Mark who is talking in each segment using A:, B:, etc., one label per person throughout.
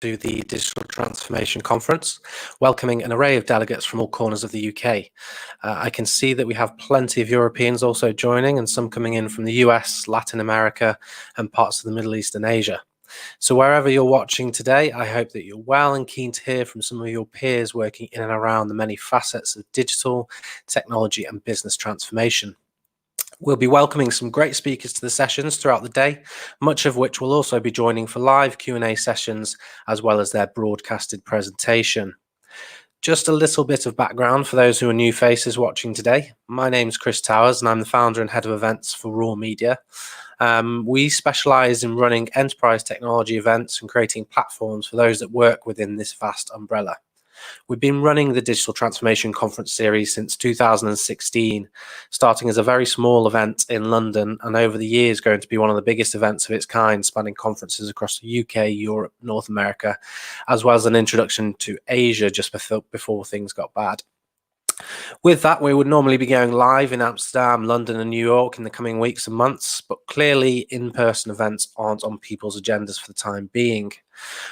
A: to the Digital Transformation Conference, welcoming an array of delegates from all corners of the UK. I can see that we have plenty of Europeans also joining and some coming in from the US, Latin America, and parts of the Middle East and Asia. So wherever you're watching today, I hope that you're well and keen to hear from some of your peers working in and around the many facets of digital, technology, and business transformation. We'll be welcoming some great speakers to the sessions throughout the day, much of which will also be joining for live Q&A sessions, as well as their broadcasted presentation. Just a little bit of background for those who are new faces watching today. My name's Chris Towers, and I'm the founder and head of events for Raw Media. We specialize in running enterprise technology events and creating platforms for those that work within this vast umbrella. We've been running the Digital Transformation Conference series since 2016, starting as a very small event in London, and over the years going to be one of the biggest events of its kind, spanning conferences across the UK, Europe, North America, as well as an introduction to Asia just before things got bad. With that, we would normally be going live in Amsterdam, London, and New York in the coming weeks and months, but clearly in-person events aren't on people's agendas for the time being.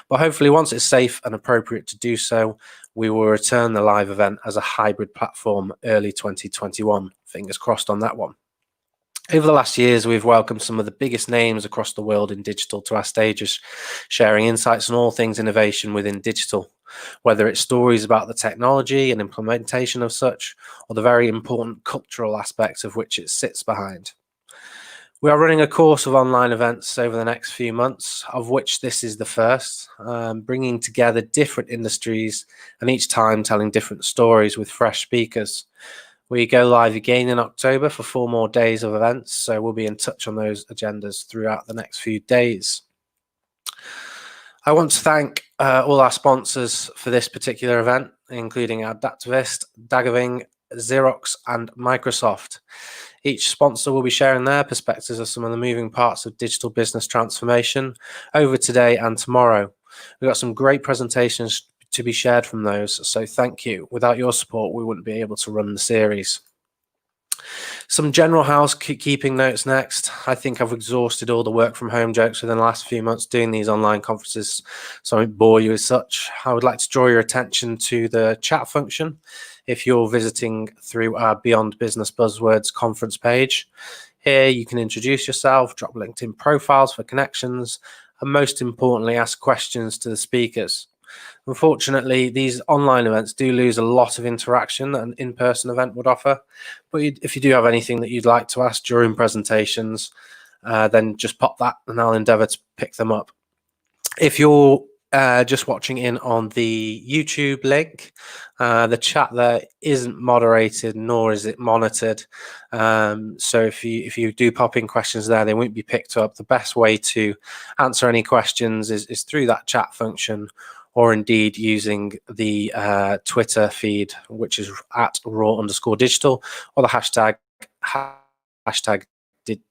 A: But hopefully once it's safe and appropriate to do so, we will return the live event as a hybrid platform early 2021. Fingers crossed on that one. Over the last years, we've welcomed some of the biggest names across the world in digital to our stages, sharing insights on all things innovation within digital, whether it's stories about the technology and implementation of such, or the very important cultural aspects of which it sits behind. We are running a course of online events over the next few months, of which this is the first, bringing together different industries and each time telling different stories with fresh speakers. We go live again in October for 4 more days of events, so we'll be in touch on those agendas throughout the next few days. I want to thank all our sponsors for this particular event, including Adaptivist, Daggerving, Xerox, and Microsoft. Each sponsor will be sharing their perspectives of some of the moving parts of digital business transformation over today and tomorrow. We've got some great presentations to be shared from those, so thank you. Without your support, we wouldn't be able to run the series. Some general housekeeping notes next. I think I've exhausted all the work from home jokes within the last few months doing these online conferences, so I won't bore you as such. I would like to draw your attention to the chat function if you're visiting through our Beyond Business Buzzwords conference page. Here you can introduce yourself, drop LinkedIn profiles for connections, and most importantly, ask questions to the speakers. Unfortunately, these online events do lose a lot of interaction that an in-person event would offer. But if you do have anything that you'd like to ask during presentations, then just pop that and I'll endeavour to pick them up. If you're just watching in on the YouTube link, the chat there isn't moderated nor is it monitored. So if you do pop in questions there, they won't be picked up. The best way to answer any questions is through that chat function, or indeed using the Twitter feed, which is at raw_digital, or the hashtag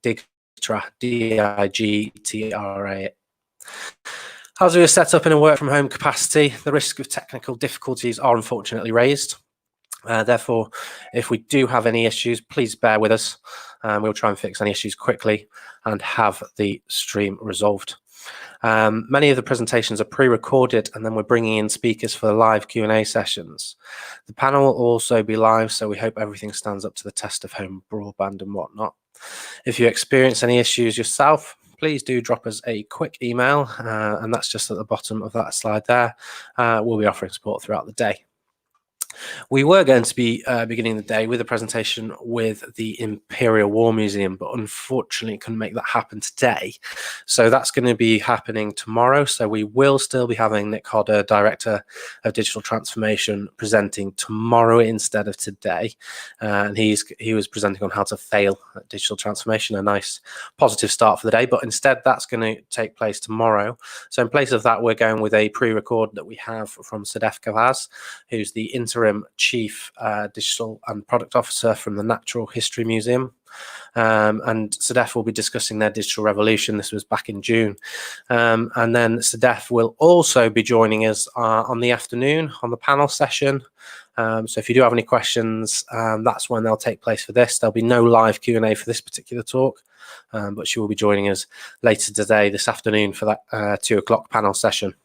A: Digtra, DIGTRA. As we are set up in a work from home capacity, the risk of technical difficulties are unfortunately raised. Therefore, if we do have any issues, please bear with us. We'll try and fix any issues quickly and have the stream resolved. Many of the presentations are pre-recorded, and then we're bringing in speakers for the live Q&A sessions. The panel will also be live, so we hope everything stands up to the test of home broadband and whatnot. If you experience any issues yourself, please do drop us a quick email, and that's just at the bottom of that slide there. We'll be offering support throughout the day. We were going to be beginning the day with a presentation with the Imperial War Museum, but unfortunately couldn't make that happen today. So that's going to be happening tomorrow. So we will still be having Nick Hodder, Director of Digital Transformation, presenting tomorrow instead of today. And he was presenting on how to fail at digital transformation, a nice positive start for the day, but instead that's going to take place tomorrow. So in place of that, we're going with a pre-record that we have from Sadef Kavaz, who's the interim Chief Digital and Product Officer from the Natural History Museum. And Sadef will be discussing their digital revolution. This was back in June. And then Sadef will also be joining us on the afternoon on the panel session. So if you do have any questions, that's when they'll take place for this. There'll be no live Q&A for this particular talk, but she will be joining us later today, this afternoon, for that 2 o'clock panel session.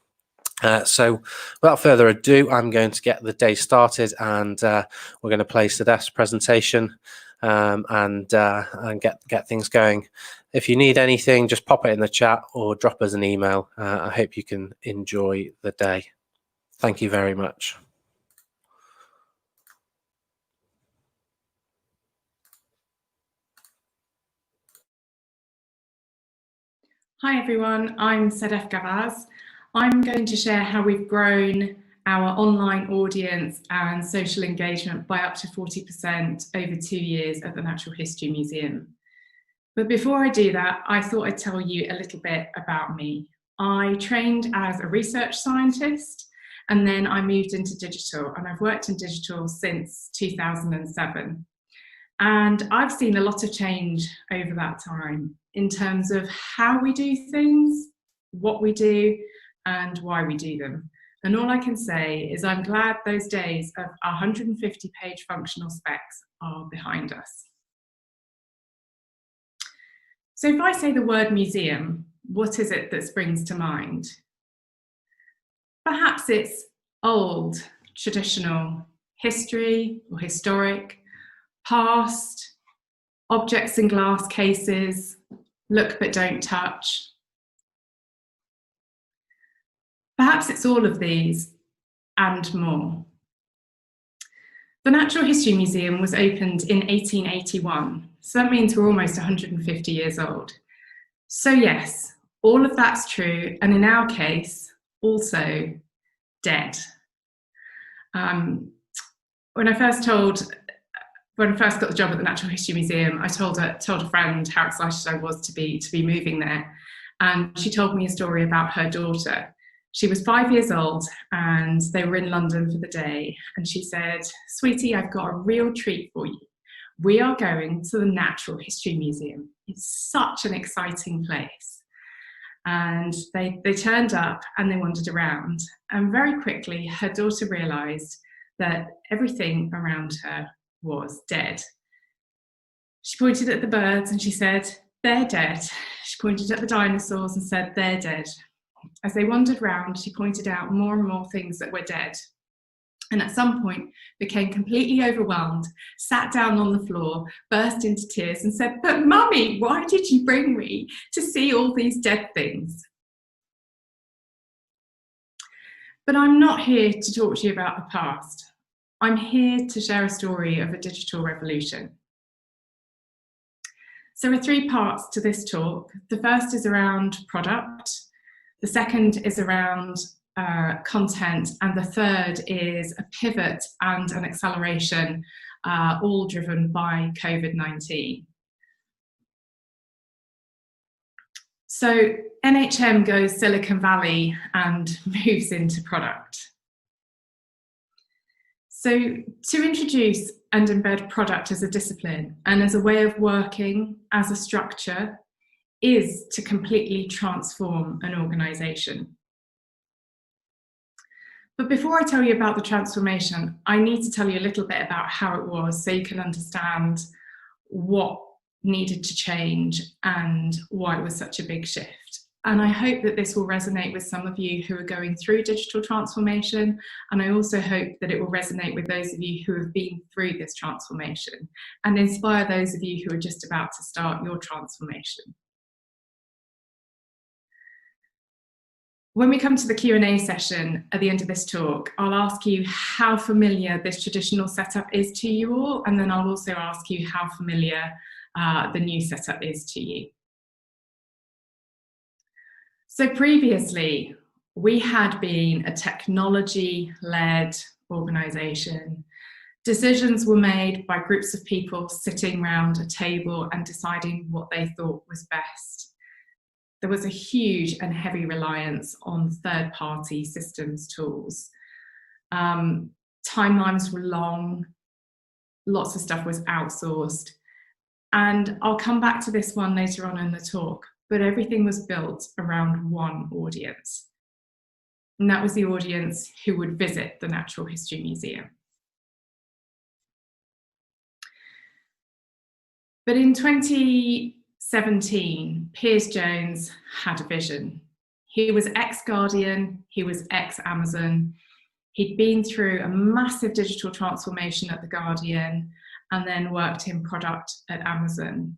A: So without further ado, I'm going to get the day started, and we're going to play Sadef's presentation and get things going. If you need anything, just pop it in the chat or drop us an email. I hope you can enjoy the day. Thank you very much.
B: Hi everyone, I'm Sadef Gavaz. I'm going to share how we've grown our online audience and social engagement by up to 40% over 2 years at the Natural History Museum. But before I do that, I thought I'd tell you a little bit about me. I trained as a research scientist, and then I moved into digital, and I've worked in digital since 2007. And I've seen a lot of change over that time in terms of how we do things, what we do, and why we do them. And all I can say is I'm glad those days of 150-page functional specs are behind us. So if I say the word museum, what is it that springs to mind? Perhaps it's old, traditional, history or historic, past, objects in glass cases, look but don't touch. Perhaps it's all of these and more. The Natural History Museum was opened in 1881, so that means we're almost 150 years old. So yes, all of that's true, and in our case, also dead. When I first got the job at the Natural History Museum, I told a friend how excited I was to be moving there, and she told me a story about her daughter. She was 5 years old, and they were in London for the day, and she said, "Sweetie, I've got a real treat for you. We are going to the Natural History Museum. It's such an exciting place." And they turned up and they wandered around, and very quickly her daughter realised that everything around her was dead. She pointed at the birds and she said, "They're dead." She pointed at the dinosaurs and said, "They're dead." As they wandered round, she pointed out more and more things that were dead. And at some point became completely overwhelmed, sat down on the floor, burst into tears and said, "But Mummy, why did you bring me to see all these dead things?" But I'm not here to talk to you about the past. I'm here to share a story of a digital revolution. So there are 3 parts to this talk. The first is around product, the second is around content, and the third is a pivot and an acceleration, all driven by COVID-19. So NHM goes Silicon Valley and moves into product. So to introduce and embed product as a discipline and as a way of working, as a structure, is to completely transform an organisation. But before I tell you about the transformation, I need to tell you a little bit about how it was so you can understand what needed to change and why it was such a big shift. And I hope that this will resonate with some of you who are going through digital transformation, and I also hope that it will resonate with those of you who have been through this transformation and inspire those of you who are just about to start your transformation. When we come to the Q&A session at the end of this talk, I'll ask you how familiar this traditional setup is to you all, and then I'll also ask you how familiar the new setup is to you. So previously, we had been a technology-led organisation. Decisions were made by groups of people sitting around a table and deciding what they thought was best. There was a huge and heavy reliance on third-party systems tools. Timelines were long, lots of stuff was outsourced. And I'll come back to this one later on in the talk, but everything was built around one audience. And that was the audience who would visit the Natural History Museum. But in 2017, Piers Jones had a vision. He was ex-Guardian, he was ex-Amazon. He'd been through a massive digital transformation at The Guardian and then worked in product at Amazon.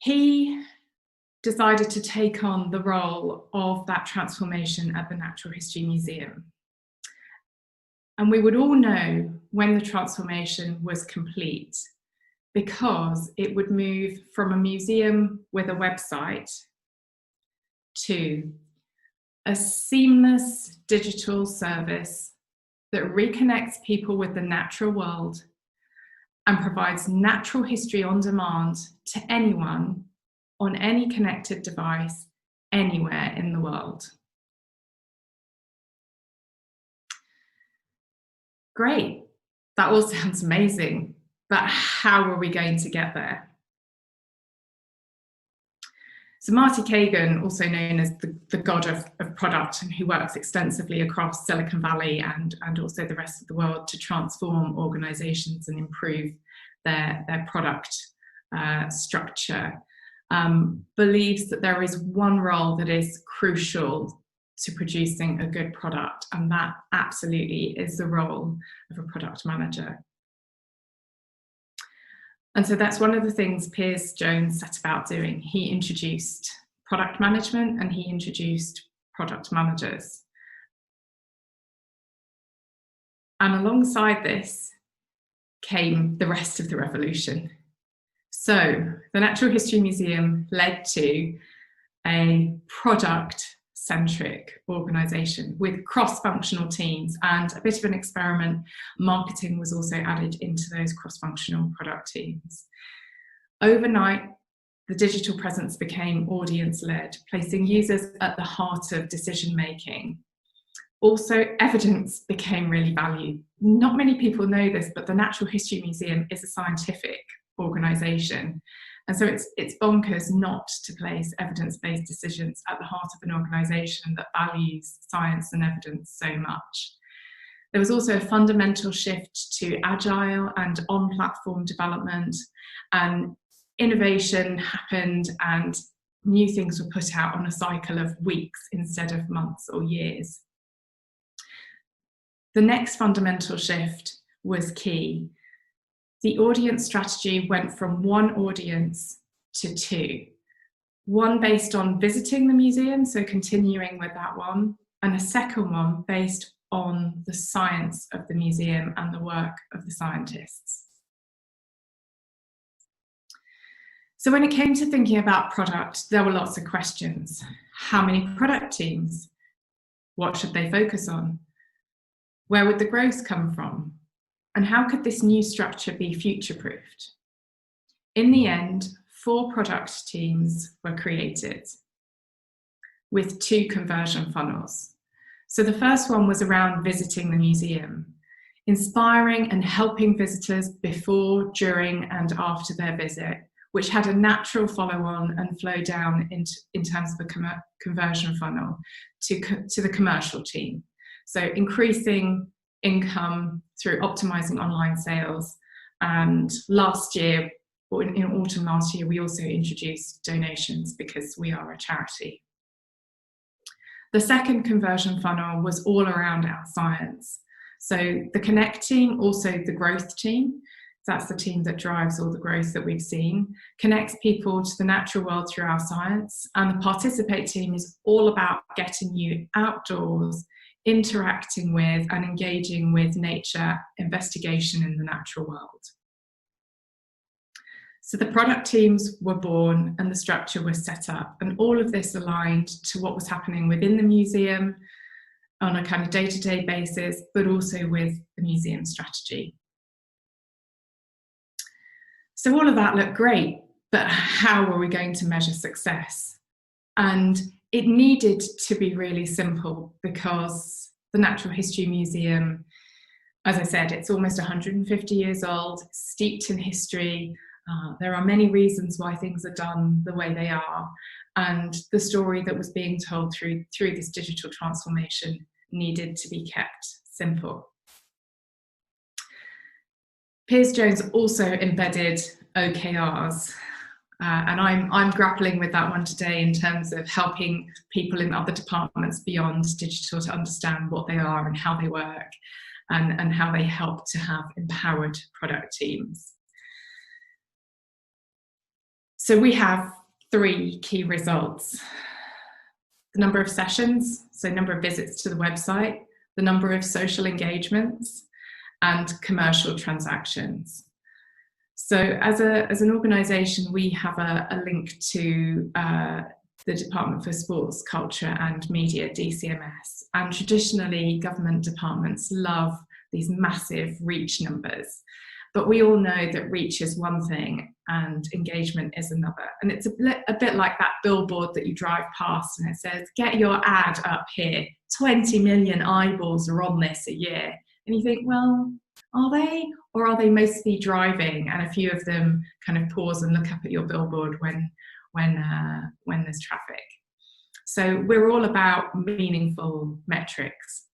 B: He decided to take on the role of that transformation at the Natural History Museum. And we would all know when the transformation was complete, because it would move from a museum with a website to a seamless digital service that reconnects people with the natural world and provides natural history on demand to anyone on any connected device anywhere in the world. Great, that all sounds amazing, but how are we going to get there? So Marty Kagan, also known as the god of product, and who works extensively across Silicon Valley and also the rest of the world to transform organizations and improve their product structure, believes that there is one role that is crucial to producing a good product, and that absolutely is the role of a product manager. And so that's one of the things Piers Jones set about doing. He introduced product management and he introduced product managers. And alongside this came the rest of the revolution. So the Natural History Museum led to a product-centric organisation with cross-functional teams, and a bit of an experiment. Marketing was also added into those cross-functional product teams. Overnight, the digital presence became audience-led, placing users at the heart of decision-making. Also, evidence became really valued. Not many people know this, but the Natural History Museum is a scientific organisation. And so it's bonkers not to place evidence-based decisions at the heart of an organisation that values science and evidence so much. There was also a fundamental shift to agile and on-platform development, and innovation happened and new things were put out on a cycle of weeks instead of months or years. The next fundamental shift was key. The audience strategy went from one audience to two. One based on visiting the museum, so continuing with that one, and a second one based on the science of the museum and the work of the scientists. So when it came to thinking about product, there were lots of questions. How many product teams? What should they focus on? Where would the growth come from? And how could this new structure be future-proofed? In the end, 4 product teams were created with 2 conversion funnels. So the first one was around visiting the museum, inspiring and helping visitors before, during, and after their visit, which had a natural follow-on and flow down in terms of a conversion funnel to the commercial team. So increasing income through optimizing online sales. And last year, or in autumn last year, we also introduced donations because we are a charity. The second conversion funnel was all around our science. So the connecting, also the growth team, that's the team that drives all the growth that we've seen, connects people to the natural world through our science. And the participate team is all about getting you outdoors, interacting with and engaging with nature, investigation in the natural world. So the product teams were born and the structure was set up, and all of this aligned to what was happening within the museum on a kind of day-to-day basis, but also with the museum strategy. So all of that looked great, but how were we going to measure success? And it needed to be really simple, because the Natural History Museum, as I said, it's almost 150 years old, steeped in history. There are many reasons why things are done the way they are, and the story that was being told through this digital transformation needed to be kept simple. Piers Jones also embedded OKRs, And I'm grappling with that one today in terms of helping people in other departments beyond digital to understand what they are and how they work, and how they help to have empowered product teams. So we have 3 key results: the number of sessions, so number of visits to the website, the number of social engagements, and commercial transactions. So as an organisation, we have a link to the Department for Sports, Culture and Media, DCMS, and traditionally government departments love these massive reach numbers. But we all know that reach is one thing and engagement is another. And it's a bit like that billboard that you drive past and it says, get your ad up here, 20 million eyeballs are on this a year. And you think, well, are they? Or are they mostly driving and a few of them kind of pause and look up at your billboard when there's traffic? So we're all about meaningful metrics.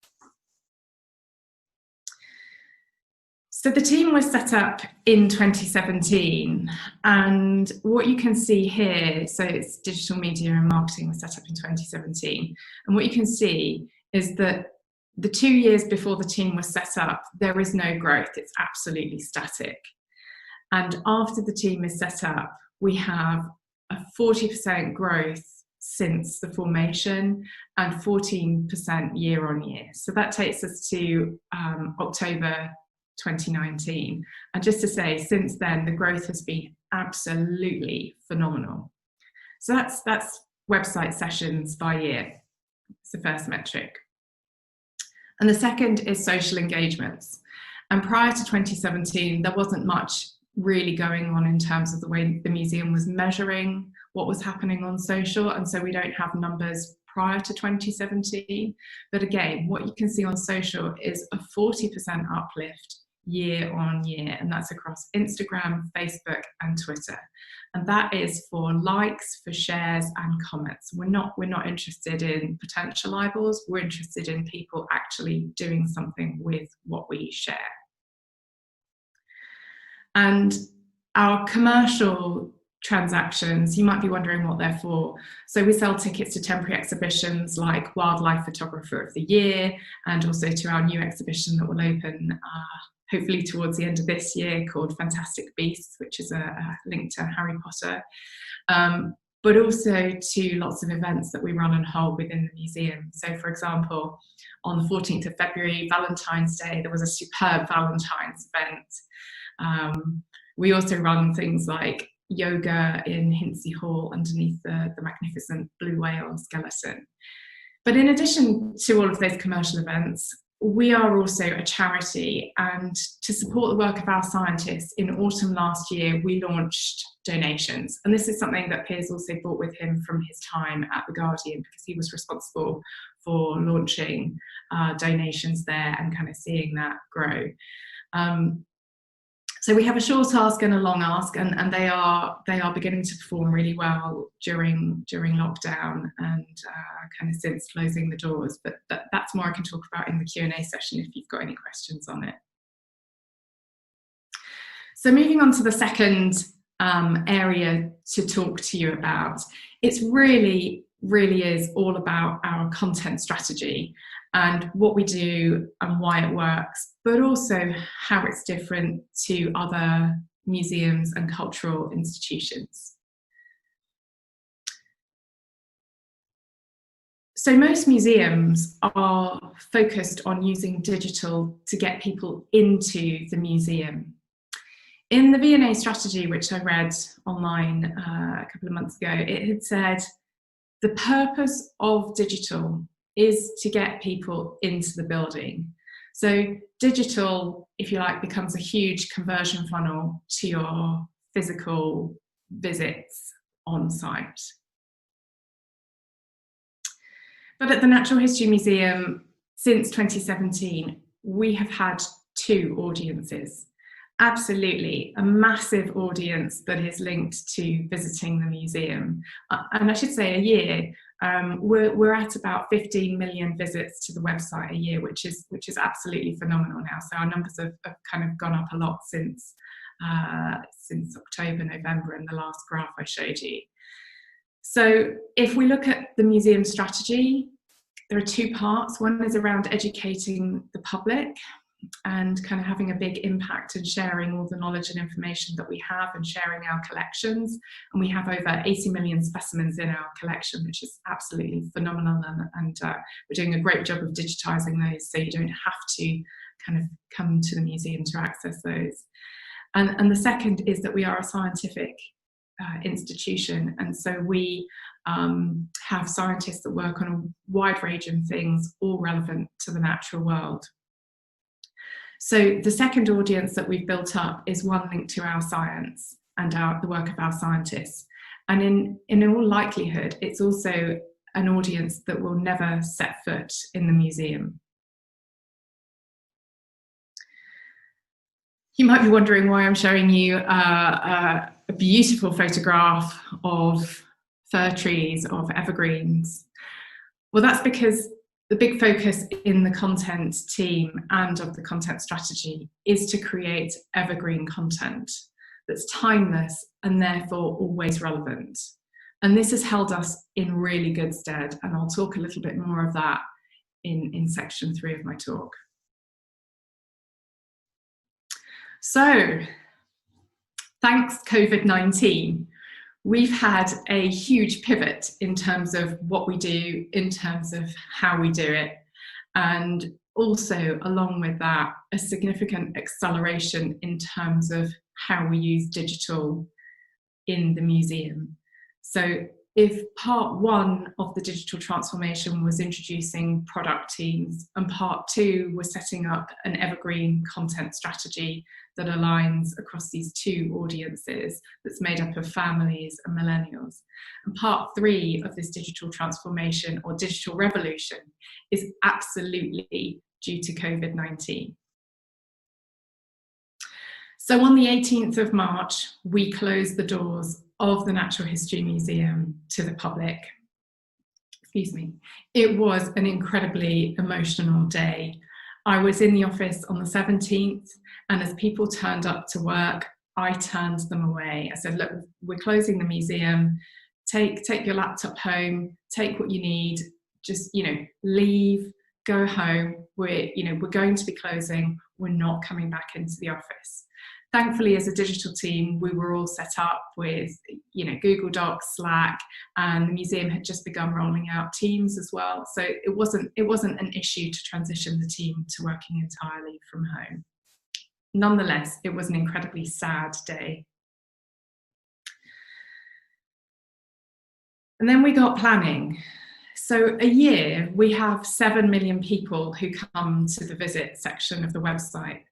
B: So the team was set up in 2017, and what you can see here, so it's digital media and marketing was set up in 2017, and what you can see is that the 2 years before the team was set up, there is no growth, it's absolutely static. And after the team is set up, we have a 40% growth since the formation and 14% year on year. So that takes us to October 2019. And just to say, since then, the growth has been absolutely phenomenal. So that's website sessions by year. It's the first metric. And the second is social engagements. And prior to 2017, there wasn't much really going on in terms of the way the museum was measuring what was happening on social. And so we don't have numbers prior to 2017. But again, what you can see on social is a 40% uplift year on year, and that's across Instagram, Facebook, and Twitter. And that is for likes, for shares, and comments. We're not interested in potential eyeballs. We're interested in people actually doing something with what we share. And our commercial transactions, you might be wondering what they're for. So we sell tickets to temporary exhibitions like Wildlife Photographer of the Year, and also to our new exhibition that will open hopefully towards the end of this year, called Fantastic Beasts, which is a link to Harry Potter, but also to lots of events that we run and hold within the museum. So for example, on the 14th of February, Valentine's Day, there was a superb Valentine's event. We also run things like yoga in Hinsey Hall underneath the magnificent blue whale skeleton. But in addition to all of those commercial events, we are also a charity, and to support the work of our scientists, in autumn last year we launched donations, and this is something that Piers also brought with him from his time at The Guardian, because he was responsible for launching donations there and kind of seeing that grow. So we have a short ask and a long ask, and they are beginning to perform really well during lockdown and kind of since closing the doors. But that's more I can talk about in the Q&A session if you've got any questions on it. So moving on to the second area to talk to you about, it's really is all about our content strategy and what we do and why it works, but also how it's different to other museums and cultural institutions. So most museums are focused on using digital to get people into the museum. In the V&A strategy, which I read online a couple of months ago, it had said, the purpose of digital is to get people into the building. So digital, if you like, becomes a huge conversion funnel to your physical visits on site. But at the Natural History Museum, since 2017, we have had 2 audiences. Absolutely, a massive audience that is linked to visiting the museum. And I should say a year, we're at about 15 million visits to the website a year, which is absolutely phenomenal now. So our numbers have kind of gone up a lot since since October, November in the last graph I showed you. So if we look at the museum strategy, there are two parts. One is around educating the public and kind of having a big impact and sharing all the knowledge and information that we have and sharing our collections. And we have over 80 million specimens in our collection, which is absolutely phenomenal. And we're doing a great job of digitizing those, so you don't have to kind of come to the museum to access those. And the second is that we are a scientific institution, and so we have scientists that work on a wide range of things, all relevant to the natural world. So the second audience that we've built up is one linked to our science and the work of our scientists. And in all likelihood, it's also an audience that will never set foot in the museum. You might be wondering why I'm showing you a beautiful photograph of fir trees, of evergreens. Well, that's because the big focus in the content team and of the content strategy is to create evergreen content that's timeless and therefore always relevant. And this has held us in really good stead, and I'll talk a little bit more of that in section 3 of my talk. So, thanks COVID-19, we've had a huge pivot in terms of what we do, in terms of how we do it, and also along with that, a significant acceleration in terms of how we use digital in the museum. So if part 1 of the digital transformation was introducing product teams, and part 2 was setting up an evergreen content strategy that aligns across these two audiences, that's made up of families and millennials. And part 3 of this digital transformation or digital revolution is absolutely due to COVID-19. So on the 18th of March, we closed the doors of the Natural History Museum to the public. Excuse me. It was an incredibly emotional day. I was in the office on the 17th, and as people turned up to work, I turned them away. I said, look, we're closing the museum. Take your laptop home, take what you need, just, leave, go home. We're going to be closing. We're not coming back into the office. Thankfully, as a digital team, we were all set up with, Google Docs, Slack, and the museum had just begun rolling out Teams as well. So it wasn't an issue to transition the team to working entirely from home. Nonetheless, it was an incredibly sad day. And then we got planning. So a year, we have 7 million people who come to the visit section of the website.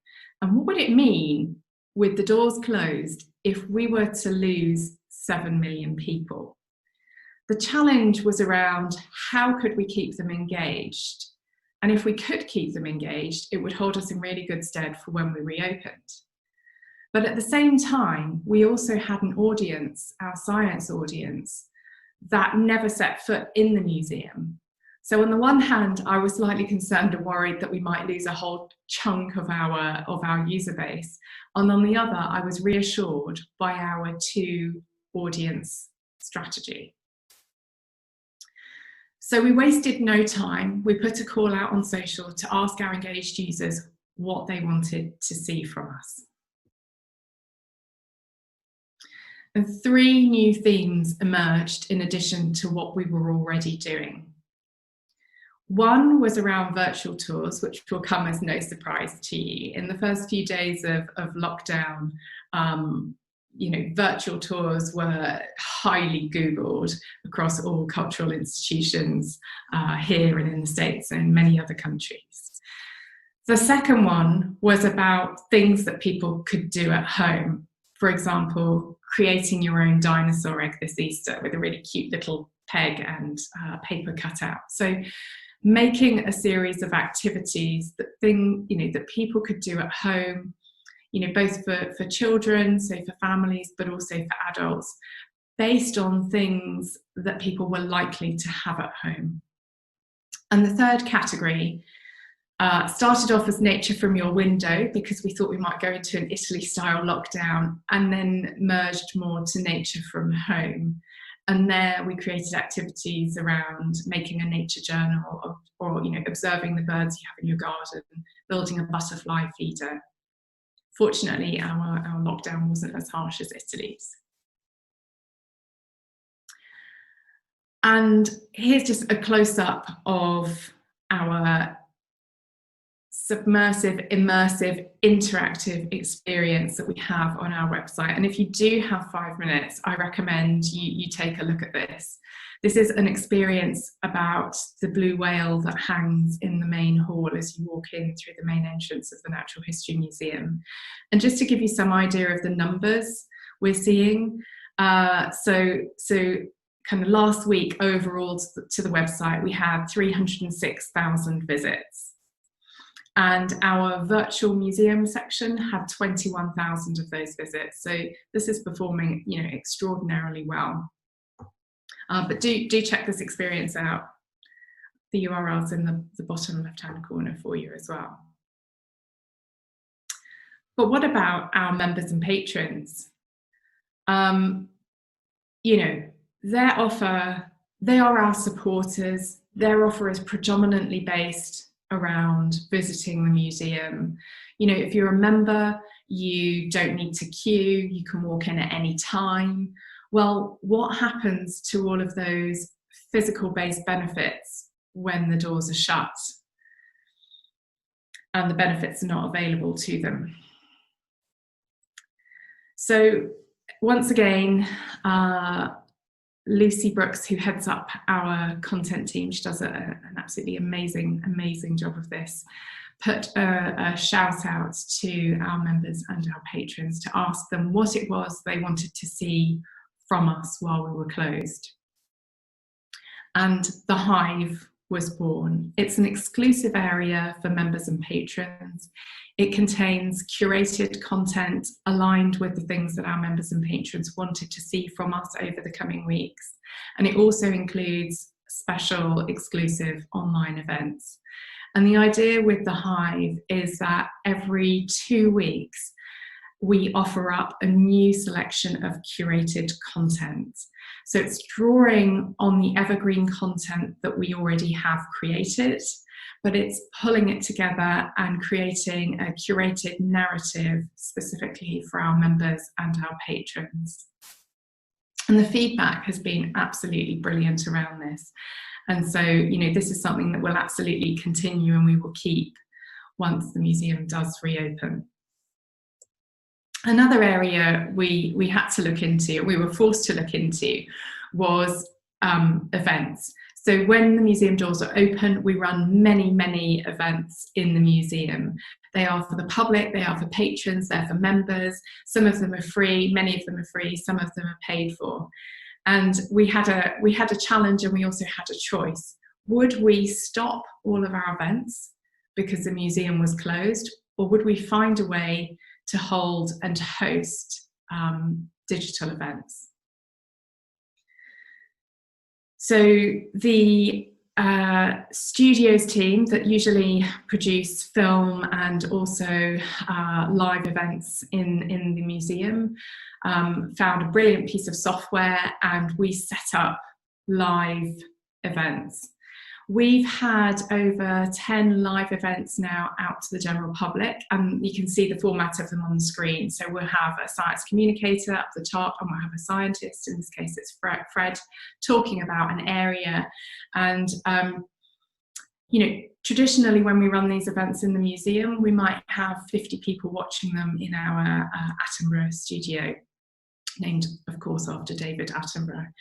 B: And what would it mean with the doors closed if we were to lose 7 million people? The challenge was around how could we keep them engaged? And if we could keep them engaged, it would hold us in really good stead for when we reopened. But at the same time, we also had an audience, our science audience, that never set foot in the museum. So on the one hand, I was slightly concerned and worried that we might lose a whole chunk of our user base. And on the other, I was reassured by our 2 audience strategy. So we wasted no time. We put a call out on social to ask our engaged users what they wanted to see from us. And 3 new themes emerged in addition to what we were already doing. One was around virtual tours, which will come as no surprise to you. In the first few days of lockdown, virtual tours were highly Googled across all cultural institutions here and in the States and in many other countries. The second one was about things that people could do at home. For example, creating your own dinosaur egg this Easter with a really cute little peg and paper cutout. So making a series of activities that people could do at home, both for children, so for families, but also for adults, based on things that people were likely to have at home. And the third category Started off as nature from your window because we thought we might go into an Italy-style lockdown, and then merged more to nature from home. And there we created activities around making a nature journal, or observing the birds you have in your garden, building a butterfly feeder. Fortunately, our lockdown wasn't as harsh as Italy's. And here's just a close-up of our submersive, immersive, interactive experience that we have on our website. And if you do have 5 minutes, I recommend you take a look at this. This is an experience about the blue whale that hangs in the main hall as you walk in through the main entrance of the Natural History Museum. And just to give you some idea of the numbers we're seeing, so kind of last week overall to the website, we had 306,000 visits. And our virtual museum section had 21,000 of those visits. So this is performing, extraordinarily well. But do check this experience out. The URL's in the bottom left-hand corner for you as well. But what about our members and patrons? Their offer, they are our supporters. Their offer is predominantly based around visiting the museum. If you're a member, you don't need to queue, you can walk in at any time. Well, what happens to all of those physical-based benefits when the doors are shut and the benefits are not available to them? So once again, Lucy Brooks, who heads up our content team, she does an absolutely amazing job of this, put a shout out to our members and our patrons to ask them what it was they wanted to see from us while we were closed. And the Hive was born. It's an exclusive area for members and patrons. It contains curated content aligned with the things that our members and patrons wanted to see from us over the coming weeks. And it also includes special exclusive online events. And the idea with the Hive is that every 2 weeks, we offer up a new selection of curated content. So it's drawing on the evergreen content that we already have created, but it's pulling it together and creating a curated narrative specifically for our members and our patrons. And the feedback has been absolutely brilliant around this. And so, this is something that will absolutely continue and we will keep once the museum does reopen. Another area we had to look into, we were forced to look into, was events. So when the museum doors are open, we run many events in the museum. They are for the public, they are for patrons, they're for members. Some of them are free, many of them are free, some of them are paid for. And we had a challenge, and we also had a choice. Would we stop all of our events because the museum was closed, or would we find a way to hold and host digital events? So the studios team that usually produce film and also live events in the museum found a brilliant piece of software, and we set up live events. We've had over 10 live events now out to the general public, and you can see the format of them on the screen. So we'll have a science communicator up the top, and we'll have a scientist, in this case it's Fred, talking about an area. And traditionally when we run these events in the museum, we might have 50 people watching them in our Attenborough studio, named of course after David Attenborough.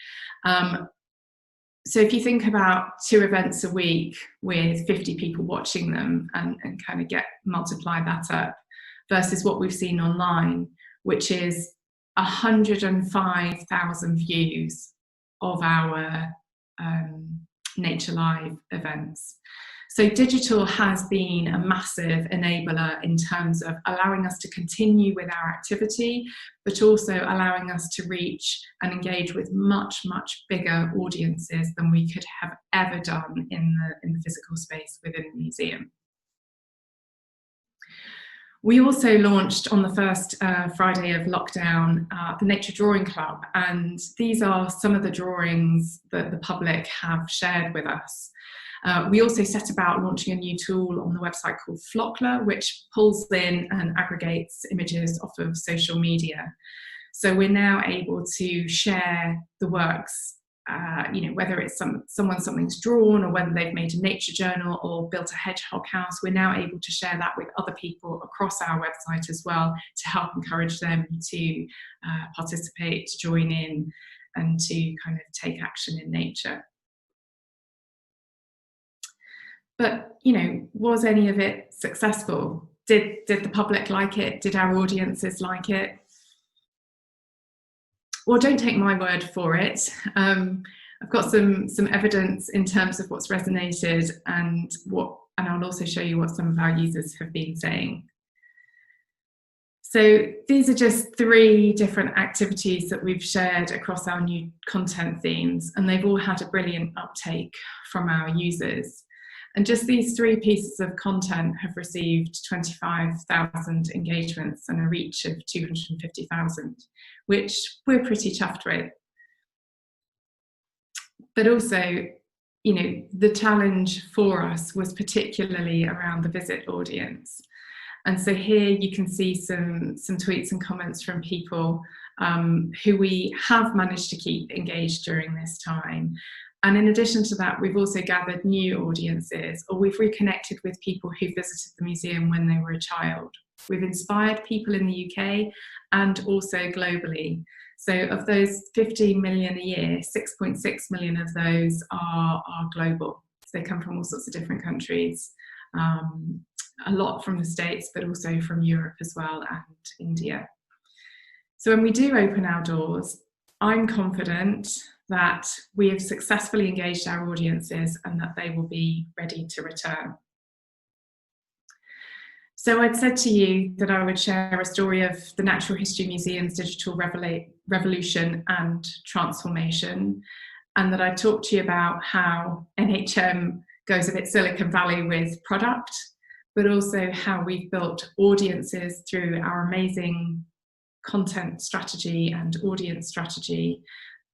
B: So if you think about 2 events a week with 50 people watching them and kind of multiply that up versus what we've seen online, which is 105,000 views of our Nature Live events. So digital has been a massive enabler in terms of allowing us to continue with our activity, but also allowing us to reach and engage with much bigger audiences than we could have ever done in the physical space within the museum. We also launched on the first Friday of lockdown the Nature Drawing Club, and these are some of the drawings that the public have shared with us. We also set about launching a new tool on the website called Flockler, which pulls in and aggregates images off of social media. So we're now able to share the works, whether it's something's drawn or whether they've made a nature journal or built a hedgehog house. We're now able to share that with other people across our website as well, to help encourage them to participate, to join in, and to kind of take action in nature. But, was any of it successful? Did the public like it? Did our audiences like it? Well, don't take my word for it. I've got some evidence in terms of what's resonated and I'll also show you what some of our users have been saying. So these are just 3 different activities that we've shared across our new content themes, and they've all had a brilliant uptake from our users. And just these 3 pieces of content have received 25,000 engagements and a reach of 250,000, which we're pretty chuffed with. But also, the challenge for us was particularly around the visit audience. And so here you can see some tweets and comments from people who we have managed to keep engaged during this time. And in addition to that, we've also gathered new audiences, or we've reconnected with people who visited the museum when they were a child. We've inspired people in the UK and also globally. So of those 15 million a year, 6.6 million of those are global. So they come from all sorts of different countries, a lot from the States, but also from Europe as well, and India. So when we do open our doors, I'm confident that we have successfully engaged our audiences and that they will be ready to return. So I'd said to you that I would share a story of the Natural History Museum's digital revolution and transformation, and that I talked to you about how NHM goes a bit Silicon Valley with product, but also how we've built audiences through our amazing content strategy and audience strategy,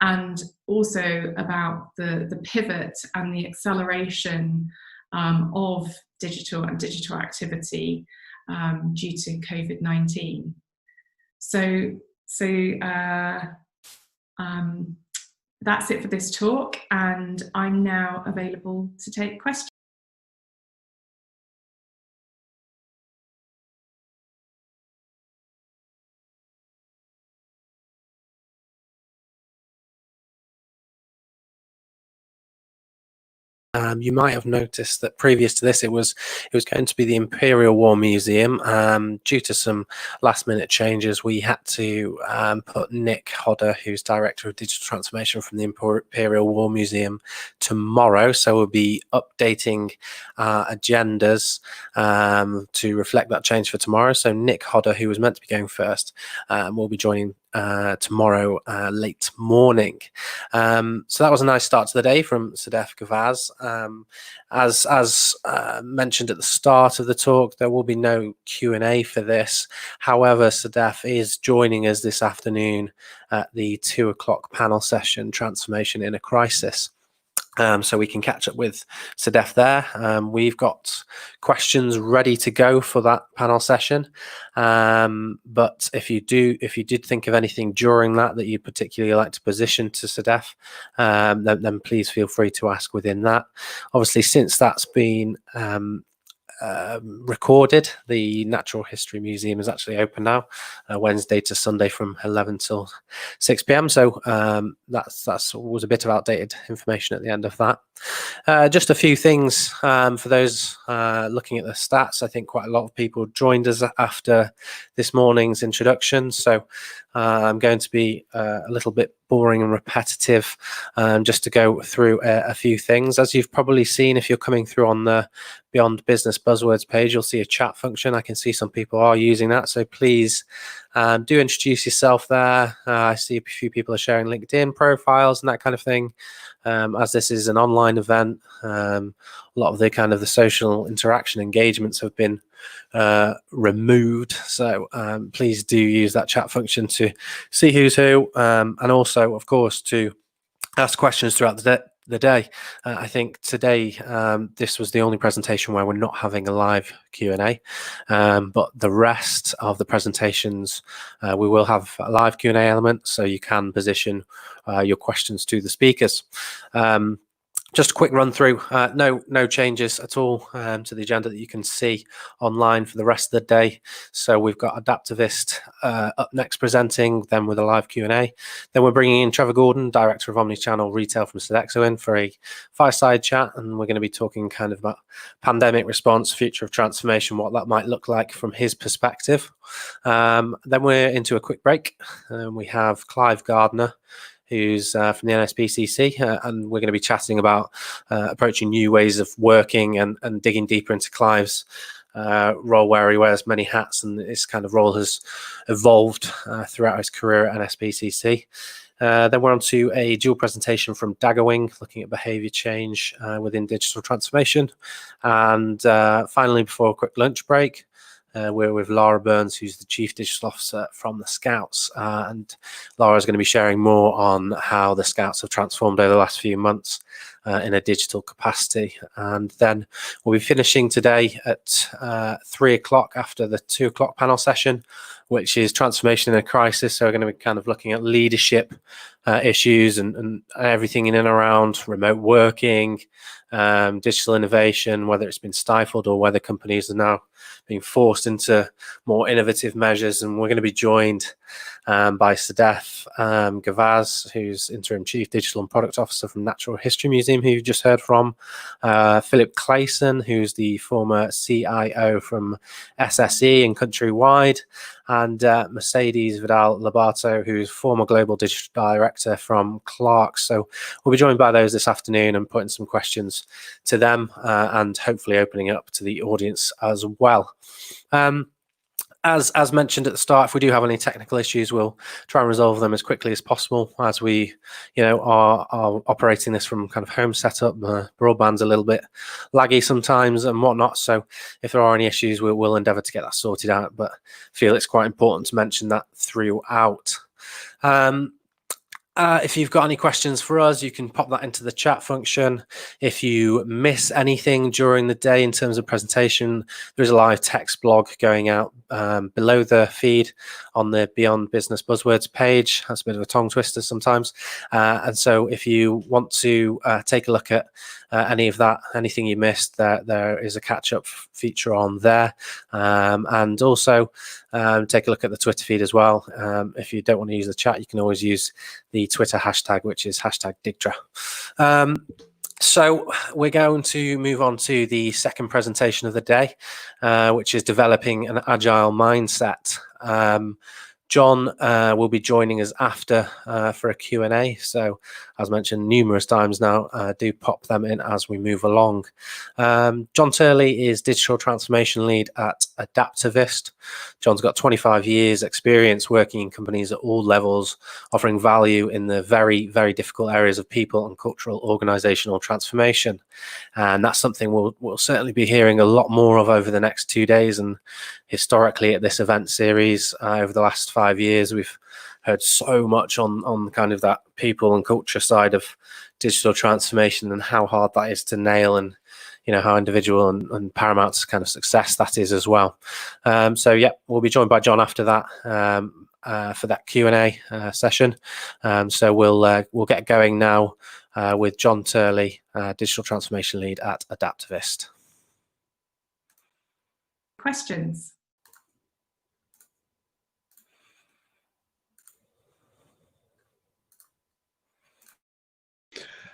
B: and also about the pivot and the acceleration of digital activity due to COVID-19. So that's it for this talk, and I'm now available to take questions.
A: You might have noticed that previous to this, it was going to be the Imperial War Museum. Due to some last-minute changes, we had to put Nick Hodder, who's Director of Digital Transformation from the Imperial War Museum, tomorrow. So we'll be updating agendas to reflect that change for tomorrow. So Nick Hodder, who was meant to be going first, will be joining tomorrow late morning. So that was a nice start to the day from Sedef Gavaz. As mentioned at the start of the talk, there will be no Q&A for this. However, Sedef is joining us this afternoon at the 2 o'clock panel session, Transformation in a Crisis. So we can catch up with Sedef there. We've got questions ready to go for that panel session. But if you did think of anything during that you'd particularly like to position to Sedef, then please feel free to ask within that. Obviously, since that's been recorded, the Natural History Museum is actually open now, Wednesday to Sunday from 11 till 6 p.m. So that's was a bit of outdated information at the end of that. Just a few things for those looking at the stats. I think quite a lot of people joined us after this morning's introduction, so I'm going to be a little bit boring and repetitive, just to go through a few things. As you've probably seen, if you're coming through on the Beyond Business Buzzwords page, you'll see a chat function. I can see some people are using that, so please do introduce yourself there. I see a few people are sharing LinkedIn profiles and that kind of thing. As this is an online event, a lot of the social interaction engagements have been removed. So please do use that chat function to see who's who, and also, of course, to ask questions throughout the day. I think today this was the only presentation where we're not having a live Q&A, but the rest of the presentations we will have a live Q&A element, so you can position your questions to the speakers. Just a quick run through, no changes at all to the agenda that you can see online for the rest of the day. So we've got Adaptivist up next presenting, then with a live Q&A. Then we're bringing in Trevor Gordon, Director of Omnichannel Retail from Sodexo, in for a fireside chat, and we're going to be talking kind of about pandemic response, future of transformation, what that might look like from his perspective. Then we're into a quick break, and we have Clive Gardner, who's from the NSPCC, and we're going to be chatting about approaching new ways of working and digging deeper into Clive's role, where he wears many hats, and his kind of role has evolved throughout his career at NSPCC. Then we're on to a dual presentation from Daggerwing, looking at behaviour change within digital transformation. And finally, before a quick lunch break, we're with Laura Burns, who's the Chief Digital Officer from the Scouts, and Laura is going to be sharing more on how the Scouts have transformed over the last few months in a digital capacity. And then we'll be finishing today at 3 o'clock after the 2 o'clock panel session, which is transformation in a crisis. So we're going to be kind of looking at leadership issues and everything in and around remote working, digital innovation, whether it's been stifled or whether companies are now being forced into more innovative measures. And we're going to be joined by Sadef Gavaz, who's Interim Chief Digital and Product Officer from Natural History Museum, who you just heard from, Philip Clayson, who's the former CIO from SSE and Countrywide, and Mercedes Vidal Labato, who's former Global Digital Director from Clark. So we'll be joined by those this afternoon and putting some questions to them and hopefully opening up to the audience as well. As mentioned at the start, if we do have any technical issues, we'll try and resolve them as quickly as possible, as we, are operating this from kind of home setup. Broadband's a little bit laggy sometimes and whatnot. So if there are any issues, we'll endeavour to get that sorted out. But feel it's quite important to mention that throughout. If you've got any questions for us, you can pop that into the chat function. If you miss anything during the day in terms of presentation, there's a live text blog going out below the feed on the Beyond Business Buzzwords page. That's a bit of a tongue twister sometimes. And so if you want to take a look at any of that, anything you missed, there is a catch-up feature on there. And also take a look at the Twitter feed as well. If you don't want to use the chat, you can always use the Twitter hashtag, which is #Digdra. So we're going to move on to the second presentation of the day, which is developing an agile mindset. John will be joining us after for a Q&A. So as mentioned numerous times now, do pop them in as we move along. John Turley is Digital Transformation Lead at Adaptivist. John's got 25 years experience working in companies at all levels, offering value in the very, very difficult areas of people and cultural organizational transformation. And that's something we'll certainly be hearing a lot more of over the next 2 days. And historically at this event series over the last 5 years, we've heard so much on kind of that people and culture side of digital transformation and how hard that is to nail, and how individual and paramount to kind of success that is as well. So yeah, we'll be joined by John after that for that Q&A session. So we'll get going now with John Turley, Digital Transformation Lead at Adaptivist.
B: Questions?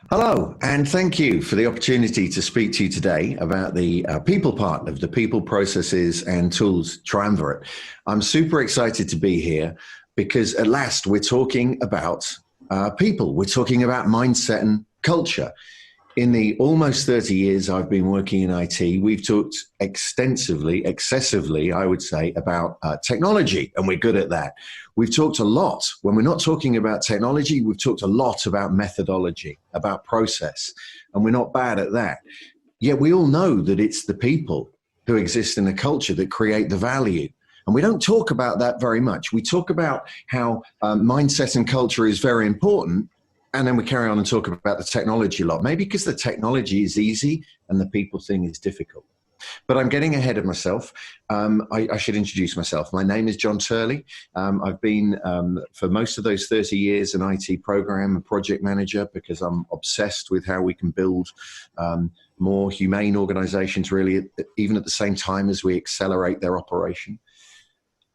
C: Hello, and thank you for the opportunity to speak to you today about the people part of the people, processes, and tools triumvirate. I'm super excited to be here because at last we're talking about people. We're talking about mindset and culture. In the almost 30 years I've been working in IT, we've talked extensively, excessively, I would say, about technology, and we're good at that. We've talked a lot. When we're not talking about technology, we've talked a lot about methodology, about process, and we're not bad at that. Yet we all know that it's the people who exist in the culture that create the value. And we don't talk about that very much. We talk about how mindset and culture is very important, and then we carry on and talk about the technology a lot. Maybe because the technology is easy and the people thing is difficult. But I'm getting ahead of myself. I should introduce myself. My name is John Turley. I've been, for most of those 30 years, an IT program and project manager, because I'm obsessed with how we can build more humane organizations, really, even at the same time as we accelerate their operation.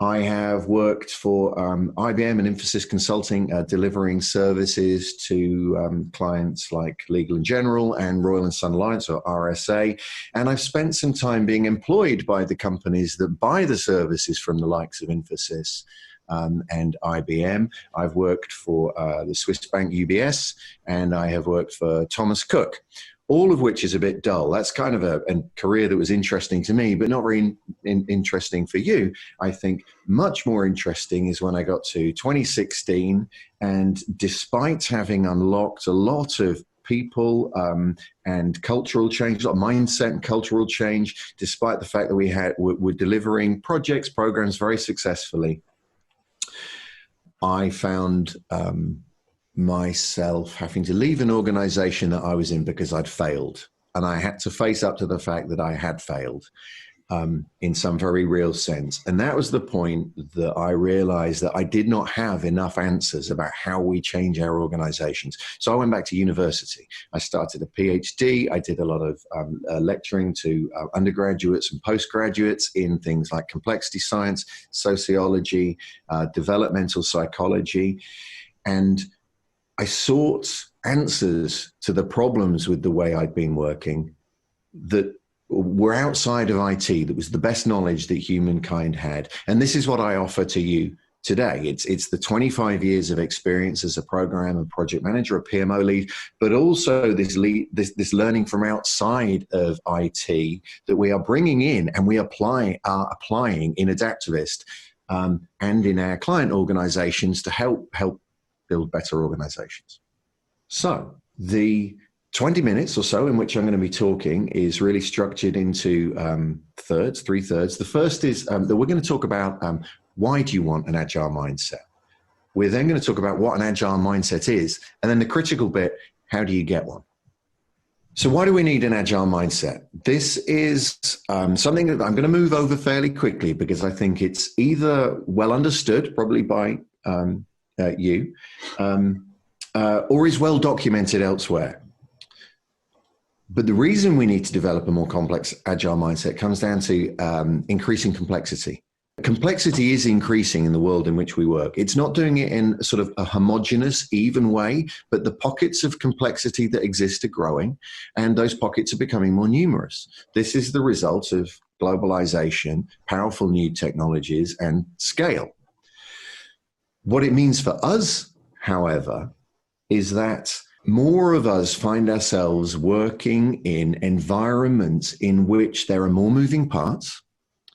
C: I have worked for IBM and Infosys Consulting, delivering services to clients like Legal & General and Royal & Sun Alliance, or RSA. And I've spent some time being employed by the companies that buy the services from the likes of Infosys and IBM. I've worked for the Swiss bank UBS, and I have worked for Thomas Cook, all of which is a bit dull. That's kind of a career that was interesting to me, but not very interesting for you. I think much more interesting is when I got to 2016, and despite having unlocked a lot of people and cultural change, a lot of mindset and cultural change, despite the fact that we're delivering projects, programs very successfully, I found myself having to leave an organization that I was in because I'd failed. And I had to face up to the fact that I had failed in some very real sense. And that was the point that I realized that I did not have enough answers about how we change our organizations. So I went back to university. I started a PhD. I did a lot of lecturing to undergraduates and postgraduates in things like complexity science, sociology, developmental psychology. And I sought answers to the problems with the way I'd been working that were outside of IT, that was the best knowledge that humankind had. And this is what I offer to you today. It's the 25 years of experience as a program and project manager, a PMO lead, but also this learning from outside of IT that we are bringing in and we are applying in Adaptivist and in our client organizations to help build better organizations. So the 20 minutes or so in which I'm going to be talking is really structured into three thirds. The first is that we're going to talk about why do you want an agile mindset? We're then going to talk about what an agile mindset is. And then the critical bit, how do you get one? So why do we need an agile mindset? This is something that I'm going to move over fairly quickly because I think it's either well understood, probably by you, or is well documented elsewhere. But the reason we need to develop a more complex agile mindset comes down to increasing complexity. Complexity is increasing in the world in which we work. It's not doing it in sort of a homogeneous, even way, but the pockets of complexity that exist are growing, and those pockets are becoming more numerous. This is the result of globalization, powerful new technologies, and scale. What it means for us, however, is that more of us find ourselves working in environments in which there are more moving parts,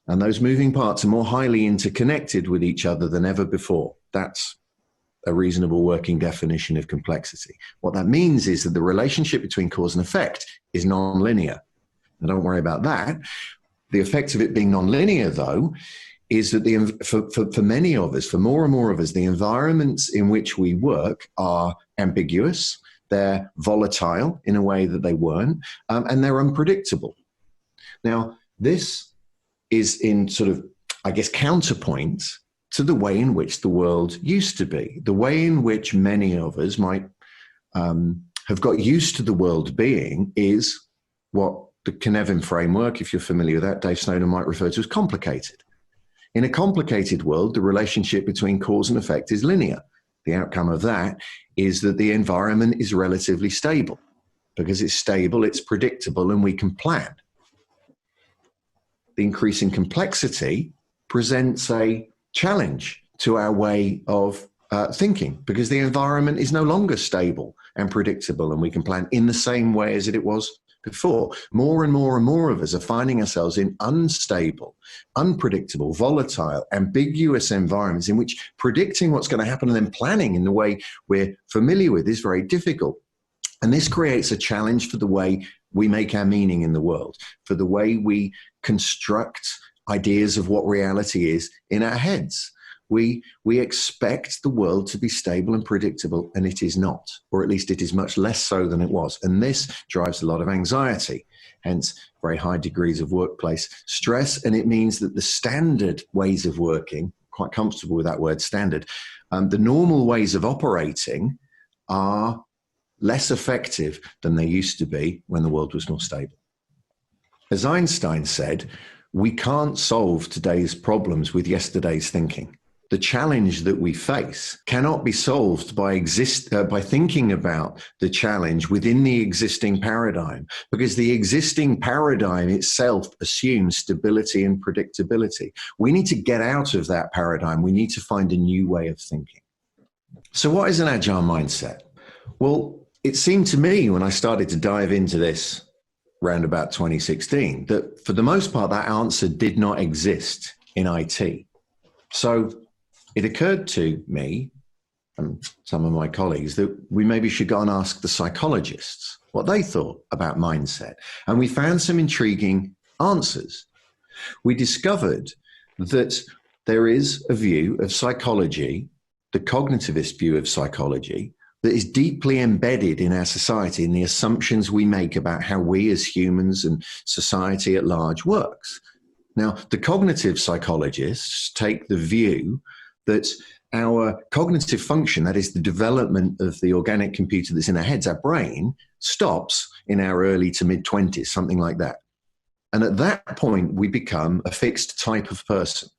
C: and those moving parts are more highly interconnected with each other than ever before. That's a reasonable working definition of complexity. What that means is that the relationship between cause and effect is non-linear. And don't worry about that. The effect of it being non-linear, though, is that for many of us, for more and more of us, the environments in which we work are ambiguous, they're volatile in a way that they weren't, and they're unpredictable. Now, this is in sort of, I guess, counterpoint to the way in which the world used to be, the way in which many of us might have got used to the world being is what the Cynefin framework, if you're familiar with that, Dave Snowden might refer to as complicated. In a complicated world, the relationship between cause and effect is linear. The outcome of that is that the environment is relatively stable. Because it's stable, it's predictable, and we can plan. The increasing complexity presents a challenge to our way of thinking, because the environment is no longer stable and predictable, and we can plan in the same way as it was before. More and more and more of us are finding ourselves in unstable, unpredictable, volatile, ambiguous environments in which predicting what's going to happen and then planning in the way we're familiar with is very difficult. And this creates a challenge for the way we make our meaning in the world, for the way we construct ideas of what reality is in our heads. We expect the world to be stable and predictable, and it is not, or at least it is much less so than it was. And this drives a lot of anxiety, hence very high degrees of workplace stress. And it means that the standard ways of working, quite comfortable with that word standard, the normal ways of operating are less effective than they used to be when the world was more stable. As Einstein said, we can't solve today's problems with yesterday's thinking. The challenge that we face cannot be solved by thinking about the challenge within the existing paradigm, because the existing paradigm itself assumes stability and predictability. We need to get out of that paradigm. We need to find a new way of thinking. So what is an agile mindset? Well, it seemed to me when I started to dive into this around about 2016 that for the most part that answer did not exist in IT. So it occurred to me and some of my colleagues that we maybe should go and ask the psychologists what they thought about mindset. And we found some intriguing answers. We discovered that there is a view of psychology, the cognitivist view of psychology, that is deeply embedded in our society and the assumptions we make about how we as humans and society at large works. Now, the cognitive psychologists take the view that our cognitive function, that is the development of the organic computer that's in our heads, our brain, stops in our early to mid-20s, something like that. And at that point, we become a fixed type of person.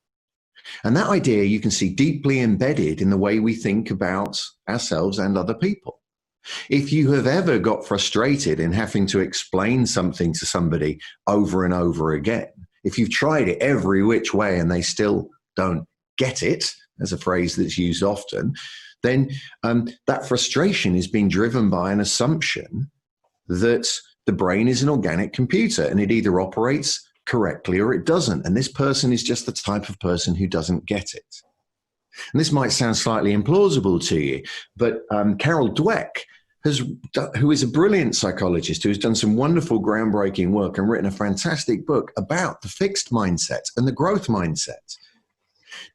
C: And that idea you can see deeply embedded in the way we think about ourselves and other people. If you have ever got frustrated in having to explain something to somebody over and over again, if you've tried it every which way and they still don't get it, as a phrase that's used often, then that frustration is being driven by an assumption that the brain is an organic computer and it either operates correctly or it doesn't. And this person is just the type of person who doesn't get it. And this might sound slightly implausible to you, but Carol Dweck, who is a brilliant psychologist who has done some wonderful groundbreaking work and written a fantastic book about the fixed mindset and the growth mindset.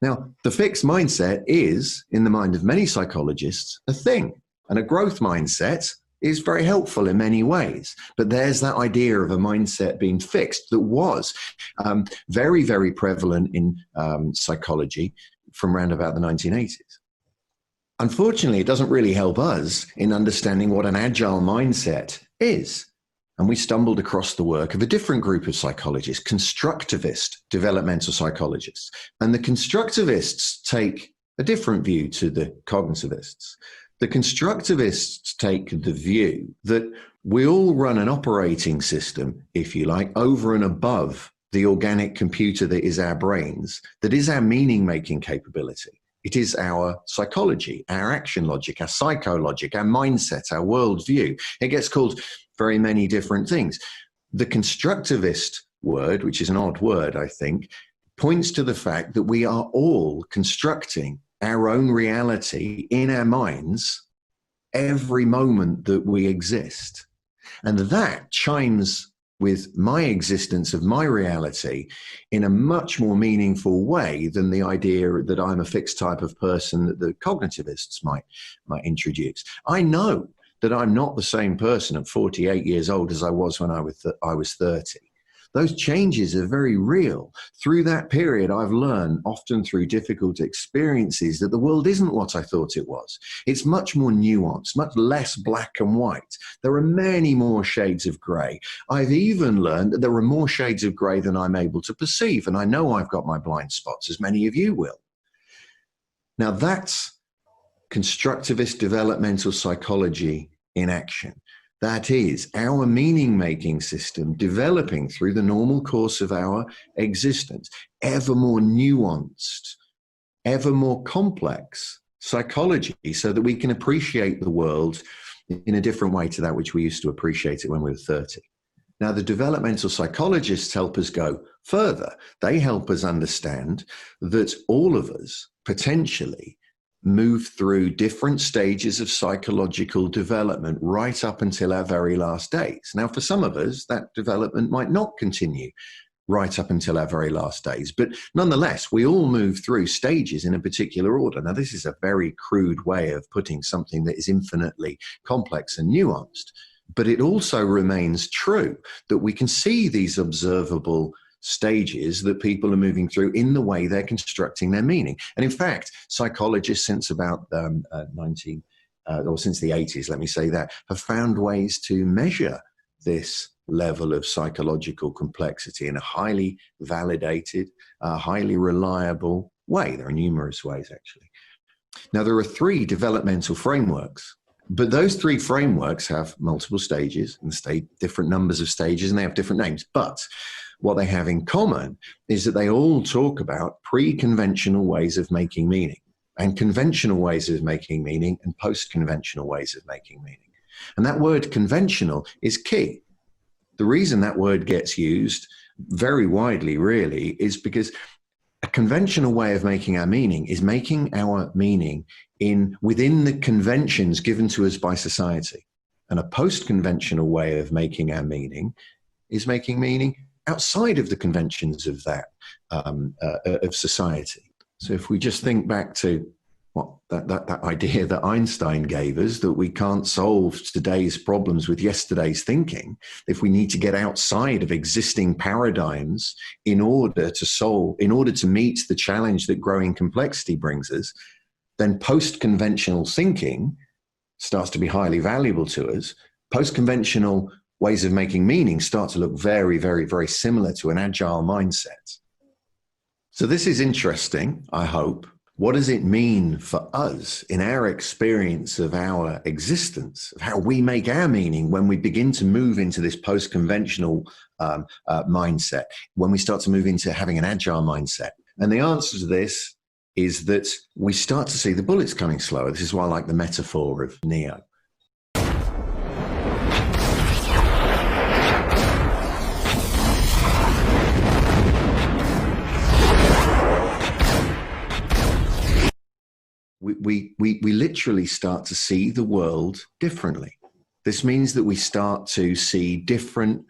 C: Now, the fixed mindset is, in the mind of many psychologists, a thing, and a growth mindset is very helpful in many ways. But there's that idea of a mindset being fixed that was very, very prevalent in psychology from around about the 1980s. Unfortunately, it doesn't really help us in understanding what an agile mindset is. And we stumbled across the work of a different group of psychologists, constructivist developmental psychologists. And the constructivists take a different view to the cognitivists. The constructivists take the view that we all run an operating system, if you like, over and above the organic computer that is our brains, that is our meaning-making capability. It is our psychology, our action logic, our psychologic, our mindset, our worldview. It gets called very many different things. The constructivist word, which is an odd word, I think, points to the fact that we are all constructing our own reality in our minds every moment that we exist. And that chimes with my existence of my reality in a much more meaningful way than the idea that I'm a fixed type of person that the cognitivists might introduce. I know that I'm not the same person at 48 years old as I was when I was 30. Those changes are very real. Through that period, I've learned, often through difficult experiences, that the world isn't what I thought it was. It's much more nuanced, much less black and white. There are many more shades of grey. I've even learned that there are more shades of grey than I'm able to perceive, and I know I've got my blind spots, as many of you will. Now that's constructivist developmental psychology in action. That is our meaning-making system developing through the normal course of our existence, ever more nuanced, ever more complex psychology, so that we can appreciate the world in a different way to that which we used to appreciate it when we were 30. Now, the developmental psychologists help us go further. They help us understand that all of us potentially move through different stages of psychological development right up until our very last days. Now, for some of us, that development might not continue right up until our very last days. But nonetheless, we all move through stages in a particular order. Now, this is a very crude way of putting something that is infinitely complex and nuanced, but it also remains true that we can see these observable stages that people are moving through in the way they're constructing their meaning. And in fact, psychologists since about since the 80s, let me say that, have found ways to measure this level of psychological complexity in a highly validated, highly reliable way. There are numerous ways, actually. Now, there are 3 developmental frameworks, but those 3 frameworks have multiple stages and different numbers of stages, and they have different names. But what they have in common is that they all talk about pre-conventional ways of making meaning, and conventional ways of making meaning, and post-conventional ways of making meaning. And that word conventional is key. The reason that word gets used very widely, really, is because a conventional way of making our meaning is making our meaning within the conventions given to us by society. And a post-conventional way of making our meaning is making meaning outside of the conventions of that, of society. So if we just think back to that idea that Einstein gave us, that we can't solve today's problems with yesterday's thinking, if we need to get outside of existing paradigms in order to meet the challenge that growing complexity brings us, then post-conventional thinking starts to be highly valuable to us. Post-conventional ways of making meaning start to look very, very, very similar to an agile mindset. So this is interesting, I hope. What does it mean for us in our experience of our existence, of how we make our meaning when we begin to move into this post-conventional mindset, when we start to move into having an agile mindset? And the answer to this is that we start to see the bullets coming slower. This is why I like the metaphor of Neo. We literally start to see the world differently. This means that we start to see different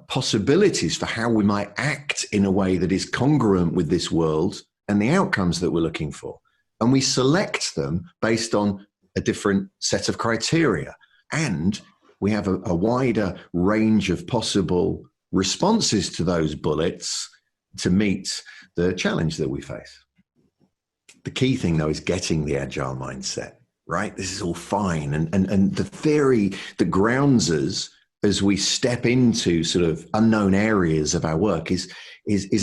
C: possibilities for how we might act in a way that is congruent with this world and the outcomes that we're looking for. And we select them based on a different set of criteria. And we have a wider range of possible responses to those bullets to meet the challenge that we face. The key thing, though, is getting the agile mindset, right? This is all fine. And the theory that grounds us as we step into sort of unknown areas of our work is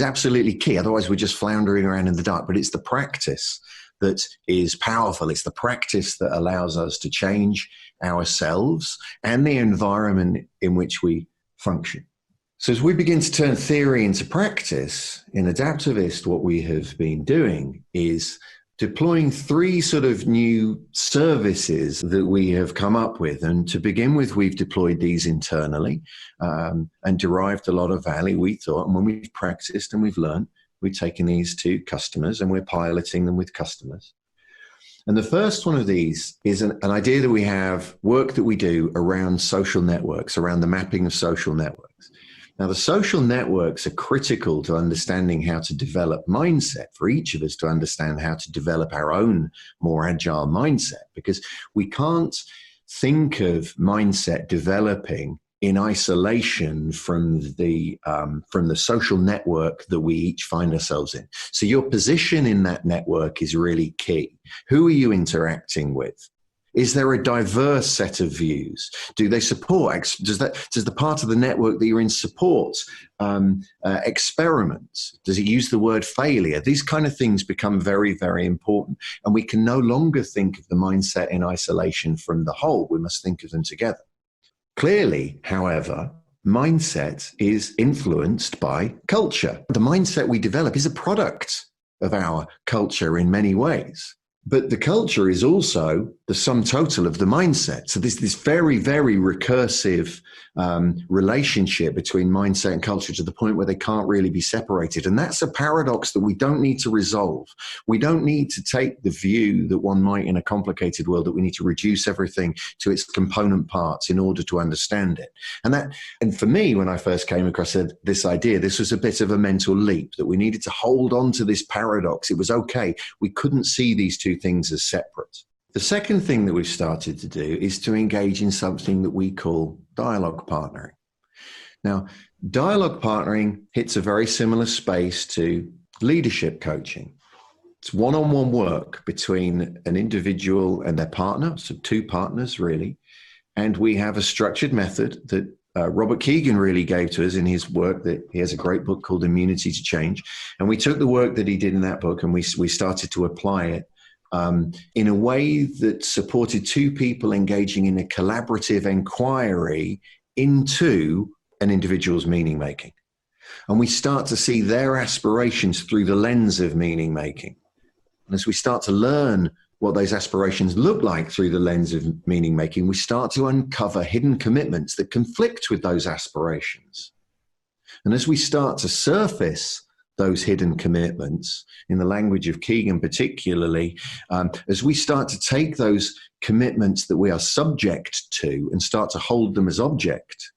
C: absolutely key. Otherwise, we're just floundering around in the dark. But it's the practice that is powerful. It's the practice that allows us to change ourselves and the environment in which we function. So as we begin to turn theory into practice, in Adaptivist, what we have been doing is deploying 3 sort of new services that we have come up with. And to begin with, we've deployed these internally and derived a lot of value, we thought. And when we've practiced and we've learned, we've taken these to customers and we're piloting them with customers. And the first one of these is an idea that we have, work that we do around social networks, around the mapping of social networks. Now, the social networks are critical to understanding how to develop mindset, for each of us to understand how to develop our own more agile mindset, because we can't think of mindset developing in isolation from the social network that we each find ourselves in. So your position in that network is really key. Who are you interacting with? Is there a diverse set of views? Do they support? Does the part of the network that you're in support experiments? Does it use the word failure? These kind of things become very, very important. And we can no longer think of the mindset in isolation from the whole. We must think of them together. Clearly, however, mindset is influenced by culture. The mindset we develop is a product of our culture in many ways. But the culture is also the sum total of the mindset. So this very, very recursive relationship between mindset and culture, to the point where they can't really be separated. And that's a paradox that we don't need to resolve. We don't need to take the view that one might in a complicated world, that we need to reduce everything to its component parts in order to understand it. And for me, when I first came across this idea, this was a bit of a mental leap, that we needed to hold on to this paradox. It was okay. We couldn't see these two things as separate. The second thing that we've started to do is to engage in something that we call dialogue partnering. Now, dialogue partnering hits a very similar space to leadership coaching. It's one-on-one work between an individual and their partner, so two partners really. And we have a structured method that Robert Keegan really gave to us in his work. That he has a great book called Immunity to Change. And we took the work that he did in that book and we started to apply it in a way that supported two people engaging in a collaborative inquiry into an individual's meaning making. And we start to see their aspirations through the lens of meaning making. And as we start to learn what those aspirations look like through the lens of meaning making, we start to uncover hidden commitments that conflict with those aspirations. And as we start to surface those hidden commitments, in the language of Keegan particularly, as we start to take those commitments that we are subject to and start to hold them as object,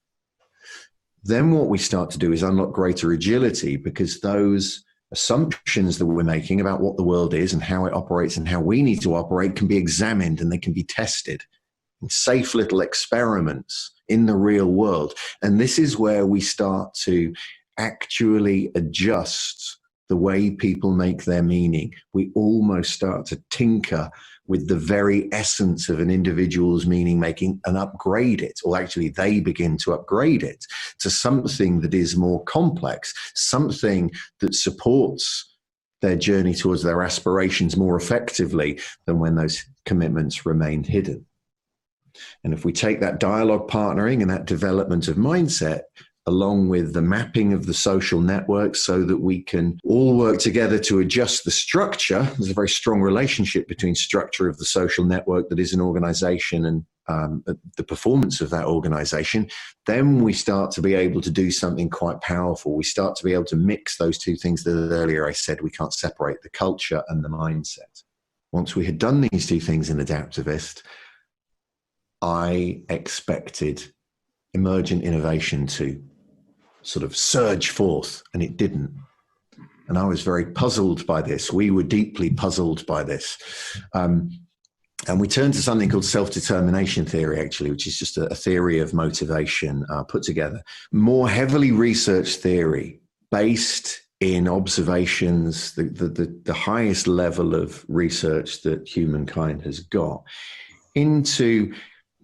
C: then what we start to do is unlock greater agility, because those assumptions that we're making about what the world is and how it operates and how we need to operate can be examined, and they can be tested in safe little experiments in the real world. And this is where we start to actually adjust the way people make their meaning. We almost start to tinker with the very essence of an individual's meaning making and upgrade it, or actually they begin to upgrade it to something that is more complex, something that supports their journey towards their aspirations more effectively than when those commitments remained hidden. And if we take that dialogue partnering and that development of mindset, along with the mapping of the social network so that we can all work together to adjust the structure. There's a very strong relationship between structure of the social network that is an organization and the performance of that organization. Then we start to be able to do something quite powerful. We start to be able to mix those two things that earlier I said we can't separate, the culture and the mindset. Once we had done these two things in Adaptivist, I expected emergent innovation to sort of surge forth, and it didn't. And I was very puzzled by this. We were deeply puzzled by this. And we turned to something called self-determination theory, actually, which is just a theory of motivation put together. More heavily researched theory based in observations, the highest level of research that humankind has got, into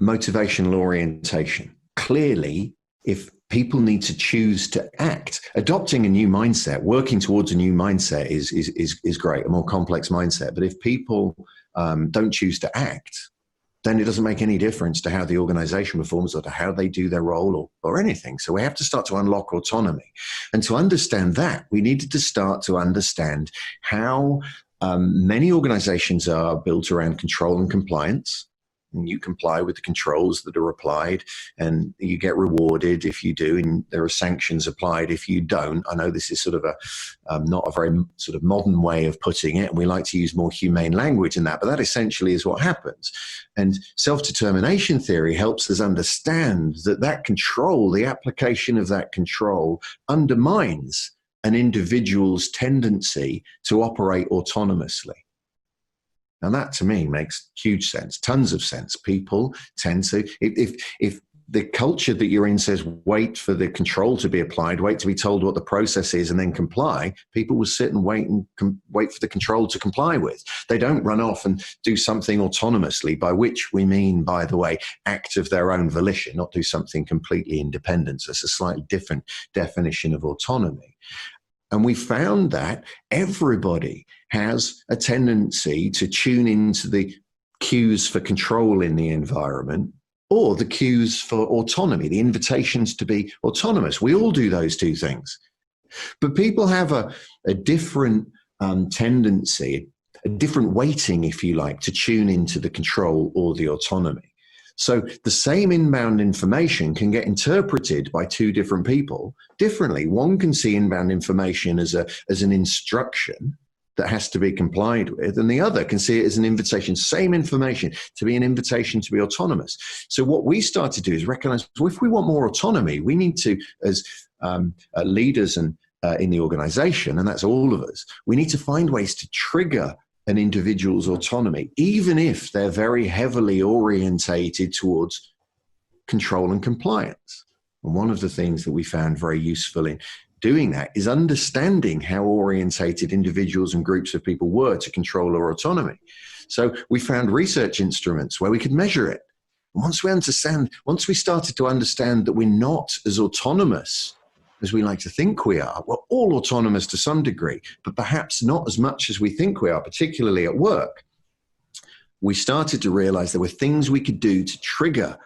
C: motivational orientation. Clearly, if people need to choose to act, adopting a new mindset, working towards a new mindset is great, a more complex mindset. But if people don't choose to act, then it doesn't make any difference to how the organization performs or to how they do their role or anything. So we have to start to unlock autonomy. And to understand that, we needed to start to understand how many organizations are built around control and compliance. And you comply with the controls that are applied, and you get rewarded if you do, and there are sanctions applied if you don't. I know this is sort of not a very sort of modern way of putting it, and we like to use more humane language in that, but that essentially is what happens. And self-determination theory helps us understand that control, the application of that control, undermines an individual's tendency to operate autonomously. And that to me makes huge sense, tons of sense. People tend to, if the culture that you're in says wait for the control to be applied, wait to be told what the process is and then comply, people will sit and wait for the control to comply with. They don't run off and do something autonomously, by which we mean, by the way, act of their own volition, not do something completely independent. So it's a slightly different definition of autonomy. And we found that everybody has a tendency to tune into the cues for control in the environment or the cues for autonomy, the invitations to be autonomous. We all do those two things. But people have a different tendency, a different weighting, if you like, to tune into the control or the autonomy. So the same inbound information can get interpreted by two different people differently. One can see inbound information as an instruction that has to be complied with, and the other can see it as an invitation, same information, to be an invitation to be autonomous. So what we start to do is recognize, well, if we want more autonomy, we need to, as leaders and in the organization, and that's all of us, we need to find ways to trigger an individual's autonomy, even if they're very heavily orientated towards control and compliance. And one of the things that we found very useful in doing that is understanding how orientated individuals and groups of people were to control or autonomy. So we found research instruments where we could measure it. And once we started to understand that we're not as autonomous as we like to think we are, we're all autonomous to some degree, but perhaps not as much as we think we are, particularly at work. We started to realize there were things we could do to trigger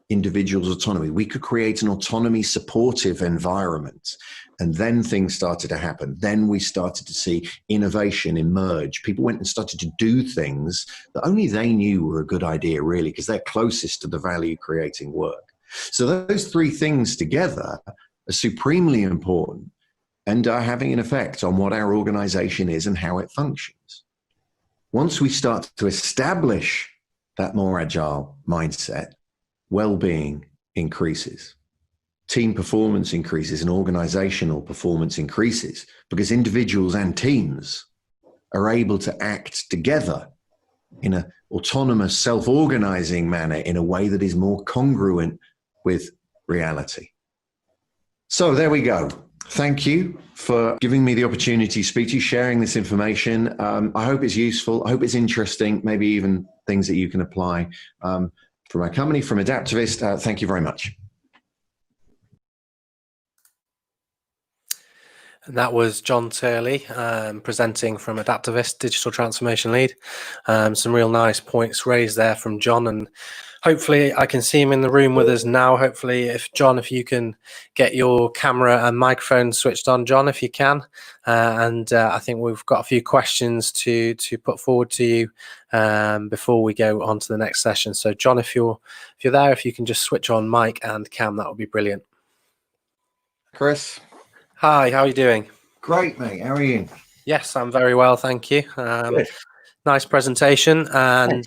C: individuals' autonomy. We could create an autonomy supportive environment. And then things started to happen. Then we started to see innovation emerge. People went and started to do things that only they knew were a good idea, really, because they're closest to the value creating work. So those three things together are supremely important and are having an effect on what our organization is and how it functions. Once we start to establish that more agile mindset, well-being increases, team performance increases, and organizational performance increases, because individuals and teams are able to act together in an autonomous, self-organizing manner in a way that is more congruent with reality. So there we go. Thank you for giving me the opportunity to speak to you, sharing this information. I hope it's useful. I hope it's interesting, maybe even things that you can apply from our company, from Adaptivist. Thank you very much.
A: And that was John Turley presenting from Adaptivist, Digital Transformation Lead. Some real nice points raised there from John, and hopefully I can see him in the room with us now. Hopefully, if you can get your camera and microphone switched on, John, if you can. I think we've got a few questions to put forward to you before we go on to the next session. So John, if you're there, if you can just switch on mic and cam, that would be brilliant.
C: Chris.
A: Hi, how are you doing?
C: Great, mate. How are you?
A: Yes, I'm very well, thank you. Nice presentation and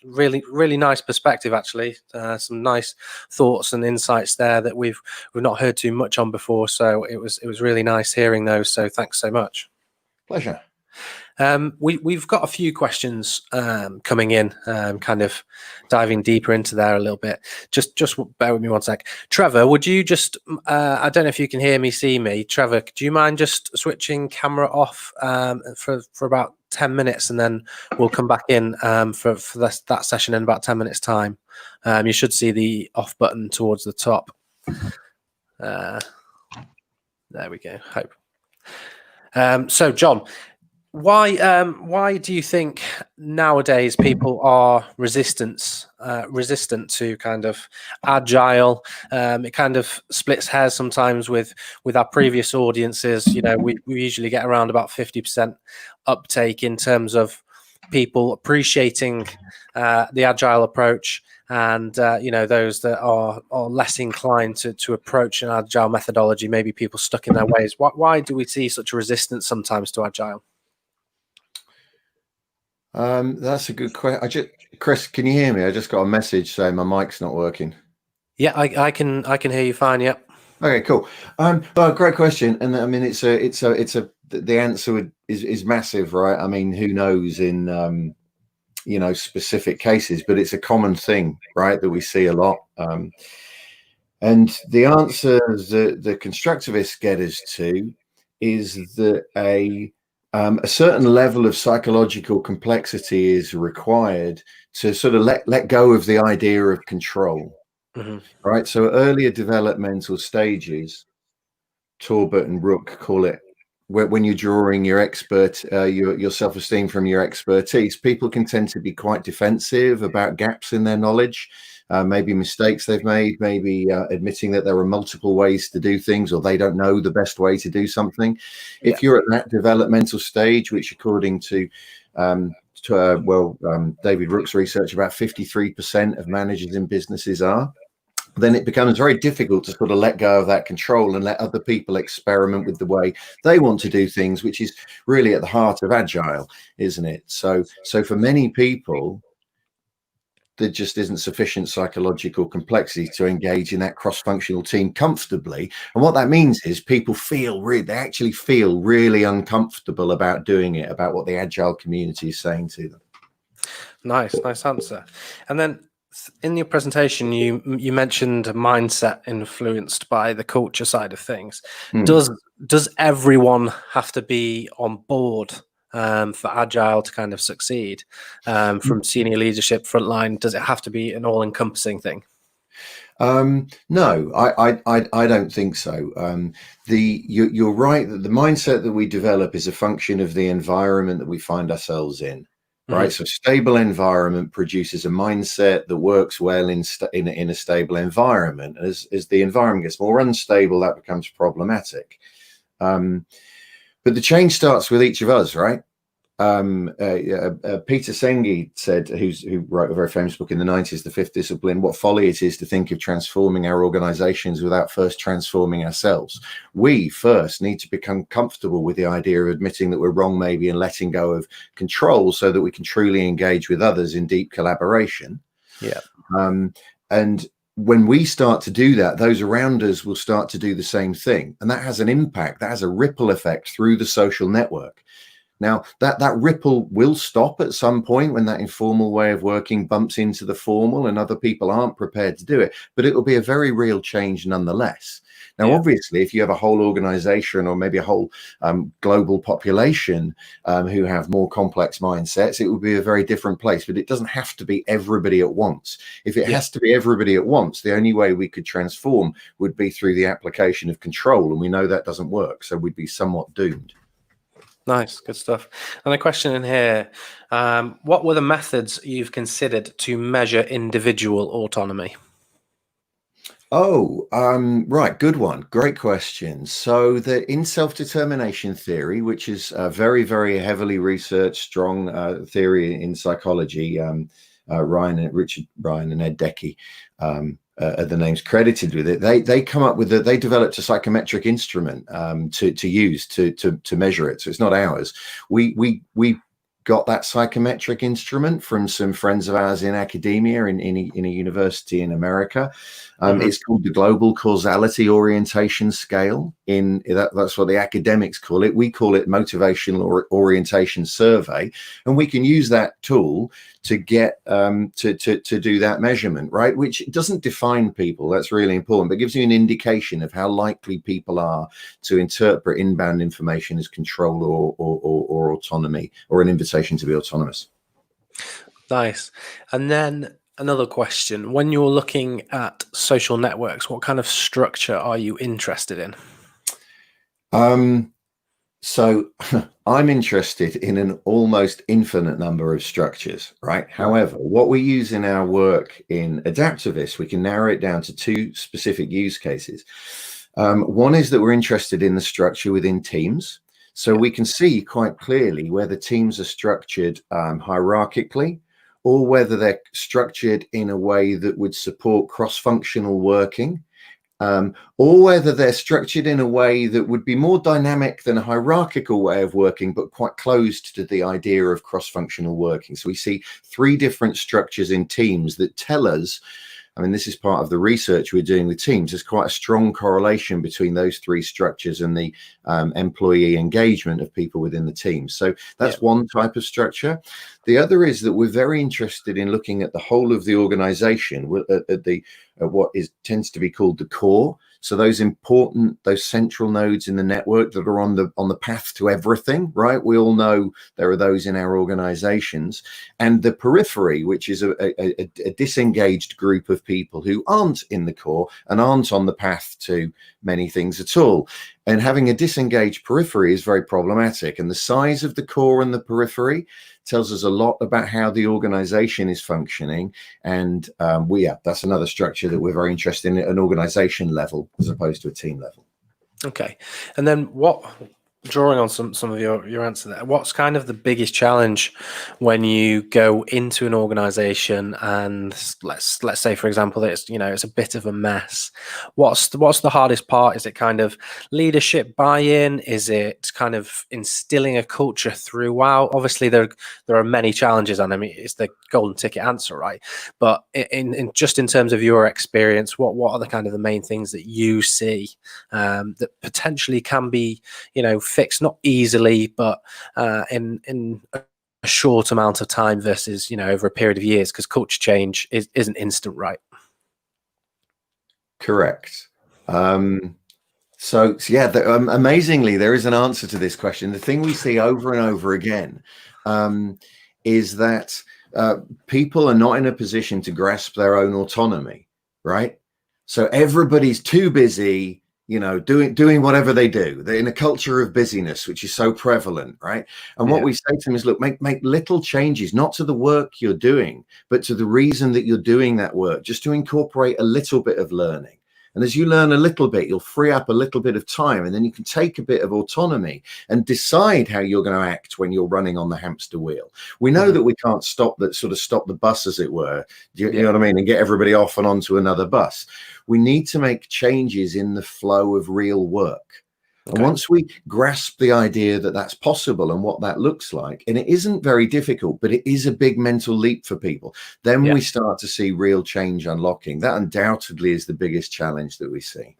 A: really, really nice perspective, actually. Some nice thoughts and insights there that we've not heard too much on before. So it was really nice hearing those. So thanks so much.
C: Pleasure.
A: We've got a few questions coming in, kind of diving deeper into there a little bit. Just bear with me one sec. Trevor, would you just, I don't know if you can hear me, see me. Trevor, do you mind just switching camera off for about 10 minutes, and then we'll come back in for that session in about 10 minutes time. You should see the off button towards the top. There we go. Hope. So John, why do you think nowadays people are resistant to kind of agile? It kind of splits hairs sometimes with our previous audiences. You know, we usually get around about 50% uptake in terms of people appreciating the agile approach, and those that are less inclined to approach an agile methodology, maybe people stuck in their ways. Why do we see such a resistance sometimes to agile?
C: That's a good question. Chris, can you hear me? I just got a message saying my mic's not working.
A: Yeah, I can hear you fine. Yep.
C: Okay, cool. But great question, and I mean the answer is massive, right? I mean, who knows in specific cases, but it's a common thing, right, that we see a lot. And the answer that the constructivists get us to is that a certain level of psychological complexity is required to sort of let go of the idea of control. Mm-hmm. Right. So earlier developmental stages, Torbert and Rook call it, when you're drawing your your self-esteem from your expertise, people can tend to be quite defensive about gaps in their knowledge, maybe mistakes they've made, maybe admitting that there are multiple ways to do things, or they don't know the best way to do something. Yeah. If you're at that developmental stage, which according to David Rook's research, about 53% of managers in businesses are, then it becomes very difficult to sort of let go of that control and let other people experiment with the way they want to do things, which is really at the heart of agile, isn't it? So for many people, there just isn't sufficient psychological complexity to engage in that cross-functional team comfortably. And what that means is people they actually feel really uncomfortable about doing it, about what the agile community is saying to them.
A: Nice answer. And then in your presentation, you mentioned mindset influenced by the culture side of things. Does everyone have to be on board for agile to kind of succeed, from senior leadership, frontline? Does it have to be an all-encompassing thing?
C: No, I don't think so. You're right that the mindset that we develop is a function of the environment that we find ourselves in. Right, so stable environment produces a mindset that works well in a stable environment. As the environment gets more unstable, that becomes problematic. But the change starts with each of us, right? Peter Senge said, who wrote a very famous book in the 90s, The Fifth Discipline, what folly it is to think of transforming our organizations without first transforming ourselves. We first need to become comfortable with the idea of admitting that we're wrong maybe and letting go of control so that we can truly engage with others in deep collaboration. Yeah. And when we start to do that, those around us will start to do the same thing. And that has an impact, that has a ripple effect through the social network. Now, that ripple will stop at some point when that informal way of working bumps into the formal and other people aren't prepared to do it, but it will be a very real change nonetheless. Now, obviously, if you have a whole organization or maybe a whole global population who have more complex mindsets, it would be a very different place, but it doesn't have to be everybody at once. If it has to be everybody at once, the only way we could transform would be through the application of control, and we know that doesn't work, so we'd be somewhat doomed.
A: Nice, good stuff. And a question in here, what were the methods you've considered to measure individual autonomy?
C: Oh, right. Good one. Great question. So in self-determination theory, which is a very, very heavily researched, strong theory in psychology, Richard Ryan and Ed Decky are the names credited with it. They come up with they developed a psychometric instrument to use to measure it. So it's not ours. We got that psychometric instrument from some friends of ours in academia in a university in America. It's called the Global Causality Orientation Scale. That's what the academics call it. We call it Motivational Orientation Survey, and we can use that tool to get to do that measurement, right? Which doesn't define people. That's really important, but gives you an indication of how likely people are to interpret inbound information as control or autonomy, or an invitation to be autonomous.
A: Nice. And then another question, when you're looking at social networks, what kind of structure are you interested in?
C: So I'm interested in an almost infinite number of structures, right? However, what we use in our work in Adaptivist, we can narrow it down to two specific use cases. One is that we're interested in the structure within teams. So we can see quite clearly whether teams are structured hierarchically, or whether they're structured in a way that would support cross-functional working, or whether they're structured in a way that would be more dynamic than a hierarchical way of working, but quite closed to the idea of cross-functional working. So we see three different structures in teams that tell us, I mean, this is part of the research we're doing with teams. There's quite a strong correlation between those three structures and the employee engagement of people within the team. So that's one type of structure. The other is that we're very interested in looking at the whole of the organization, at what tends to be called the core. So those central nodes in the network that are on the path to everything, right? We all know there are those in our organizations, and the periphery, which is a disengaged group of people who aren't in the core and aren't on the path to many things at all. And having a disengaged periphery is very problematic. And the size of the core and the periphery tells us a lot about how the organization is functioning. And that's another structure that we're very interested in at an organization level as opposed to a team level.
A: Okay. And then what drawing on some of your answer there, what's kind of the biggest challenge when you go into an organization and let's say, for example, that it's a bit of a mess? What's the hardest part? Is it kind of leadership buy-in? Is it kind of instilling a culture throughout? Obviously there are many challenges, and I mean it's the golden ticket answer, right? But in just in terms of your experience, what are the kind of the main things that you see that potentially can be fixed, not easily, but in a short amount of time versus over a period of years, because culture change isn't instant, right?
C: Correct. So yeah, amazingly, there is an answer to this question. The thing we see over and over again is that people are not in a position to grasp their own autonomy, right? So everybody's too busy, doing whatever they do. They're in a culture of busyness, which is so prevalent, right? And what we say to them is, look, make little changes, not to the work you're doing, but to the reason that you're doing that work, just to incorporate a little bit of learning. And as you learn a little bit, you'll free up a little bit of time, and then you can take a bit of autonomy and decide how you're going to act when you're running on the hamster wheel. We know that we can't stop the bus, as it were. You know what I mean? And get everybody off and onto another bus. We need to make changes in the flow of real work. Okay. And once we grasp the idea that that's possible and what that looks like, and it isn't very difficult, but it is a big mental leap for people, then we start to see real change unlocking. That undoubtedly is the biggest challenge that we see.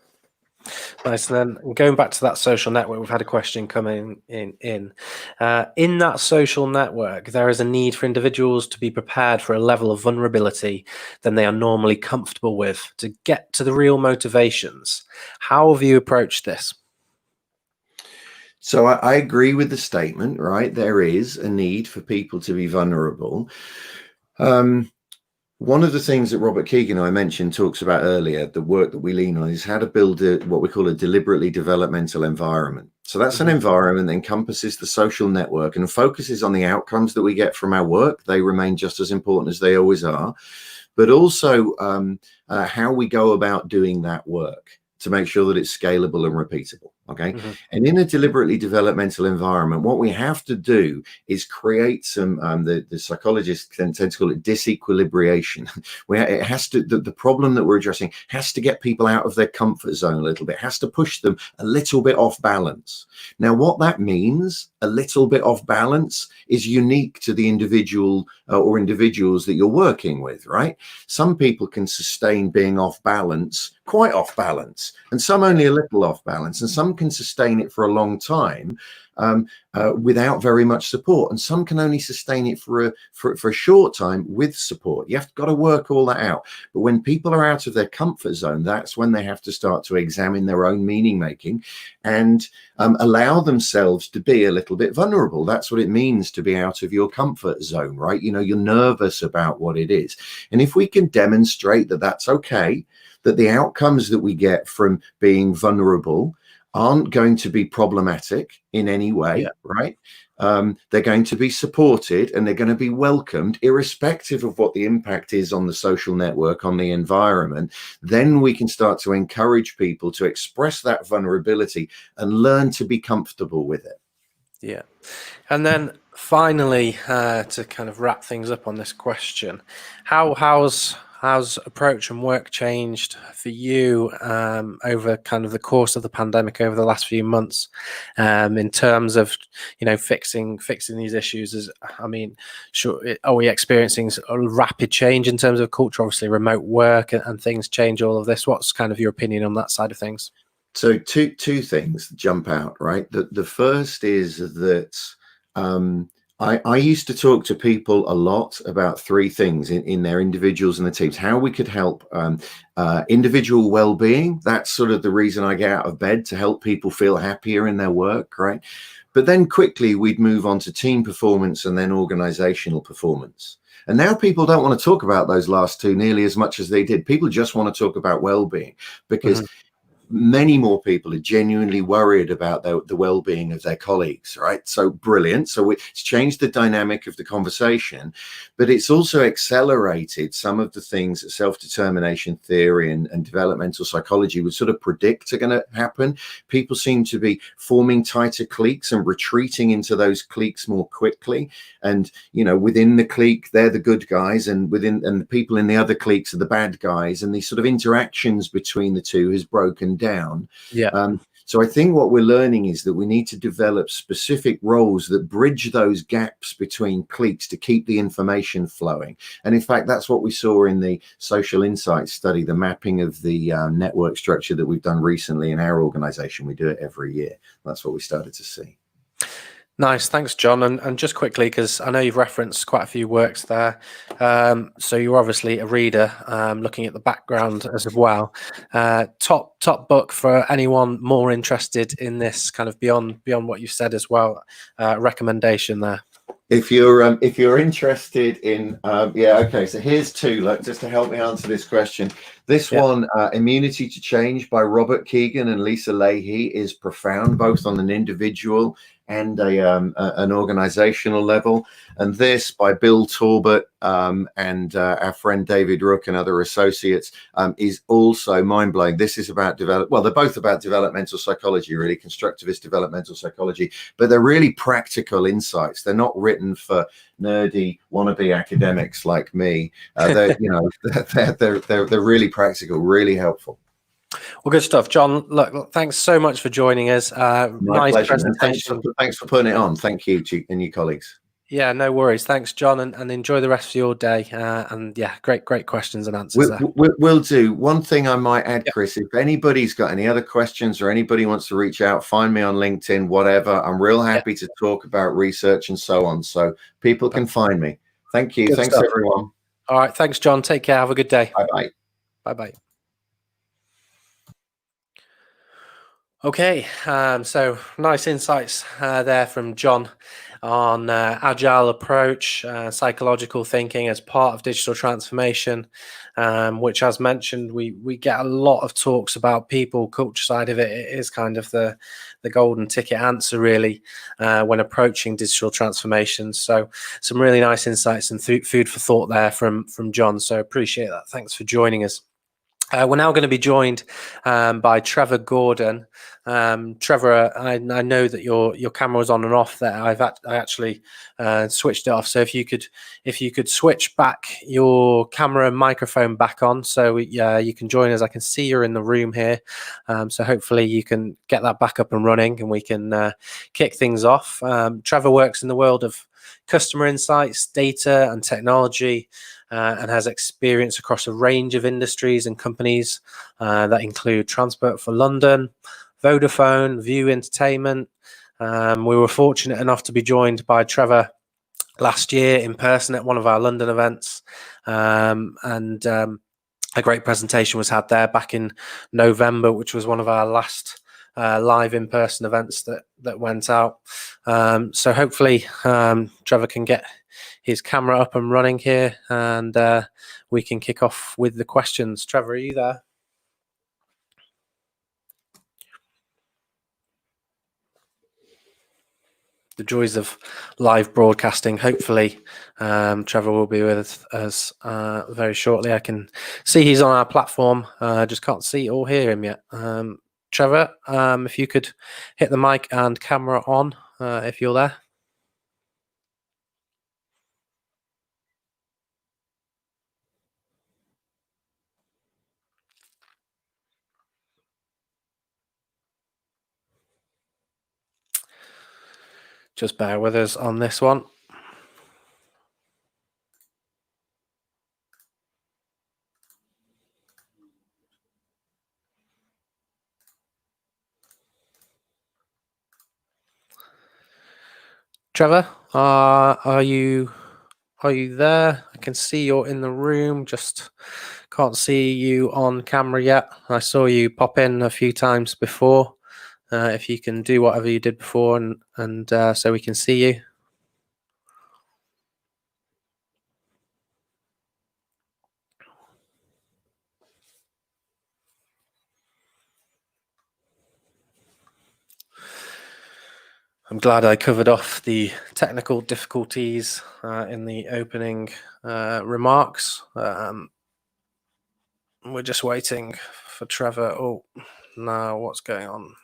A: Nice. And then going back to that social network, we've had a question coming in that social network, there is a need for individuals to be prepared for a level of vulnerability than they are normally comfortable with to get to the real motivations. How have you approached this?
C: So I agree with the statement, right? There is a need for people to be vulnerable. One of the things that Robert Keegan, I mentioned, talks about earlier, the work that we lean on, is how to build what we call a deliberately developmental environment. So that's an environment that encompasses the social network and focuses on the outcomes that we get from our work. They remain just as important as they always are, but also how we go about doing that work to make sure that it's scalable and repeatable. Okay. And in a deliberately developmental environment, what we have to do is create some, the psychologists tend to call it disequilibration. It has to, the problem that we're addressing has to get people out of their comfort zone a little bit, has to push them a little bit off balance. Now, what that means, a little bit off balance, is unique to the individual or individuals that you're working with, right? Some people can sustain being off balance, quite off balance, and some only a little off balance, and some can sustain it for a long time without very much support, and some can only sustain it for a short time with support. You've got to work all that out. But when people are out of their comfort zone, that's when they have to start to examine their own meaning making and allow themselves to be a little bit vulnerable. That's what it means to be out of your comfort zone, right? You're nervous about what it is. And if we can demonstrate that that's okay, that the outcomes that we get from being vulnerable aren't going to be problematic in any way, right? They're going to be supported and they're going to be welcomed, irrespective of what the impact is on the social network, on the environment. Then we can start to encourage people to express that vulnerability and learn to be comfortable with it.
A: Yeah. And then finally, to kind of wrap things up on this question, how's approach and work changed for you over kind of the course of the pandemic over the last few months, in terms of fixing these issues? Are we experiencing a rapid change in terms of culture? Obviously, remote work and things change all of this. What's kind of your opinion on that side of things?
C: So two things jump out, right? The first is that I used to talk to people a lot about three things in their individuals and the teams, how we could help individual well-being. That's sort of the reason I get out of bed, to help people feel happier in their work, right? But then quickly we'd move on to team performance and then organizational performance. And now people don't want to talk about those last two nearly as much as they did. People just want to talk about well-being, because many more people are genuinely worried about the well-being of their colleagues, right? So brilliant. So it's changed the dynamic of the conversation, but it's also accelerated some of the things that self-determination theory and developmental psychology would sort of predict are going to happen. People seem to be forming tighter cliques and retreating into those cliques more quickly. And, you know, within the clique, they're the good guys, and the people in the other cliques are the bad guys. And these sort of interactions between the two has broken down.
A: Yeah.
C: So I think what we're learning is that we need to develop specific roles that bridge those gaps between cliques to keep the information flowing. And in fact, that's what we saw in the social insights study, the mapping of the network structure that we've done recently in our organization. We do it every year. That's what we started to see.
A: Nice, thanks, John. And just quickly, because I know you've referenced quite a few works there, so you're obviously a reader, looking at the background as well. Top book for anyone more interested in this, kind of beyond what you've said as well. Recommendation there.
C: If you're interested in okay, so here's two, like, just to help me answer this question. This one, Immunity to Change by Robert Keegan and Lisa Leahy, is profound both on an individual and an organizational level. And this by Bill Torbett and our friend David Rook and other associates is also mind-blowing. This is about they're both about developmental psychology, really constructivist developmental psychology, but they're really practical insights. They're not written for nerdy wannabe academics like me. They're they're really practical, really helpful.
A: Well, good stuff, John. Look, thanks so much for joining us.
C: My
A: nice
C: pleasure.
A: presentation.
C: Thanks for putting it on. Thank you to and your colleagues.
A: Yeah, no worries. Thanks, John, and enjoy the rest of your day. And yeah, great questions and answers there.
C: We'll do. One thing I might add, Chris, if anybody's got any other questions or anybody wants to reach out, find me on LinkedIn, whatever. I'm real happy to talk about research and so on. So people can find me. Thank you.
A: Good
C: Thanks,
A: stuff.
C: everyone.
A: All right. Thanks, John. Take care. Have a good day.
C: Bye-bye.
A: Bye-bye. Okay, so nice insights there from John on agile approach, psychological thinking as part of digital transformation, which, as mentioned, we get a lot of talks about people. Culture side of it is kind of the golden ticket answer, really, when approaching digital transformation. So some really nice insights and food for thought there from John. So appreciate that. Thanks for joining us. We're now going to be joined by Trevor Gordon. Trevor, I know that your camera was on and off there. I actually switched it off. So if you could switch back your camera and microphone back on, so you can join us. I can see you're in the room here, so hopefully you can get that back up and running, and we can kick things off. Trevor works in the world of customer insights, data, and technology. And has experience across a range of industries and companies that include Transport for London, Vodafone, View Entertainment. We were fortunate enough to be joined by Trevor last year in person at one of our London events, and a great presentation was had there back in November, which was one of our last live in-person events that went out. So hopefully Trevor can get his camera up and running here, and we can kick off with the questions. Trevor, are you there? The joys of live broadcasting. Hopefully Trevor will be with us very shortly. I can see he's on our platform, just can't see or hear him yet. Trevor, if you could hit the mic and camera on, if you're there. Just bear with us on this one. Trevor, are you there? I can see you're in the room, just can't see you on camera yet. I saw you pop in a few times before. If you can do whatever you did before, and so we can see you. I'm glad I covered off the technical difficulties in the opening remarks. We're just waiting for Trevor. Oh, no, what's going on?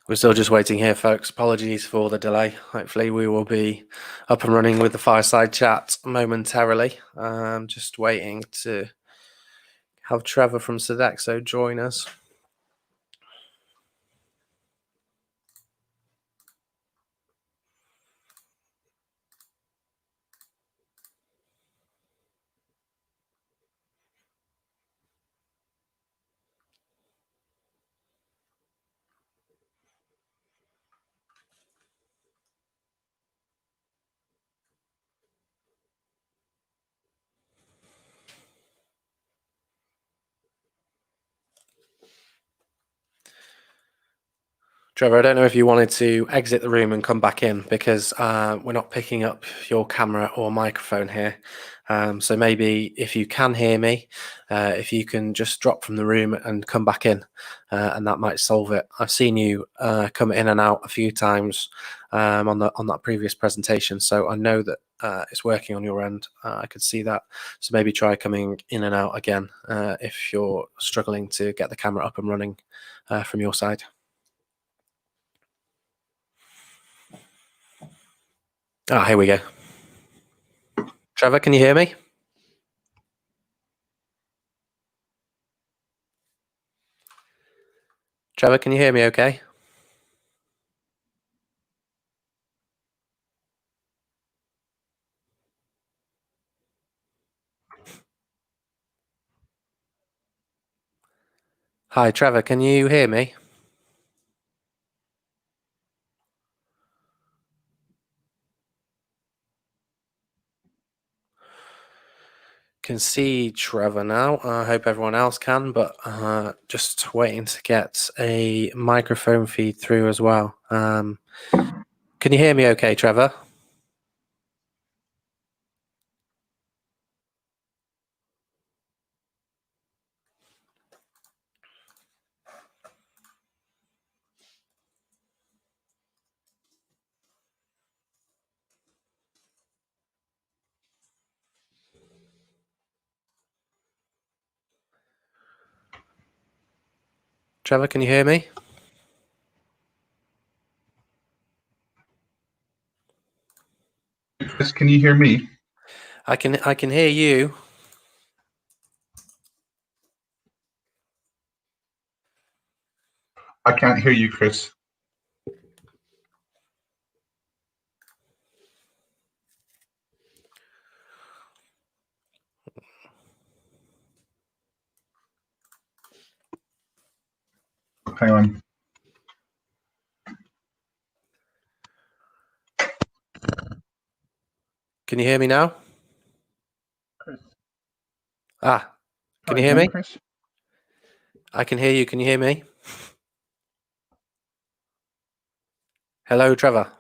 A: We're still just waiting here, folks. Apologies for the delay. Hopefully we will be up and running with the fireside chat momentarily. Just waiting to have Trevor from Sodexo join us. Trevor, I don't know if you wanted to exit the room and come back in, because we're not picking up your camera or microphone here. So maybe if you can hear me, if you can just drop from the room and come back in, and that might solve it. I've seen you come in and out a few times on that previous presentation, so I know that it's working on your end. I could see that. So maybe try coming in and out again if you're struggling to get the camera up and running from your side. Ah, here we go. Trevor, can you hear me? Trevor, can you hear me okay? Hi, Trevor, can you hear me? Can see Trevor now. I hope everyone else can, but just waiting to get a microphone feed through as well. Can you hear me okay, Trevor? Trevor, can you hear me?
D: Chris, can you hear me?
A: I can hear you.
D: I can't hear you, Chris. Hang on.
A: Can you hear me now?
D: Chris.
A: Ah, can you
D: Try
A: hear
D: again,
A: me?
D: Chris?
A: I can hear you. Can you hear me? Hello, Trevor.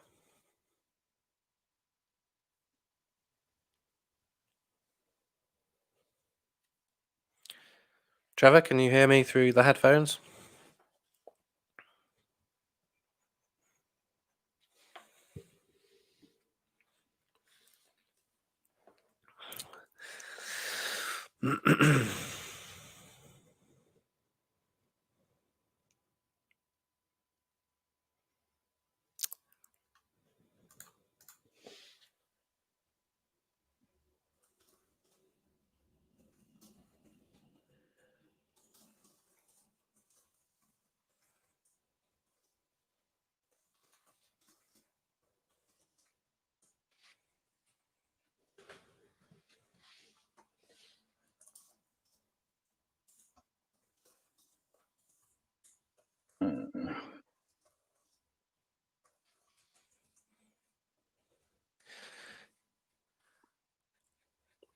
A: Trevor, can you hear me through the headphones?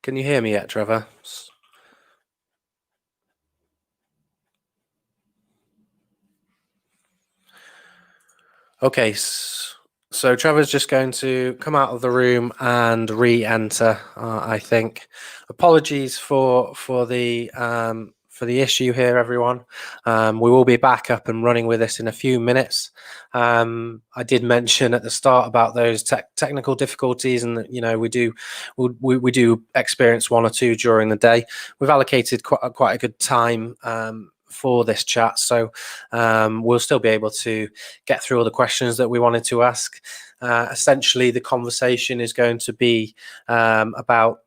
A: Can you hear me yet, Trevor? Okay, so Trevor's just going to come out of the room and re-enter. I think. Apologies for the issue here, everyone. We will be back up and running with this in a few minutes. I did mention at the start about those technical difficulties, and we do experience one or two during the day. We've allocated quite a good time for this chat, so we'll still be able to get through all the questions that we wanted to ask. Essentially, the conversation is going to be about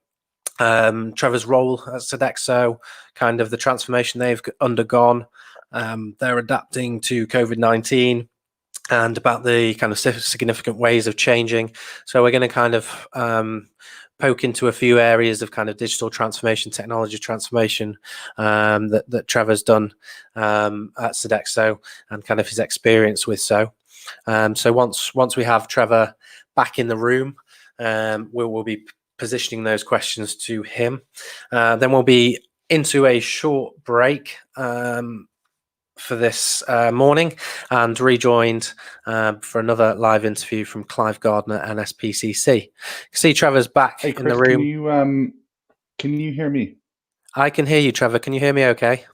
A: Trevor's role at Sodexo, kind of the transformation they've undergone. They're adapting to COVID-19 and about the kind of significant ways of changing. So we're going to kind of poke into a few areas of kind of digital transformation, technology transformation that Trevor's done at Sodexo and kind of his experience with so. So once we have Trevor back in the room, we'll be positioning those questions to him. Then we'll be into a short break for this morning and rejoined for another live interview from Clive Gardner and SPCC. See, Trevor's back
D: Hey, Chris,
A: in the room.
D: Can you hear me?
A: I can hear you, Trevor. Can you hear me okay?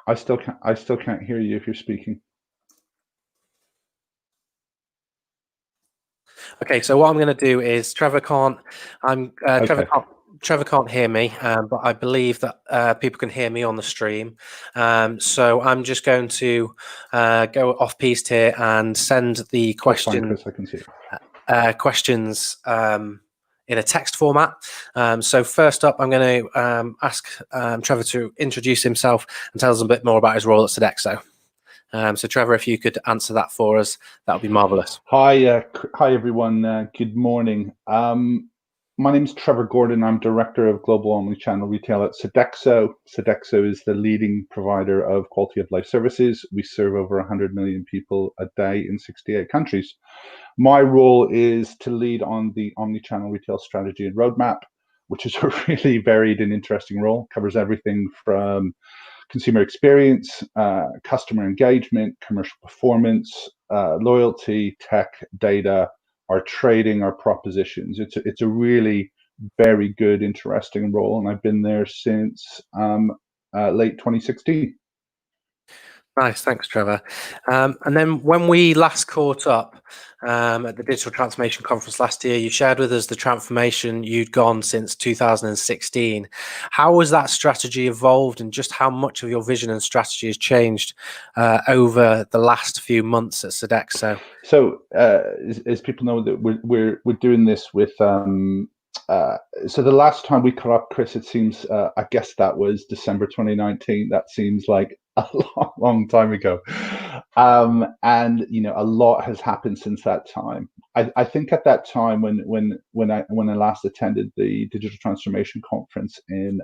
D: I still can't hear you if you're speaking.
A: Okay, so what I'm going to do is Trevor can't hear me, but I believe that people can hear me on the stream. So I'm just going to go off piste here and send the question,
D: fine, Chris, I can see it.
A: questions in a text format. So first up, I'm going to ask Trevor to introduce himself and tell us a bit more about his role at Sodexo. So Trevor, if you could answer that for us, that would be marvelous.
D: Hi everyone. Good morning. My name is Trevor Gordon. I'm Director of Global Omnichannel Retail at Sodexo. Sodexo is the leading provider of quality of life services. We serve over 100 million people a day in 68 countries. My role is to lead on the omnichannel retail strategy and roadmap, which is a really varied and interesting role. Covers everything from consumer experience, customer engagement, commercial performance, loyalty, tech, data, our trading, our propositions. It's a really very good, interesting role, and I've been there since late 2016.
A: Nice, thanks, Trevor. And then when we last caught up at the Digital Transformation Conference last year, you shared with us the transformation you'd gone since 2016. How has that strategy evolved, and just how much of your vision and strategy has changed over the last few months at Sodexo?
D: So, as people know, that we're doing this with. So the last time we caught up, Chris, it seems, I guess that was December 2019. That seems like a long time ago. And a lot has happened since that time. I think at that time when I last attended the Digital Transformation Conference in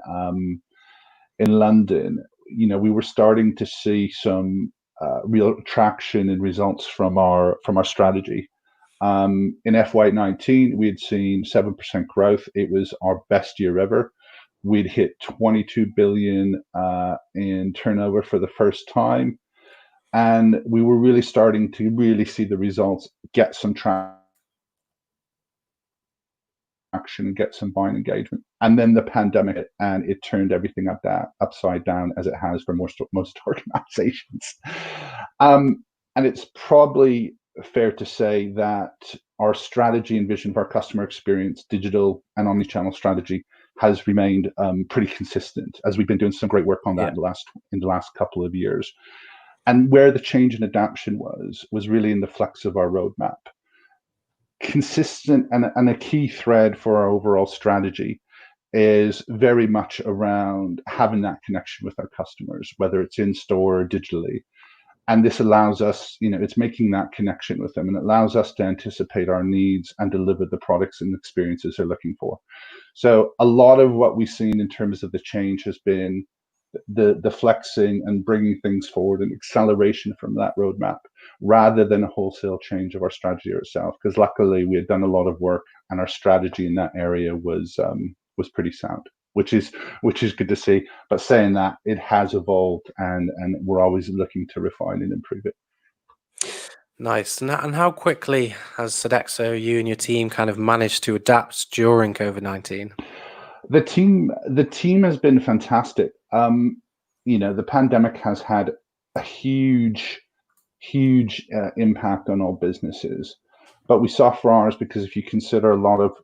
D: London, we were starting to see some real traction and results from our strategy. In FY19, we had seen 7% growth. It was our best year ever. We'd hit 22 billion in turnover for the first time, and we were really starting to really see the results, get some traction, and get some buying engagement. And then the pandemic hit, and it turned everything upside down, as it has for most organizations. And it's probably fair to say that our strategy and vision for our customer experience, digital and omnichannel strategy, has remained pretty consistent, as we've been doing some great work on that in the last couple of years. And where the change in adaptation was really in the flex of our roadmap. Consistent and a key thread for our overall strategy is very much around having that connection with our customers, whether it's in store or digitally. And this allows us, it's making that connection with them, and it allows us to anticipate our needs and deliver the products and experiences they're looking for. So a lot of what we've seen in terms of the change has been the flexing and bringing things forward and acceleration from that roadmap, rather than a wholesale change of our strategy itself. Because luckily we had done a lot of work, and our strategy in that area was pretty sound, which is good to see. But saying that, it has evolved, and we're always looking to refine and improve it.
A: Nice. And how quickly has Sodexo, you and your team, kind of managed to adapt during COVID-19?
D: The team has been fantastic. The pandemic has had a huge impact on all businesses, but we saw for ours, because if you consider a lot of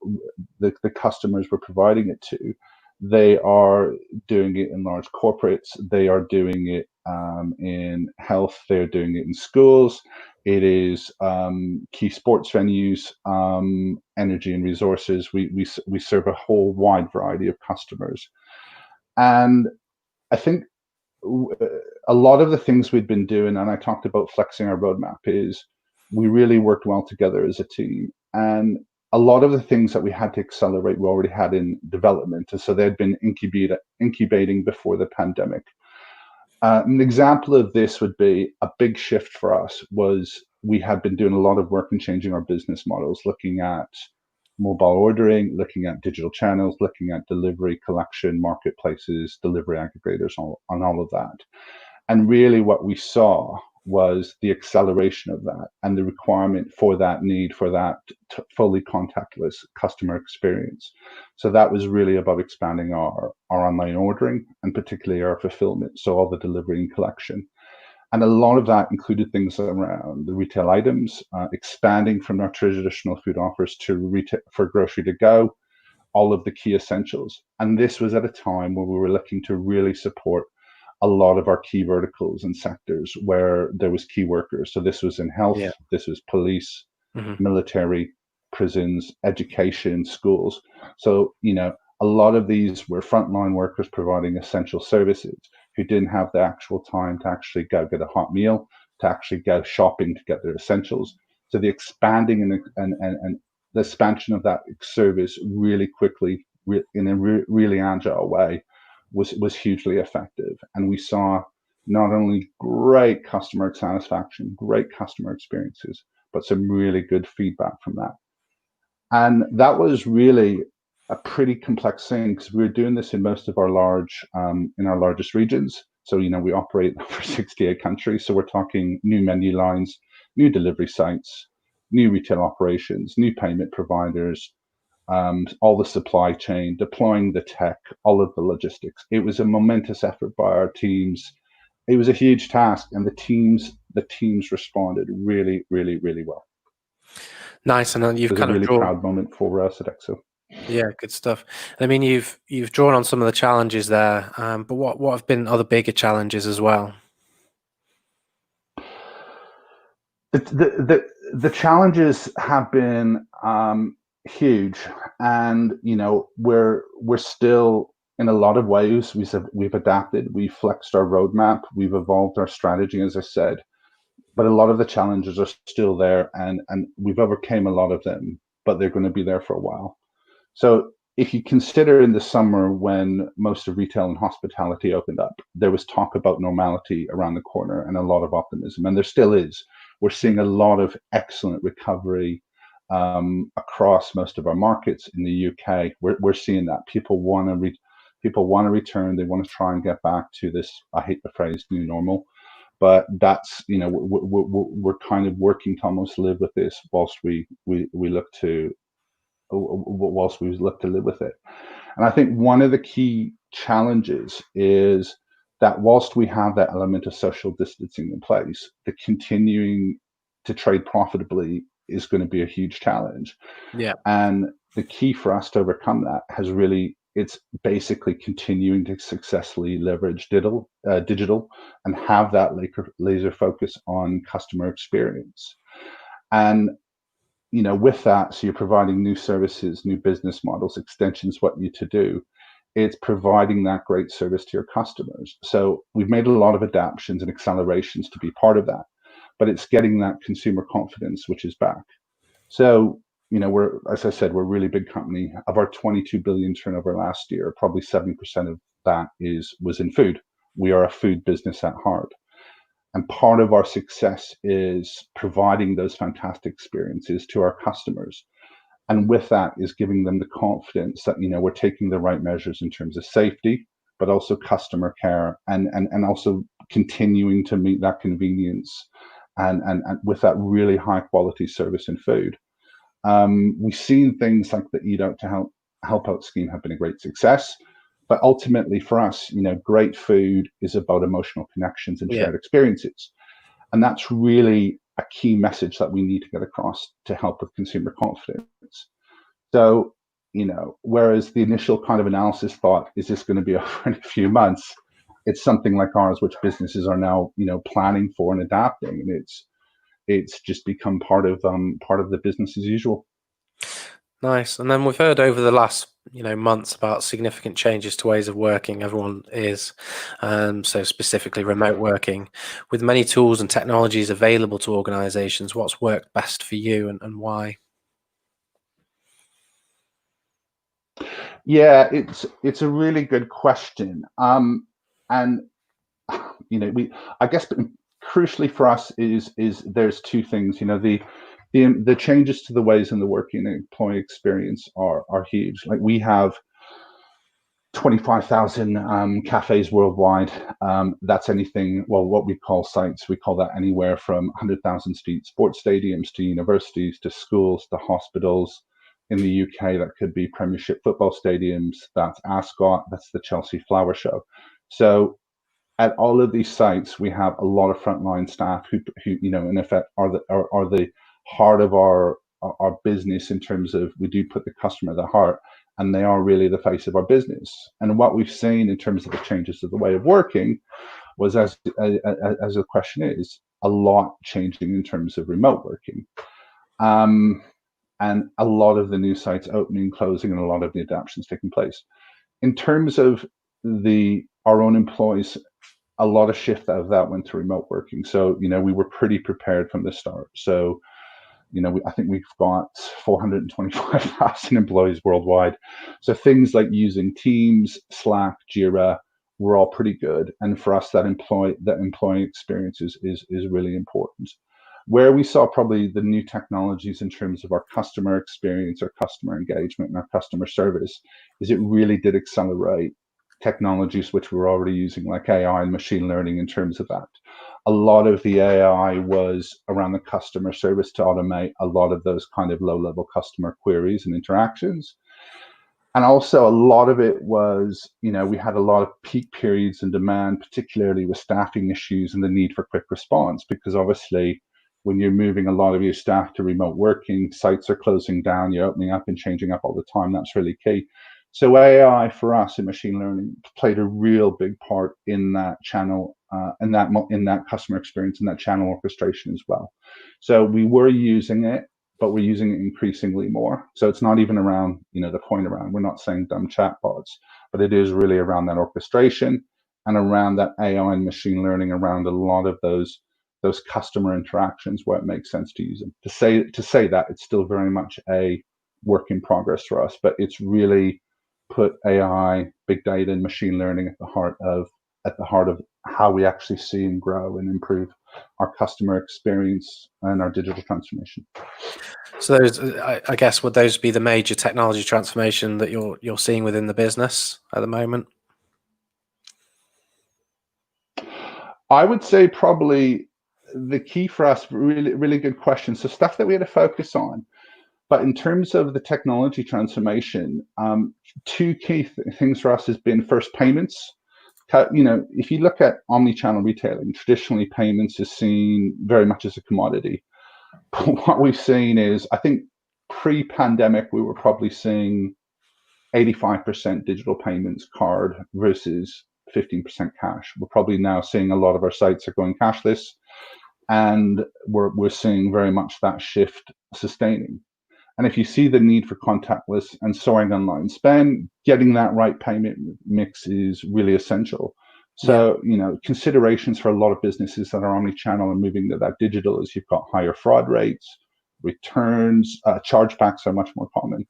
D: the customers we're providing it to, they are doing it in large corporates, they are doing it in health, they're doing it in schools, it is key sports venues, energy and resources. We serve a whole wide variety of customers, and I think a lot of the things we've been doing, and I talked about flexing our roadmap, is we really worked well together as a team. And a lot of the things that we had to accelerate, we already had in development. And so they'd been incubating before the pandemic. An example of this would be a big shift for us was we had been doing a lot of work in changing our business models, looking at mobile ordering, looking at digital channels, looking at delivery, collection, marketplaces, delivery aggregators, on all of that. And really what we saw was the acceleration of that and the requirement for that need for that fully contactless customer experience. So that was really about expanding our online ordering, and particularly our fulfillment, so all the delivery and collection. And a lot of that included things around the retail items, expanding from our traditional food offers to retail for grocery to go, all of the key essentials. And this was at a time where we were looking to really support a lot of our key verticals and sectors where there was key workers. So this was in health, this was police, military, prisons, education, schools. So, a lot of these were frontline workers providing essential services who didn't have the actual time to actually go get a hot meal, to actually go shopping to get their essentials. So the expanding and the expansion of that service really quickly in a really agile way was hugely effective. And we saw not only great customer satisfaction, great customer experiences, but some really good feedback from that. And that was really a pretty complex thing, because we were doing this in most of our in our largest regions. So, we operate over 68 countries. So we're talking new menu lines, new delivery sites, new retail operations, new payment providers, all the supply chain, deploying the tech, all of the logistics. It was a momentous effort by our teams. It was a huge task, and the teams responded really, really, really well.
A: Nice. And then you've
D: kind of really proud moment for us at Sodexo.
A: Yeah, good stuff. I mean, you've drawn on some of the challenges there, but what have been other bigger challenges as well?
D: The challenges have been huge, and we're still, in a lot of ways, we've adapted, we've flexed our roadmap, we've evolved our strategy, as I said, but a lot of the challenges are still there, and we've overcame a lot of them, but they're going to be there for a while. So if you consider in the summer, when most of retail and hospitality opened up, there was talk about normality around the corner and a lot of optimism, and there still is. We're seeing a lot of excellent recovery across most of our markets in the UK. We're seeing that people want to return. They want to try and get back to this, I hate the phrase, new normal, but that's, we're kind of working to almost live with this whilst we look to live with it. And I think one of the key challenges is that whilst we have that element of social distancing in place, the continuing to trade profitably is going to be a huge challenge.
A: Yeah.
D: And the key for us to overcome that it's basically continuing to successfully leverage digital and have that laser focus on customer experience. And with that, so you're providing new services, new business models, extensions, what you to do. It's providing that great service to your customers. So we've made a lot of adaptations and accelerations to be part of that, but it's getting that consumer confidence, which is back. So, as I said, we're a really big company. Of our 22 billion turnover last year, probably 70% of that was in food. we are a food business at heart. And part of our success is providing those fantastic experiences to our customers. And with that is giving them the confidence that, we're taking the right measures in terms of safety, but also customer care, and also continuing to meet that convenience and with that really high quality service and food. We've seen things like the Eat Out to Help Out scheme have been a great success. But ultimately for us, great food is about emotional connections and shared experiences. And that's really a key message that we need to get across to help with consumer confidence. So, whereas the initial kind of analysis thought, is this going to be over in a few months? It's something like ours, which businesses are now, planning for and adapting. And it's just become part of the business as usual.
A: Nice. And then we've heard over the last months about significant changes to ways of working. Everyone is so specifically remote working. With many tools and technologies available to organizations, what's worked best for you and why?
D: Yeah, it's a really good question. And I guess crucially for us is there's two things. The changes to the ways in the working employee experience are huge. Like, we have 25,000 cafes worldwide. That's anything, well, what we call sites, we call that anywhere from 100,000 seat sports stadiums to universities to schools to hospitals. In the UK, that could be Premiership football stadiums. That's Ascot. That's the Chelsea Flower Show. So at all of these sites, we have a lot of frontline staff who in effect are the heart of our business, in terms of, we do put the customer at the heart, and they are really the face of our business. And what we've seen in terms of the changes to the way of working was, as the question is, a lot changing in terms of remote working. And a lot of the new sites opening, closing, and a lot of the adaptations taking place. In terms of our own employees, a lot of shift out of that went to remote working. So, we were pretty prepared from the start. So, I think we've got 425,000 employees worldwide. So things like using Teams, Slack, Jira, were all pretty good. And for us, that employee experience is really important. Where we saw probably the new technologies in terms of our customer experience, our customer engagement, and our customer service, is it really did accelerate technologies which we're already using, like AI and machine learning. In terms of that, a lot of the AI was around the customer service to automate a lot of those kind of low-level customer queries and interactions. And also a lot of it was, we had a lot of peak periods in demand, particularly with staffing issues and the need for quick response, because obviously when you're moving a lot of your staff to remote working, sites are closing down, you're opening up and changing up all the time. That's really key. So AI for us in machine learning played a real big part in that channel, in that customer experience, and that channel orchestration as well. So we were using it, but we're using it increasingly more. So it's not even around, the point around, we're not saying dumb chatbots, but it is really around that orchestration and around that AI and machine learning, around a lot of those customer interactions where it makes sense to use them. To say that, it's still very much a work in progress for us, but it's really put AI, big data, and machine learning at the heart of how we actually see and grow and improve our customer experience and our digital transformation.
A: So those, I guess, would those be the major technology transformation that you're seeing within the business at the moment?
D: I would say probably the key for us, really, really good question. So stuff that we had to focus on. But in terms of the technology transformation, two key things for us has been, first, payments. If you look at omni-channel retailing, traditionally payments is seen very much as a commodity. But what we've seen is, I think pre-pandemic, we were probably seeing 85% digital payments, card, versus 15% cash. We're probably now seeing a lot of our sites are going cashless, and we're seeing very much that shift sustaining. And if you see the need for contactless and soaring online spend, getting that right payment mix is really essential. So, considerations for a lot of businesses that are omni-channel and moving to that digital is, you've got higher fraud rates, returns, chargebacks are much more common.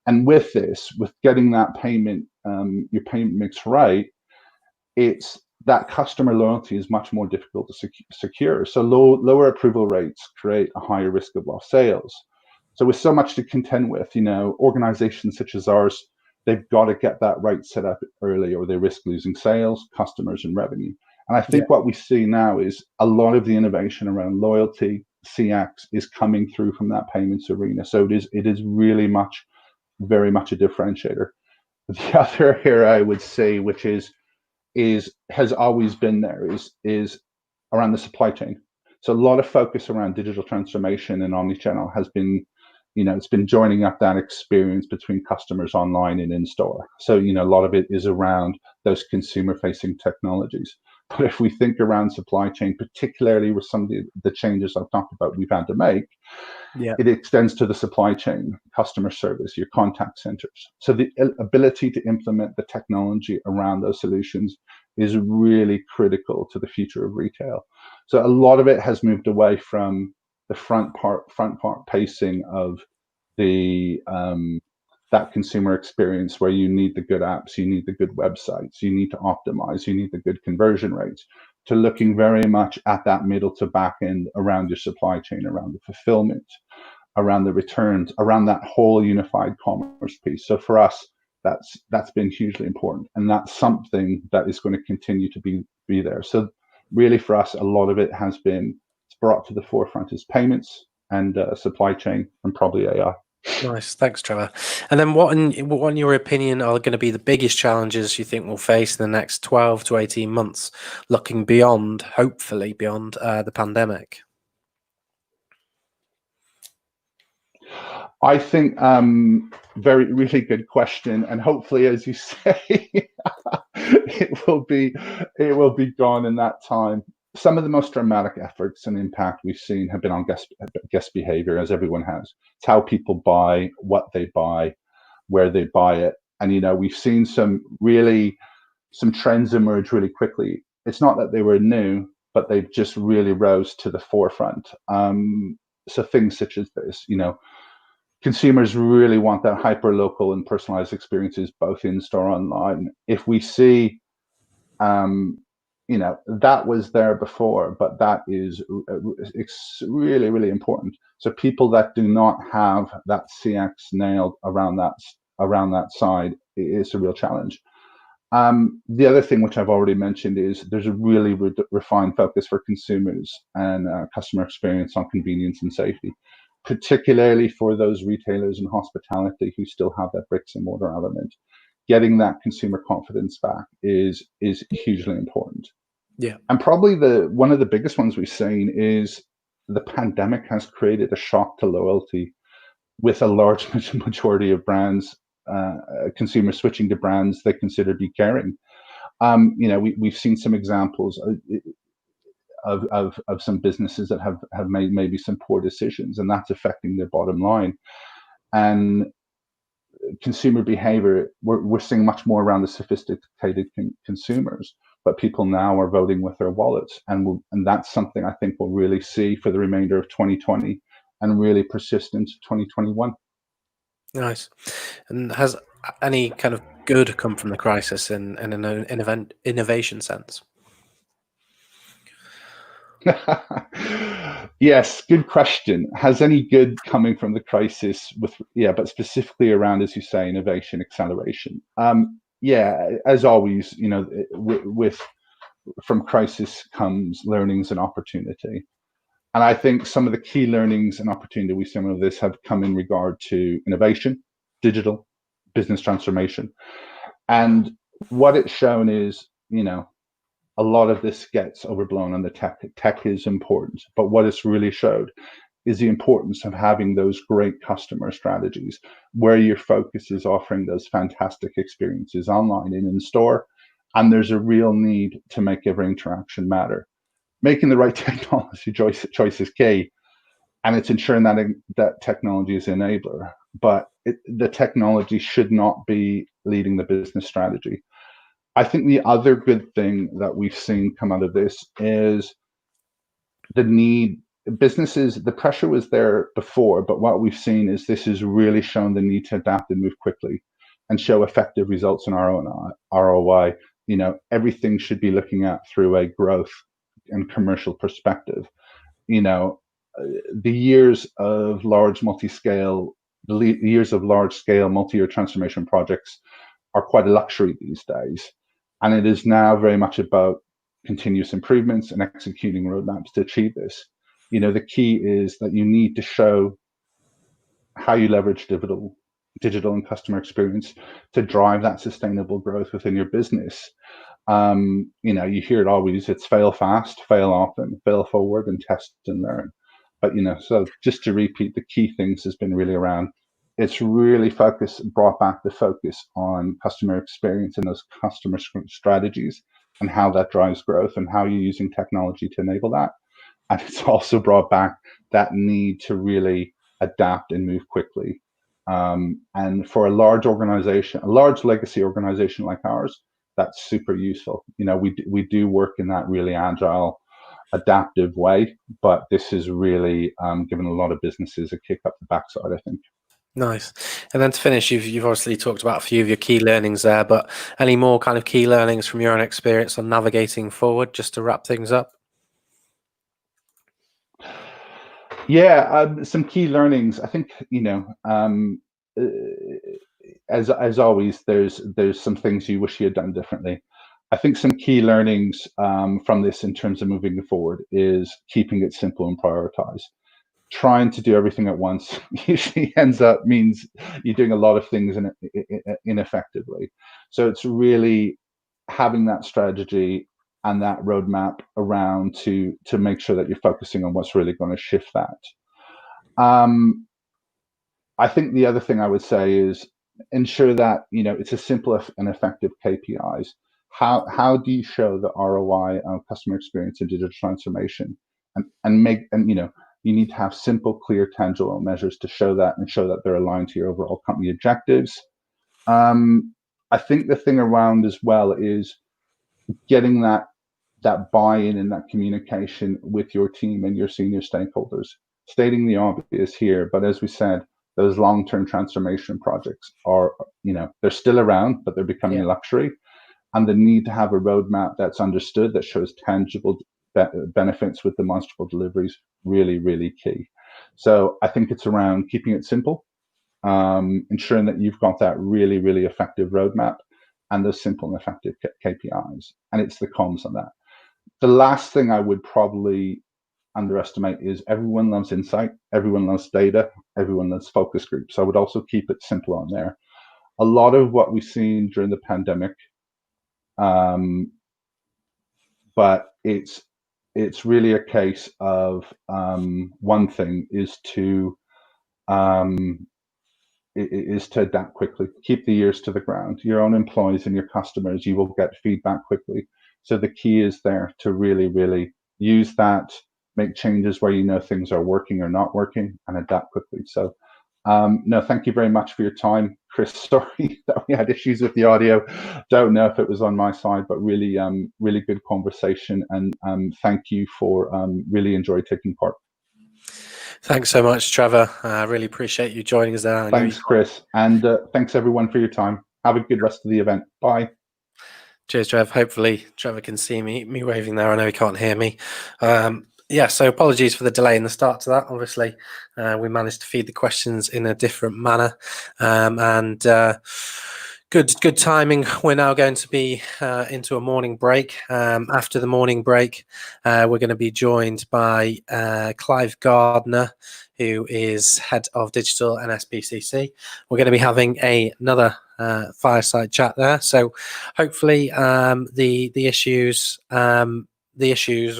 D: And with this, with getting that payment, your payment mix right, it's that customer loyalty is much more difficult to secure. So lower approval rates create a higher risk of lost sales. So with so much to contend with, organizations such as ours, they've got to get that right set up early, or they risk losing sales, customers, and revenue. And I think what we see now is a lot of the innovation around loyalty, CX, is coming through from that payments arena. So it is really very much a differentiator. The other area I would say, which has always been there, is around the supply chain. So a lot of focus around digital transformation and omnichannel has been, it's been joining up that experience between customers online and in store. So, a lot of it is around those consumer facing technologies. But if we think around supply chain, particularly with some of the changes I've talked about we've had to make, it extends to the supply chain, customer service, your contact centers. So the ability to implement the technology around those solutions is really critical to the future of retail. So a lot of it has moved away from the front part pacing of the that consumer experience, where you need the good apps, you need the good websites, you need to optimize, you need the good conversion rates, to looking very much at that middle to back end around your supply chain, around the fulfillment, around the returns, around that whole unified commerce piece. So for us, that's been hugely important, and that's something that is going to continue to be there. So really for us, a lot of it has been brought to the forefront is payments and supply chain, and probably AI.
A: Nice, thanks, Trevor. And then what in your opinion are going to be the biggest challenges you think we'll face in the next 12 to 18 months, looking beyond, hopefully beyond the pandemic?
D: I think really good question, and hopefully, as you say, it will be gone in that time. Some of the most dramatic efforts and impact we've seen have been on guest behavior, as everyone has. It's how people buy, what they buy, where they buy it, and we've seen some trends emerge really quickly. It's not that they were new, but they've just really rose to the forefront. So things such as this, consumers really want that hyper local and personalized experiences, both in store and online. If we see, that was there before, but that is really, really important. So people that do not have that CX nailed around that side, is a real challenge. The other thing, which I've already mentioned, is there's a really refined focus for consumers and customer experience on convenience and safety, particularly for those retailers and hospitality who still have that bricks and mortar element. Getting that consumer confidence back is hugely important.
A: Yeah.
D: And probably one of the biggest ones we've seen is the pandemic has created a shock to loyalty, with a large majority of brands, consumers switching to brands they consider to be caring. We've seen some examples of some businesses that have made maybe some poor decisions, and that's affecting their bottom line. And consumer behavior, we're seeing much more around the sophisticated consumers, but people now are voting with their wallets, and that's something I think we'll really see for the remainder of 2020 and really persist into 2021.
A: Nice. And has any kind of good come from the crisis in an innovation sense?
D: Yes, good question. Has any good coming from the crisis but specifically around, as you say, innovation acceleration? As always, from crisis comes learnings and opportunity. And I think some of the key learnings and opportunity we see of this have come in regard to innovation, digital, business transformation. And what it's shown is, a lot of this gets overblown on the tech. Tech is important, but what it's really showed is the importance of having those great customer strategies where your focus is offering those fantastic experiences online and in store. And there's a real need to make every interaction matter. Making the right technology choice is key, and it's ensuring that technology is an enabler. But the technology should not be leading the business strategy. I think the other good thing that we've seen come out of this is the need. Businesses, the pressure was there before, but what we've seen is this has really shown the need to adapt and move quickly and show effective results in our own ROI everything should be looking at through a growth and commercial perspective. The years of large multi-scale, the years of large-scale multi-year transformation projects are quite a luxury these days, and it is now very much about continuous improvements and executing roadmaps to achieve this. The key is that you need to show how you leverage digital and customer experience to drive that sustainable growth within your business. You hear it always, it's fail fast, fail often, fail forward, and test and learn. But, so just to repeat, the key things has been really around, it's really brought back the focus on customer experience and those customer strategies and how that drives growth and how you're using technology to enable that. And it's also brought back that need to really adapt and move quickly. And for a large organization, a large legacy organization like ours, that's super useful. We do work in that really agile, adaptive way, but this has really given a lot of businesses a kick up the backside, I think.
A: Nice. And then to finish, you've obviously talked about a few of your key learnings there, but any more kind of key learnings from your own experience on navigating forward, just to wrap things up?
D: Yeah, some key learnings. I think as always, there's some things you wish you had done differently. I think some key learnings from this in terms of moving forward is keeping it simple and prioritize. Trying to do everything at once usually means you're doing a lot of things ineffectively. So it's really having that strategy and that roadmap around to make sure that you're focusing on what's really going to shift that. I think the other thing I would say is ensure that it's a simple and effective KPIs. How do you show the ROI of customer experience and digital transformation, and you need to have simple, clear, tangible measures to show that and show that they're aligned to your overall company objectives. I think the thing around as well is getting that buy-in and that communication with your team and your senior stakeholders. Stating the obvious here, but as we said, those long-term transformation projects are, they're still around, but they're becoming a luxury. And the need to have a roadmap that's understood, that shows tangible benefits with demonstrable deliveries, really, really key. So I think it's around keeping it simple, ensuring that you've got that really, really effective roadmap and those simple and effective KPIs. And it's the comms on that. The last thing I would probably underestimate is everyone loves insight, everyone loves data, everyone loves focus groups. I would also keep it simple on there. A lot of what we've seen during the pandemic, but it's really a case of one thing is to adapt quickly, keep the ears to the ground. Your own employees and your customers, you will get feedback quickly. So the key is there to really, really use that, make changes where things are working or not working, and adapt quickly. So no, thank you very much for your time, Chris. Sorry that we had issues with the audio. Don't know if it was on my side, but really, really good conversation. And thank you for really enjoyed taking part.
A: Thanks so much, Trevor. I really appreciate you joining us there.
D: Thanks, Chris. And thanks everyone for your time. Have a good rest of the event. Bye.
A: Cheers, Trev. Hopefully Trevor can see me waving there. I know he can't hear me. Yeah, so apologies for the delay in the start to that. Obviously, we managed to feed the questions in a different manner, and good timing. We're now going to be into a morning break. After the morning break, we're going to be joined by Clive Gardner, who is head of digital and SPCC. We're going to be having another fireside chat there. So hopefully the issues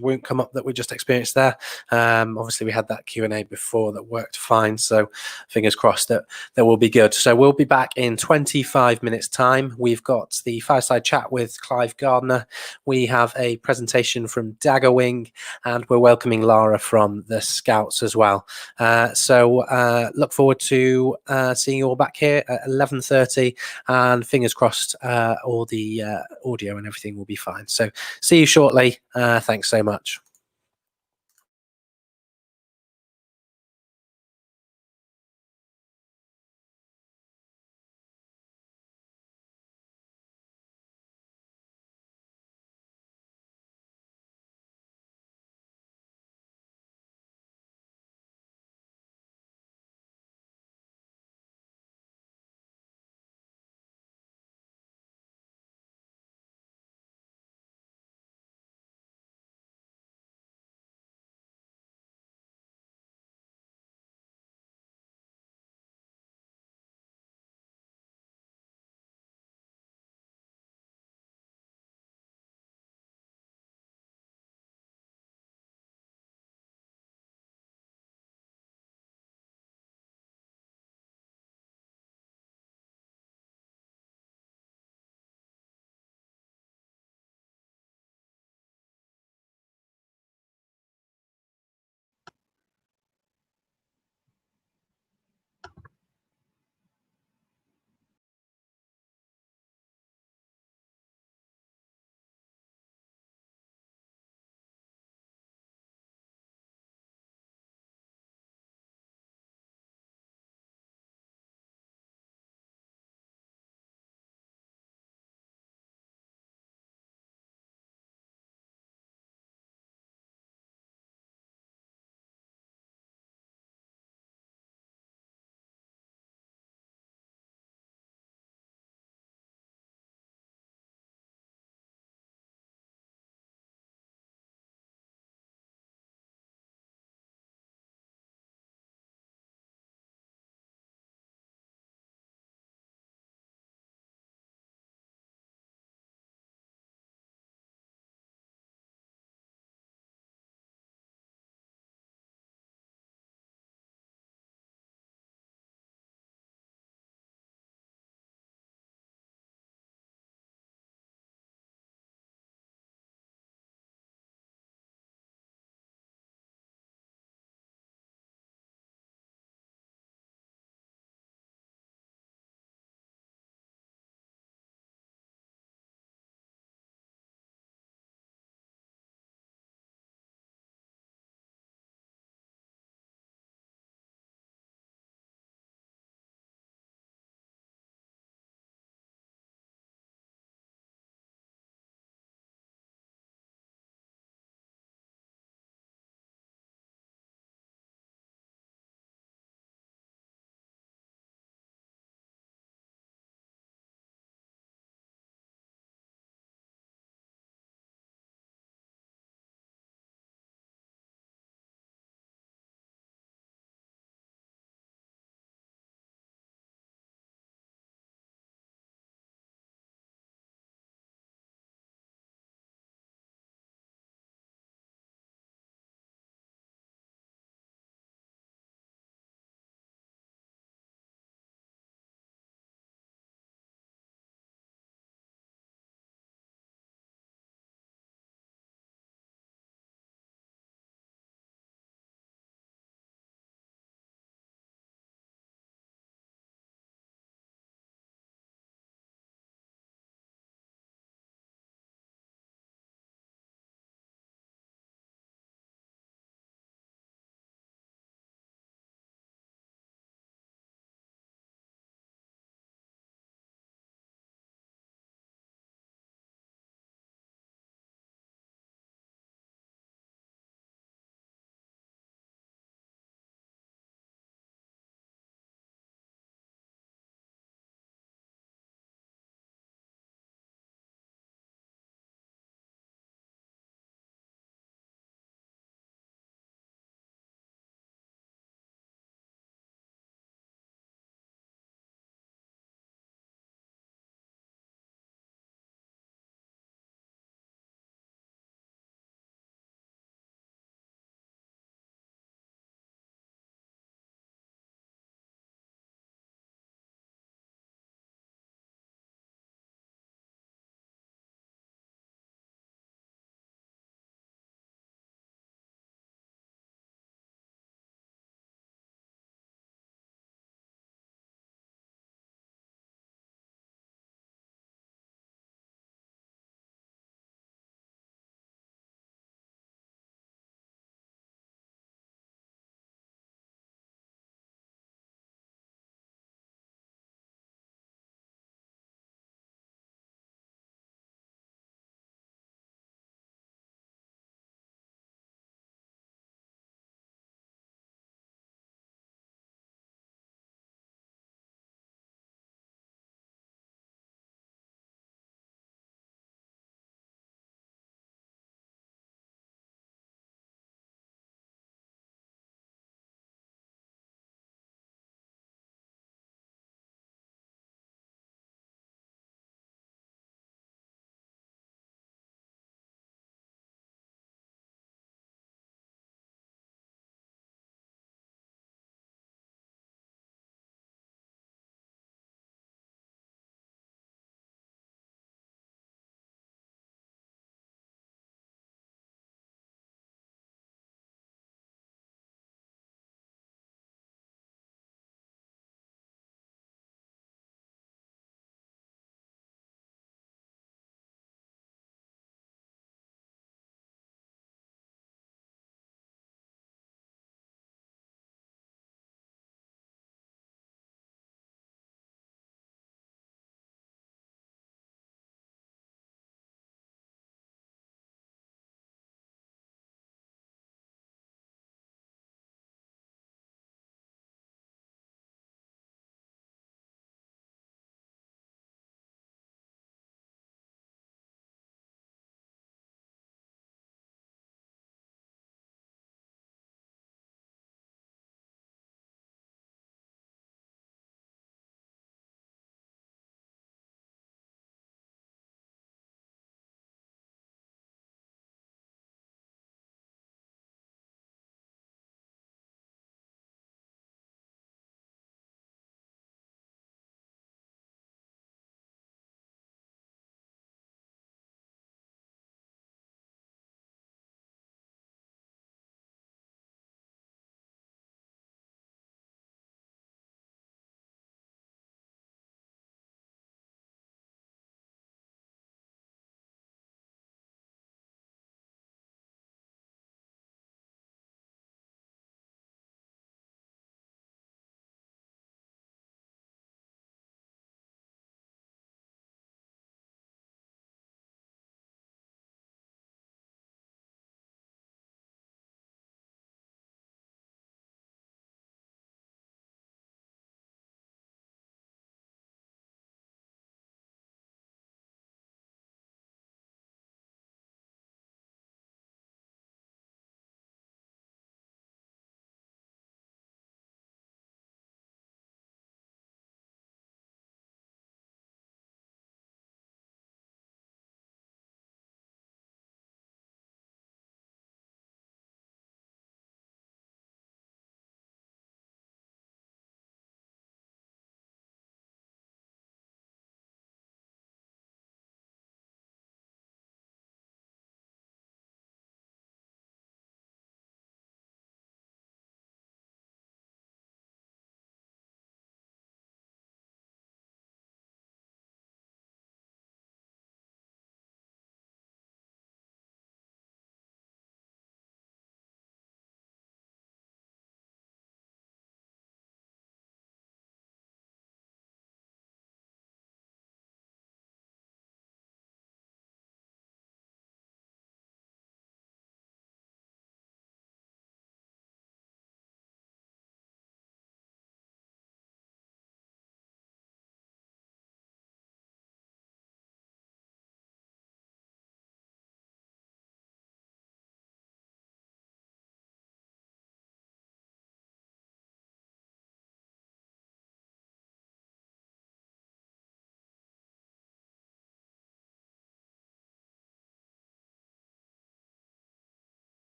A: won't come up that we just experienced there. Obviously, we had that Q&A before that worked fine, so fingers crossed that will be good. So we'll be back in 25 minutes' time. We've got the fireside chat with Clive Gardner. We have a presentation from Daggerwing, and we're welcoming Lara from the Scouts as well. So look forward to seeing you all back here at 11:30, and fingers crossed all the audio and everything will be fine. So see you shortly. Thanks so much.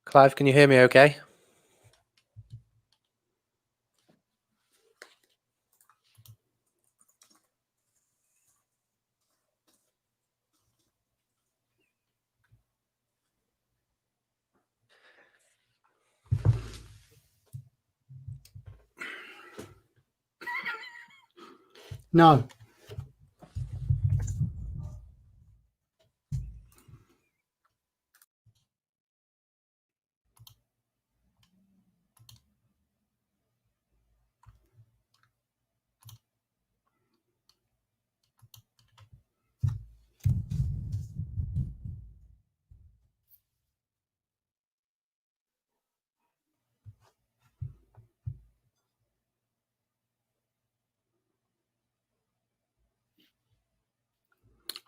A: Clive, can you hear me okay?
E: No.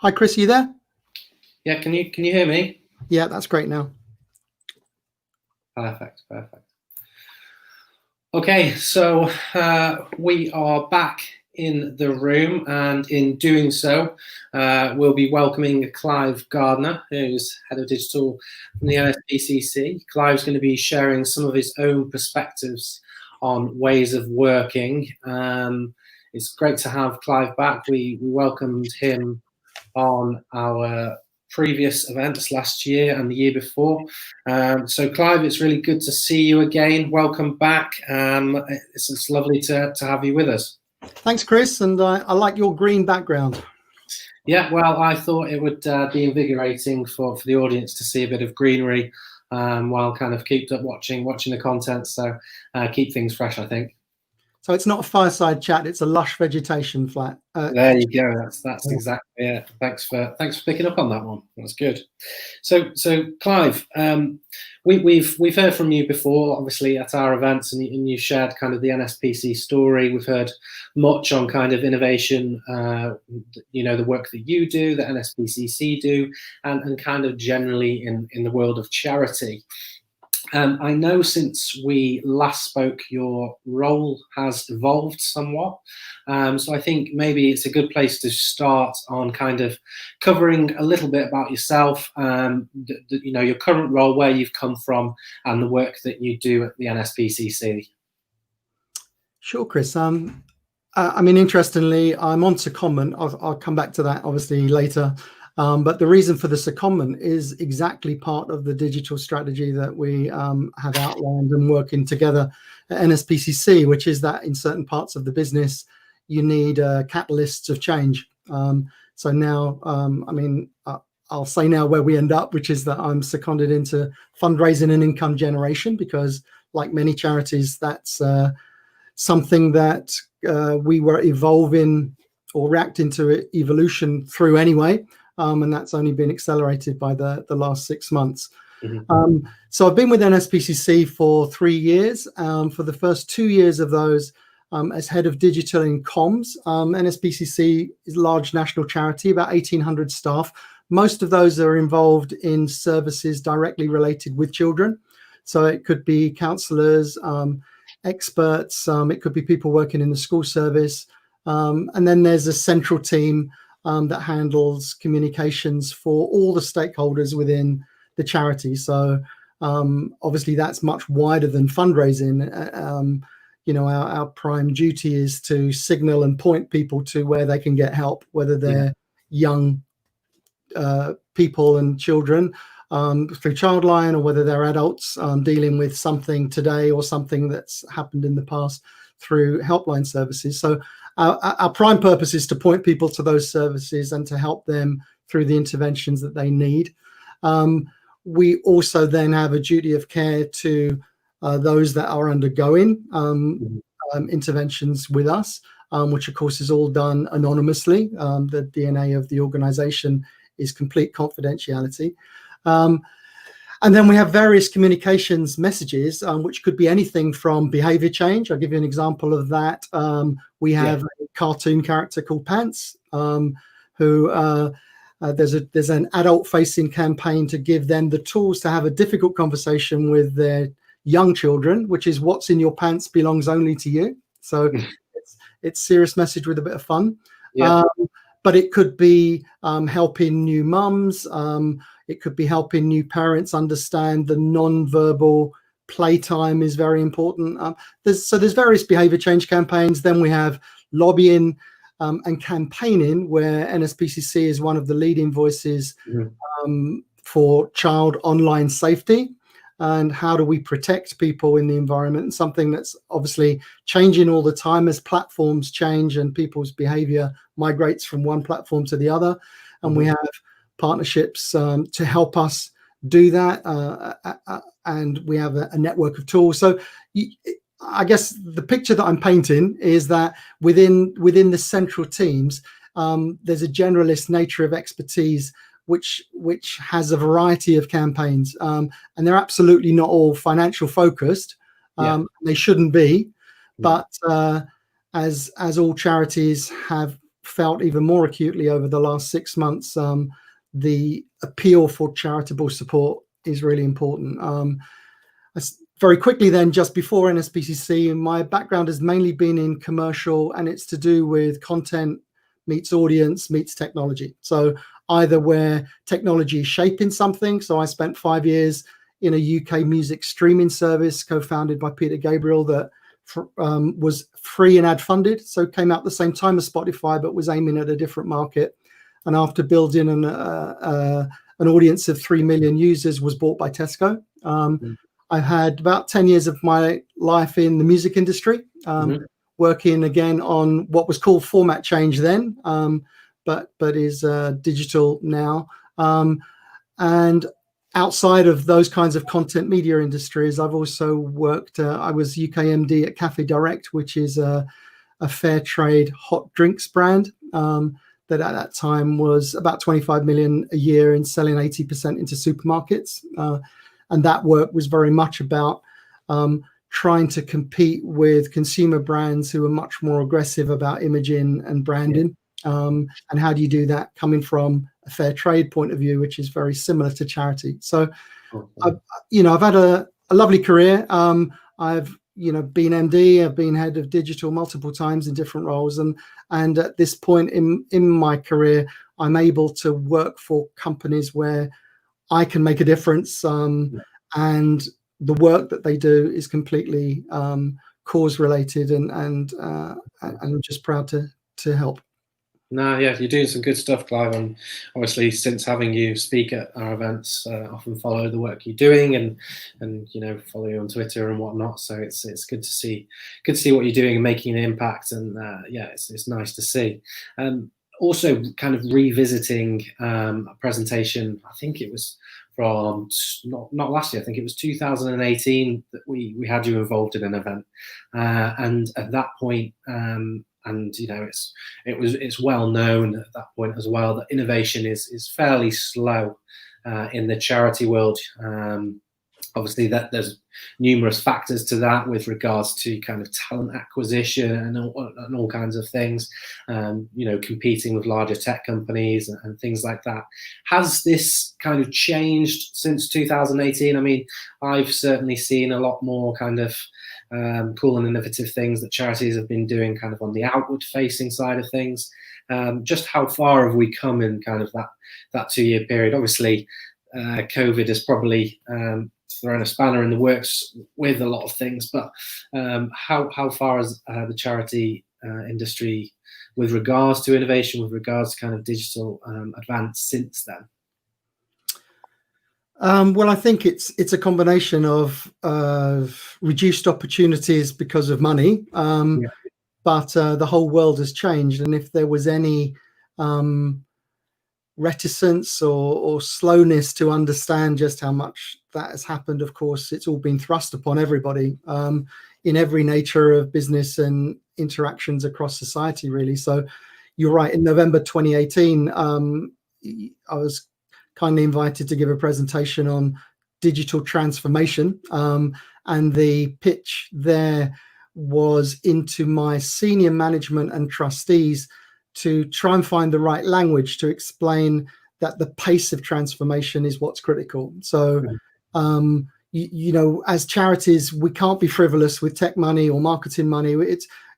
E: Hi, Chris, are you there?
A: Yeah, can you hear me?
E: Yeah, that's great now.
A: Perfect. Okay, so we are back in the room, and in doing so, we'll be welcoming Clive Gardner, who's Head of Digital from the NSPCC. Clive's going to be sharing some of his own perspectives on ways of working. It's great to have Clive back. We welcomed him on our previous events last year and the year before. So Clive, it's really good to see you again. Welcome back. It's lovely to have you with us.
E: Thanks, Chris, and I like your green background.
A: Yeah, well, I thought it would be invigorating for the audience to see a bit of greenery while kind of keep up watching the content. So keep things fresh, I think.
E: So it's not a fireside chat; it's a lush vegetation flat.
A: There you go. That's exactly it. Thanks for picking up on that one. That's good. So Clive, we've heard from you before, obviously at our events, and you shared kind of the NSPC story. We've heard much on kind of innovation, the work that you do, that NSPCC do, and kind of generally in the world of charity. I know since we last spoke, your role has evolved somewhat. So I think maybe it's a good place to start on kind of covering a little bit about yourself, your current role, where you've come from, and the work that you do at the NSPCC.
E: Sure, Chris. I mean, interestingly, I'm on secondment. I'll come back to that obviously later. But the reason for the secondment is exactly part of the digital strategy that we have outlined and working together at NSPCC, which is that in certain parts of the business, you need catalysts of change. So now, I'll say now where we end up, which is that I'm seconded into fundraising and income generation, because like many charities, that's something that we were evolving or reacting to evolution through anyway. And that's only been accelerated by the last 6 months. Mm-hmm. So I've been with NSPCC for 3 years. For the first 2 years of those, as head of digital and comms. NSPCC is a large national charity, about 1,800 staff. Most of those are involved in services directly related with children. So it could be counsellors, experts, it could be people working in the school service. And then there's a central team that handles communications for all the stakeholders within the charity. So obviously that's much wider than fundraising. Our prime duty is to signal and point people to where they can get help, whether they're young people and children through Childline, or whether they're adults dealing with something today or something that's happened in the past through helpline services. So our prime purpose is to point people to those services and to help them through the interventions that they need. We also then have a duty of care to those that are undergoing interventions with us, which of course is all done anonymously. The DNA of the organization is complete confidentiality. And then we have various communications messages, which could be anything from behavior change. I'll give you an example of that. We have a cartoon character called Pants, who there's an adult-facing campaign to give them the tools to have a difficult conversation with their young children, which is what's in your pants belongs only to you. So it's serious message with a bit of fun. But it could be helping new mums. It could be helping new parents understand the non-verbal playtime is very important. There's various behavior change campaigns. Then we have lobbying and campaigning, where NSPCC is one of the leading voices for child online safety. And how do we protect people in the environment? And something that's obviously changing all the time as platforms change and people's behavior migrates from one platform to the other. And we have partnerships to help us do that. And we have a network of tools. So I guess the picture that I'm painting is that within the central teams, there's a generalist nature of expertise which has a variety of campaigns, and they're absolutely not all financial focused. They shouldn't be, but as all charities have felt even more acutely over the last 6 months, the appeal for charitable support is really important. Very quickly then, just before NSPCC, my background has mainly been in commercial, and it's to do with content meets audience meets technology. So either where technology is shaping something. So I spent 5 years in a UK music streaming service co-founded by Peter Gabriel that was free and ad funded. So came out the same time as Spotify, but was aiming at a different market. And after building an audience of 3 million users, was bought by Tesco. I've had about 10 years of my life in the music industry, working again on what was called format change then, but is digital now. And outside of those kinds of content media industries, I've also worked, I was UK MD at Cafe Direct, which is a fair trade hot drinks brand that at that time was about 25 million a year and selling 80% into supermarkets. And that work was very much about trying to compete with consumer brands who are much more aggressive about imaging and branding. And how do you do that coming from a fair trade point of view, which is very similar to charity? So, I've had a lovely career. I've been MD, I've been head of digital multiple times in different roles, and at this point in my career, I'm able to work for companies where I can make a difference, and the work that they do is completely cause related, and I'm just proud to help.
A: No, yeah, you're doing some good stuff, Clive. And obviously, since having you speak at our events, often follow the work you're doing, and follow you on Twitter and whatnot. So it's good to see what you're doing and making an impact. And it's nice to see. Also, kind of revisiting a presentation. I think it was from not last year. I think it was 2018 that we had you involved in an event, and at that point. And it's well known at that point as well that innovation is fairly slow in the charity world. Obviously, that there's numerous factors to that with regards to kind of talent acquisition and all kinds of things. Competing with larger tech companies and things like that. Has this kind of changed since 2018? I mean, I've certainly seen a lot more kind of cool and innovative things that charities have been doing kind of on the outward facing side of things. Just how far have we come in kind of that 2-year period? Obviously, COVID has probably thrown a spanner in the works with a lot of things, but how far has the charity industry with regards to innovation, with regards to kind of digital advance since then?
E: Well, I think it's a combination of reduced opportunities because of money, but the whole world has changed. And if there was any reticence or slowness to understand just how much that has happened, of course, it's all been thrust upon everybody in every nature of business and interactions across society, really. So you're right. In November 2018, I was kindly invited to give a presentation on digital transformation, and the pitch there was into my senior management and trustees to try and find the right language to explain that the pace of transformation is what's critical. So, as charities, we can't be frivolous with tech money or marketing money.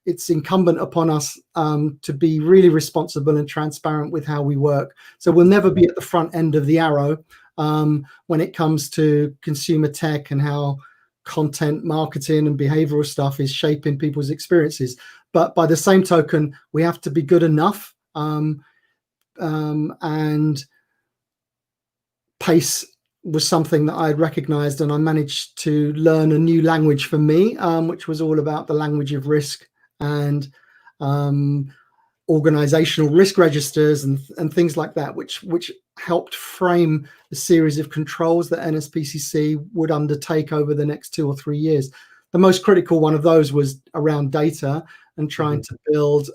E: It's incumbent upon us to be really responsible and transparent with how we work. So we'll never be at the front end of the arrow when it comes to consumer tech and how content marketing and behavioral stuff is shaping people's experiences. But by the same token, we have to be good enough, and pace was something that I had recognized, and I managed to learn a new language for me, which was all about the language of risk and organizational risk registers and things like that, which helped frame the series of controls that NSPCC would undertake over the next 2 or 3 years. The most critical one of those was around data and trying to build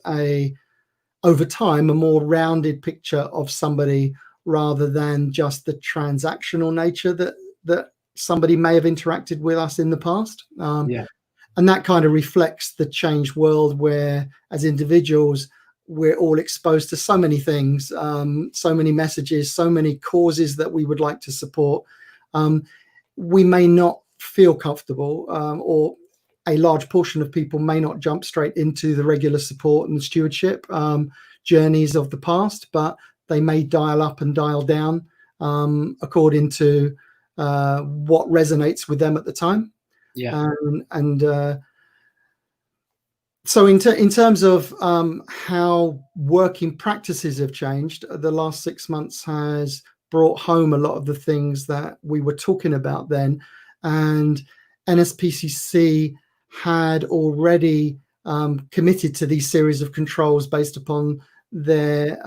E: over time, a more rounded picture of somebody, rather than just the transactional nature that somebody may have interacted with us in the past. And that kind of reflects the changed world where, as individuals, we're all exposed to so many things, so many messages, so many causes that we would like to support. We may not feel comfortable, or a large portion of people may not jump straight into the regular support and stewardship journeys of the past, but they may dial up and dial down according to what resonates with them at the time. So in terms of how working practices have changed, the last 6 months has brought home a lot of the things that we were talking about then. And NSPCC had already committed to these series of controls based upon their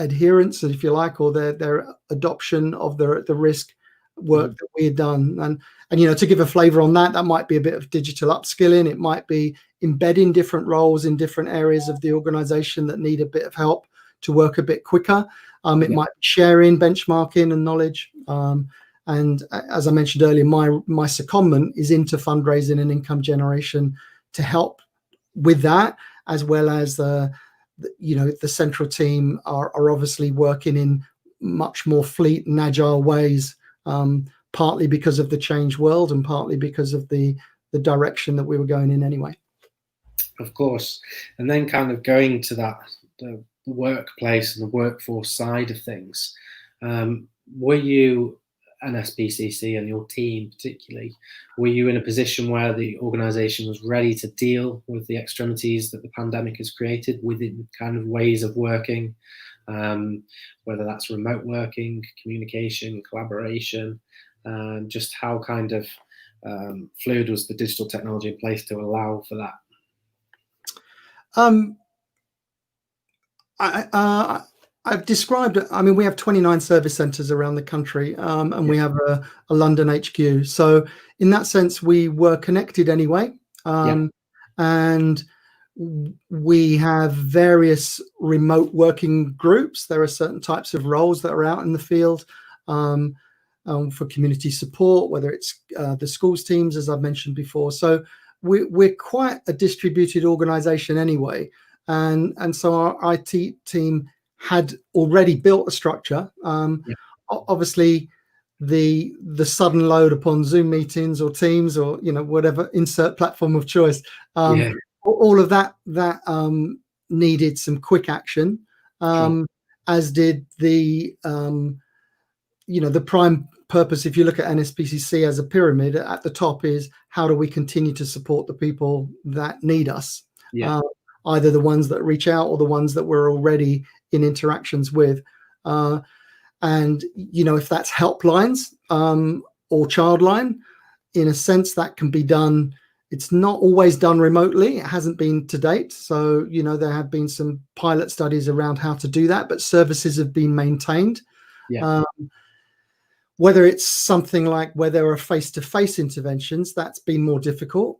E: adherence, if you like, or their adoption of the risk work that we had done. And to give a flavor on that might be a bit of digital upskilling. It might be embedding different roles in different areas of the organization that need a bit of help to work a bit quicker. It might be sharing, benchmarking and knowledge. And as I mentioned earlier, my secondment is into fundraising and income generation to help with that, as well as the central team are obviously working in much more fleet and agile ways, partly because of the changed world and partly because of the direction that we were going in anyway.
A: Of course. And then kind of going to the workplace and the workforce side of things, were you, NSPCC and your team particularly, were you in a position where the organisation was ready to deal with the extremities that the pandemic has created within kind of ways of working, whether that's remote working, communication, collaboration, just how kind of fluid was the digital technology in place to allow for that?
E: I've described it. I mean, we have 29 service centres around the country, and we have a London HQ. So in that sense, we were connected anyway. And we have various remote working groups. There are certain types of roles that are out in the field for community support, whether it's the schools teams, as I've mentioned before. So we're quite a distributed organisation anyway. And so our IT team had already built a structure. Obviously, the sudden load upon Zoom meetings or Teams or whatever insert platform of choice, all of that needed some quick action, as did the the prime purpose. If you look at NSPCC as a pyramid, at the top is how do we continue to support the people that need us, either the ones that reach out or the ones that we're already in interactions with, and if that's helplines or childline, in a sense that can be done. It's not always done remotely. It hasn't been to date. So there have been some pilot studies around how to do that, but services have been maintained. Whether it's something like where there are face-to-face interventions, that's been more difficult.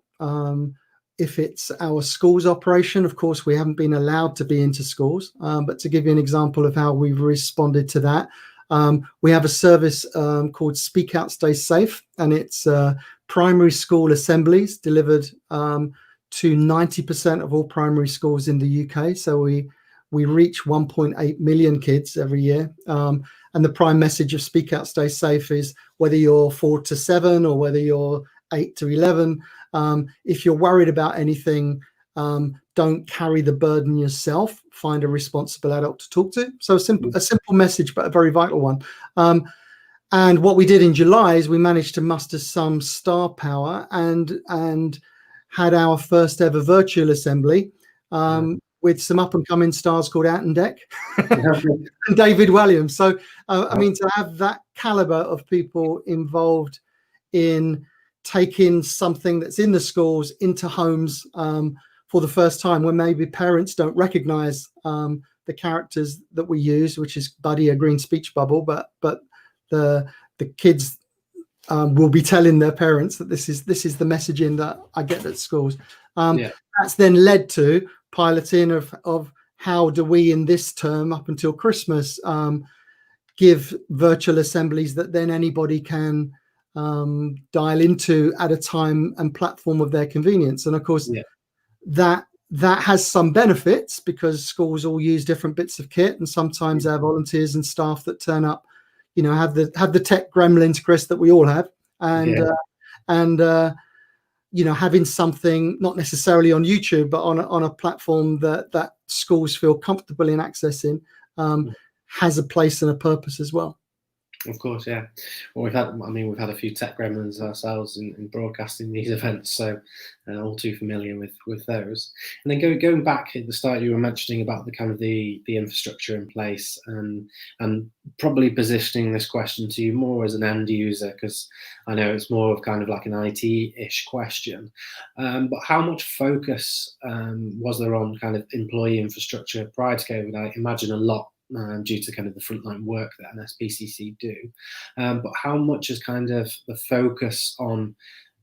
E: If it's our schools operation, of course, we haven't been allowed to be into schools. But to give you an example of how we've responded to that, we have a service called Speak Out, Stay Safe, and it's primary school assemblies delivered to 90% of all primary schools in the UK. So we reach 1.8 million kids every year. And the prime message of Speak Out, Stay Safe is whether you're 4 to 7 or whether you're 8 to 11, if you're worried about anything, Don't carry the burden yourself. Find a responsible adult to talk to. So a simple message, but a very vital one. And what we did in July is we managed to muster some star power and had our first ever virtual assembly with some up and coming stars called Ant and Deck and David Williams. So, I mean, to have that caliber of people involved in taking something that's in the schools into homes for the first time, when maybe parents don't recognize the characters that we use, which is Buddy, a green speech bubble, but the kids will be telling their parents that this is the messaging that I get at schools. That's then led to piloting of how do we in this term up until Christmas give virtual assemblies that then anybody can dial into at a time and platform of their convenience. And of course that has some benefits because schools all use different bits of kit, and sometimes our volunteers and staff that turn up, you know, have the tech gremlins, Chris, that we all have, and you know, having something not necessarily on YouTube, but on a platform that schools feel comfortable in accessing has a place and a purpose as well.
A: Of course, yeah. Well, we've had a few tech gremlins ourselves in broadcasting these events, so all too familiar with those. And then going back at the start, you were mentioning about the kind of the infrastructure in place, and probably positioning this question to you more as an end user, because I know it's more of kind of like an IT-ish question. But how much focus was there on kind of employee infrastructure prior to COVID? I imagine a lot. Due to kind of the frontline work that an SPCC do, but how much is kind of the focus on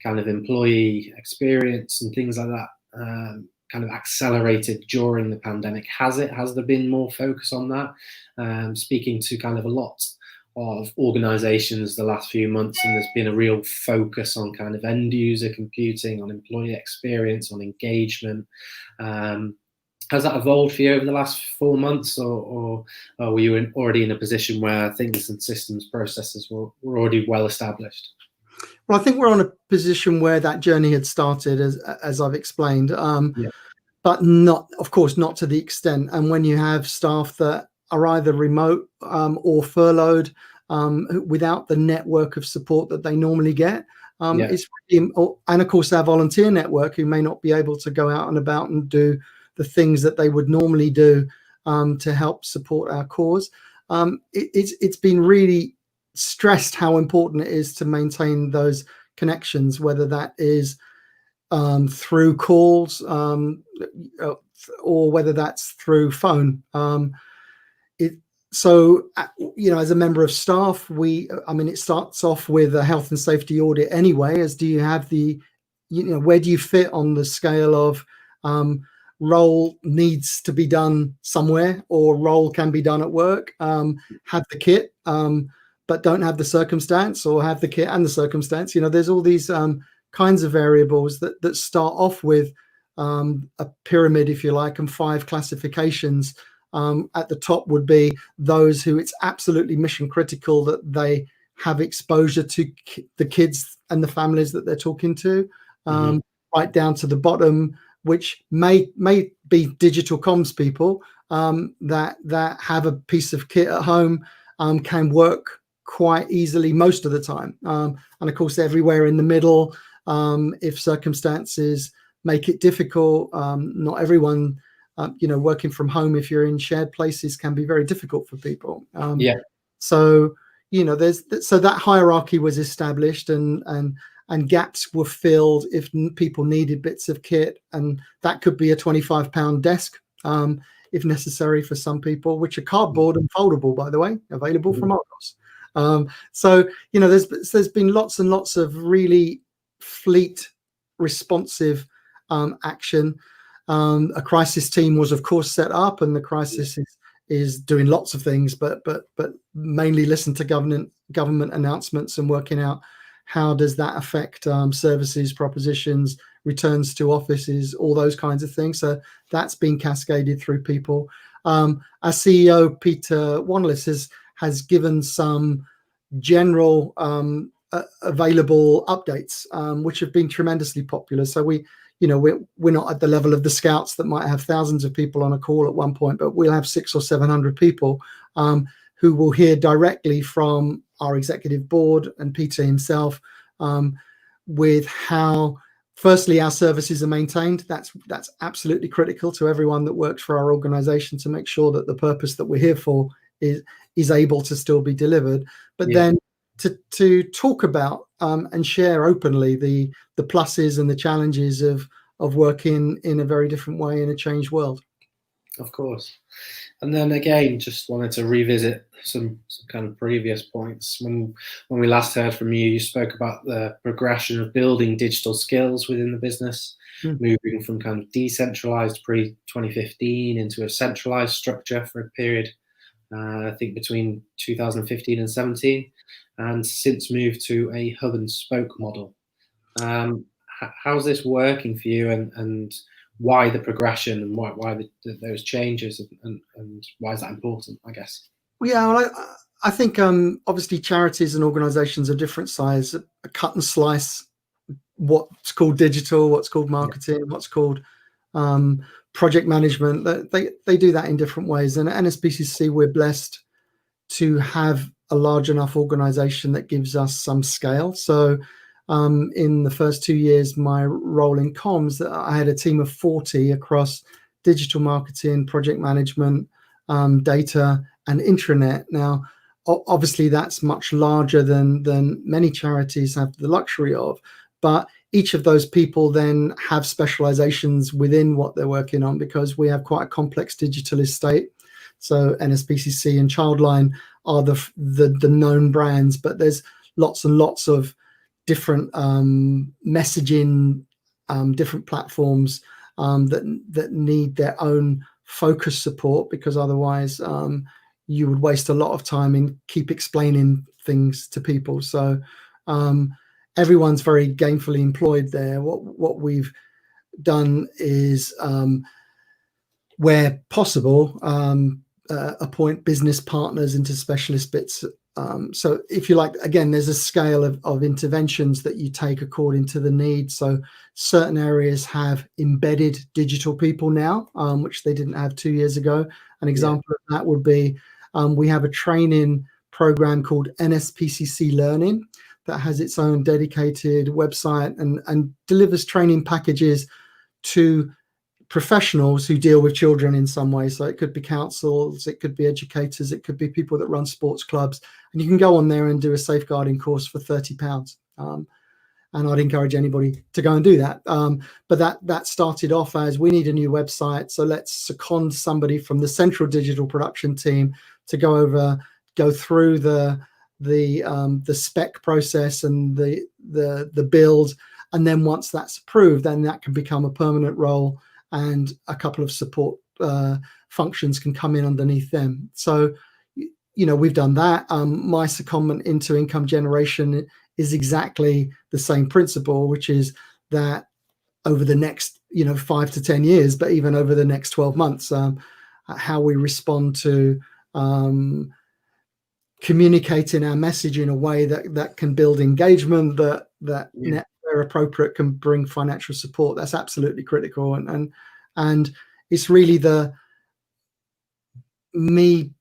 A: kind of employee experience and things like that kind of accelerated during the pandemic? Has there been more focus on that? Speaking to kind of a lot of organizations the last few months, and there's been a real focus on kind of end user computing, on employee experience, on engagement. Has that evolved for you over the last 4 months, or were you already in a position where things and systems processes were already well established?
E: Well, I think we're on a position where that journey had started, as I've explained, but not, of course, not to the extent. And when you have staff that are either remote or furloughed without the network of support that they normally get, it's really, and of course our volunteer network who may not be able to go out and about and do the things that they would normally do to help support our cause. It's been really stressed how important it is to maintain those connections, whether that is through calls or whether that's through phone. So, you know, as a member of staff, it starts off with a health and safety audit anyway, as do you have where do you fit on the scale of role needs to be done somewhere, or role can be done at work, have the kit, but don't have the circumstance, or have the kit and the circumstance. You know, there's all these kinds of variables that start off with a pyramid, if you like, and 5 classifications. At the top would be those who it's absolutely mission critical that they have exposure to the kids and the families that they're talking to, right down to the bottom, which may be digital comms people that have a piece of kit at home, can work quite easily most of the time. And of course, everywhere in the middle, if circumstances make it difficult, not everyone, working from home, if you're in shared places, can be very difficult for people. So, you know, so that hierarchy was established, and gaps were filled if people needed bits of kit, and that could be a £25 desk if necessary for some people, which are cardboard and foldable, by the way, available from Argos. So, you know, there's been lots and lots of really fleet responsive action. A crisis team was, of course, set up, and the crisis is doing lots of things, but mainly listen to government announcements and working out how does that affect services, propositions, returns to offices, all those kinds of things. So that's been cascaded through people. Our CEO, Peter Wanless, has given some general available updates, which have been tremendously popular. So we we're not at the level of the scouts that might have thousands of people on a call at one point, but we'll have 600 or 700 people who will hear directly from our executive board and Peter himself with how, firstly, our services are maintained. That's absolutely critical to everyone that works for our organization, to make sure that the purpose that we're here for is able to still be delivered. But then to talk about and share openly the pluses and the challenges of working in a very different way in a changed world.
A: Of course. And then again, just wanted to revisit some kind of previous points. When we last heard from you, you spoke about the progression of building digital skills within the business, moving from kind of decentralized pre-2015 into a centralized structure for a period, I think between 2015 and 17, and since moved to a hub and spoke model. How's this working for you, and why the progression, and why those changes, and why is that important, I guess?
E: Yeah, well, I think obviously charities and organizations of different size cut and slice what's called digital, what's called marketing, what's called project management. They do that in different ways. And at NSPCC, we're blessed to have a large enough organization that gives us some scale. So in the first 2 years, my role in comms, I had a team of 40 across digital marketing, project management, data, and intranet. Now, obviously, that's much larger than many charities have the luxury of. But each of those people then have specializations within what they're working on, because we have quite a complex digital estate. So NSPCC and Childline are the known brands, but there's lots and lots of different messaging, different platforms that need their own focus support, because otherwise you would waste a lot of time and keep explaining things to people. So everyone's very gainfully employed there. What we've done is, where possible, appoint business partners into specialist bits. So if you like, again, there's a scale of interventions that you take according to the need. So certain areas have embedded digital people now, which they didn't have 2 years ago. An example of that would be, we have a training program called NSPCC Learning that has its own dedicated website and delivers training packages to professionals who deal with children in some way. So it could be councils, it could be educators, it could be people that run sports clubs, and you can go on there and do a safeguarding course for £30. And I'd encourage anybody to go and do that. But that started off as, we need a new website, so let's second somebody from the central digital production team to go through the spec process and the build, and then once that's approved, then that can become a permanent role, and a couple of support functions can come in underneath them. So, we've done that. My secondment into income generation is exactly the same principle, which is that over the next 5 to 10 years, but even over the next 12 months, how we respond to communicating our message in a way that can build engagement, that where appropriate can bring financial support. That's absolutely critical, and it's really me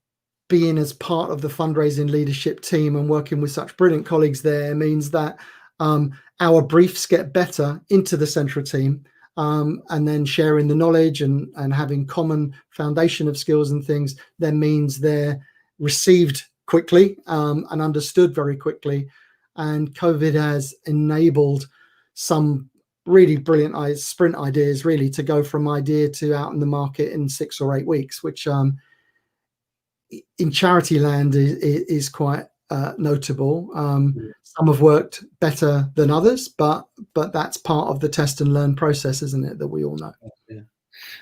E: being as part of the fundraising leadership team and working with such brilliant colleagues there means that our briefs get better into the central team, and then sharing the knowledge and having common foundation of skills and things then means they're received quickly and understood very quickly. And COVID has enabled some really brilliant sprint ideas, really, to go from idea to out in the market in 6 or 8 weeks, which in charity land is quite notable. Some have worked better than others, but that's part of the test and learn process, isn't it, that we all know?
A: Yeah,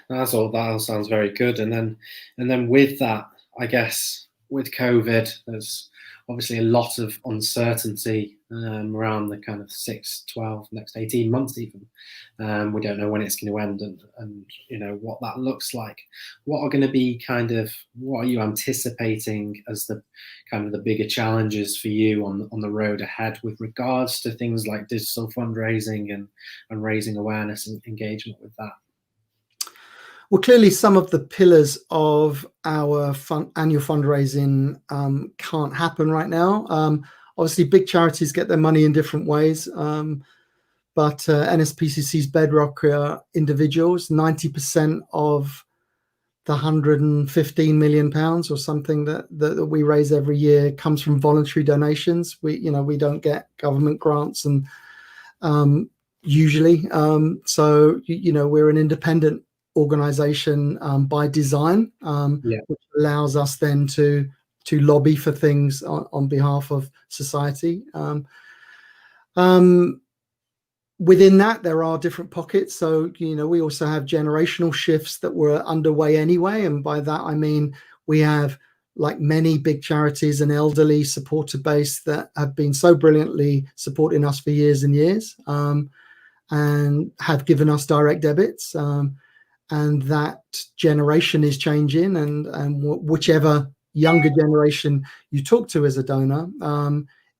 A: that all sounds very good. And then with that, I guess, with COVID, there's obviously a lot of uncertainty around the kind of 6, 12, next 18 months even. We don't know when it's going to end and you know what that looks like. What are going to be what are you anticipating as the kind of the bigger challenges for you on the road ahead with regards to things like digital fundraising and raising awareness and engagement with that?
E: Well, clearly some of the pillars of our annual fundraising can't happen right now. Obviously, big charities get their money in different ways, but NSPCC's bedrock are individuals. 90% of the £115 million or something that we raise every year comes from voluntary donations. We don't get government grants and usually, so we're an independent organization by design, which allows us then to lobby for things on behalf of society. Within that, there are different pockets. So, we also have generational shifts that were underway anyway. And by that, I mean, we have, like many big charities, an elderly supporter base that have been so brilliantly supporting us for years and years, and have given us direct debits. And that generation is changing, and whichever younger generation you talk to as a donor,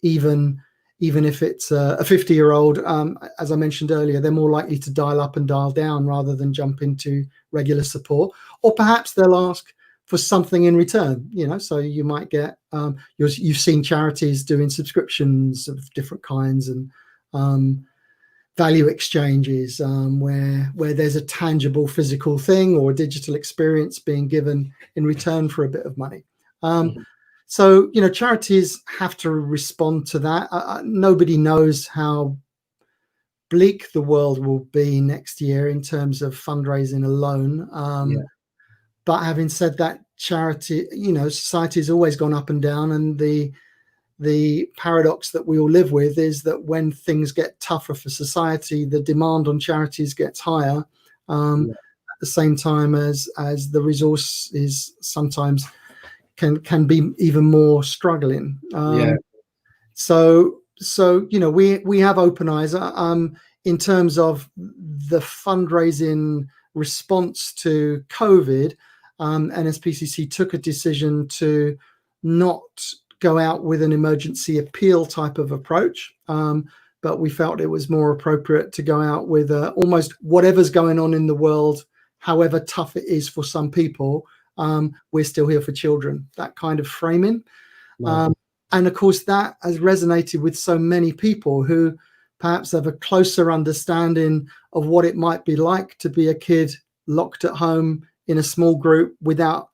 E: even if it's a 50-year-old, as I mentioned earlier, they're more likely to dial up and dial down rather than jump into regular support, or perhaps they'll ask for something in return. So you might get you've seen charities doing subscriptions of different kinds and value exchanges, where there's a tangible physical thing or a digital experience being given in return for a bit of money. So, charities have to respond to that. Nobody knows how bleak the world will be next year in terms of fundraising alone. But having said that, society has always gone up and down, and the paradox that we all live with is that when things get tougher for society, the demand on charities gets higher, at the same time as the resource is sometimes can be even more struggling. So we have open eyes in terms of the fundraising response to COVID. NSPCC took a decision to not go out with an emergency appeal type of approach, but we felt it was more appropriate to go out with almost whatever's going on in the world, however tough it is for some people, we're still here for children, that kind of framing. And of course, that has resonated with so many people who perhaps have a closer understanding of what it might be like to be a kid locked at home in a small group without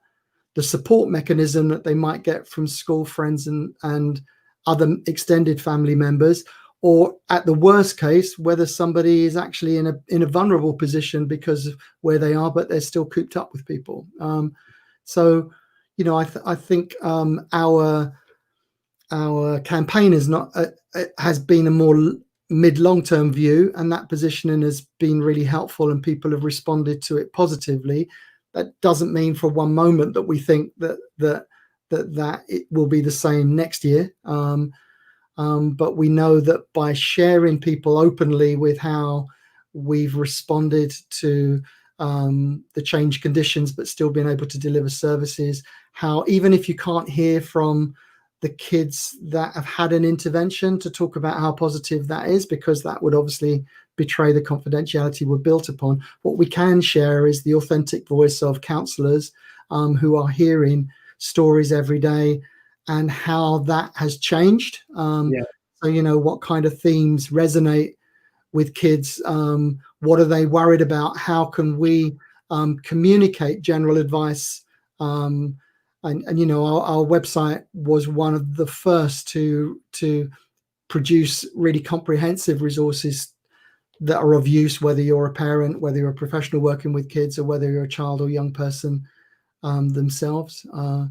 E: the support mechanism that they might get from school friends and other extended family members, or at the worst case, whether somebody is actually in a vulnerable position because of where they are, but they're still cooped up with people. So, I think our campaign has been a more mid-long-term view, and that positioning has been really helpful, and people have responded to it positively. That doesn't mean for one moment that we think that it will be the same next year. But we know that by sharing people openly with how we've responded to the changed conditions, but still being able to deliver services, how even if you can't hear from the kids that have had an intervention, to talk about how positive that is, because that would obviously betray the confidentiality we're built upon. What we can share is the authentic voice of counsellors who are hearing stories every day and how that has changed. So, what kind of themes resonate with kids? What are they worried about? How can we communicate general advice? And our website was one of the first to produce really comprehensive resources that are of use, whether you're a parent, whether you're a professional working with kids, or whether you're a child or young person themselves.
A: Well,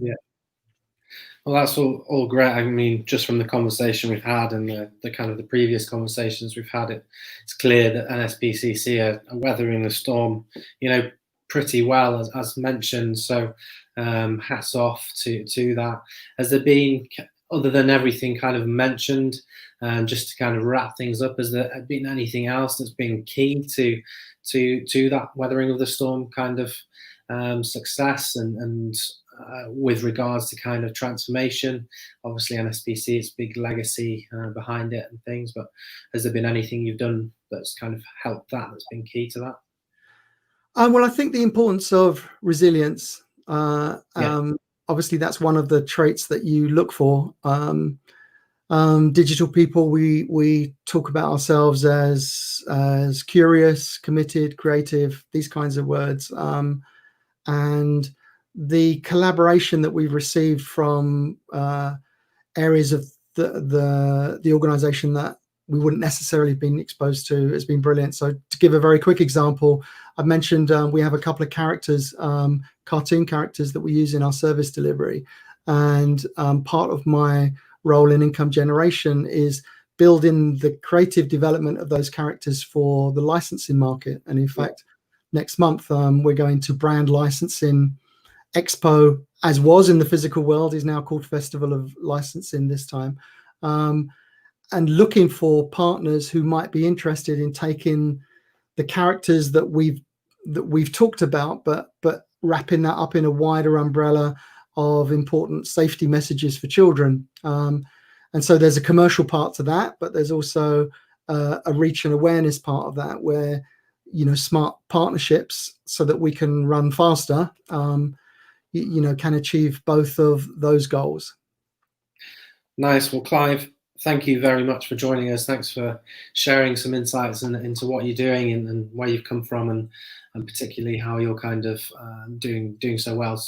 A: that's all great. I mean, just from the conversation we've had and the kind of the previous conversations we've had, it's clear that NSPCC are weathering the storm, pretty well, as mentioned. So hats off to that. Has there been other than everything kind of mentioned, just to kind of wrap things up, has there been anything else that's been key to that weathering of the storm kind of success and with regards to kind of transformation? Obviously NSPC, it's big legacy behind it and things, but has there been anything you've done that's kind of helped that's been key to that?
E: Well, I think the importance of resilience, obviously that's one of the traits that you look for. Digital people, we talk about ourselves as curious, committed, creative, these kinds of words. And the collaboration that we've received from areas of the organization that we wouldn't necessarily have been exposed to has been brilliant. So to give a very quick example, I've mentioned we have a couple of characters, cartoon characters that we use in our service delivery. And part of my role in income generation is building the creative development of those characters for the licensing market. And in fact, next month, we're going to brand licensing Expo, as was in the physical world, is now called Festival of Licensing this time. And looking for partners who might be interested in taking the characters that we've talked about, but wrapping that up in a wider umbrella of important safety messages for children. And so there's a commercial part to that, but there's also a reach and awareness part of that, where, you know, smart partnerships so that we can run faster, you know, can achieve both of those goals.
A: Nice. Well, Clive, thank you very much for joining us. Thanks for sharing some insights into what you're doing and where you've come from, and particularly how you're kind of doing so well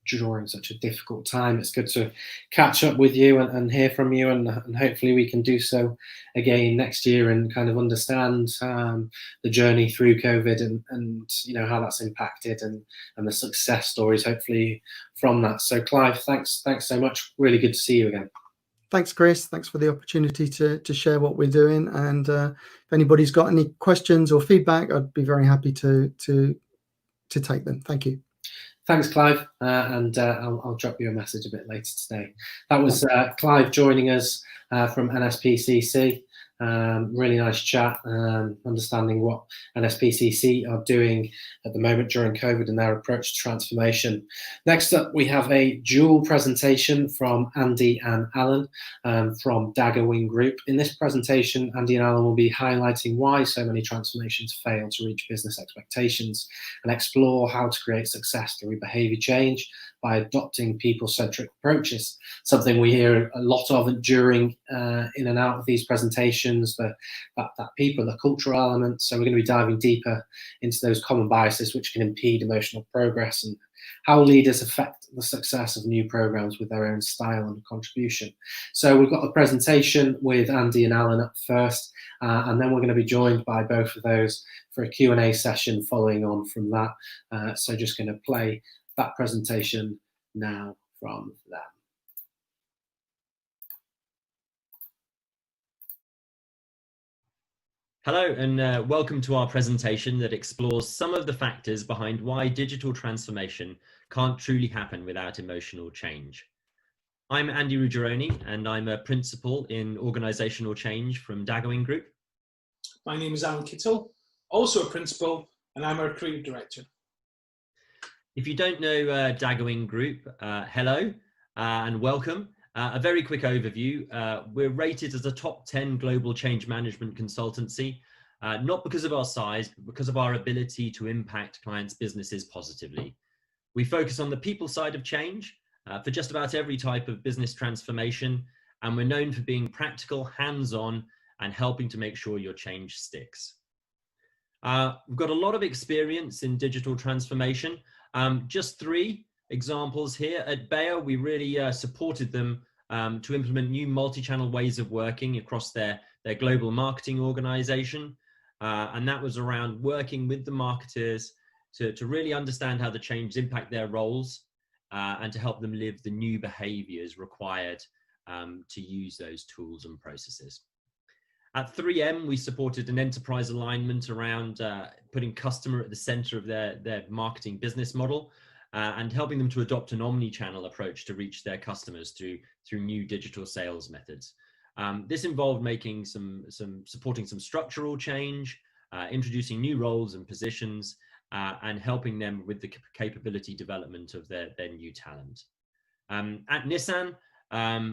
A: during such a difficult time. It's good to catch up with you and hear from you, and hopefully we can do so again next year and kind of understand the journey through COVID and you know how that's impacted and the success stories hopefully from that. So Clive, thanks so much. Really good to see you again.
E: Thanks, Chris. Thanks for the opportunity to share what we're doing. And if anybody's got any questions or feedback, I'd be very happy to take them. Thank you.
A: Thanks, Clive. And I'll drop you a message a bit later today. That was Clive joining us from NSPCC. Really nice chat, understanding what NSPCC are doing at the moment during COVID and their approach to transformation. Next up, we have a dual presentation from Andy and Alan from Dagger Wing Group. In this presentation, Andy and Alan will be highlighting why so many transformations fail to reach business expectations and explore how to create success through behaviour change by adopting people-centric approaches, something we hear a lot of during in and out of these presentations, that people, the cultural element. So we're going to be diving deeper into those common biases which can impede emotional progress and how leaders affect the success of new programs with their own style and contribution. So we've got a presentation with Andy and Alan up first, and then we're going to be joined by both of those for a Q&A session following on from that. So just going to play that presentation now from them.
F: Hello and welcome to our presentation that explores some of the factors behind why digital transformation can't truly happen without emotional change. I'm Andy Ruggiero and I'm a principal in organisational change from Dagger Wing Group.
G: My name is Alan Kittle, also a principal, and I'm a creative director.
F: If you don't know Dagger Wing Group, hello and welcome. A very quick overview. We're rated as a top 10 global change management consultancy, not because of our size, but because of our ability to impact clients' businesses positively. We focus on the people side of change for just about every type of business transformation, and we're known for being practical, hands-on, and helping to make sure your change sticks. We've got a lot of experience in digital transformation. Just 3 examples here. At Bayer, we really supported them to implement new multi-channel ways of working across their global marketing organization. And that was around working with the marketers to really understand how the changes impact their roles and to help them live the new behaviors required to use those tools and processes. At 3M, we supported an enterprise alignment around putting customer at the center of their marketing business model. and helping them to adopt an omni-channel approach to reach their customers through new digital sales methods. This involved making supporting some structural change, introducing new roles and positions, and helping them with the capability development of their new talent. At Nissan,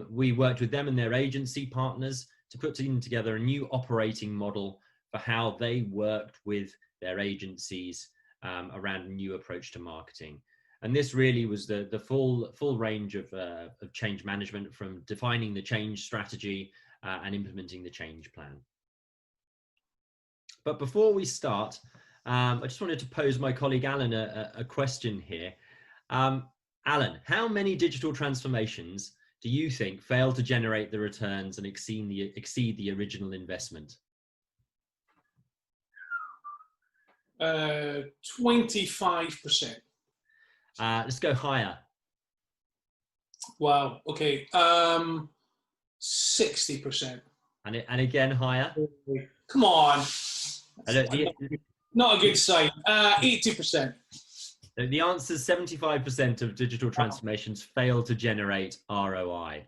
F: we worked with them and their agency partners to put together a new operating model for how they worked with their agencies around a new approach to marketing. And this really was the full range of change management, from defining the change strategy and implementing the change plan. But before we start, I just wanted to pose my colleague Alan a question here. Alan, how many digital transformations do you think fail to generate the returns and exceed the original investment?
G: 25%.
F: Let's go higher.
G: Wow. Okay. 60%.
F: And again higher.
G: Come on.
F: The
G: Not a good sign. 80%.
F: The answer is 75% of digital transformations fail to generate ROI.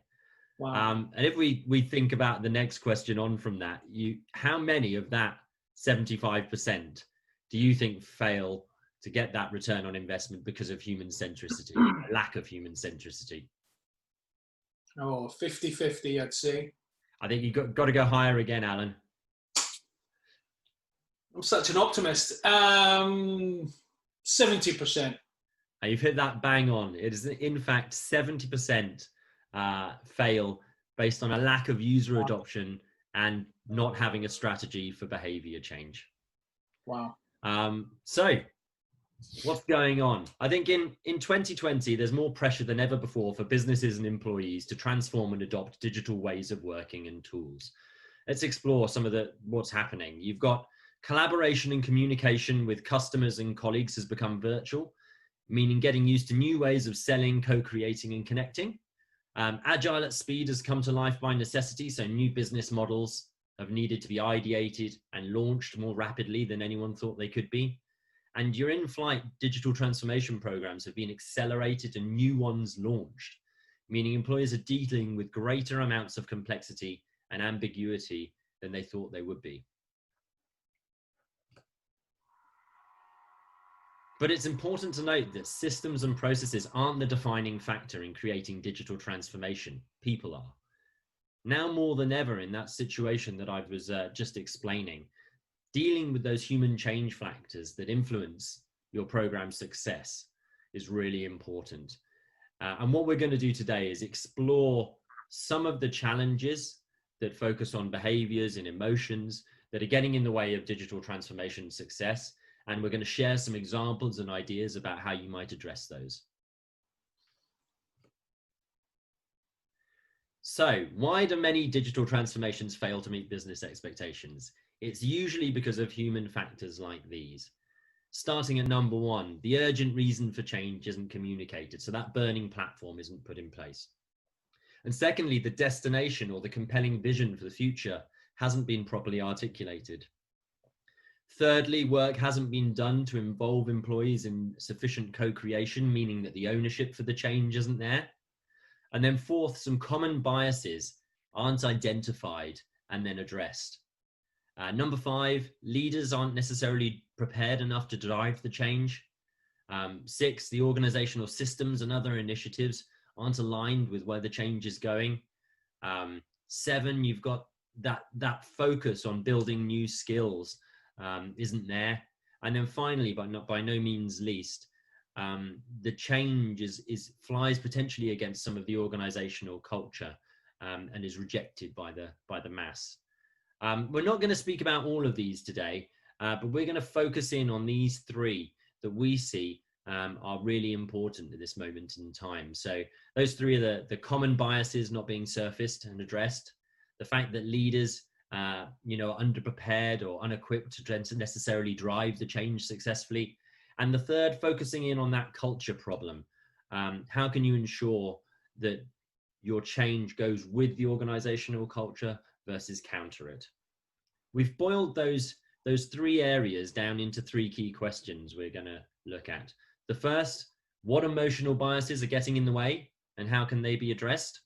G: Wow.
F: And if we think about the next question on from that, how many of that 75% do you think fail to get that return on investment because of human centricity, lack of human centricity?
G: Oh, 50-50, I'd say.
F: I think you've got to go higher again, Alan.
G: I'm such an optimist. 70%.
F: You've hit that bang on. It is, in fact, 70% fail based on a lack of user adoption and not having a strategy for behavior change.
G: Wow.
F: So what's going on? I think in 2020, there's more pressure than ever before for businesses and employees to transform and adopt digital ways of working and tools. Let's explore some of what's happening. You've got collaboration and communication with customers and colleagues has become virtual, meaning getting used to new ways of selling, co-creating and connecting. Agile at speed has come to life by necessity, so new business models have needed to be ideated and launched more rapidly than anyone thought they could be. And your in-flight digital transformation programs have been accelerated and new ones launched, meaning employers are dealing with greater amounts of complexity and ambiguity than they thought they would be. But it's important to note that systems and processes aren't the defining factor in creating digital transformation. People are. Now more than ever in that situation that I was just explaining, dealing with those human change factors that influence your program success is really important. And what we're going to do today is explore some of the challenges that focus on behaviors and emotions that are getting in the way of digital transformation success. And we're going to share some examples and ideas about how you might address those. So, why do many digital transformations fail to meet business expectations? It's usually because of human factors like these. Starting at number one, the urgent reason for change isn't communicated, so that burning platform isn't put in place. And secondly, the destination or the compelling vision for the future hasn't been properly articulated. Thirdly, work hasn't been done to involve employees in sufficient co-creation, meaning that the ownership for the change isn't there. And then fourth, some common biases aren't identified and then addressed. Number five, leaders aren't necessarily prepared enough to drive the change. 6, the organizational systems and other initiatives aren't aligned with where the change is going. 7, you've got that focus on building new skills isn't there. And then finally, but by no means least, the change flies potentially against some of the organizational culture and is rejected by the mass. We're not going to speak about all of these today, but we're going to focus in on these 3 that we see are really important at this moment in time. So those 3 are the common biases not being surfaced and addressed, the fact that leaders are underprepared or unequipped to necessarily drive the change successfully, and the third, focusing in on that culture problem. How can you ensure that your change goes with the organizational culture versus counter it? We've boiled those 3 areas down into 3 key questions we're going to look at. The first, What emotional biases are getting in the way and how can they be addressed?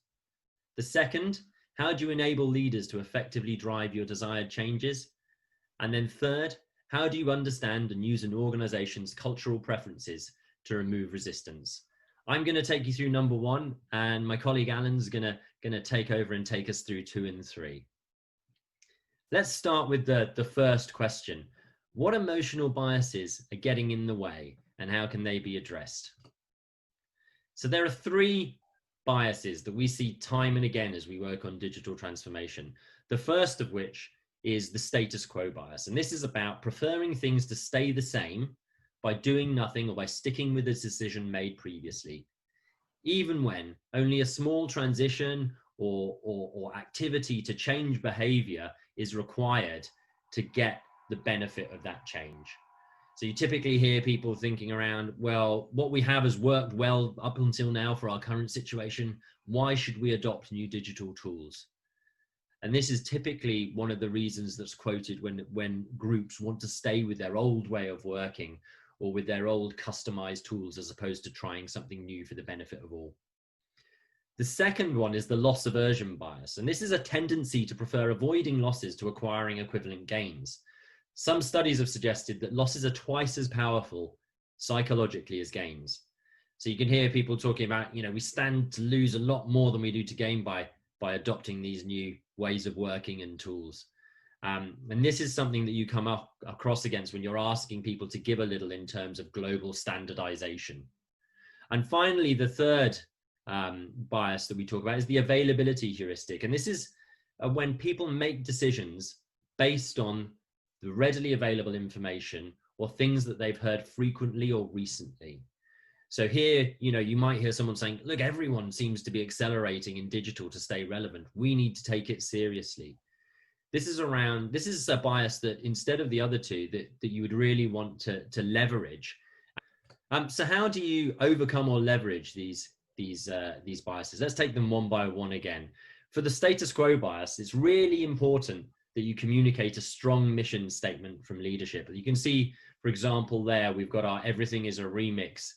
F: The second, how do you enable leaders to effectively drive your desired changes? And then third, how do you understand and use an organization's cultural preferences to remove resistance? I'm going to take you through number 1, and my colleague Alan's going to take over and take us through 2 and 3. Let's start with the first question. What emotional biases are getting in the way and how can they be addressed? So there are 3 biases that we see time and again as we work on digital transformation. The first of which is the status quo bias. And this is about preferring things to stay the same by doing nothing or by sticking with a decision made previously, even when only a small transition or activity to change behavior is required to get the benefit of that change. So you typically hear people thinking around, well, what we have has worked well up until now for our current situation. Why should we adopt new digital tools? And this is typically one of the reasons that's quoted when groups want to stay with their old way of working or with their old customized tools as opposed to trying something new for the benefit of all. The second one is the loss aversion bias. And this is a tendency to prefer avoiding losses to acquiring equivalent gains. Some studies have suggested that losses are twice as powerful psychologically as gains. So you can hear people talking about, we stand to lose a lot more than we do to gain by adopting these new ways of working and tools. And this is something that you come across against when you're asking people to give a little in terms of global standardization. And finally, the third bias that we talk about is the availability heuristic. And this is when people make decisions based on the readily available information or things that they've heard frequently or recently. So here, you might hear someone saying, look, everyone seems to be accelerating in digital to stay relevant. We need to take it seriously. This is a bias that instead of the other two that you would really want to leverage. So how do you overcome or leverage these biases? Let's take them one by one again. For the status quo bias, it's really important that you communicate a strong mission statement from leadership. You can see, for example, there we've got our everything is a remix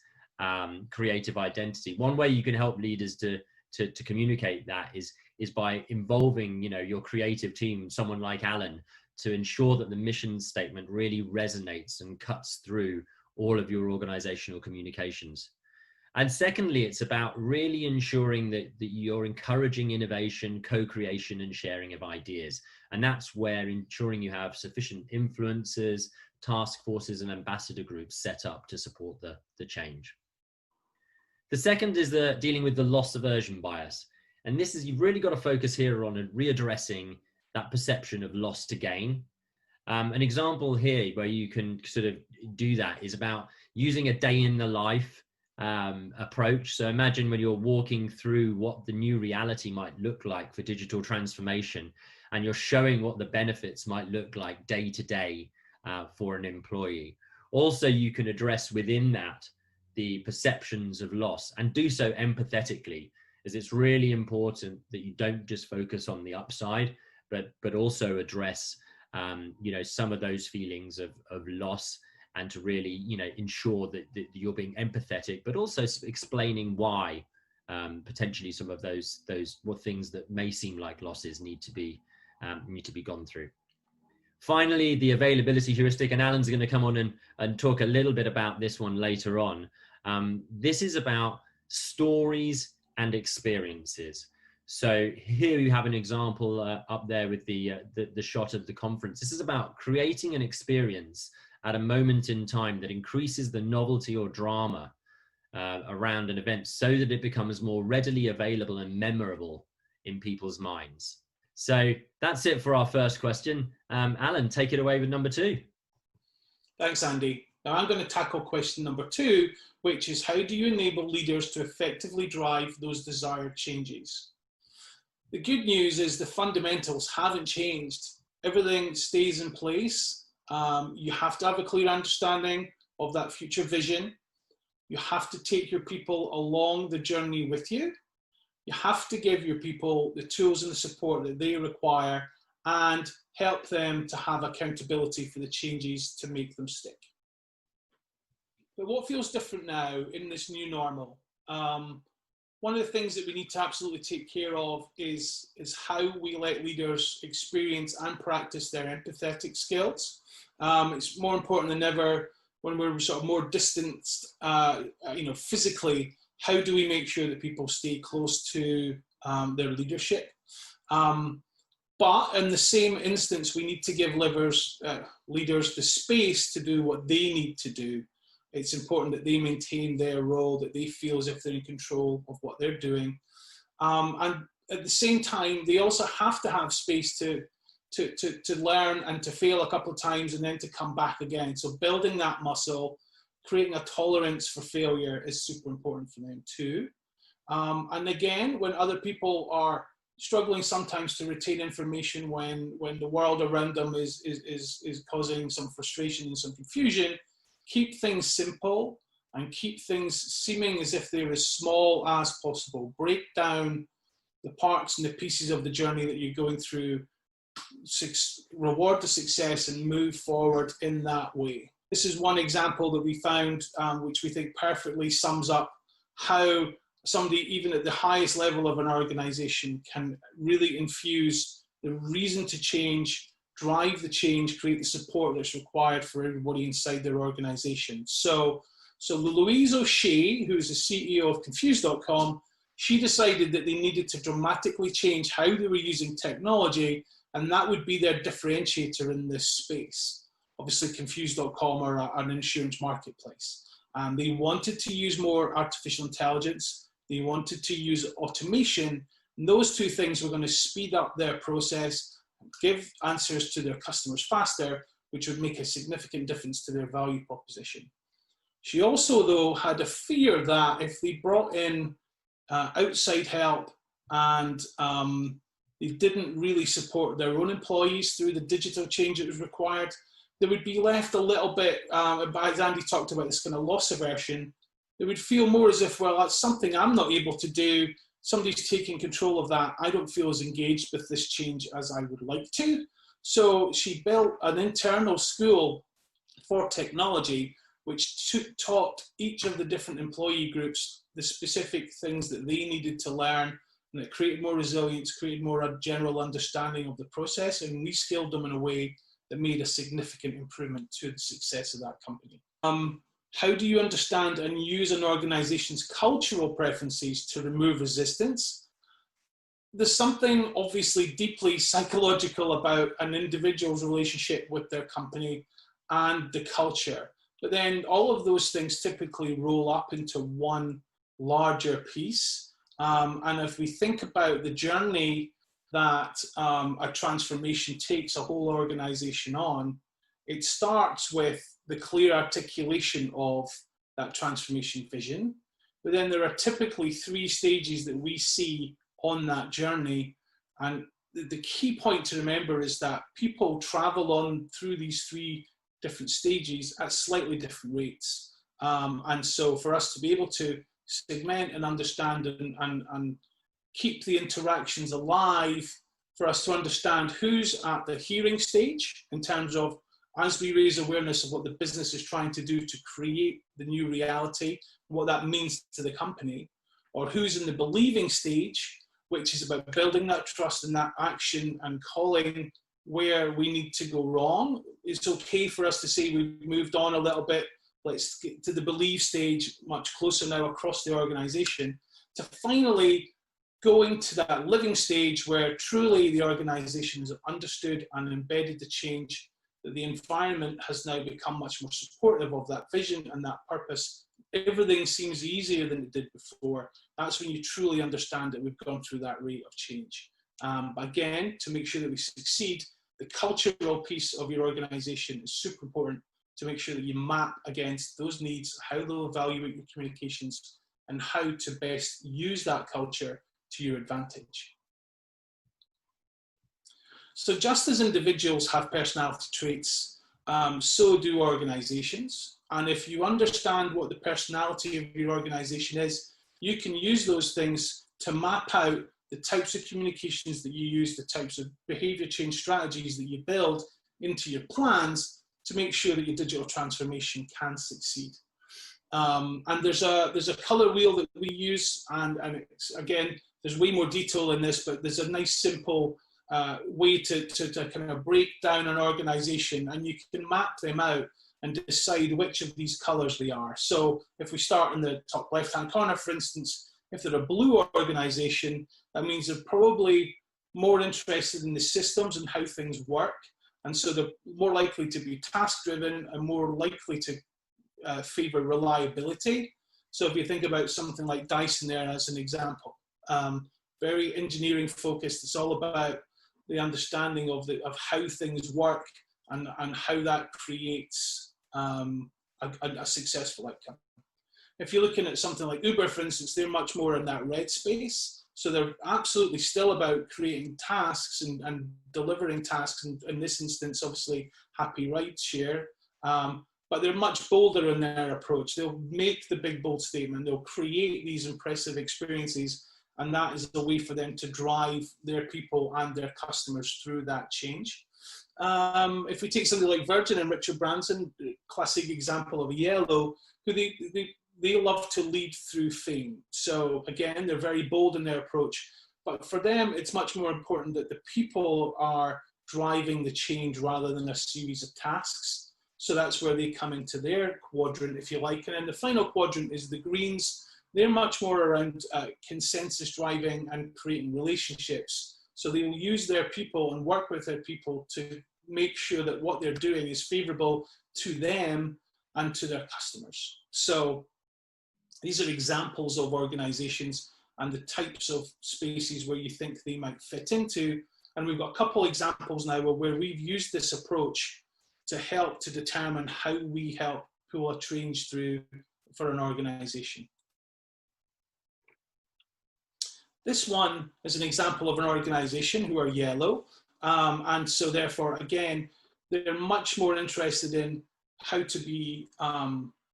F: creative identity. One way you can help leaders to communicate that is by involving your creative team, someone like Alan, to ensure that the mission statement really resonates and cuts through all of your organizational communications. And secondly, it's about really ensuring that you're encouraging innovation, co-creation, and sharing of ideas. And that's where ensuring you have sufficient influencers, task forces, and ambassador groups set up to support the change. The second is dealing with the loss aversion bias. And this is, you've really got to focus here on readdressing that perception of loss to gain. An example here where you can sort of do that is about using a day in the life approach. So imagine when you're walking through what the new reality might look like for digital transformation, and you're showing what the benefits might look like day to day for an employee. Also, you can address within that the perceptions of loss and do so empathetically, as it's really important that you don't just focus on the upside, but also address some of those feelings of loss, and to really ensure that you're being empathetic, but also explaining why potentially some of those things that may seem like losses need to be gone through. Finally, the availability heuristic, and Alan's going to come on and talk a little bit about this one later on. This is about stories and experiences. So here you have an example up there with the shot of the conference. This is about creating an experience at a moment in time that increases the novelty or drama around an event so that it becomes more readily available and memorable in people's minds. So that's it for our first question. Alan, take it away with number 2.
G: Thanks, Andy. Now I'm going to tackle question number 2, which is how do you enable leaders to effectively drive those desired changes? The good news is the fundamentals haven't changed. Everything stays in place. You have to have a clear understanding of that future vision. You have to take your people along the journey with you. You have to give your people the tools and the support that they require and help them to have accountability for the changes to make them stick. But what feels different now in this new normal? One of the things that we need to absolutely take care of is how we let leaders experience and practice their empathetic skills. It's more important than ever when we're sort of more distanced, physically. How do we make sure that people stay close to their leadership? But in the same instance, we need to give leaders the space to do what they need to do. It's important that they maintain their role, that they feel as if they're in control of what they're doing. And at the same time, they also have to have space to learn and to fail a couple of times and then to come back again. So building that muscle, creating a tolerance for failure is super important for them too. And again, when other people are struggling sometimes to retain information when the world around them is causing some frustration and some confusion, keep things simple and keep things seeming as if they're as small as possible. Break down the parts and the pieces of the journey that you're going through, reward the success and move forward in that way. This is one example that we found, which we think perfectly sums up how somebody, even at the highest level of an organization, can really infuse the reason to change, drive the change, create the support that's required for everybody inside their organization. So Louise O'Shea, who's the CEO of Confused.com, she decided that they needed to dramatically change how they were using technology, and that would be their differentiator in this space. Obviously, Confused.com are an insurance marketplace. And they wanted to use more artificial intelligence. They wanted to use automation. And those two things were going to speed up their process, give answers to their customers faster, which would make a significant difference to their value proposition. She also, though, had a fear that if they brought in outside help and they didn't really support their own employees through the digital change that was required, they would be left a little bit, as Andy talked about, this kind of loss aversion. They would feel more as if, well, that's something I'm not able to do. Somebody's taking control of that. I don't feel as engaged with this change as I would like to. So she built an internal school for technology, which taught each of the different employee groups the specific things that they needed to learn, and it created more resilience, created more a general understanding of the process, and reskilled them in a way that made a significant improvement to the success of that company. How do you understand and use an organization's cultural preferences to remove resistance? There's something obviously deeply psychological about an individual's relationship with their company and the culture. But then all of those things typically roll up into one larger piece. And if we think about the journey that a transformation takes a whole organization on, it starts with the clear articulation of that transformation vision. But then there are typically 3 stages that we see on that journey. And the key point to remember is that people travel on through these 3 different stages at slightly different rates. And so for us to be able to segment and understand and keep the interactions alive, for us to understand who's at the hearing stage in terms of, as we raise awareness of what the business is trying to do to create the new reality, what that means to the company, or who's in the believing stage, which is about building that trust and that action and calling where we need to go wrong. It's okay for us to say we've moved on a little bit. Let's get to the believe stage much closer now across the organization, to finally going to that living stage where truly the organization has understood and embedded the change, that the environment has now become much more supportive of that vision and that purpose. Everything seems easier than it did before. That's when you truly understand that we've gone through that rate of change. Again, to make sure that we succeed, the cultural piece of your organization is super important, to make sure that you map against those needs, how they'll evaluate your communications, and how to best use that culture to your advantage. So just as individuals have personality traits, so do organizations. And if you understand what the personality of your organization is, you can use those things to map out the types of communications that you use, the types of behavior change strategies that you build into your plans to make sure that your digital transformation can succeed. And there's a color wheel that we use, and it's, again, there's way more detail in this, but there's a nice simple way to kind of break down an organization, and you can map them out and decide which of these colors they are. So if we start in the top left-hand corner, for instance, if they're a blue organization, that means they're probably more interested in the systems and how things work. And so they're more likely to be task-driven and more likely to favor reliability. So if you think about something like Dyson there as an example, very engineering focused, it's all about the understanding of how things work and how that creates a successful outcome. If you're looking at something like Uber, for instance, they're much more in that red space. So they're absolutely still about creating tasks and delivering tasks, and in this instance, obviously, happy ride share. But they're much bolder in their approach. They'll make the big, bold statement. They'll create these impressive experiences, and that is the way for them to drive their people and their customers through that change. If we take something like Virgin and Richard Branson, classic example of a yellow, who they love to lead through fame. So again, they're very bold in their approach, but for them, it's much more important that the people are driving the change rather than a series of tasks. So that's where they come into their quadrant, if you like. And then the final quadrant is the greens. They're much more around consensus driving and creating relationships. So they will use their people and work with their people to make sure that what they're doing is favorable to them and to their customers. So these are examples of organizations and the types of spaces where you think they might fit into. And we've got a couple examples now where we've used this approach to help to determine how we help pull a change through for an organization. This one is an example of an organization who are yellow. And so therefore, again, they're much more interested in how to be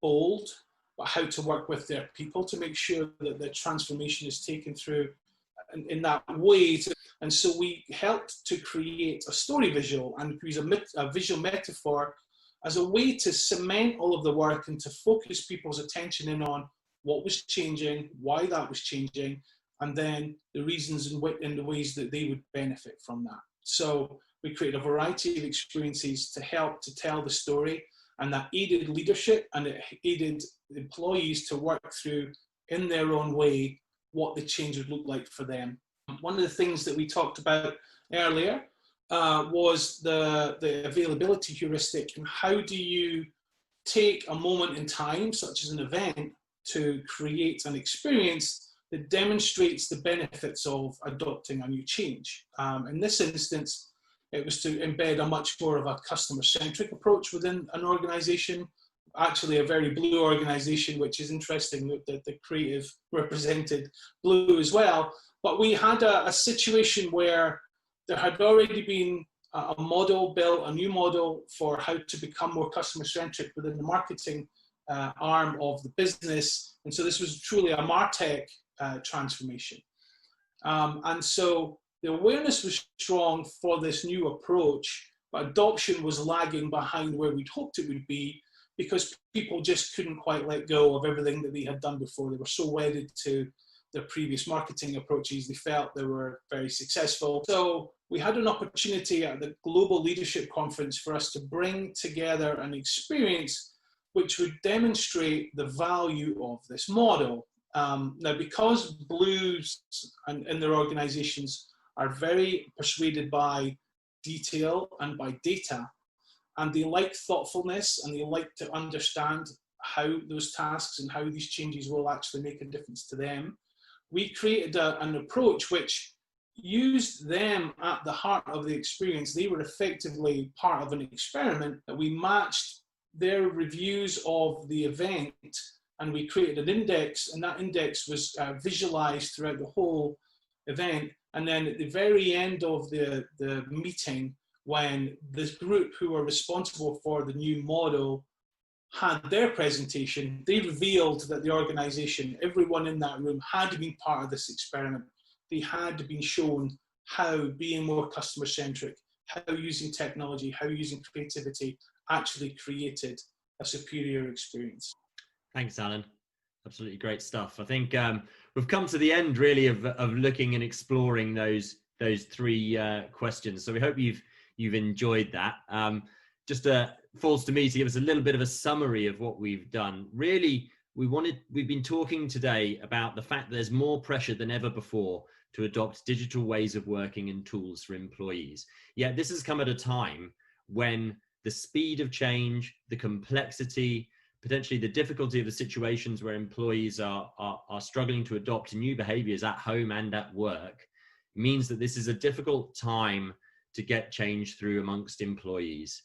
G: bold, but how to work with their people to make sure that the transformation is taken through in that way. And so we helped to create a story visual and use a visual metaphor as a way to cement all of the work and to focus people's attention in on what was changing, why that was changing, and then the reasons and the ways that they would benefit from that. So we created a variety of experiences to help to tell the story, and that aided leadership and it aided employees to work through in their own way what the change would look like for them. One of the things that we talked about earlier was the availability heuristic, and how do you take a moment in time, such as an event, to create an experience that demonstrates the benefits of adopting a new change. In this instance, it was to embed a much more of a customer-centric approach within an organization, actually a very blue organization, which is interesting that the creative represented blue as well. But we had a situation where there had already been a model built, a new model for how to become more customer-centric within the marketing arm of the business. And so this was truly a MarTech transformation. And so the awareness was strong for this new approach, but adoption was lagging behind where we'd hoped it would be, because people just couldn't quite let go of everything that they had done before. They were so wedded to their previous marketing approaches, they felt they were very successful. So we had an opportunity at the Global Leadership Conference for us to bring together an experience which would demonstrate the value of this model. Now, because blues and their organizations are very persuaded by detail and by data, and they like thoughtfulness and they like to understand how those tasks and how these changes will actually make a difference to them, we created an approach which used them at the heart of the experience. They were effectively part of an experiment that we matched their reviews of the event, and we created an index, and that index was visualized throughout the whole event. And then at the very end of the meeting, when this group who were responsible for the new model had their presentation, they revealed that the organization, everyone in that room, had been part of this experiment. They had been shown how being more customer-centric, how using technology, how using creativity actually created a superior experience.
F: Thanks, Alan. Absolutely great stuff. I think we've come to the end really of looking and exploring those three questions. So we hope you've enjoyed that. Just falls to me to give us a little bit of a summary of what we've done. Really, we've been talking today about the fact that there's more pressure than ever before to adopt digital ways of working and tools for employees. Yet this has come at a time when the speed of change, the complexity, potentially the difficulty of the situations where employees are struggling to adopt new behaviors at home and at work means that this is a difficult time to get change through amongst employees.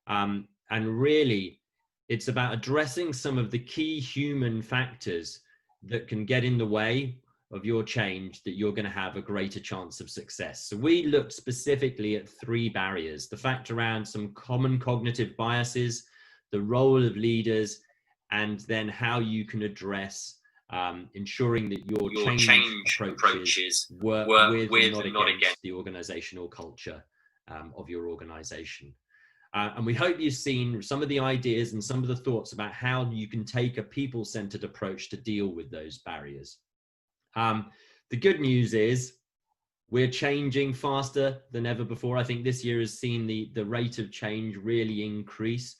F: And really, it's about addressing some of the key human factors that can get in the way of your change, that you're going to have a greater chance of success. So we looked specifically at 3 barriers: the fact around some common cognitive biases, the role of leaders, and then how you can address ensuring that your change approaches work with and not against the organizational culture of your organization. And we hope you've seen some of the ideas and some of the thoughts about how you can take a people-centered approach to deal with those barriers. The good news is we're changing faster than ever before. I think this year has seen the rate of change really increase.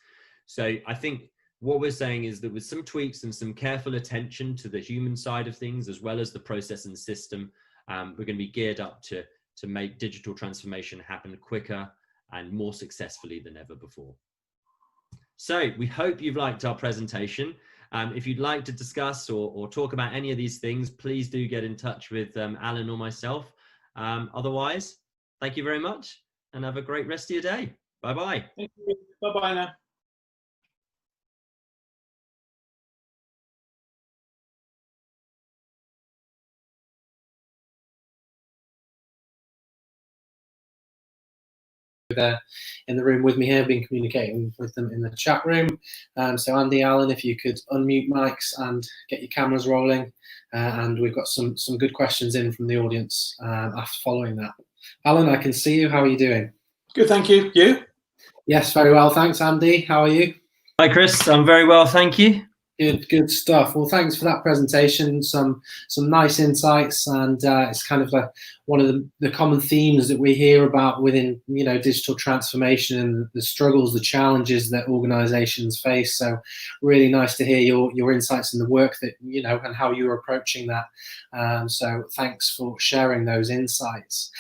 F: So I think what we're saying is that with some tweaks and some careful attention to the human side of things, as well as the process and system, we're going to be geared up to make digital transformation happen quicker and more successfully than ever before. So we hope you've liked our presentation. If you'd like to discuss or talk about any of these things, please do get in touch with Alan or myself. Otherwise, thank you very much and have a great rest of your day. Bye-bye.
G: Thank you. Bye-bye now.
A: They're in the room with me here, been communicating with them in the chat room. So Andy, Alan, if you could unmute mics and get your cameras rolling, and we've got some good questions in from the audience after following that. Alan, I can see you. How are you doing?
G: Good, thank you. You?
A: Yes, very well, thanks. Andy, how are you?
F: Hi, Chris. I'm very well, thank you.
A: Good stuff. Well, thanks for that presentation. Some nice insights, and it's kind of one of the common themes that we hear about within digital transformation and the struggles, the challenges that organisations face. So, really nice to hear your insights in the work that and how you're approaching that. So, thanks for sharing those insights.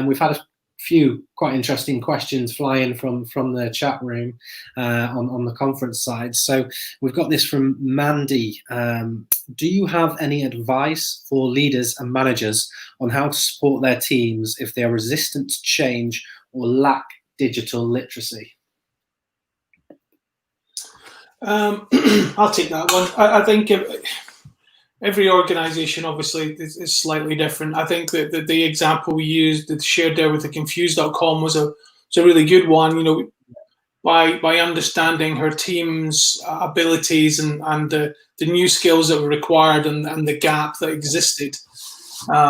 A: We've had a few quite interesting questions fly in from the chat room on the conference side. So we've got this from Mandy. Do you have any advice for leaders and managers on how to support their teams if they are resistant to change or lack digital literacy?
G: I'll take that one. I think every organisation obviously is slightly different. I think that the example we used, that shared there with the confused.com, was a really good one. By understanding her team's abilities and the new skills that were required and the gap that existed,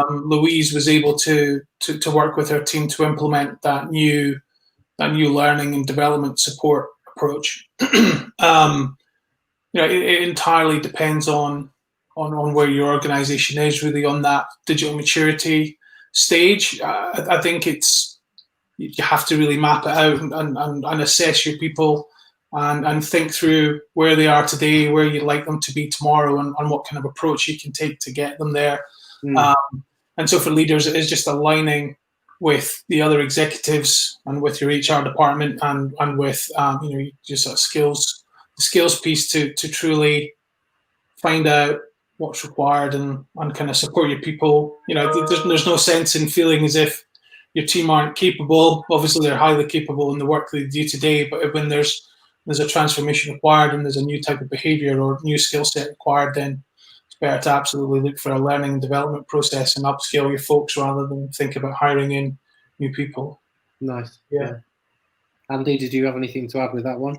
G: Louise was able to work with her team to implement that new learning and development support approach. It entirely depends on where your organization is really on that digital maturity stage. I think you have to really map it out and assess your people and think through where they are today, where you'd like them to be tomorrow, and what kind of approach you can take to get them there. And so for leaders, it is just aligning with the other executives and with your HR department and with just a skills piece to truly find out what's required and kind of support your people. There's no sense in feeling as if your team aren't capable. Obviously, they're highly capable in the work they do today, but when there's a transformation required and there's a new type of behavior or new skill set required, then it's better to absolutely look for a learning and development process and upskill your folks rather than think about hiring in new people. Nice. Yeah.
A: Andy, did you have anything to add with that one?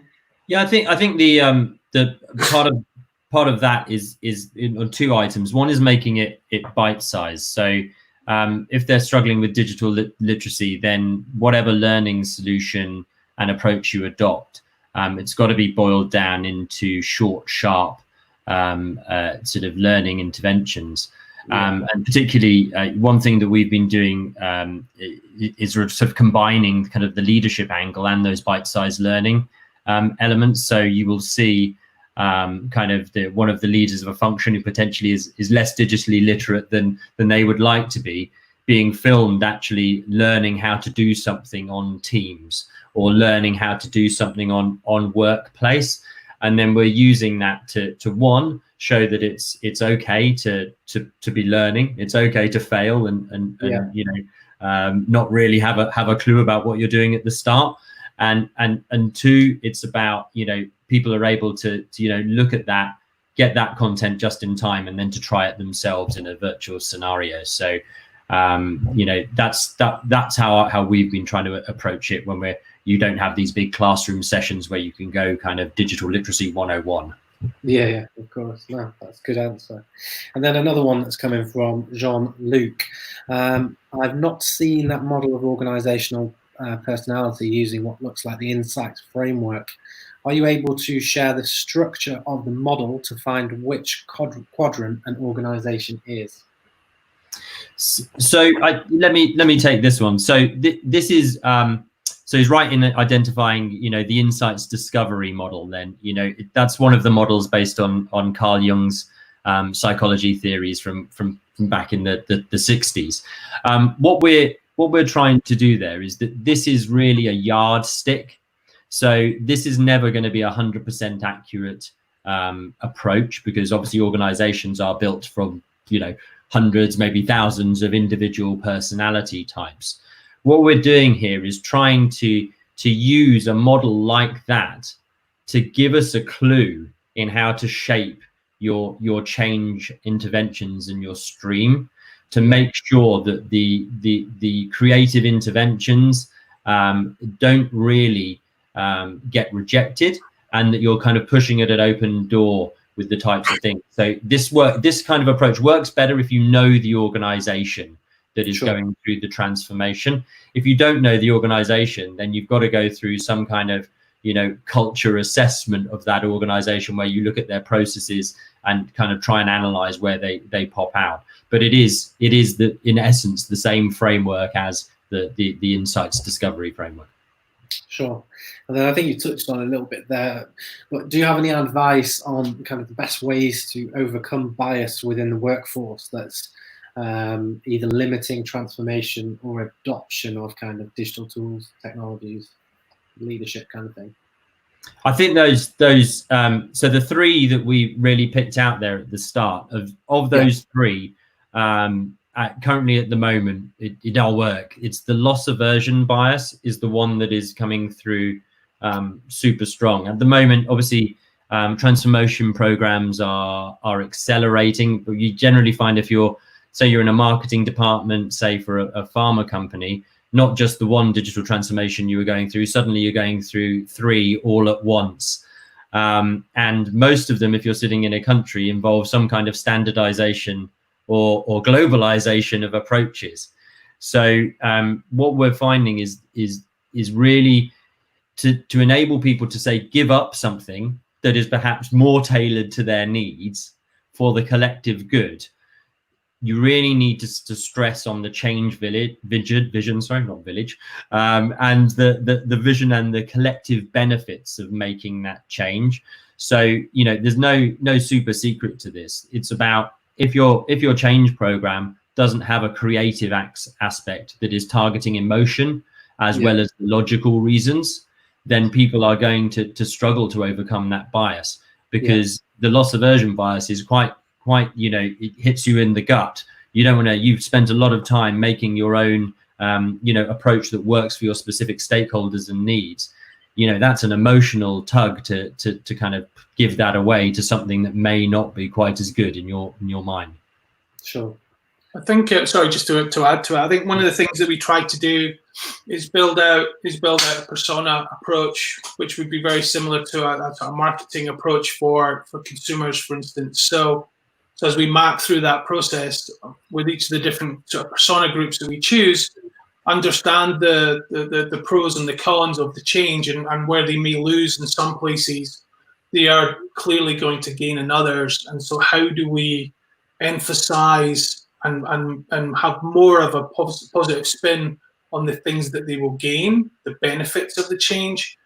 F: Yeah, I think the part of that is on 2 items. One is making it bite-sized. So if they're struggling with digital literacy, then whatever learning solution and approach you adopt, it's got to be boiled down into short, sharp sort of learning interventions. And particularly one thing that we've been doing is sort of combining kind of the leadership angle and those bite-sized learning elements. So you will see kind of one of the leaders of a function who potentially is less digitally literate than they would like to be, being filmed actually learning how to do something on Teams or learning how to do something on Workplace. And then we're using that to one, show that it's okay to be learning. It's okay to fail and you know, not really have a clue about what you're doing at the start. And two, it's about, you know, people are able to you know, look at that, get that content just in time, and then to try it themselves in a virtual scenario. So you know, that's how we've been trying to approach it when you don't have these big classroom sessions where you can go kind of digital literacy 101.
A: Yeah, of course. No, that's a good answer. And then another one that's coming from Jean-Luc. I've not seen that model of organizational personality using what looks like the insights framework. Are you able to share the structure of the model to find which quadrant an organization is?
F: So let me take this one. So this is so he's right in identifying, you know, the insights discovery model. Then, you know, that's one of the models based on Carl Jung's psychology theories from back in the 60s. What we're trying to do there is that this is really a yardstick. So this is never going to be 100% accurate approach, because obviously organizations are built from, you know, hundreds, maybe thousands of individual personality types. What we're doing here is trying to use a model like that to give us a clue in how to shape your change interventions and your stream, to make sure that the creative interventions don't really get rejected, and that you're kind of pushing at an open door with the types of things. So this kind of approach works better if you know the organization that is going through the transformation. If you don't know the organization, then you've got to go through some kind of, you know, culture assessment of that organization, where you look at their processes and kind of try and analyze where they pop out. But it is in essence the same framework as the insights discovery framework.
A: Sure. And then I think you touched on a little bit there, but do you have any advice on kind of the best ways to overcome bias within the workforce that's either limiting transformation or adoption of kind of digital tools, technologies, leadership kind of thing?
F: I think those so the three that we really picked out there at the start of those three, currently at the moment in our work, it's the loss aversion bias is the one that is coming through super strong at the moment. Obviously, transformation programs are accelerating, but you generally find if you're in a marketing department, say for a pharma company, not just the one digital transformation you were going through, suddenly you're going through three all at once. And most of them, if you're sitting in a country, involve some kind of standardization or globalization of approaches. So what we're finding is really to enable people to say, give up something that is perhaps more tailored to their needs for the collective good. You really need to stress on the change vision, sorry, not village, and the vision and the collective benefits of making that change. So, you know, there's no super secret to this. It's about if your change program doesn't have a creative aspect that is targeting emotion as well as logical reasons, then people are going to struggle to overcome that bias, because the loss aversion bias is quite, you know, it hits you in the gut. You don't want to, you've spent a lot of time making your own, you know, approach that works for your specific stakeholders and needs. You know, that's an emotional tug to kind of give that away to something that may not be quite as good in your mind.
A: Sure.
G: I think, sorry, just to add to it, I think one of the things that we try to do is build out a persona approach, which would be very similar to a marketing approach for consumers, for instance. So as we map through that process with each of the different sort of persona groups that we choose, understand the pros and the cons of the change and where they may lose in some places, they are clearly going to gain in others. And so how do we emphasize and have more of a positive spin on the things that they will gain, the benefits of the change,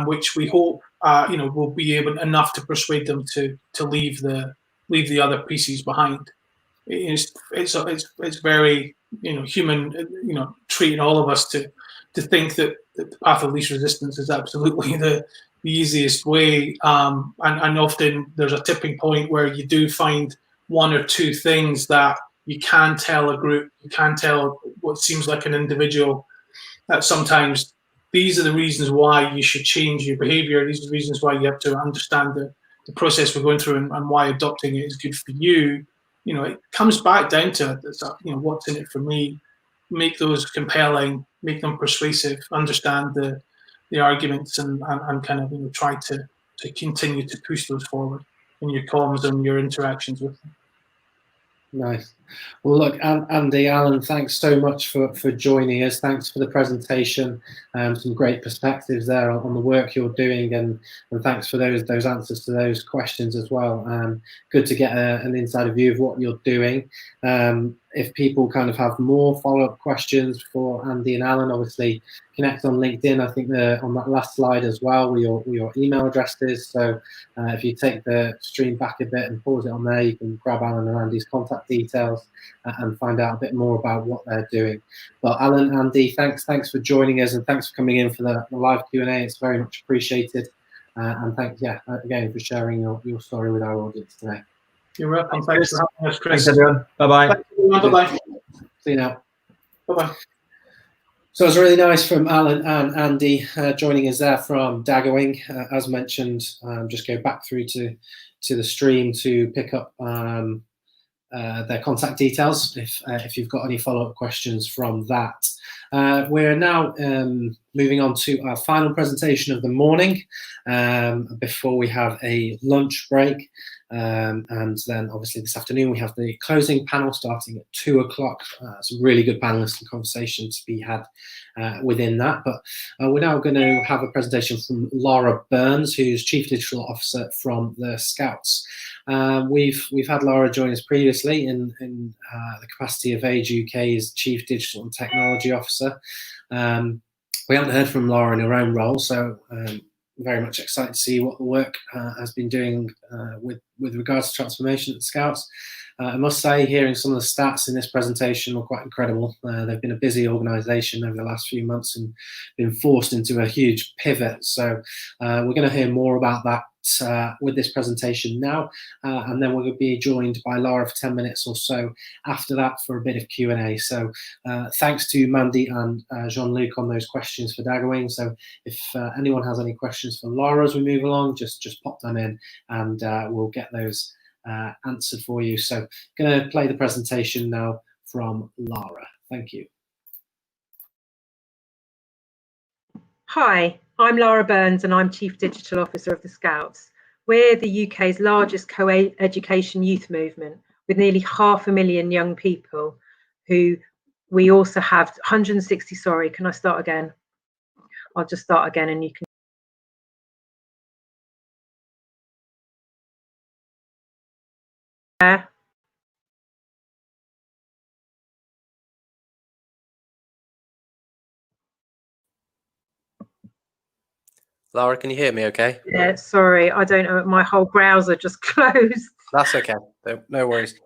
G: which we hope will be able enough to persuade them to leave the other pieces behind. It's very human, treating all of us to think that the path of least resistance is absolutely the easiest way, and often there's a tipping point where you do find one or two things that you can tell a group, you can tell what seems like an individual, that sometimes these are the reasons why you should change your behavior. These are the reasons why you have to understand the process we're going through and why adopting it is good for you. It comes back down to what's in it for me. Make those compelling, make them persuasive, understand the arguments, and kind of try to continue to push those forward in your comms and your interactions with them.
A: Nice. Well, look, Andy, Alan, thanks so much for joining us. Thanks for the presentation. Some great perspectives there on the work you're doing, and thanks for those answers to those questions as well. Good to get an insider view of what you're doing. If people kind of have more follow-up questions for Andy and Alan, obviously connect on LinkedIn. I think on that last slide as well, where your email address is. So if you take the stream back a bit and pause it on there, you can grab Alan and Andy's contact details and find out a bit more about what they're doing. But Alan, Andy, thanks for joining us, and thanks for coming in for the live Q&A. It's very much appreciated. And thanks, again, for sharing your story with our audience today.
G: You're welcome. Thanks for having us, Chris.
F: Thanks, everyone. Bye-bye.
G: Bye-bye.
A: See you now.
G: Bye-bye.
A: So it was really nice from Alan and Andy joining us there from Daggerwing. As mentioned, just go back through to the stream to pick up their contact details if you've got any follow-up questions from that. We're now moving on to our final presentation of the morning before we have a lunch break. And then obviously this afternoon we have the closing panel starting at 2 o'clock. Some really good panelists and conversations to be had within that. But we're now going to have a presentation from Laura Burns, who's Chief Digital Officer from the Scouts. We've had Laura join us previously in the capacity of Age UK's Chief Digital and Technology Officer. We haven't heard from Laura in her own role, so very much excited to see what the work has been doing with regards to transformation at the Scouts. I must say, hearing some of the stats in this presentation were quite incredible. They've been a busy organisation over the last few months and been forced into a huge pivot. So we're going to hear more about that with this presentation now, and then we'll be joined by Laura for 10 minutes or so after that for a bit of Q&A. So thanks to Mandy and Jean-Luc on those questions for Daggerwing. So if anyone has any questions for Laura as we move along, just pop them in and we'll get those answered for you. So going to play the presentation now from Laura. Thank you.
H: Hi, I'm Laura Burns and I'm Chief Digital Officer of the Scouts. We're the UK's largest co-education youth movement with nearly 500,000 young people who we also have 160, sorry, can I start again? I'll just start again and you can.
A: Laura, can you hear me okay?
H: Yeah, sorry, I don't know, my whole browser just closed.
A: That's okay, no worries.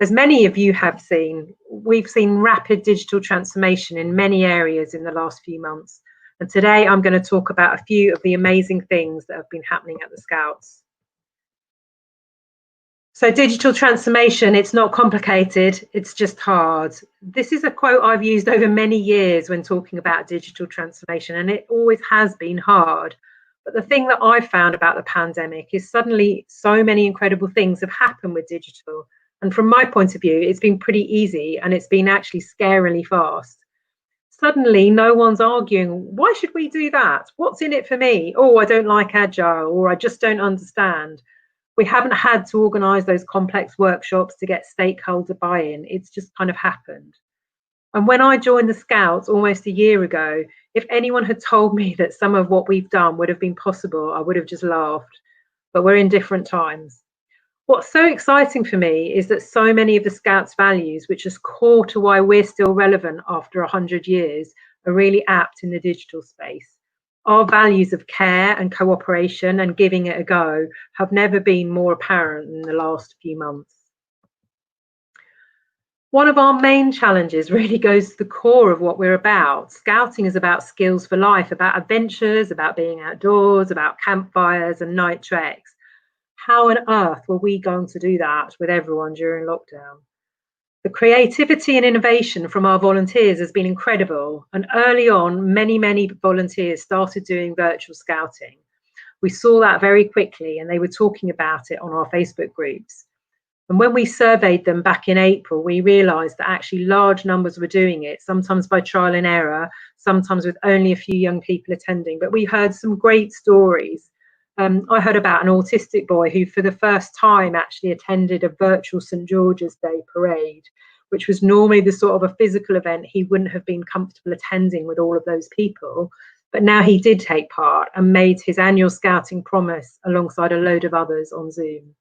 H: As many of you have seen, we've seen rapid digital transformation in many areas in the last few months. And today I'm going to talk about a few of the amazing things that have been happening at the Scouts. So digital transformation, it's not complicated, it's just hard. This is a quote I've used over many years when talking about digital transformation, and it always has been hard. But the thing that I've found about the pandemic is suddenly so many incredible things have happened with digital. And from my point of view, it's been pretty easy and it's been actually scarily fast. Suddenly, no one's arguing, why should we do that? What's in it for me? Oh, I don't like Agile, or I just don't understand. We haven't had to organise those complex workshops to get stakeholder buy-in. It's just kind of happened. And when I joined the Scouts almost a year ago, if anyone had told me that some of what we've done would have been possible, I would have just laughed. But we're in different times. What's so exciting for me is that so many of the Scouts' values, which is core to why we're still relevant after 100 years, are really apt in the digital space. Our values of care and cooperation and giving it a go have never been more apparent in the last few months. One of our main challenges really goes to the core of what we're about. Scouting is about skills for life, about adventures, about being outdoors, about campfires and night treks. How on earth were we going to do that with everyone during lockdown? The creativity and innovation from our volunteers has been incredible. And early on, many volunteers started doing virtual scouting. We saw that very quickly, and they were talking about it on our Facebook groups. And when we surveyed them back in April, we realized that actually large numbers were doing it, sometimes by trial and error, sometimes with only a few young people attending. But we heard some great stories. I heard about an autistic boy who for the first time actually attended a virtual St. George's Day parade, which was normally the sort of a physical event he wouldn't have been comfortable attending with all of those people. But now he did take part and made his annual scouting promise alongside a load of others on Zoom.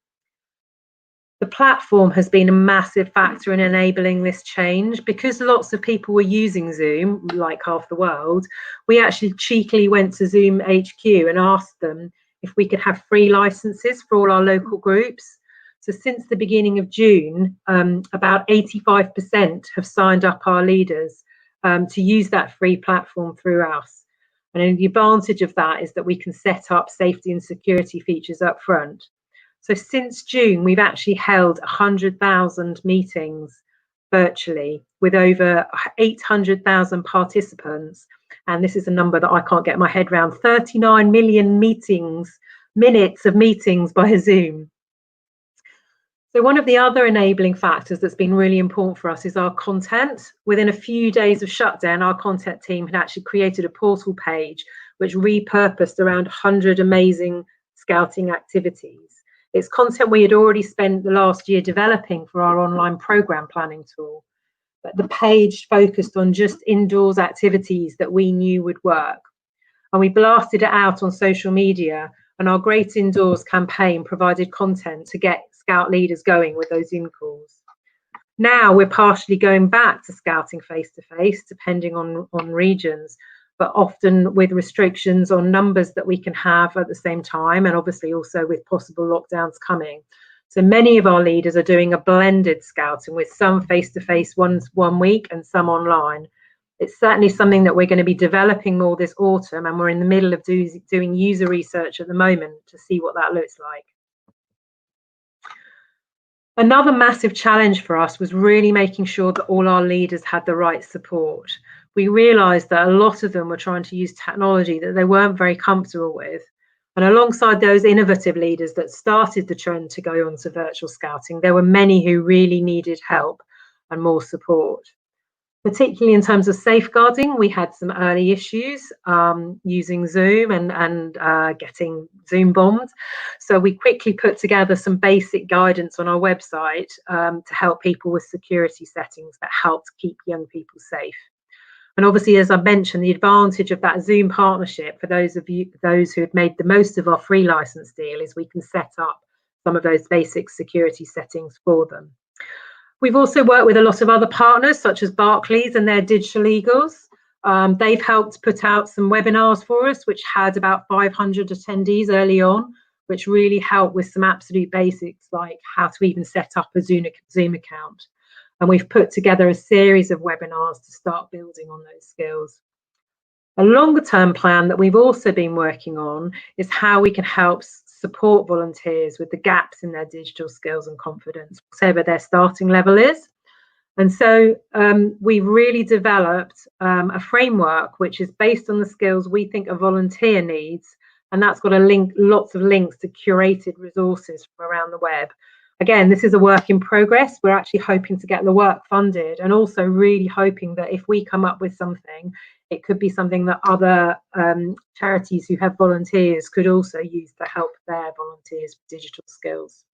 H: The platform has been a massive factor in enabling this change. Because lots of people were using Zoom, like half the world, we actually cheekily went to Zoom HQ and asked them if we could have free licenses for all our local groups. So since the beginning of June, about 85% have signed up our leaders to use that free platform through us. And the advantage of that is that we can set up safety and security features up front. So since June, we've actually held 100,000 meetings virtually with over 800,000 participants. And this is a number that I can't get my head around, 39 million minutes of meetings by Zoom. So one of the other enabling factors that's been really important for us is our content. Within a few days of shutdown, our content team had actually created a portal page which repurposed around 100 amazing scouting activities. It's content we had already spent the last year developing for our online program planning tool. But the page focused on just indoors activities that we knew would work. And we blasted it out on social media, and our Great Indoors campaign provided content to get Scout leaders going with those Zoom calls. Now we're partially going back to scouting face-to-face, depending on regions, but often with restrictions on numbers that we can have at the same time, and obviously also with possible lockdowns coming. So many of our leaders are doing a blended scouting with some face-to-face one week and some online. It's certainly something that we're going to be developing more this autumn, and we're in the middle of doing user research at the moment to see what that looks like. Another massive challenge for us was really making sure that all our leaders had the right support. We realized that a lot of them were trying to use technology that they weren't very comfortable with. And alongside those innovative leaders that started the trend to go on to virtual scouting, there were many who really needed help and more support. Particularly in terms of safeguarding, we had some early issues using Zoom and getting Zoom bombed. So we quickly put together some basic guidance on our website to help people with security settings that helped keep young people safe. And obviously, as I mentioned, the advantage of that Zoom partnership for those who had made the most of our free license deal is we can set up some of those basic security settings for them. We've also worked with a lot of other partners, such as Barclays and their Digital Eagles. They've helped put out some webinars for us, which had about 500 attendees early on, which really helped with some absolute basics like how to even set up a Zoom account. And we've put together a series of webinars to start building on those skills. A longer term plan that we've also been working on is how we can help support volunteers with the gaps in their digital skills and confidence, whatever their starting level is. And so we've really developed a framework which is based on the skills we think a volunteer needs. And that's got lots of links to curated resources from around the web. Again, this is a work in progress. We're actually hoping to get the work funded, and also really hoping that if we come up with something, it could be something that other charities who have volunteers could also use to help their volunteers with digital skills.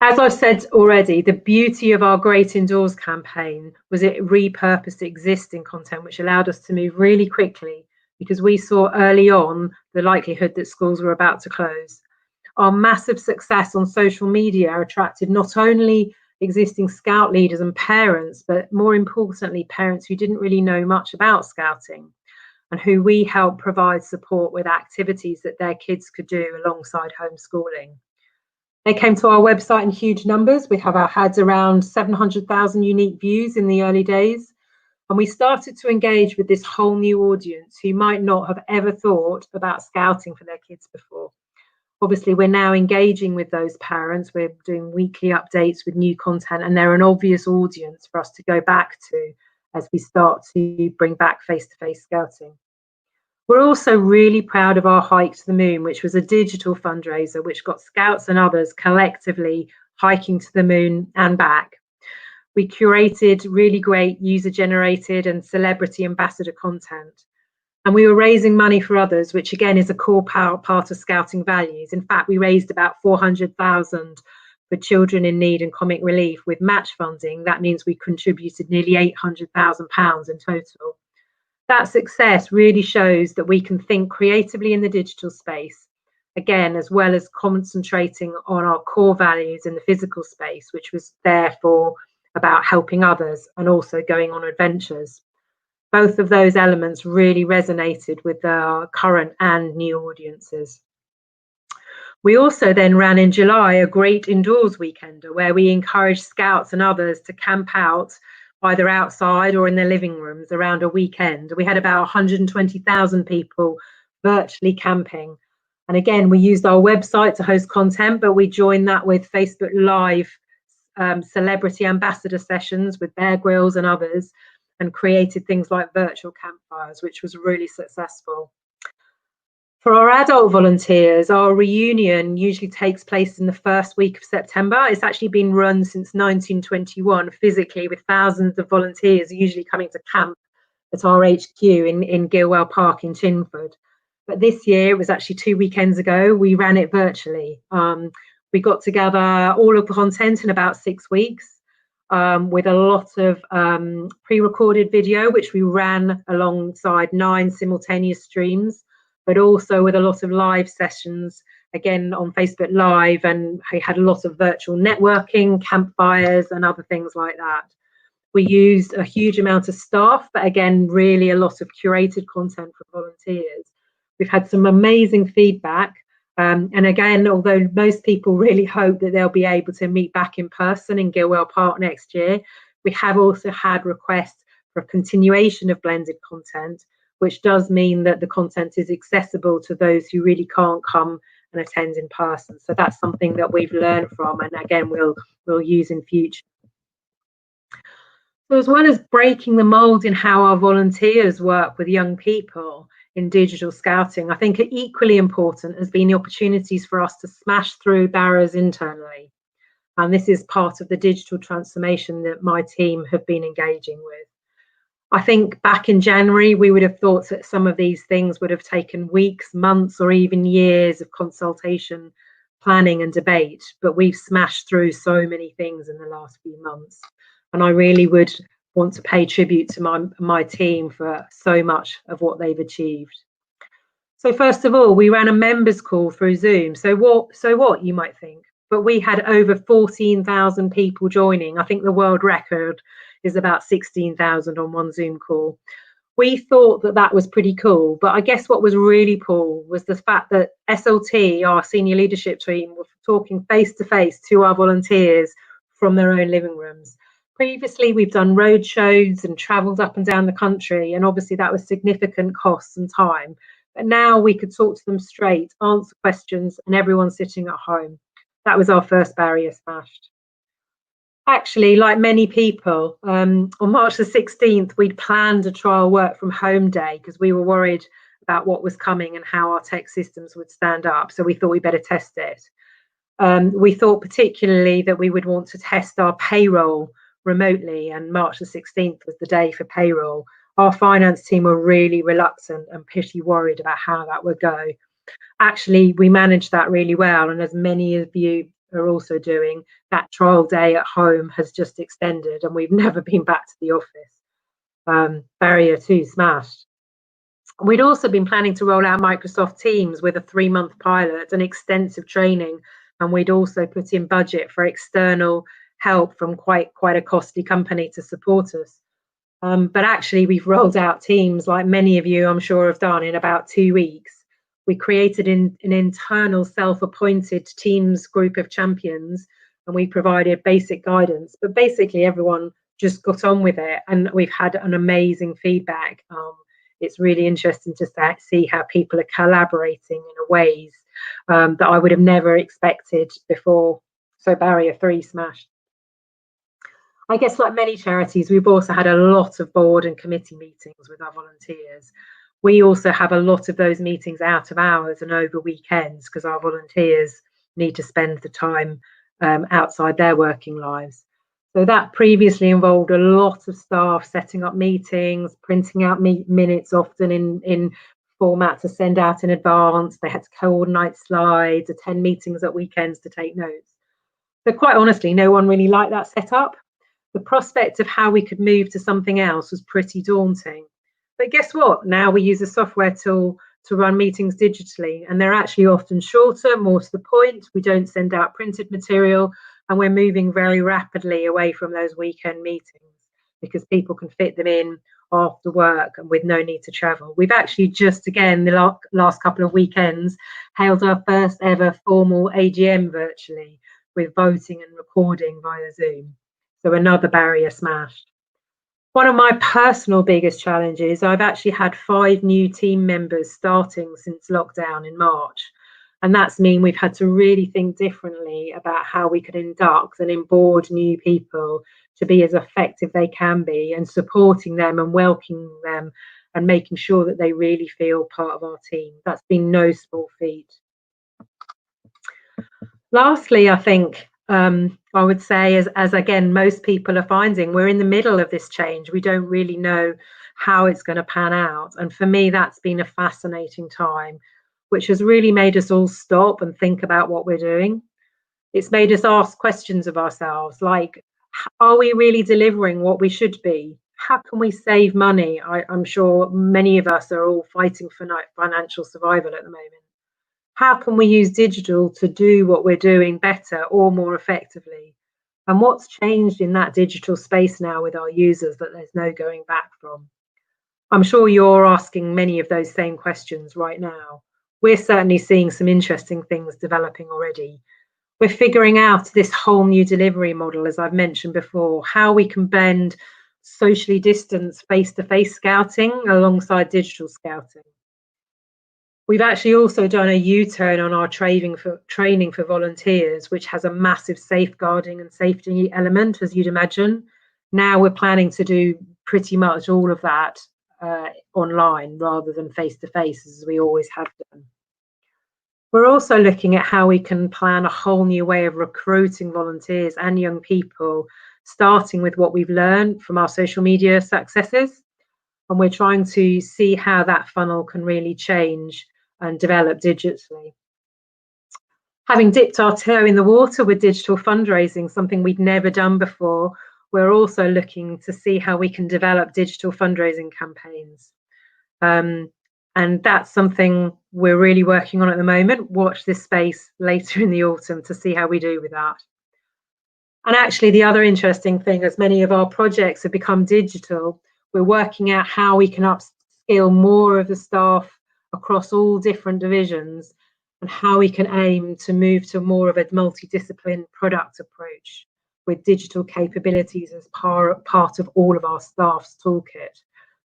H: As I've said already, the beauty of our Great Indoors campaign was it repurposed existing content, which allowed us to move really quickly because we saw early on the likelihood that schools were about to close. Our massive success on social media attracted not only existing Scout leaders and parents, but more importantly, parents who didn't really know much about Scouting and who we helped provide support with activities that their kids could do alongside homeschooling. They came to our website in huge numbers. We had around 700,000 unique views in the early days. And we started to engage with this whole new audience who might not have ever thought about Scouting for their kids before. Obviously, we're now engaging with those parents. We're doing weekly updates with new content, and they're an obvious audience for us to go back to as we start to bring back face-to-face Scouting. We're also really proud of our Hike to the Moon, which was a digital fundraiser which got Scouts and others collectively hiking to the moon and back. We curated really great user-generated and celebrity ambassador content. And we were raising money for others, which again is a core part of Scouting values. In fact, we raised about 400,000 for children in need and comic relief with match funding. That means we contributed nearly £800,000 in total. That success really shows that we can think creatively in the digital space, again, as well as concentrating on our core values in the physical space, which was therefore about helping others and also going on adventures. Both of those elements really resonated with our current and new audiences. We also then ran in July a Great Indoors Weekender where we encouraged Scouts and others to camp out either outside or in their living rooms around a weekend. We had about 120,000 people virtually camping. And again, we used our website to host content, but we joined that with Facebook Live celebrity ambassador sessions with Bear Grylls and others, and created things like virtual campfires, which was really successful. For our adult volunteers, our reunion usually takes place in the first week of September. It's actually been run since 1921 physically, with thousands of volunteers usually coming to camp at our HQ in Gilwell Park in Chinford. But this year, it was actually 2 weekends ago, we ran it virtually. We got together all of the content in about 6 weeks with a lot of pre-recorded video, which we ran alongside 9 simultaneous streams, but also with a lot of live sessions, again on Facebook Live, and we had a lot of virtual networking, campfires and other things like that. We used a huge amount of staff, but again, really a lot of curated content for volunteers. We've had some amazing feedback. And again, although most people really hope that they'll be able to meet back in person in Gilwell Park next year, we have also had requests for a continuation of blended content, which does mean that the content is accessible to those who really can't come and attend in person. So that's something that we've learned from, and again, we'll use in future. So as well as breaking the mold in how our volunteers work with young people in digital Scouting, I think equally important has been the opportunities for us to smash through barriers internally. And this is part of the digital transformation that my team have been engaging with. I think back in January, we would have thought that some of these things would have taken weeks, months, or even years of consultation, planning and debate, but we've smashed through so many things in the last few months. And I really would want to pay tribute to my team for so much of what they've achieved. So first of all, we ran a members call through Zoom. So what, you might think, but we had over 14,000 people joining. I think the world record is about 16,000 on one Zoom call. We thought that that was pretty cool, but I guess what was really cool was the fact that SLT, our senior leadership team, were talking face to face to our volunteers from their own living rooms. Previously, we've done road shows and travelled up and down the country, and obviously that was significant costs and time. But now we could talk to them straight, answer questions, and everyone's sitting at home. That was our first barrier smashed. Actually, like many people, on March the 16th, we'd planned a trial work from home day because we were worried about what was coming and how our tech systems would stand up. So we thought we'd better test it. We thought particularly that we would want to test our payroll remotely, and March the 16th was the day for payroll. Our finance team were really reluctant and pretty worried about how that would go. Actually, we managed that really well, and as many of you are also doing, that trial day at home has just extended and we've never been back to the office. Barrier 2 smashed. We'd also been planning to roll out Microsoft Teams with a 3-month pilot and extensive training, and we'd also put in budget for external help from quite a costly company to support us. But actually, we've rolled out Teams, like many of you I'm sure have done, in about 2 weeks. We created an internal self-appointed Teams group of champions, and we provided basic guidance. But basically, everyone just got on with it, and we've had an amazing feedback. It's really interesting to see how people are collaborating in ways that I would have never expected before. So barrier 3 smashed. I guess like many charities, we've also had a lot of board and committee meetings with our volunteers. We also have a lot of those meetings out of hours and over weekends because our volunteers need to spend the time outside their working lives. So that previously involved a lot of staff setting up meetings, printing out minutes, often in format to send out in advance. They had to coordinate slides, attend meetings at weekends to take notes. So quite honestly, no one really liked that setup. The prospect of how we could move to something else was pretty daunting. But guess what? Now we use a software tool to run meetings digitally, and they're actually often shorter, more to the point. We don't send out printed material, and we're moving very rapidly away from those weekend meetings because people can fit them in after work and with no need to travel. We've actually just, again, the last couple of weekends, held our first ever formal AGM virtually with voting and recording via Zoom. So another barrier smashed. One of my personal biggest challenges, I've actually had 5 new team members starting since lockdown in March. And that's mean we've had to really think differently about how we could induct and onboard new people to be as effective they can be, and supporting them and welcoming them and making sure that they really feel part of our team. That's been no small feat. Lastly, I think I would say, as again, most people are finding, we're in the middle of this change. We don't really know how it's going to pan out. And for me, that's been a fascinating time, which has really made us all stop and think about what we're doing. It's made us ask questions of ourselves, like, are we really delivering what we should be? How can we save money? I'm sure many of us are all fighting for financial survival at the moment. How can we use digital to do what we're doing better or more effectively? And what's changed in that digital space now with our users that there's no going back from? I'm sure you're asking many of those same questions right now. We're certainly seeing some interesting things developing already. We're figuring out this whole new delivery model, as I've mentioned before, how we can blend socially distanced face-to-face scouting alongside digital scouting. We've actually also done a U-turn on our training for volunteers, which has a massive safeguarding and safety element, as you'd imagine. Now we're planning to do pretty much all of that online rather than face-to-face, as we always have done. We're also looking at how we can plan a whole new way of recruiting volunteers and young people, starting with what we've learned from our social media successes. And we're trying to see how that funnel can really change and develop digitally. Having dipped our toe in the water with digital fundraising, something we'd never done before, we're also looking to see how we can develop digital fundraising campaigns. And that's something we're really working on at the moment. Watch this space later in the autumn to see how we do with that. And actually, the other interesting thing, as many of our projects have become digital, we're working out how we can upskill more of the staff across all different divisions, and how we can aim to move to more of a multidisciplinary product approach with digital capabilities as part of all of our staff's toolkit.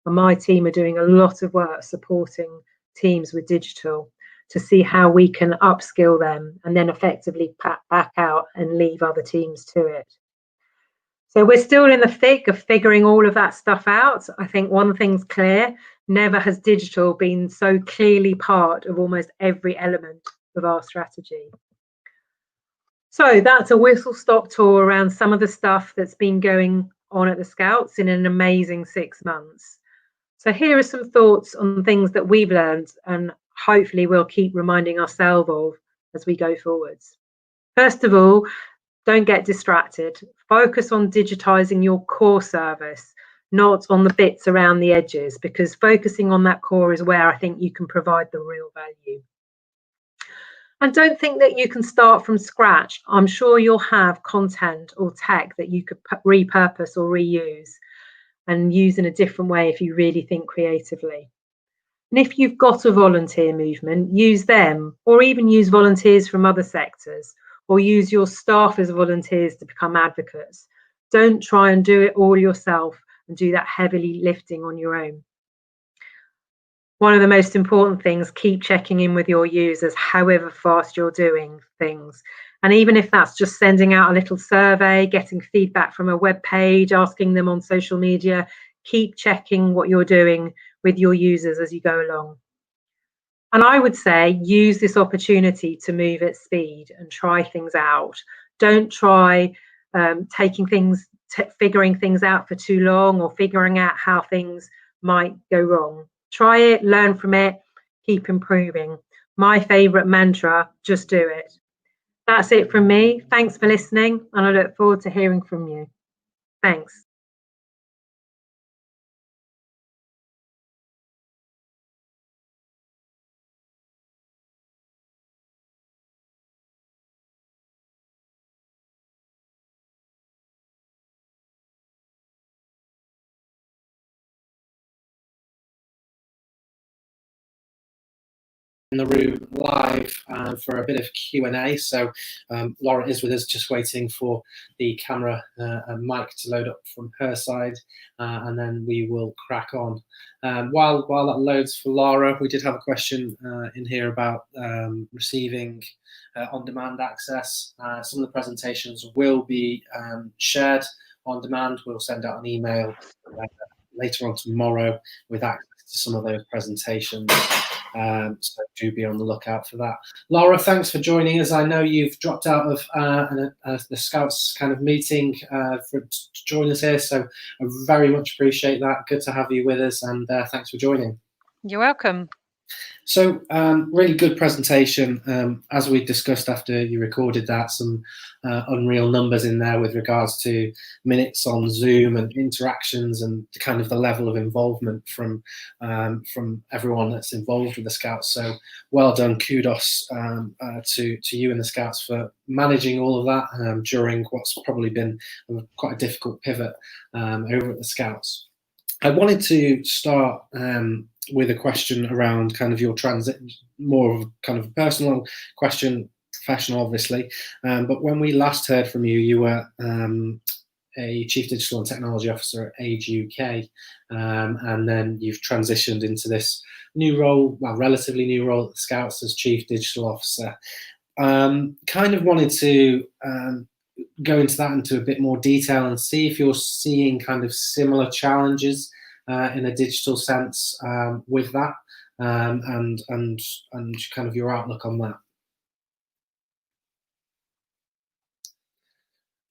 H: And my team are doing a lot of work supporting teams with digital to see how we can upskill them and then effectively pack back out and leave other teams to it. So we're still in the thick of figuring all of that stuff out. I think one thing's clear, never has digital been so clearly part of almost every element of our strategy. So that's a whistle-stop tour around some of the stuff that's been going on at the Scouts in an amazing 6 months. So here are some thoughts on things that we've learned and hopefully we'll keep reminding ourselves of as we go forwards. First of all, don't get distracted. Focus on digitizing your core service, not on the bits around the edges, because focusing on that core is where I think you can provide the real value. And don't think that you can start from scratch. I'm sure you'll have content or tech that you could repurpose or reuse and use in a different way if you really think creatively. And if you've got a volunteer movement, use them, or even use volunteers from other sectors, or use your staff as volunteers to become advocates. Don't try and do it all yourself and do that heavily lifting on your own. One of the most important things, keep checking in with your users, however fast you're doing things. And even if that's just sending out a little survey, getting feedback from a web page, asking them on social media, keep checking what you're doing with your users as you go along. And I would say use this opportunity to move at speed and try things out. Don't try figuring things out for too long, or figuring out how things might go wrong. Try it, learn from it, keep improving. My favorite mantra, just do it. That's it from me. Thanks for listening, and I look forward to hearing from you. Thanks.
A: In the room live for a bit of Q&A. So Laura is with us, just waiting for the camera and mic to load up from her side, and then we will crack on. While that loads for Laura, we did have a question in here about receiving on-demand access. Some of the presentations will be shared on demand. We'll send out an email later on tomorrow with access to some of those presentations. So do be on the lookout for that. Laura, thanks for joining us. I know you've dropped out of the Scouts kind of meeting to join us here, so I very much appreciate that. Good to have you with us, and thanks for joining.
I: You're welcome.
A: So really good presentation. As we discussed after you recorded that, some unreal numbers in there with regards to minutes on Zoom and interactions and kind of the level of involvement from everyone that's involved with the Scouts. So well done. Kudos to you and the Scouts for managing all of that during what's probably been quite a difficult pivot over at the Scouts. I wanted to start with a question around kind of your transit, more of kind of a personal question, professional obviously, but when we last heard from you, you were a Chief Digital and Technology Officer at Age UK, and then you've transitioned into this new role, well, relatively new role at the Scouts as Chief Digital Officer. Kind of wanted to go into that into a bit more detail and see if you're seeing kind of similar challenges in a digital sense with that, and kind of your outlook on that.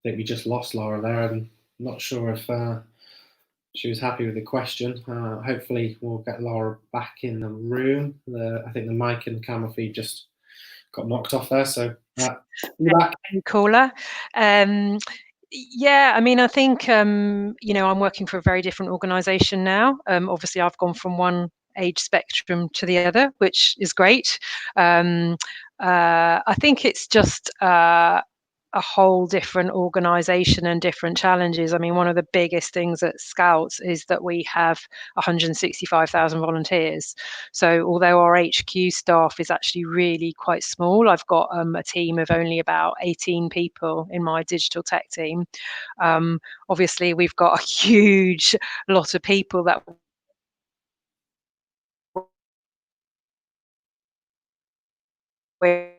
A: I think we just lost Laura there. I'm not sure if she was happy with the question. Hopefully we'll get Laura back in the room. I think the mic and camera feed just got knocked off there, so you're back.
I: Caller. Yeah, I mean, I think, you know, I'm working for a very different organisation now. Obviously, I've gone from one age spectrum to the other, which is great. I think it's just a whole different organisation and different challenges. I mean, one of the biggest things at Scouts is that we have 165,000 volunteers. So although our HQ staff is actually really quite small, I've got a team of only about 18 people in my digital tech team. Obviously, we've got a huge lot of people that we're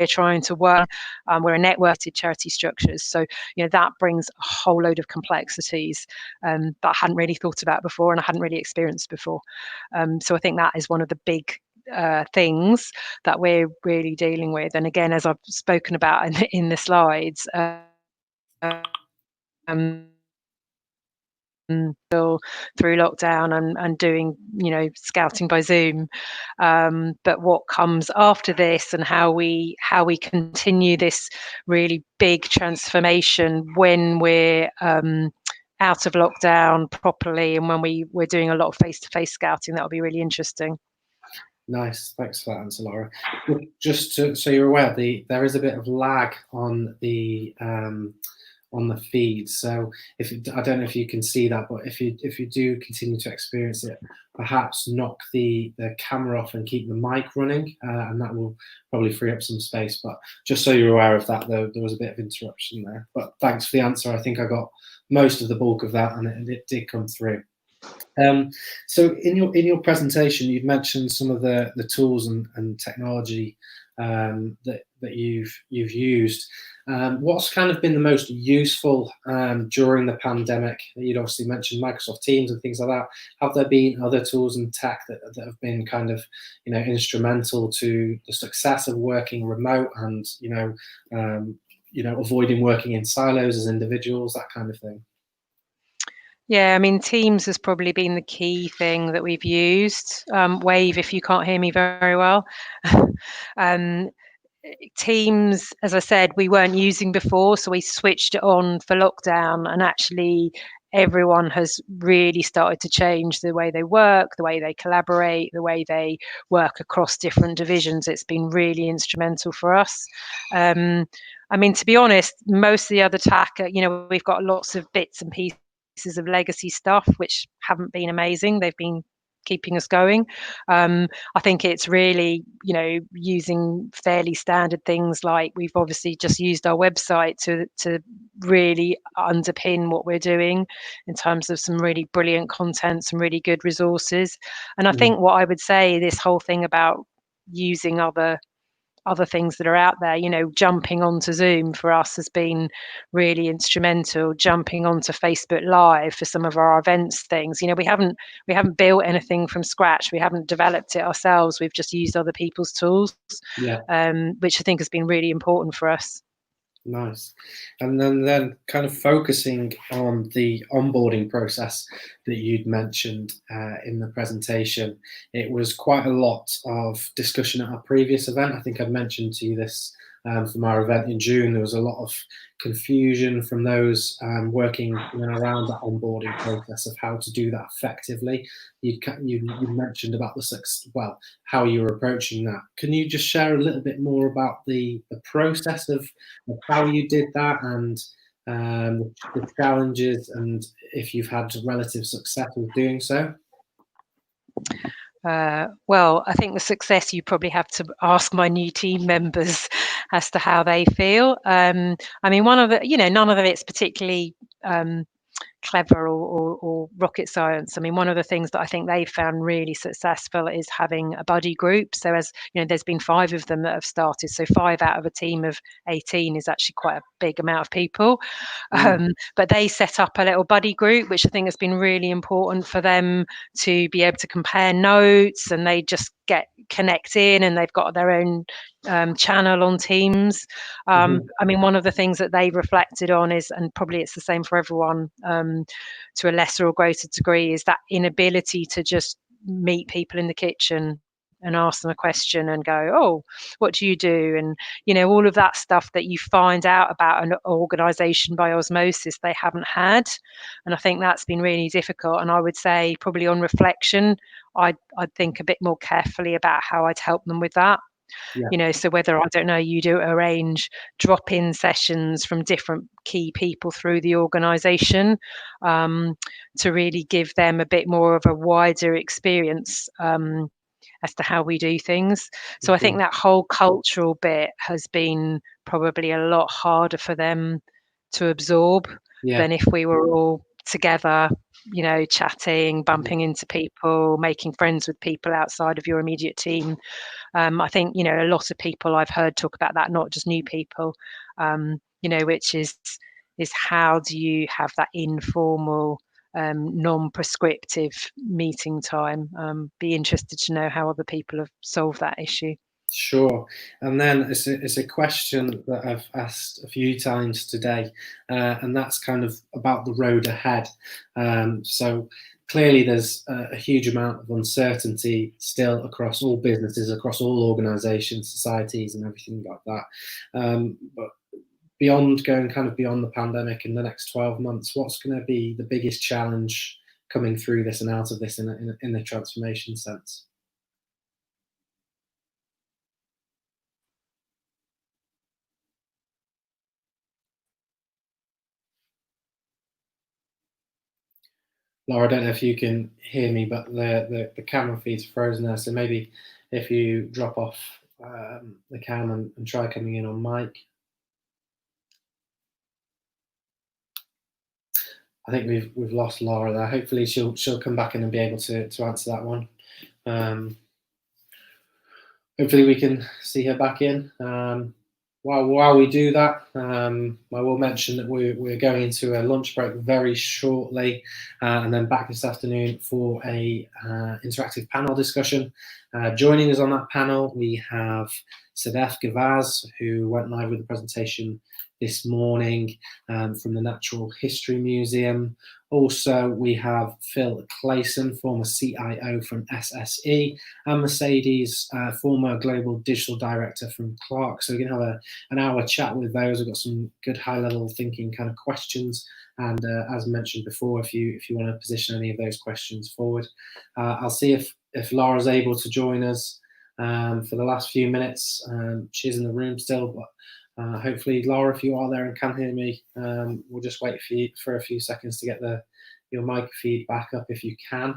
I: trying to work. We're a networked charity structures, so you know that brings a whole load of complexities that I hadn't really thought about before and I hadn't really experienced before. So I think that is one of the big things that we're really dealing with. And again, as I've spoken about in the slides, through lockdown and doing, you know, scouting by Zoom. But what comes after this and how we continue this really big transformation when we're out of lockdown properly, and when we're doing a lot of face-to-face scouting, that'll be really interesting.
A: Nice, thanks for that answer, Laura. Just so you're aware, there is a bit of lag on the feed. So I don't know if you can see that, but if you do continue to experience it, perhaps knock the camera off and keep the mic running, and that will probably free up some space. But just so you're aware of that, there was a bit of interruption there. But thanks for the answer. I think I got most of the bulk of that, and it did come through. So in your presentation, you've mentioned some of the tools and technology that you've used. What's kind of been the most useful during the pandemic? You'd obviously mentioned Microsoft Teams and things like that. Have there been other tools and tech that have been kind of, you know, instrumental to the success of working remote and, you know, avoiding working in silos as individuals, that kind of thing?
I: Yeah, I mean, Teams has probably been the key thing that we've used. Wave, if you can't hear me very well. Teams, as I said, we weren't using before, so we switched it on for lockdown, and actually everyone has really started to change the way they work, the way they collaborate, the way they work across different divisions. It's been really instrumental for us. I mean, to be honest, most of the other tech, you know, we've got lots of bits and pieces of legacy stuff which haven't been amazing. They've been keeping us going. I think it's really, you know, using fairly standard things like we've obviously just used our website to really underpin what we're doing in terms of some really brilliant content, some really good resources. And I think what I would say, this whole thing about using other things that are out there, you know, jumping onto Zoom for us has been really instrumental. Jumping onto Facebook Live for some of our events things, you know, we haven't built anything from scratch. We haven't developed it ourselves. We've just used other people's tools, which I think has been really important for us.
A: Nice. And then kind of focusing on the onboarding process that you'd mentioned in the presentation, it was quite a lot of discussion at our previous event. I think I'd mentioned to you this from our event in June. There was a lot of confusion from those working around that onboarding process of how to do that effectively. You mentioned about how you were approaching that. Can you just share a little bit more about the process of how you did that, and the challenges, and if you've had relative success with doing so?
I: Well, I think the success, you probably have to ask my new team members as to how they feel. I mean, none of it's particularly clever or rocket science. I mean, one of the things that I think they've found really successful is having a buddy group. So, as you know, there's been 5 of them that have started. So 5 out of a team of 18 is actually quite a big amount of people. But they set up a little buddy group, which I think has been really important for them to be able to compare notes, and they just get connect in, and they've got their own channel on Teams. I mean, one of the things that they reflected on is, and probably it's the same for everyone to a lesser or greater degree, is that inability to just meet people in the kitchen and ask them a question and go, oh, what do you do? And, you know, all of that stuff that you find out about an organization by osmosis, they haven't had. And I think that's been really difficult. And I would say, probably on reflection, I'd think a bit more carefully about how I'd help them with that. You know, so whether, I don't know, you do arrange drop-in sessions from different key people through the organization to really give them a bit more of a wider experience as to how we do things. So I think that whole cultural bit has been probably a lot harder for them to absorb than if we were all together, you know, chatting, bumping into people, making friends with people outside of your immediate team. I think, you know, a lot of people I've heard talk about that, not just new people, you know, which is how do you have that informal, non-prescriptive meeting time? Be interested to know how other people have solved that issue.
A: Sure. And then it's a question that I've asked a few times today, and that's kind of about the road ahead. So clearly there's a huge amount of uncertainty still across all businesses, across all organizations, societies, and everything like that. But beyond going kind of beyond the pandemic in the next 12 months, what's going to be the biggest challenge coming through this and out of this in the transformation sense? Laura, I don't know if you can hear me, but the camera feed's frozen there. So maybe if you drop off the cam and try coming in on mic. I think we've lost Laura there. Hopefully she'll come back in and be able to answer that one. Hopefully we can see her back in. While we do that, I will mention that we're going into a lunch break very shortly, and then back this afternoon for a interactive panel discussion. Joining us on that panel, we have Sadef Gavaz, who went live with the presentation this morning from the Natural History Museum. Also, we have Phil Clayson, former CIO from SSE, and Mercedes, former Global Digital Director from Clark. So we're going to have an hour chat with those. We've got some good high-level thinking kind of questions. And as mentioned before, if you want to position any of those questions forward, I'll see if Laura's able to join us for the last few minutes. She's in the room still, but hopefully, Laura, if you are there and can hear me, we'll just wait for a few seconds to get your mic feed back up if you can.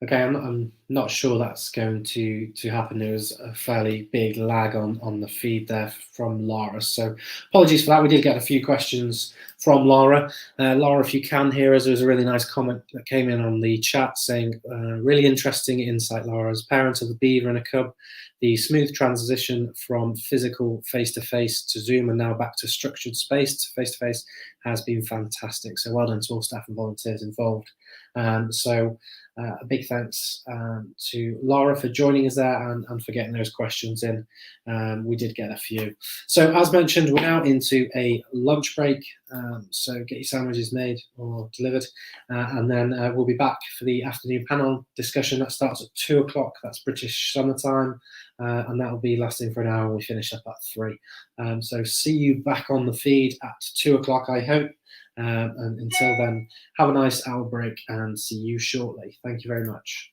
A: Okay, I'm not sure that's going to happen. There was a fairly big lag on the feed there from Laura, so apologies for that. We did get a few questions from Laura. Laura, if you can hear us, there was a really nice comment that came in on the chat saying, really interesting insight, Laura. As parent of a beaver and a cub, the smooth transition from physical face-to-face to Zoom and now back to structured space to face-to-face has been fantastic. So well done to all staff and volunteers involved. A big thanks to Laura for joining us there and for getting those questions in. We did get a few. So as mentioned, we're now into a lunch break. So get your sandwiches made or delivered. And then we'll be back for the afternoon panel discussion that starts at 2 o'clock. That's British summertime. And that will be lasting for an hour. We finish up at 3. So see you back on the feed at 2 o'clock, I hope. And until then, have a nice hour break and see you shortly. Thank you very much.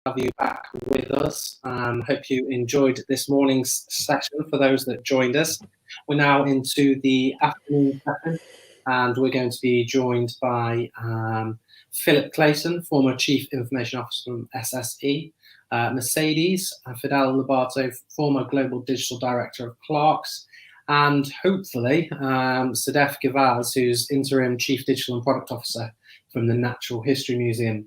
A: have you back with us. Hope you enjoyed this morning's session for those that joined us. We're now into the afternoon session, and we're going to be joined by Philip Clayton, former Chief Information Officer from SSE, Mercedes, Fidel Lobato, former Global Digital Director of Clark's, and hopefully Sadef Givaz, who's Interim Chief Digital and Product Officer from the Natural History Museum.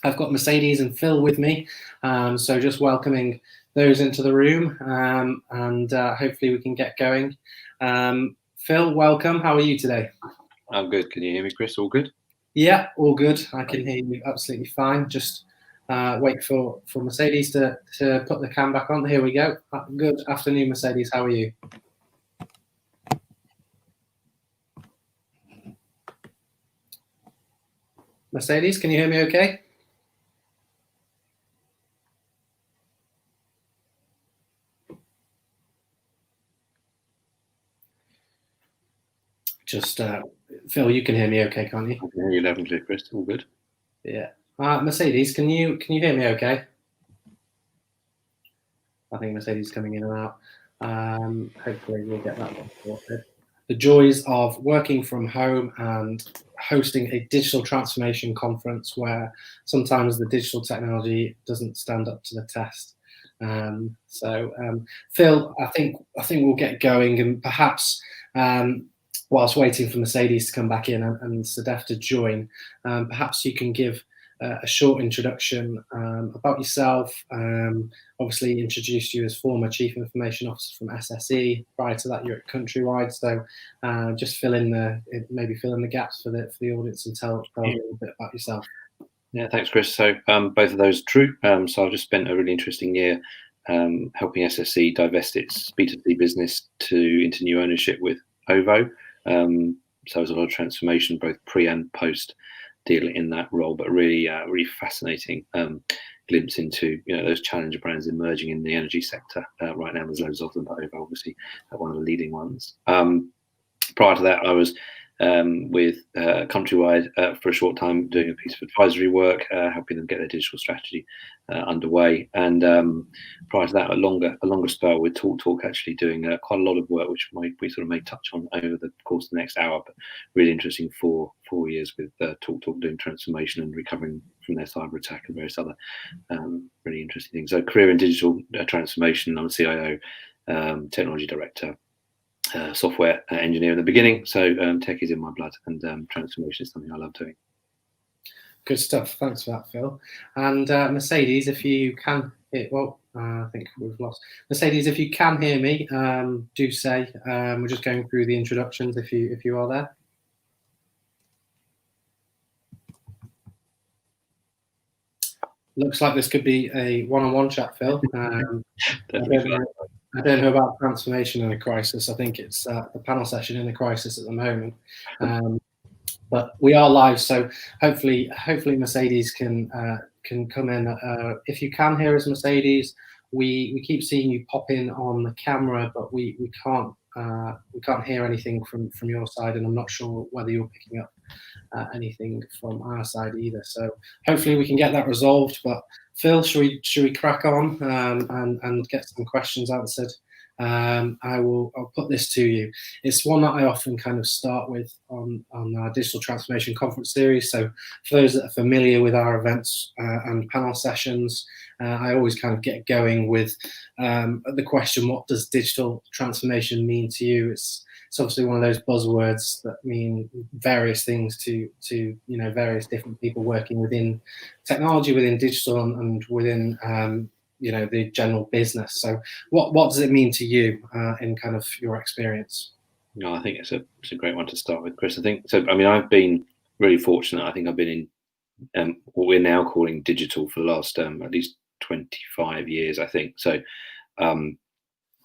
A: I've got Mercedes and Phil with me, so just welcoming those into the room, and hopefully we can get going. Phil, welcome. How are you today?
J: I'm good. Can you hear me, Chris? All good?
A: Yeah, all good. I can hear you absolutely fine. Just wait for Mercedes to put the cam back on. Here we go. Good afternoon, Mercedes. How are you? Mercedes, can you hear me okay? Just, Phil, you can hear me okay, can't you?
J: I can hear you loud and clear, Chris. All good?
A: Yeah. Mercedes, can you hear me okay? I think Mercedes is coming in and out. Hopefully we'll get that one sorted. The joys of working from home and hosting a digital transformation conference where sometimes the digital technology doesn't stand up to the test. Phil, I think we'll get going, and perhaps whilst waiting for Mercedes to come back in and Sadef to join, perhaps you can give a short introduction about yourself. Obviously introduced you as former Chief Information Officer from SSE. Prior to that, you're at Countrywide. So just fill in the gaps for the audience and tell a little bit about yourself.
J: Yeah, thanks, Chris. So both of those are true. So I've just spent a really interesting year helping SSE divest its B2C business into new ownership with OVO. So there's a lot of transformation, both pre and post deal in that role, but really fascinating glimpse into those challenger brands emerging in the energy sector right now. There's loads of them, but OVO obviously one of the leading ones. Prior to that, I was with Countrywide for a short time, doing a piece of advisory work, helping them get their digital strategy underway. And prior to that, a longer spell with TalkTalk, actually doing quite a lot of work, which we sort of may touch on over the course of the next hour. But really interesting 4 years with TalkTalk doing transformation and recovering from their cyber attack and various other really interesting things. So career in digital transformation. I'm a CIO, technology director, software engineer in the beginning, so tech is in my blood, and transformation is something I love doing.
A: Good stuff. Thanks for that, Phil. And Mercedes, if you can I think we've lost Mercedes. If you can hear me, do say. We're just going through the introductions. If you are there. Looks like this could be a one-on-one chat, Phil. I don't know about transformation in a crisis. I think it's the panel session in a crisis at the moment. But we are live, so hopefully Mercedes can come in. If you can hear us, Mercedes, we keep seeing you pop in on the camera, but we can't hear anything from your side, and I'm not sure whether you're picking up anything from our side either. So hopefully we can get that resolved. But Phil, should we crack on and get some questions answered? I'll put this to you. It's one that I often kind of start with on our digital transformation conference series. So for those that are familiar with our events and panel sessions, I always kind of get going with the question, what does digital transformation mean to you? It's obviously one of those buzzwords that mean various things to various different people working within technology, within digital, and within the general business. So what does it mean to you in kind of your experience?
J: No, I think it's a great one to start with, Chris. I think so. I mean, I've been really fortunate. I think I've been in what we're now calling digital for the last at least 25 years, I think. So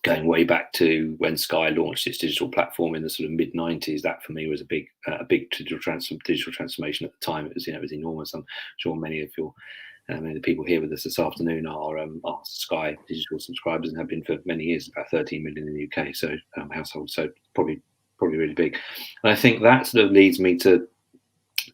J: going way back to when Sky launched its digital platform in the sort of mid 90s, that for me was a big digital transformation at the time. It was enormous. I'm sure many of the people here with us this afternoon are Sky digital subscribers and have been for many years, about 13 million in the UK, so households. So probably really big. And I think that sort of leads me to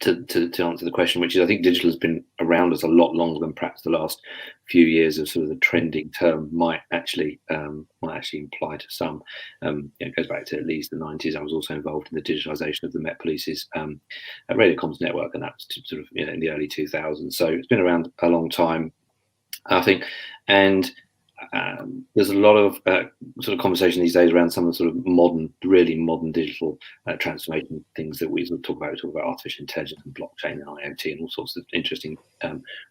J: to answer the question, which is I think digital has been around us a lot longer than perhaps the last few years of sort of the trending term might actually imply to some. It goes back to at least the 90s. I was also involved in the digitalisation of the Met Police's Radiocoms network, and that's sort of in the early 2000s. So it's been around a long time, I think, and there's a lot of sort of conversation these days around some of the sort of really modern digital transformation things that we sort of talk about. We talk about artificial intelligence and blockchain and IoT and all sorts of interesting,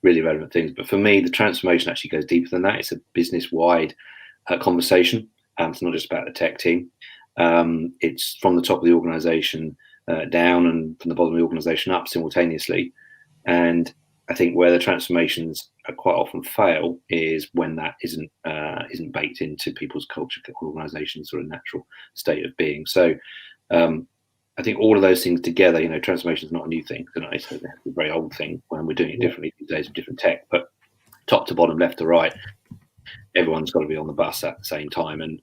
J: really relevant things. But for me, the transformation actually goes deeper than that. It's a business-wide conversation. It's not just about the tech team. It's from the top of the organisation down and from the bottom of the organisation up simultaneously. And I think where the transformations quite often fail is when that isn't baked into people's culture, organisations, sort of natural state of being. So I think all of those things together, transformation is not a new thing. It's a very old thing when we're doing it differently these days with different tech. But top to bottom, left to right, everyone's got to be on the bus at the same time. And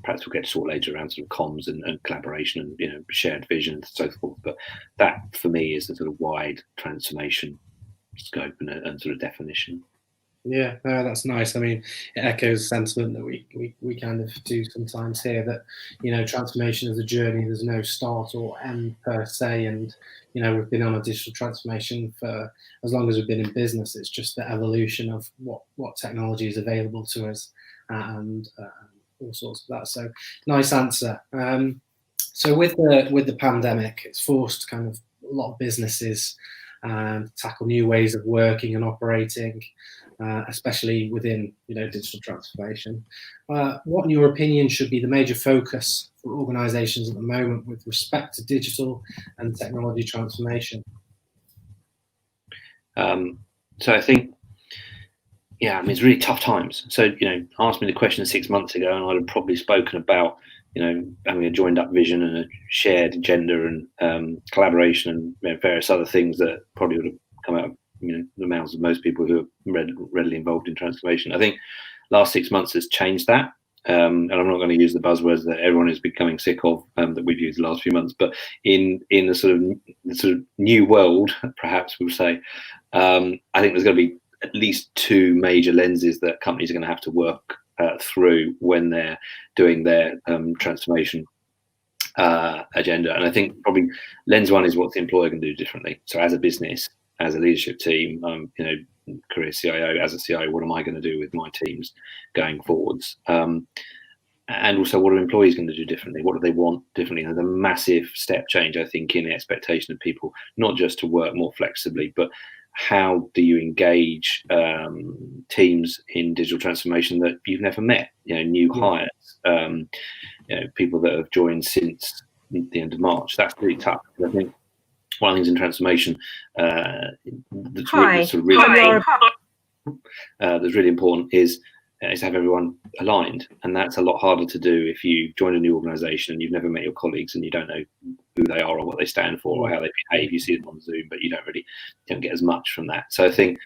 J: perhaps we'll get to talk later around sort of comms and collaboration and shared vision and so forth. But that for me is the sort of wide transformation scope and sort of definition.
A: Yeah, no, that's nice. I mean, it echoes sentiment that we kind of do sometimes here, that transformation is a journey. There's no start or end per se, and we've been on a digital transformation for as long as we've been in business. It's just the evolution of what technology is available to us and all sorts of that. So nice answer. So with the pandemic, it's forced kind of a lot of businesses tackle new ways of working and operating, especially within digital transformation. What, in your opinion, should be the major focus for organisations at the moment with respect to digital and technology transformation?
J: So I think, it's really tough times. So ask me the question 6 months ago, and I'd have probably spoken about having a joined up vision and a shared agenda and collaboration and various other things that probably would have come out of the mouths of most people who are readily involved in transformation. I think last 6 months has changed that. And I'm not going to use the buzzwords that everyone is becoming sick of that we've used the last few months, but in the sort of new world, perhaps we'll say, I think there's going to be at least two major lenses that companies are going to have to work through when they're doing their transformation agenda. And I think probably lens one is what the employer can do differently. So as a business, as a leadership team, career CIO, as a CIO, what am I going to do with my teams going forwards? And also, what are employees going to do differently? What do they want differently? There's a massive step change, I think, in the expectation of people, not just to work more flexibly, but how do you engage teams in digital transformation that you've never met? New hires, people that have joined since the end of March. That's really tough. I think one of the things in transformation that's really important is to have everyone aligned, and that's a lot harder to do if you join a new organisation and you've never met your colleagues and you don't know who they are or what they stand for or how they behave. You see them on Zoom, but you don't get as much from that. So I think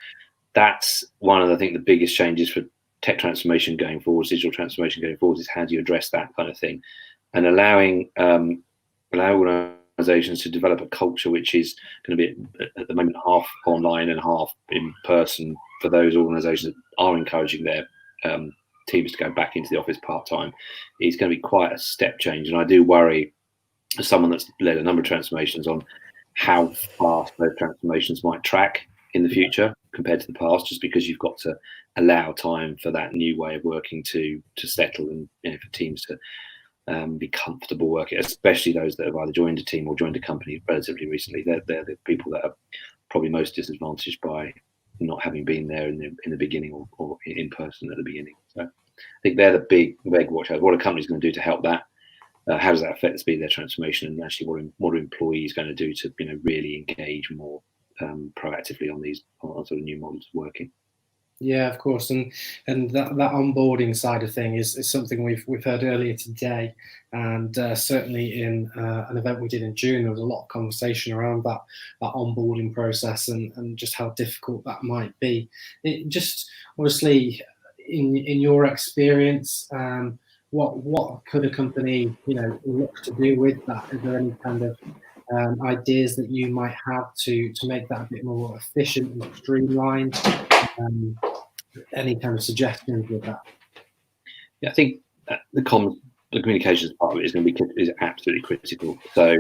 J: that's one of the biggest changes for tech transformation going forward, digital transformation going forward, is how do you address that kind of thing, and allowing organizations to develop a culture which is going to be at the moment half online and half in person for those organizations that are encouraging their teams to go back into the office part-time. Is going to be quite a step change, and I do worry, as someone that's led a number of transformations, on how fast those transformations might track in the future compared to the past, just because you've got to allow time for that new way of working to settle and for teams to be comfortable working, especially those that have either joined a team or joined a company relatively recently. They're the people that are probably most disadvantaged by not having been there in the beginning or in person at the beginning. So I think they're the big watch out. What are companies going to do to help that? How does that affect the speed of their transformation? And actually, what are employees going to do to really engage more proactively on sort of new models of working?
A: Yeah, of course, and that onboarding side of thing is something we've heard earlier today, and certainly in an event we did in June, there was a lot of conversation around that onboarding process and just how difficult that might be. It just obviously, in your experience, what could a company look to do with that? Is there any kind of ideas that you might have to make that a bit more efficient and streamlined? Any kind of suggestions with that?
J: Yeah, I think the communications part of it is absolutely critical. So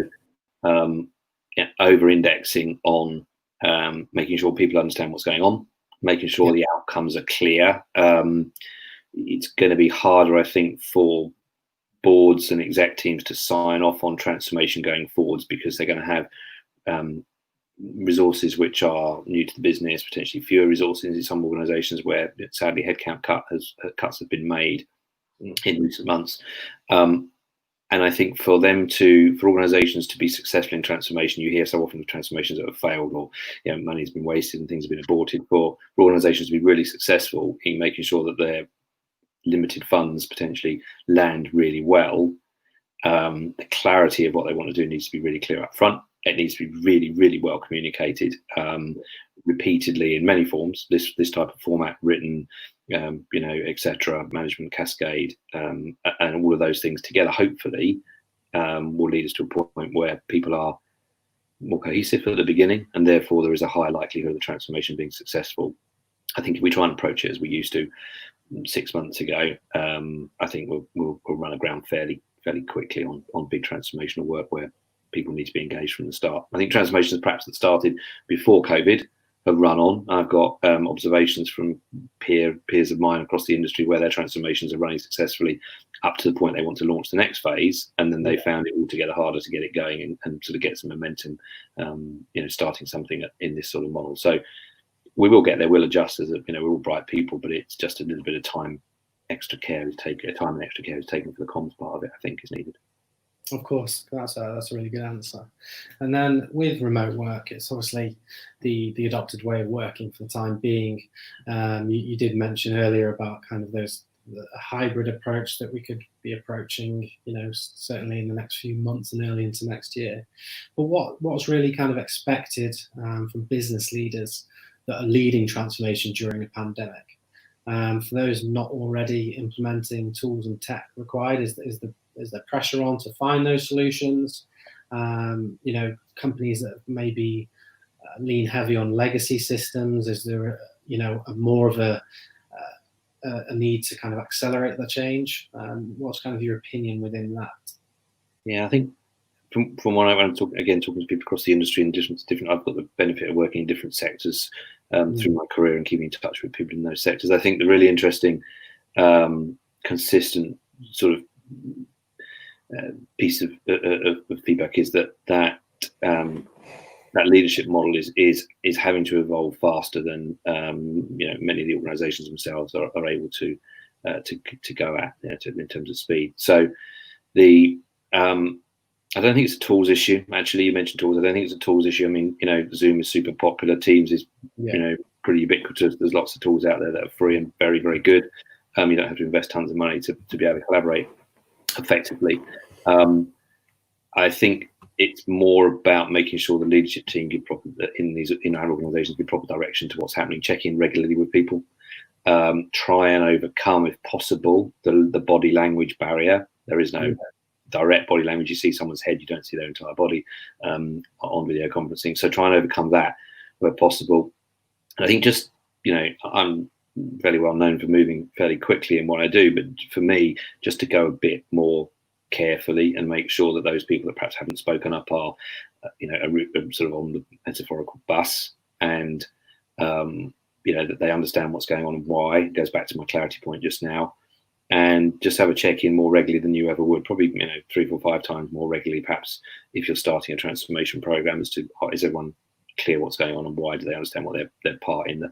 J: over-indexing on making sure people understand what's going on, making sure the outcomes are clear. It's going to be harder, I think, for boards and exec teams to sign off on transformation going forwards, because they're going to have resources which are new to the business, potentially fewer resources in some organisations where sadly headcount cuts have been made in recent months. And I think for organisations to be successful in transformation, you hear so often of transformations that have failed, or money's been wasted and things have been aborted. For organisations to be really successful in making sure that their limited funds potentially land really well, the clarity of what they want to do needs to be really clear up front. It needs to be really, really well communicated repeatedly in many forms. This type of format, written, etc., management cascade, and all of those things together, hopefully, will lead us to a point where people are more cohesive at the beginning, and therefore there is a higher likelihood of the transformation being successful. I think if we try and approach it as we used to 6 months ago, I think we'll run aground fairly quickly on big transformational work where people need to be engaged from the start. I think transformations perhaps that started before COVID have run on. I've got observations from peers of mine across the industry where their transformations are running successfully up to the point they want to launch the next phase, and then they found it altogether harder to get it going and sort of get some momentum, starting something in this sort of model. So we will get there. We'll adjust as we're all bright people, but it's just a little bit of time, extra care is taken for the comms part of it, I think, is needed.
A: Of course, that's a really good answer. And then with remote work, it's obviously the adopted way of working for the time being. You did mention earlier about kind of a hybrid approach that we could be approaching, certainly in the next few months and early into next year. But what's really kind of expected from business leaders that are leading transformation during a pandemic? For those not already implementing tools and tech required, is there pressure on to find those solutions? Companies that maybe lean heavy on legacy systems, is there more of a need to kind of accelerate the change? What's kind of your opinion within that?
J: Yeah, I think from what I'm talking to people across the industry and different. I've got the benefit of working in different sectors through my career and keeping in touch with people in those sectors. I think the really interesting, consistent sort of piece of feedback is that leadership model is having to evolve faster than many of the organisations themselves are able to go at in terms of speed. So I don't think it's a tools issue. Actually, you mentioned tools. I don't think it's a tools issue. I mean, Zoom is super popular. Teams is pretty ubiquitous. There's lots of tools out there that are free and very, very good. You don't have to invest tons of money to be able to collaborate effectively. I think it's more about making sure the leadership team give proper in our organisations give proper direction to what's happening. Check in regularly with people. Try and overcome, if possible, the body language barrier. There is no direct body language. You see someone's head, you don't see their entire body on video conferencing. So try and overcome that where possible. And I think I'm fairly well known for moving fairly quickly in what I do, but for me, just to go a bit more carefully and make sure that those people that perhaps haven't spoken up are, sort of on the metaphorical bus, and that they understand what's going on and why. It goes back to my clarity point just now, and just have a check-in more regularly than you ever would, probably 3, 4, 5 times more regularly, perhaps, if you're starting a transformation program, as to is everyone clear what's going on and why? Do they understand what their part in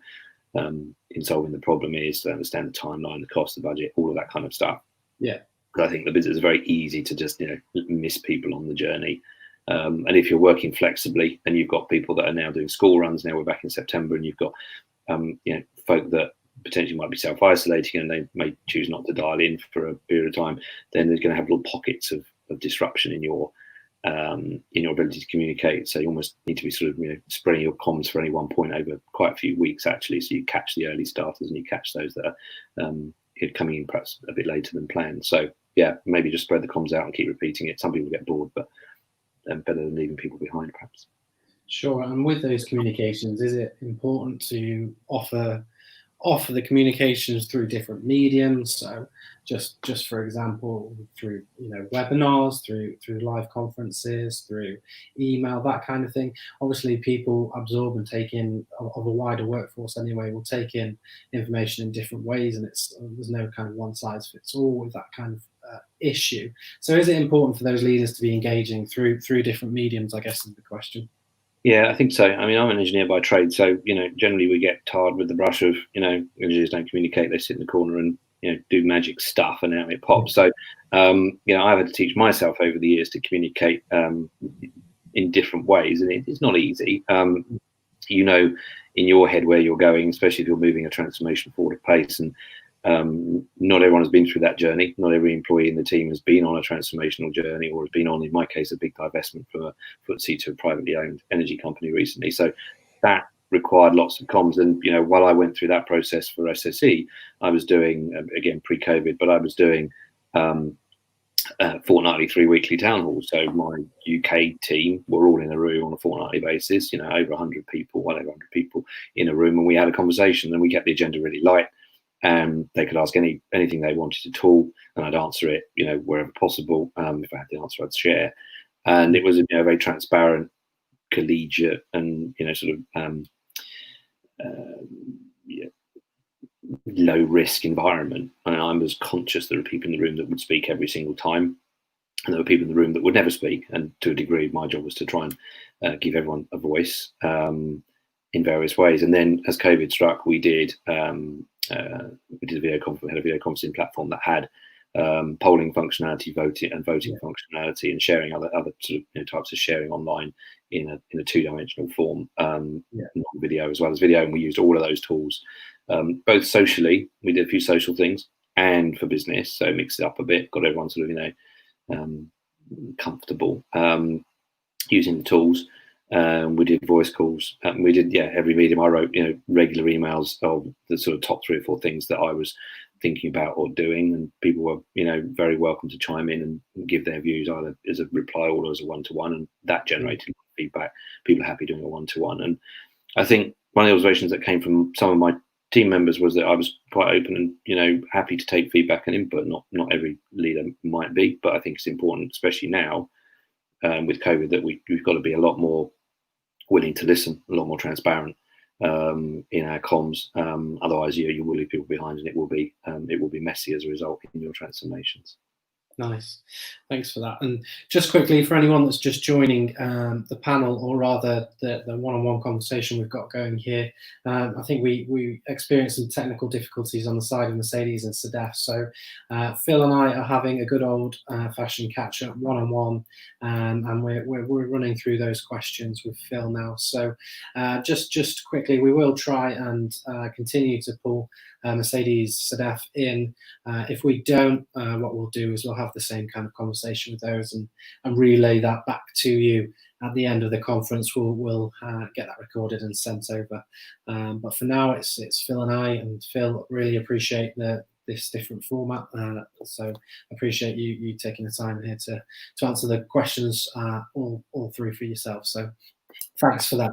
J: solving the problem is? Do they understand the timeline, the cost, the budget, all of that kind of stuff?
A: Yeah.
J: I think the business is very easy to just miss people on the journey. And if you're working flexibly and you've got people that are now doing school runs, now we're back in September, and you've got folk that potentially might be self-isolating and they may choose not to dial in for a period of time, then there's going to have little pockets of disruption in your ability to communicate. So you almost need to be sort of spreading your comms for any one point over quite a few weeks, actually, so you catch the early starters and you catch those that are coming in perhaps a bit later than planned. So yeah, maybe just spread the comms out and keep repeating it. Some people get bored, but better than leaving people behind, perhaps.
A: Sure. And with those communications, is it important to offer the communications through different mediums? So just for example, through webinars, through live conferences, through email, that kind of thing. Obviously, people absorb and take in, of a wider workforce anyway, will take in information in different ways, and there's no kind of one size fits all with that kind of issue. So is it important for those leaders to be engaging through different mediums, I guess, is the question.
J: Yeah, I think so. I mean, I'm an engineer by trade, so generally we get tarred with the brush of engineers don't communicate; they sit in the corner and do magic stuff, and out it pops. So I've had to teach myself over the years to communicate in different ways, and it's not easy. In your head where you're going, especially if you're moving a transformation forward at pace, and not everyone has been through that journey. Not every employee in the team has been on a transformational journey, or has been on, in my case, a big divestment from a FTSE to a privately owned energy company recently. So that required lots of comms. And while I went through that process for SSE, I was doing, again pre-COVID, but I was doing fortnightly, 3-weekly town halls. So my UK team were all in a room on a fortnightly basis. Over 100 people, well over 100 people in a room, and we had a conversation. And we kept the agenda really light. They could ask anything they wanted at all, and I'd answer it, wherever possible. If I had the answer, I'd share. And it was a very transparent, collegiate, and low risk environment. And I was conscious there were people in the room that would speak every single time, and there were people in the room that would never speak. And to a degree, my job was to try and give everyone a voice in various ways. And then as COVID struck, we did a video conferencing platform that had polling functionality, voting functionality, and sharing other sort of types of sharing online in a 2-dimensional form, non-video as well as video. And we used all of those tools, both socially. We did a few social things, and for business. So mixed it up a bit, got everyone sort of comfortable using the tools. We did voice calls. We did, every medium. I wrote, regular emails of the sort of top 3 or 4 things that I was thinking about or doing, and people were, very welcome to chime in and give their views either as a reply or as a one-to-one, and that generated feedback. People are happy doing a one-to-one, and I think one of the observations that came from some of my team members was that I was quite open and happy to take feedback and input. Not every leader might be, but I think it's important, especially now with COVID, that we've got to be a lot more willing to listen, a lot more transparent in our comms. Otherwise, you will leave people behind, and it will be messy as a result in your transformations.
A: Nice, thanks for that. And just quickly, for anyone that's just joining the panel, or rather the one-on-one conversation we've got going here, I think we experienced some technical difficulties on the side of Mercedes and Sedef. So Phil and I are having a good old-fashioned catch-up one-on-one, and we're running through those questions with Phil now. So just quickly, we will try and continue to pull Mercedes, Sedef in. If we don't, what we'll do is we'll have the same kind of conversation with those and relay that back to you at the end of the conference. We'll get that recorded and sent over. But for now, it's Phil and I. And Phil, really appreciate this different format. So appreciate you taking the time here to answer the questions all through for yourself. So thanks for that.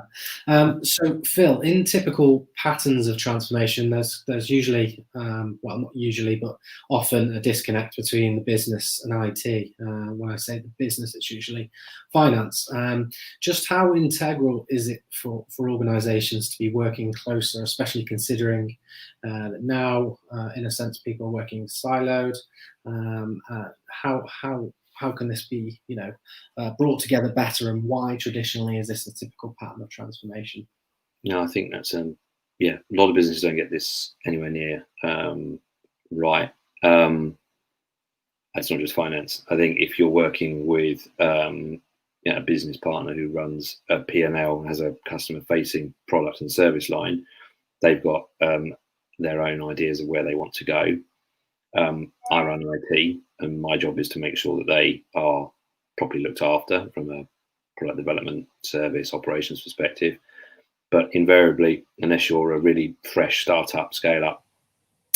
A: So Phil, in typical patterns of transformation, there's usually, well, not usually, but often a disconnect between the business and IT. When I say the business, it's usually finance. Just how integral is it for organizations to be working closer, especially considering that now, in a sense, people are working siloed? How can this be, brought together better, and why traditionally is this a typical pattern of transformation?
J: No, I think that's a lot of businesses don't get this anywhere near right. It's not just finance. I think if you're working with a business partner who runs a P&L, has a customer-facing product and service line, they've got their own ideas of where they want to go. I run IT, and my job is to make sure that they are properly looked after from a product development, service, operations perspective. But invariably, unless you're a really fresh startup, scale up,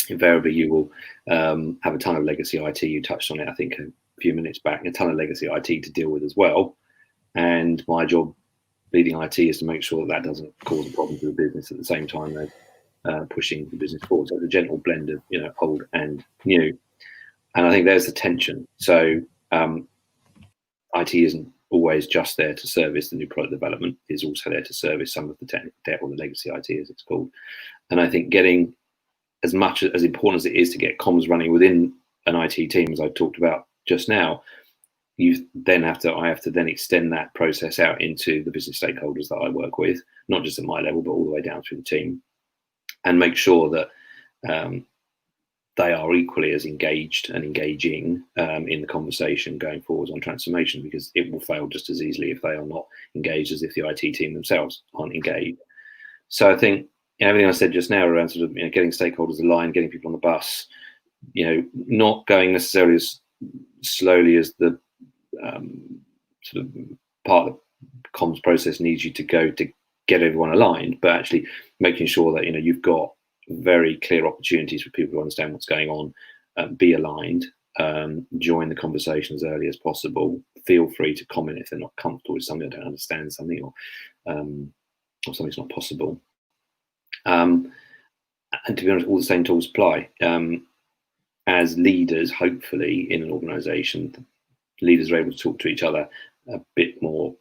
J: invariably you will have a ton of legacy IT. You touched on it, I think, a few minutes back, a ton of legacy IT to deal with as well. and my job leading IT is to make sure that doesn't cause a problem to the business at the same time as pushing the business forward. So it's a gentle blend of old and new, and I think there's the tension. So IT isn't always just there to service the new product development; it's also there to service some of the technical debt, or the legacy IT as it's called. And I think getting as much as important as it is to get comms running within an IT team, as I talked about just now, I have to then extend that process out into the business stakeholders that I work with, not just at my level, but all the way down through the team, and make sure that they are equally as engaged and engaging in the conversation going forwards on transformation, because it will fail just as easily if they are not engaged as if the IT team themselves aren't engaged. So I think everything I said just now around sort of getting stakeholders aligned, getting people on the bus, not going necessarily as slowly as the sort of part of the comms process needs you to go to get everyone aligned, but actually making sure that you've got very clear opportunities for people to understand what's going on, be aligned, join the conversation as early as possible. Feel free to comment if they're not comfortable with something, or don't understand something, or something's not possible. And to be honest, all the same tools apply. As leaders, hopefully, in an organisation, leaders are able to talk to each other a bit more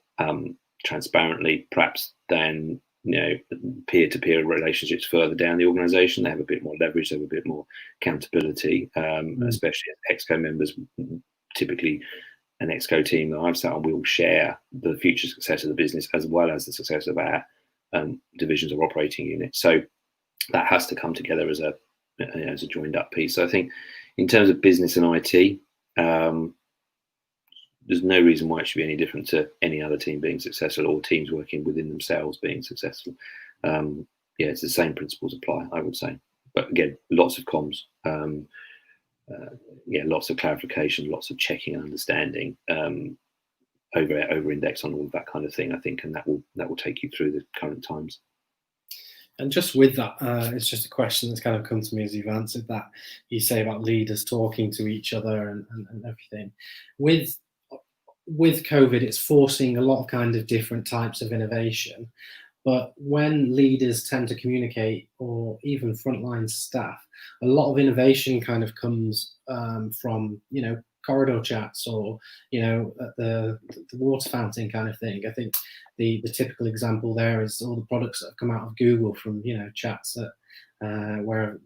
J: transparently, perhaps, than peer-to-peer relationships further down the organisation. They have a bit more leverage, they have a bit more accountability, especially as ExCo members. Typically, an ExCo team that I've sat on will share the future success of the business as well as the success of our divisions or operating units. So that has to come together as a joined up piece. So I think in terms of business and IT, there's no reason why it should be any different to any other team being successful, or teams working within themselves being successful. It's the same principles apply, I would say. But again, lots of comms, lots of clarification, lots of checking and understanding, over index on all of that kind of thing, I think, and that will take you through the current times.
A: And just with that, it's just a question that's kind of come to me as you've answered that. You say about leaders talking to each other and everything. With COVID, it's forcing a lot of kind of different types of innovation. But when leaders tend to communicate, or even frontline staff, a lot of innovation kind of comes from, corridor chats, or, at the water fountain kind of thing. I think the typical example there is all the products that have come out of Google from, chats that where,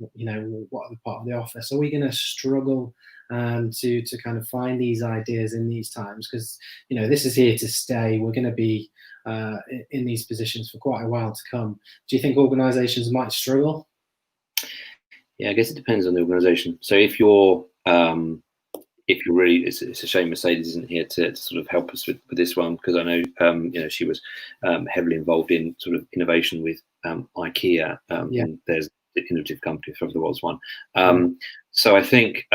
A: what are the part of the office? Are we going to struggle to kind of find these ideas in these times? Because, this is here to stay. We're going to be in these positions for quite a while to come. Do you think organizations might struggle?
J: Yeah, I guess it depends on the organization. So if you're really, it's a shame Mercedes isn't here to sort of help us with this one, because I know she was heavily involved in sort of innovation with IKEA, and there's the innovative company if there was one. So I think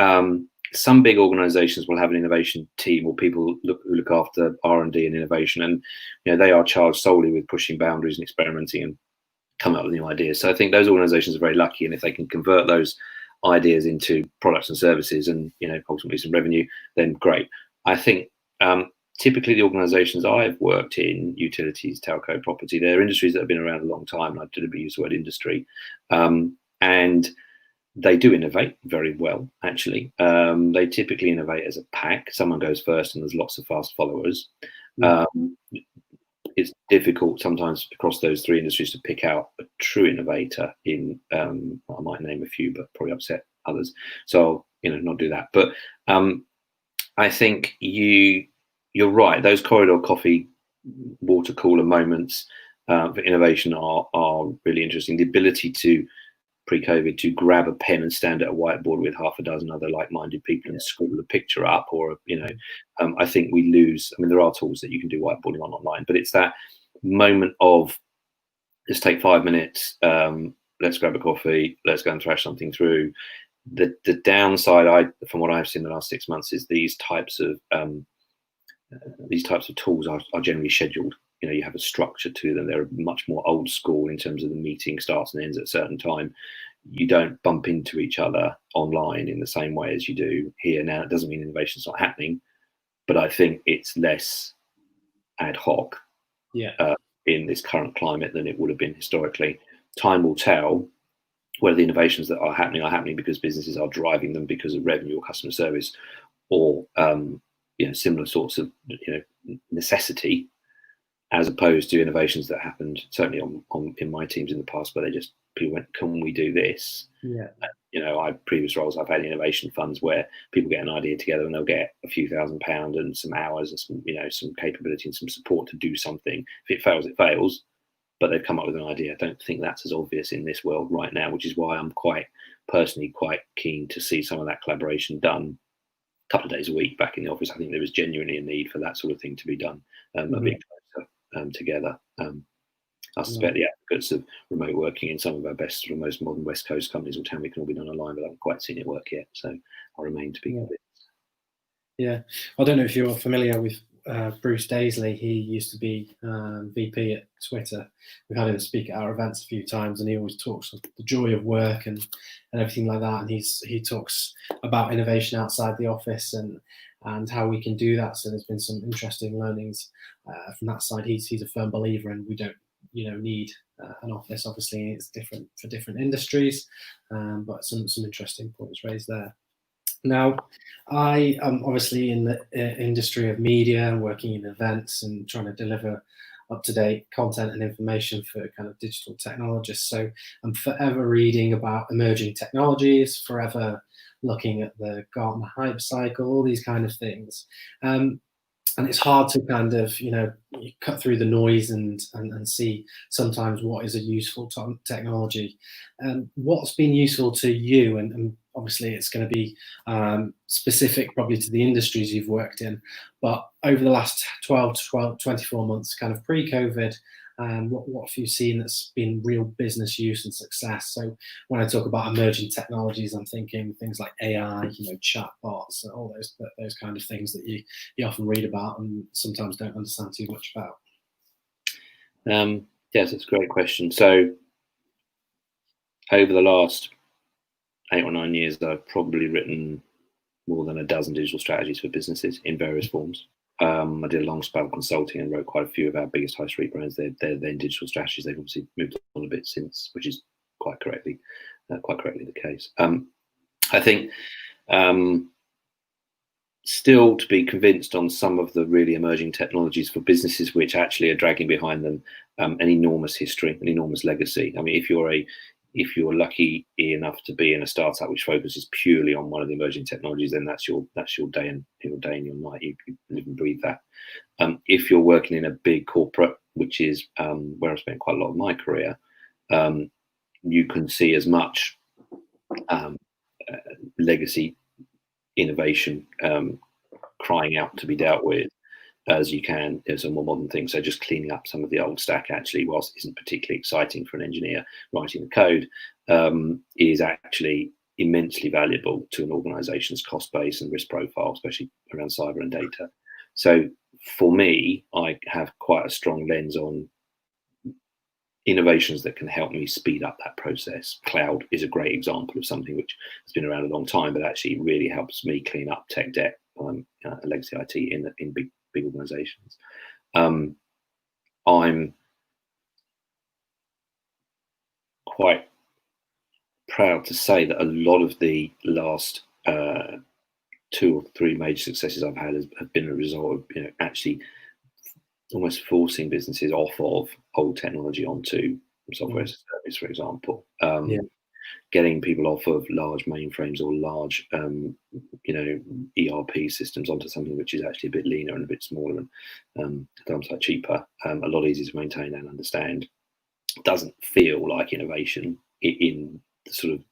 J: some big organizations will have an innovation team, or people who look after R&D and innovation, and they are charged solely with pushing boundaries and experimenting and come up with new ideas. So I think those organizations are very lucky, and if they can convert those ideas into products and services and ultimately some revenue, then great. I think typically the organizations I've worked in, utilities, telco, property, they're industries that have been around a long time, and I deliberately use the word industry, and they do innovate very well, actually. They typically innovate as a pack. Someone goes first and there's lots of fast followers. It's difficult sometimes across those three industries to pick out a true innovator in, I might name a few, but probably upset others. So, not do that. But I think you're right. Those corridor coffee, water cooler moments for innovation are really interesting. The ability to, pre-COVID, to grab a pen and stand at a whiteboard with half a dozen other like-minded people and scribble a picture up, or I think we lose. I mean, there are tools that you can do whiteboarding on online, but it's that moment of, let's take 5 minutes, let's grab a coffee, let's go and thrash something through. The downside, from what I've seen in the last 6 months, is these types of tools are generally scheduled. You have a structure to them. They're much more old school in terms of the meeting starts and ends at a certain time. You don't bump into each other online in the same way as you do here. Now, it doesn't mean innovation's not happening, but I think it's less ad hoc
A: Yeah.
J: in this current climate than it would have been historically. Time will tell whether the innovations that are happening because businesses are driving them because of revenue or customer service, or similar sorts of necessity, as opposed to innovations that happened certainly on in my teams in the past, where people went, "Can we do this?"
A: Yeah.
J: Previous roles I've had innovation funds where people get an idea together and they'll get a few £1,000 and some hours and some capability and some support to do something. If it fails, it fails, but they've come up with an idea. I don't think that's as obvious in this world right now, which is why I'm personally quite keen to see some of that collaboration done a couple of days a week back in the office. I think there was genuinely a need for that sort of thing to be done a bit closer together. I suspect the advocates of remote working in some of our best or most modern West Coast companies will tell me it can all be done online, but I haven't quite seen it work yet. So I remain to be convinced.
A: Yeah, I don't know if you're familiar with Bruce Daisley. He used to be VP at Twitter. We've had him speak at our events a few times, and he always talks of the joy of work and everything like that. And he talks about innovation outside the office and how we can do that. So there's been some interesting learnings from that side. He's a firm believer, and we don't need an office. Obviously, it's different for different industries, but some interesting points raised there. Now, I am obviously in the industry of media, working in events and trying to deliver up-to-date content and information for kind of digital technologists. So I'm forever reading about emerging technologies, forever looking at the Gartner hype cycle, all these kind of things. And it's hard to kind of, cut through the noise and see sometimes what is a useful technology. What's been useful to you? And obviously it's going to be specific probably to the industries you've worked in, but over the last 12 to 24 months, kind of pre-COVID, what have you seen that's been real business use and success? So when I talk about emerging technologies, I'm thinking things like AI, chatbots, all those kind of things that you often read about and sometimes don't understand too much about.
J: Yes, it's a great question. So over the last 8 or 9 years, I've probably written more than a dozen digital strategies for businesses in various forms. I did a long spell of consulting and wrote quite a few of our biggest high street brands. They're then digital strategies. They've obviously moved on a bit since, which is quite correctly the case. I think still to be convinced on some of the really emerging technologies for businesses which actually are dragging behind them an enormous history, an enormous legacy. I mean, if you're lucky enough to be in a startup which focuses purely on one of the emerging technologies, then that's your day and your night. You live and breathe that. If you're working in a big corporate, which is where I've spent quite a lot of my career, you can see as much legacy innovation crying out to be dealt with as you can as a more modern thing. So just cleaning up some of the old stack, actually, whilst it isn't particularly exciting for an engineer writing the code, is actually immensely valuable to an organization's cost base and risk profile, especially around cyber and data. So for me, I have quite a strong lens on innovations that can help me speed up that process. Cloud is a great example of something which has been around a long time, but actually really helps me clean up tech debt, legacy IT in big organizations. I'm quite proud to say that a lot of the last 2 or 3 major successes I've had have been a result of actually almost forcing businesses off of old technology onto software as a service, for example. Getting people off of large mainframes or large ERP systems onto something which is actually a bit leaner and a bit smaller and sometimes cheaper, a lot easier to maintain and understand. Doesn't feel like innovation in the sort of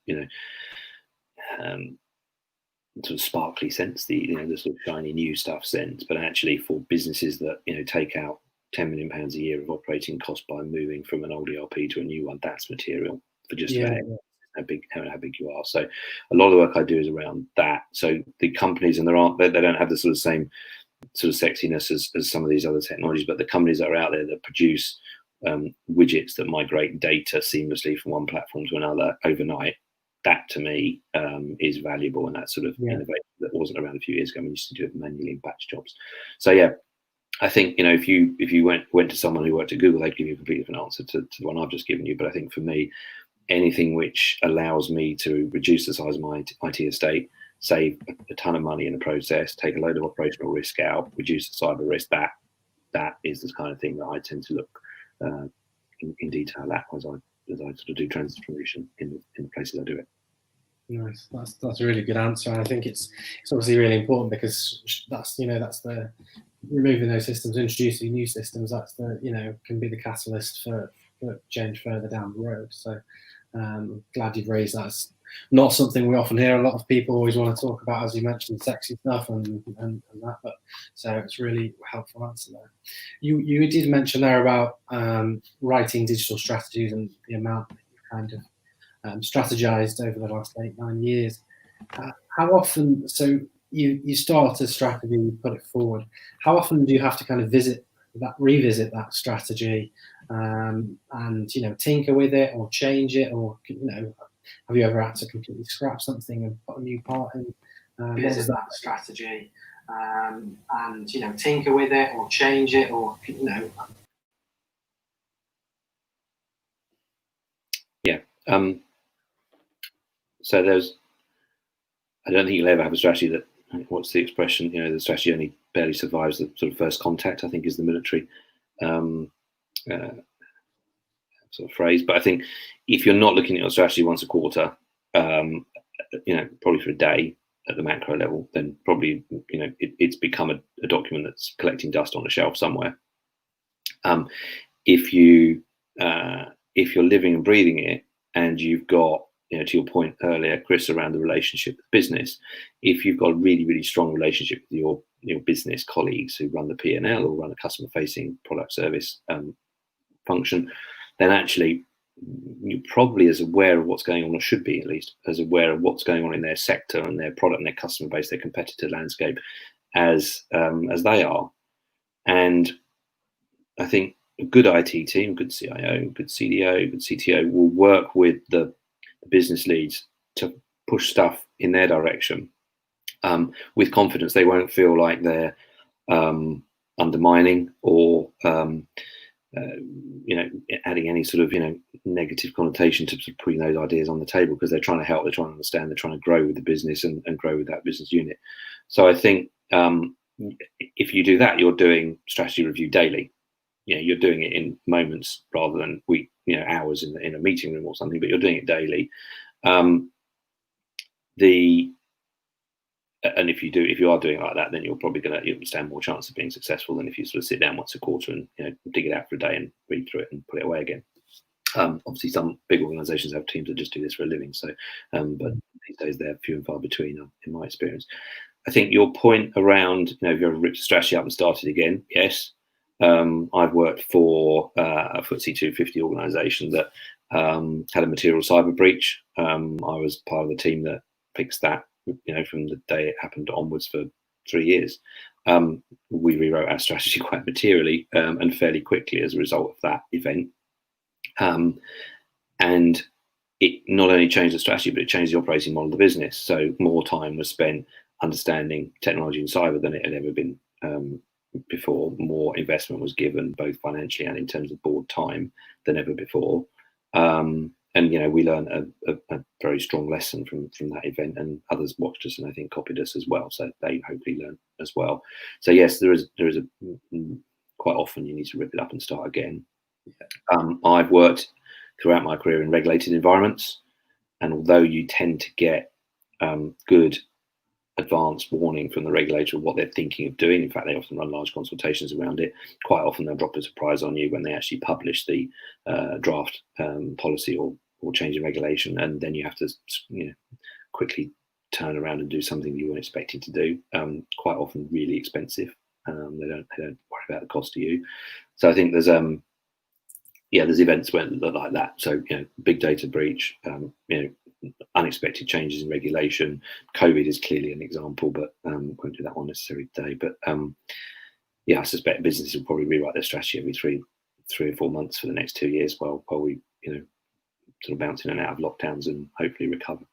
J: sort of sparkly sense, the sort of shiny new stuff sense, but actually for businesses that take out £10 million a year of operating cost by moving from an old ERP to a new one, that's material for just how big you are. So a lot of the work I do is around that. So the companies, and they don't have the sort of same sort of sexiness as some of these other technologies, but the companies that are out there that produce widgets that migrate data seamlessly from one platform to another overnight, that to me is valuable, and that sort of innovation that wasn't around a few years ago. We used to do it manually in batch jobs. So I think, you know, if you went to someone who worked at Google, they'd give you a completely different answer to the one I've just given you. But I think for me, anything which allows me to reduce the size of my IT estate, save a ton of money in the process, take a load of operational risk out, reduce the cyber risk, that is the kind of thing that I tend to look in detail at as I sort of do transformation in the places I do it.
A: Nice. That's a really good answer. And I think it's obviously really important, because that's the removing those systems, introducing new systems. That's can be the catalyst for change further down the road. So glad you've raised that. It's not something we often hear. A lot of people always want to talk about, as you mentioned, sexy stuff and that. But so it's really helpful answer there. You did mention there about writing digital strategies and the amount that you kind of strategized over the last 8-9 years. How often? So you start a strategy, you put it forward. How often do you have to kind of revisit that strategy, and tinker with it or change it, or have you ever had to completely scrap something and put a new part in? What was that strategy, and tinker with it or change it, or
J: Yeah. So I don't think you'll ever have a strategy that, what's the expression? The strategy only barely survives the sort of first contact, I think, is the military sort of phrase. But I think if you're not looking at your strategy once a quarter, probably for a day at the macro level, then probably it's become a document that's collecting dust on a shelf somewhere. If you're living and breathing it, and you've got, to your point earlier, Chris, around the relationship with business, if you've got a really, really strong relationship with your business colleagues who run the P&L or run a customer-facing product service function, then actually you're probably as aware of what's going on, or should be at least as aware of what's going on in their sector and their product and their customer base, their competitor landscape, as they are. And I think a good IT team, good CIO, good CDO, good CTO will work with the business leads to push stuff in their direction with confidence. They won't feel like they're undermining or adding any sort of negative connotation to sort of putting those ideas on the table, because they're trying to help, they're trying to understand, they're trying to grow with the business and grow with that business unit. So I think if you do that, you're doing strategy review daily. You're doing it in moments rather than hours in a meeting room or something, but you're doing it daily. And if you are doing it like that, then you're probably you'll stand more chance of being successful than if you sort of sit down once a quarter and dig it out for a day and read through it and put it away again. Obviously, some big organisations have teams that just do this for a living. So, but these days they're few and far between, in my experience. I think your point around if you ever ripped a strategy up and started again, yes. I've worked for a FTSE 250 organisation that had a material cyber breach. I was part of the team that fixed that, from the day it happened onwards for 3 years. We rewrote our strategy quite materially and fairly quickly as a result of that event. And it not only changed the strategy, but it changed the operating model of the business. So more time was spent understanding technology and cyber than it had ever been before. More investment was given, both financially and in terms of board time, than ever before. And we learned a very strong lesson from that event, and others watched us and I think copied us as well. So they hopefully learned as well. So yes, there is quite often you need to rip it up and start again. I've worked throughout my career in regulated environments, and although you tend to get good advanced warning from the regulator of what they're thinking of doing, in fact they often run large consultations around it, quite often they'll drop a surprise on you when they actually publish the draft policy or change in regulation, and then you have to quickly turn around and do something you weren't expecting to do, quite often really expensive. They don't worry about the cost to you. So I think there's events like that. So big data breach, unexpected changes in regulation. COVID is clearly an example, but won't do that one necessarily today. But I suspect businesses will probably rewrite their strategy every three or 4 months for the next 2 years while we sort of bounce in and out of lockdowns and hopefully recover.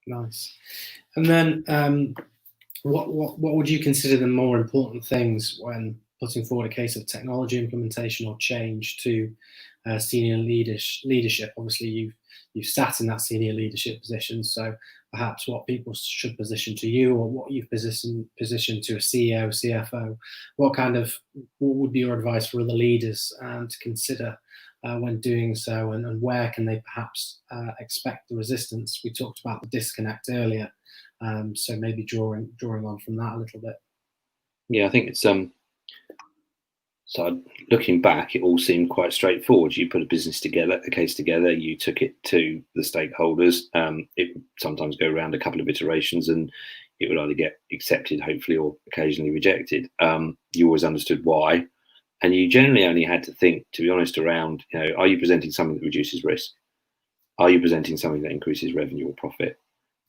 A: Nice. And then what would you consider the more important things when putting forward a case of technology implementation or change to senior leadership. Obviously, you've sat in that senior leadership position, so perhaps what people should position to you, or what you've positioned to a CEO, CFO, what would be your advice for other leaders to consider when doing so, and where can they perhaps expect the resistance? We talked about the disconnect earlier, so maybe drawing on from that a little bit.
J: Yeah, I think it's so looking back, it all seemed quite straightforward. You put a business together, a case together, you took it to the stakeholders. It would sometimes go around a couple of iterations, and it would either get accepted, hopefully, or occasionally rejected. You always understood why, and you generally only had to think, to be honest, around, are you presenting something that reduces risk? Are you presenting something that increases revenue or profit?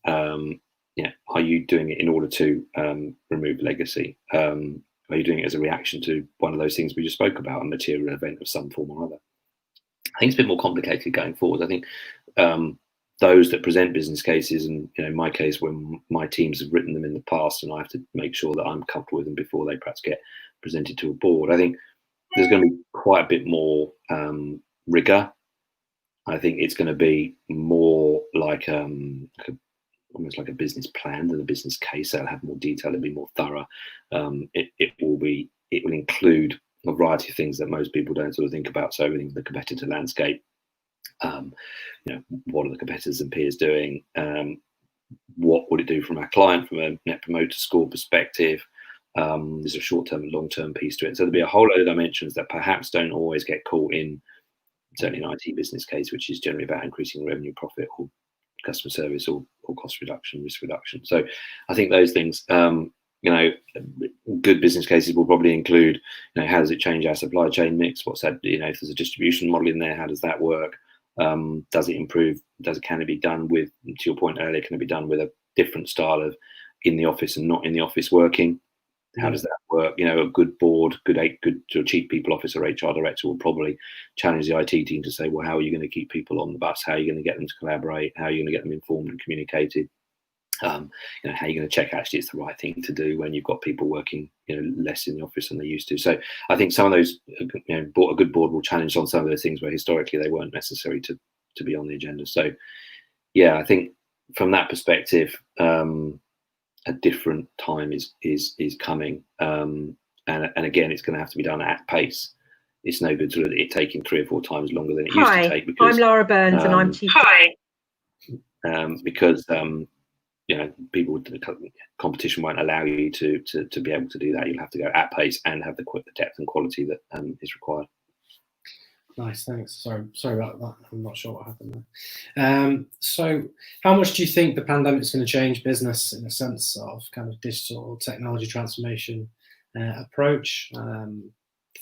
J: Are you doing it in order to remove legacy? Are you doing it as a reaction to one of those things we just spoke about, a material event of some form or other? I think it's a bit more complicated going forward. I think those that present business cases, and in my case, when my teams have written them in the past, and I have to make sure that I'm comfortable with them before they perhaps get presented to a board, I think there's going to be quite a bit more rigor. I think it's going to be more like almost like a business plan than a business case. It'll have more detail, it'll be more thorough. It will include a variety of things that most people don't sort of think about. So everything, the competitor landscape, what are the competitors and peers doing? What would it do from our client from a net promoter score perspective? There's a short-term and long-term piece to it. So there'll be a whole load of dimensions that perhaps don't always get caught in, certainly an IT business case, which is generally about increasing revenue, profit, or customer service, or cost reduction, risk reduction. So I think those things, good business cases will probably include, how does it change our supply chain mix? What's that? If there's a distribution model in there, how does that work? Does it improve? Can it be done with, to your point earlier, can it be done with a different style of in the office and not in the office working? How does that work? A good board, good chief people officer, HR director will probably challenge the IT team to say, well, how are you going to keep people on the bus? How are you going to get them to collaborate? How are you going to get them informed and communicated? How are you going to check actually it's the right thing to do when you've got people working, less in the office than they used to? So I think some of those, a good board will challenge on some of those things where historically they weren't necessary to be on the agenda. So yeah, I think from that perspective, a different time is coming, and again, it's going to have to be done at pace. It's no good sort of it taking 3 or 4 times longer than it used to take. Because,
H: I'm Laura Burns, and I'm Chief. Hi.
J: Because people with the competition won't allow you to be able to do that. You'll have to go at pace and have the depth and quality that is required.
A: Nice, thanks. Sorry about that. I'm not sure what happened there. So how much do you think the pandemic is going to change business in a sense of kind of digital technology transformation approach?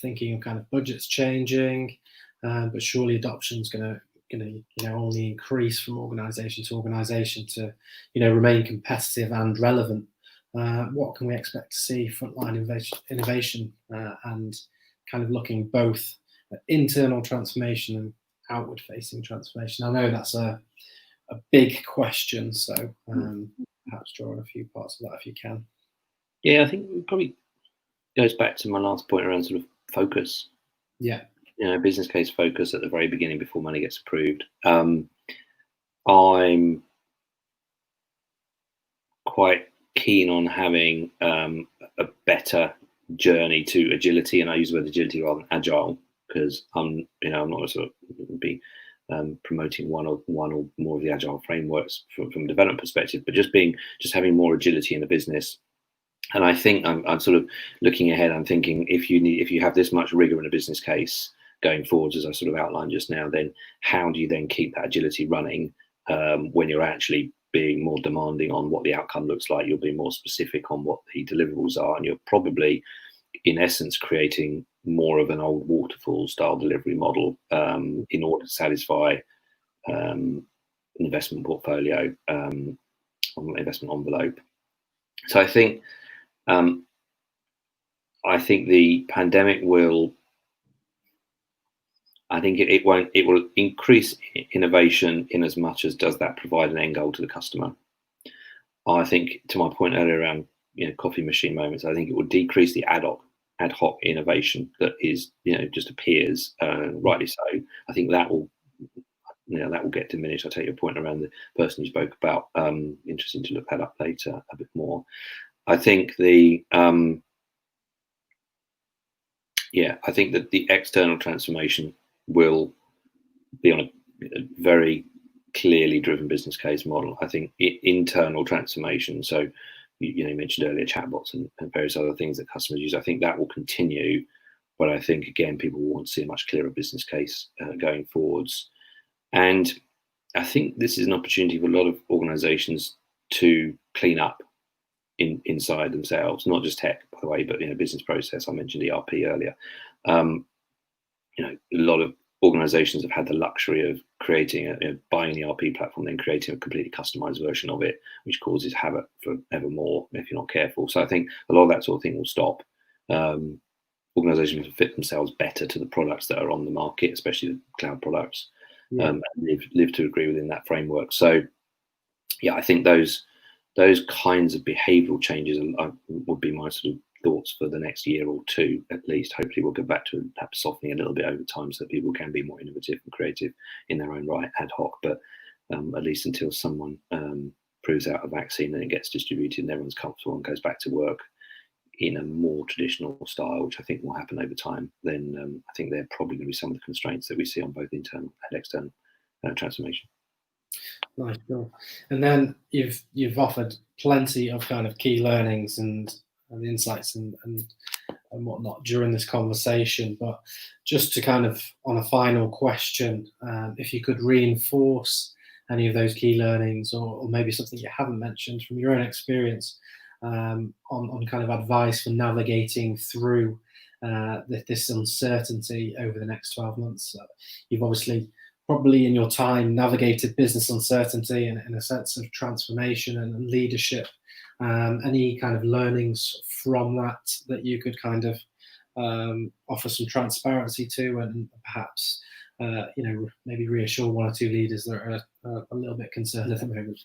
A: Thinking of kind of budgets changing, but surely adoption is going to only increase from organisation to organisation to remain competitive and relevant. What can we expect to see frontline innovation and kind of looking both internal transformation and outward facing transformation? I know that's a big question, so perhaps draw on a few parts of that if you can.
J: Yeah, I think it probably goes back to my last point around sort of focus.
A: Yeah.
J: Business case focus at the very beginning before money gets approved. I'm quite keen on having a better journey to agility, and I use the word agility rather than agile, because I'm not going to sort of be promoting one or more of the agile frameworks from a development perspective, but just having more agility in the business. And I think I'm sort of looking ahead. I'm thinking if you have this much rigor in a business case going forwards, as I sort of outlined just now, then how do you then keep that agility running when you're actually being more demanding on what the outcome looks like? You'll be more specific on what the deliverables are, and you're probably, in essence, creating more of an old waterfall style delivery model in order to satisfy investment portfolio, investment envelope. So I think the pandemic will. I think it will increase innovation in as much as does that provide an end goal to the customer. I think, to my point earlier around coffee machine moments, I think it will decrease the ad hoc ad hoc innovation that is, just appears, rightly so. I think that will get diminished. I take your point around the person you spoke about. Interesting to look that up later a bit more. I think I think that the external transformation will be on a very clearly driven business case model. I think internal transformation, so you mentioned earlier chatbots and various other things that customers use, I think that will continue, but I think again people will want to see a much clearer business case going forwards. And I think this is an opportunity for a lot of organizations to clean up inside themselves, not just tech, by the way, but business process. I mentioned ERP earlier. A lot of organizations have had the luxury of creating buying an ERP platform, then creating a completely customized version of it, which causes havoc forevermore if you're not careful. So I think a lot of that sort of thing will stop. Organizations will fit themselves better to the products that are on the market, especially the cloud products, and live to agree within that framework. So I think those kinds of behavioral changes would be my sort of thoughts for the next year or two at least. Hopefully we'll go back to perhaps softening a little bit over time so that people can be more innovative and creative in their own right, ad hoc, but at least until someone proves out a vaccine and it gets distributed and everyone's comfortable and goes back to work in a more traditional style, which I think will happen over time, then I think they're probably going to be some of the constraints that we see on both internal and external transformation.
A: Nice, cool. And then you've offered plenty of kind of key learnings and insights and whatnot during this conversation, but just to kind of on a final question, if you could reinforce any of those key learnings or maybe something you haven't mentioned from your own experience on kind of advice for navigating through this uncertainty over the next 12 months. You've obviously probably in your time navigated business uncertainty and in a sense of transformation and leadership. Any kind of learnings from that you could kind of offer some transparency to and perhaps maybe reassure one or two leaders that are a little bit concerned at the moment?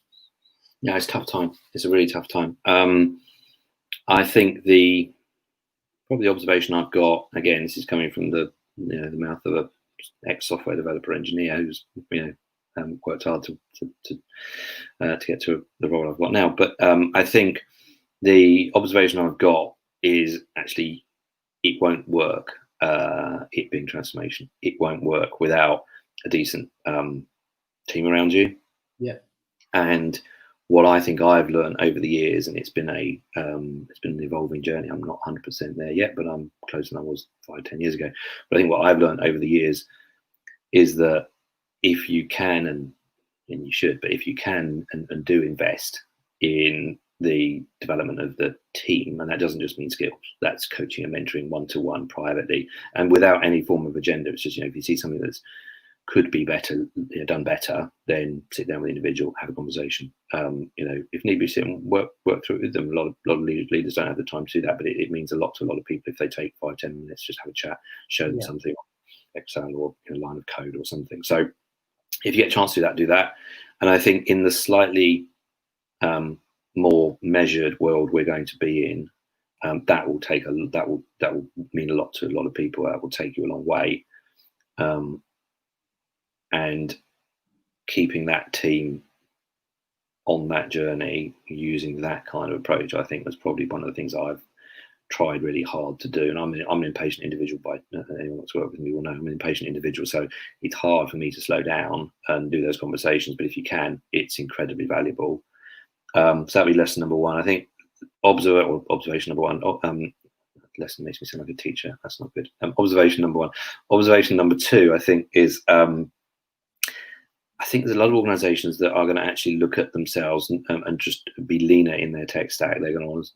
J: Yeah, it's a tough time. It's a really tough time. I think probably the observation I've got, again, this is coming from the mouth of a ex-software developer engineer who's worked hard to get to the role I've got now. But I think the observation I've got is actually it won't work. It being transformation, it won't work without a decent team around you.
A: Yeah.
J: And what I think I've learned over the years, and it's been an evolving journey. I'm not 100% there yet, but I'm closer than I was 5-10 years ago. But I think what I've learned over the years is that if you can, and you should, but if you can and do invest in the development of the team, and that doesn't just mean skills, that's coaching and mentoring one-to-one privately and without any form of agenda. It's just, if you see something that's could be better, done better, then sit down with the individual, have a conversation. If need be, sit and work through it with them. A lot of leaders don't have the time to do that, but it means a lot to a lot of people if they take 5-10 minutes, just have a chat, show them something on Excel or a line of code or something. So if you get a chance to do that. And I think in the slightly more measured world we're going to be in, that will mean a lot to a lot of people. That will take you a long way. And keeping that team on that journey using that kind of approach, I think was probably one of the things I've tried really hard to do. And I'm an impatient individual, by anyone that's worked with me will know I'm an impatient individual. So it's hard for me to slow down and do those conversations. But if you can, it's incredibly valuable. So that'd be lesson number one. I think observation number one. Lesson makes me sound like a teacher. That's not good. Observation number one. Observation number two, I think, is I think there's a lot of organizations that are going to actually look at themselves and just be leaner in their tech stack. They're going to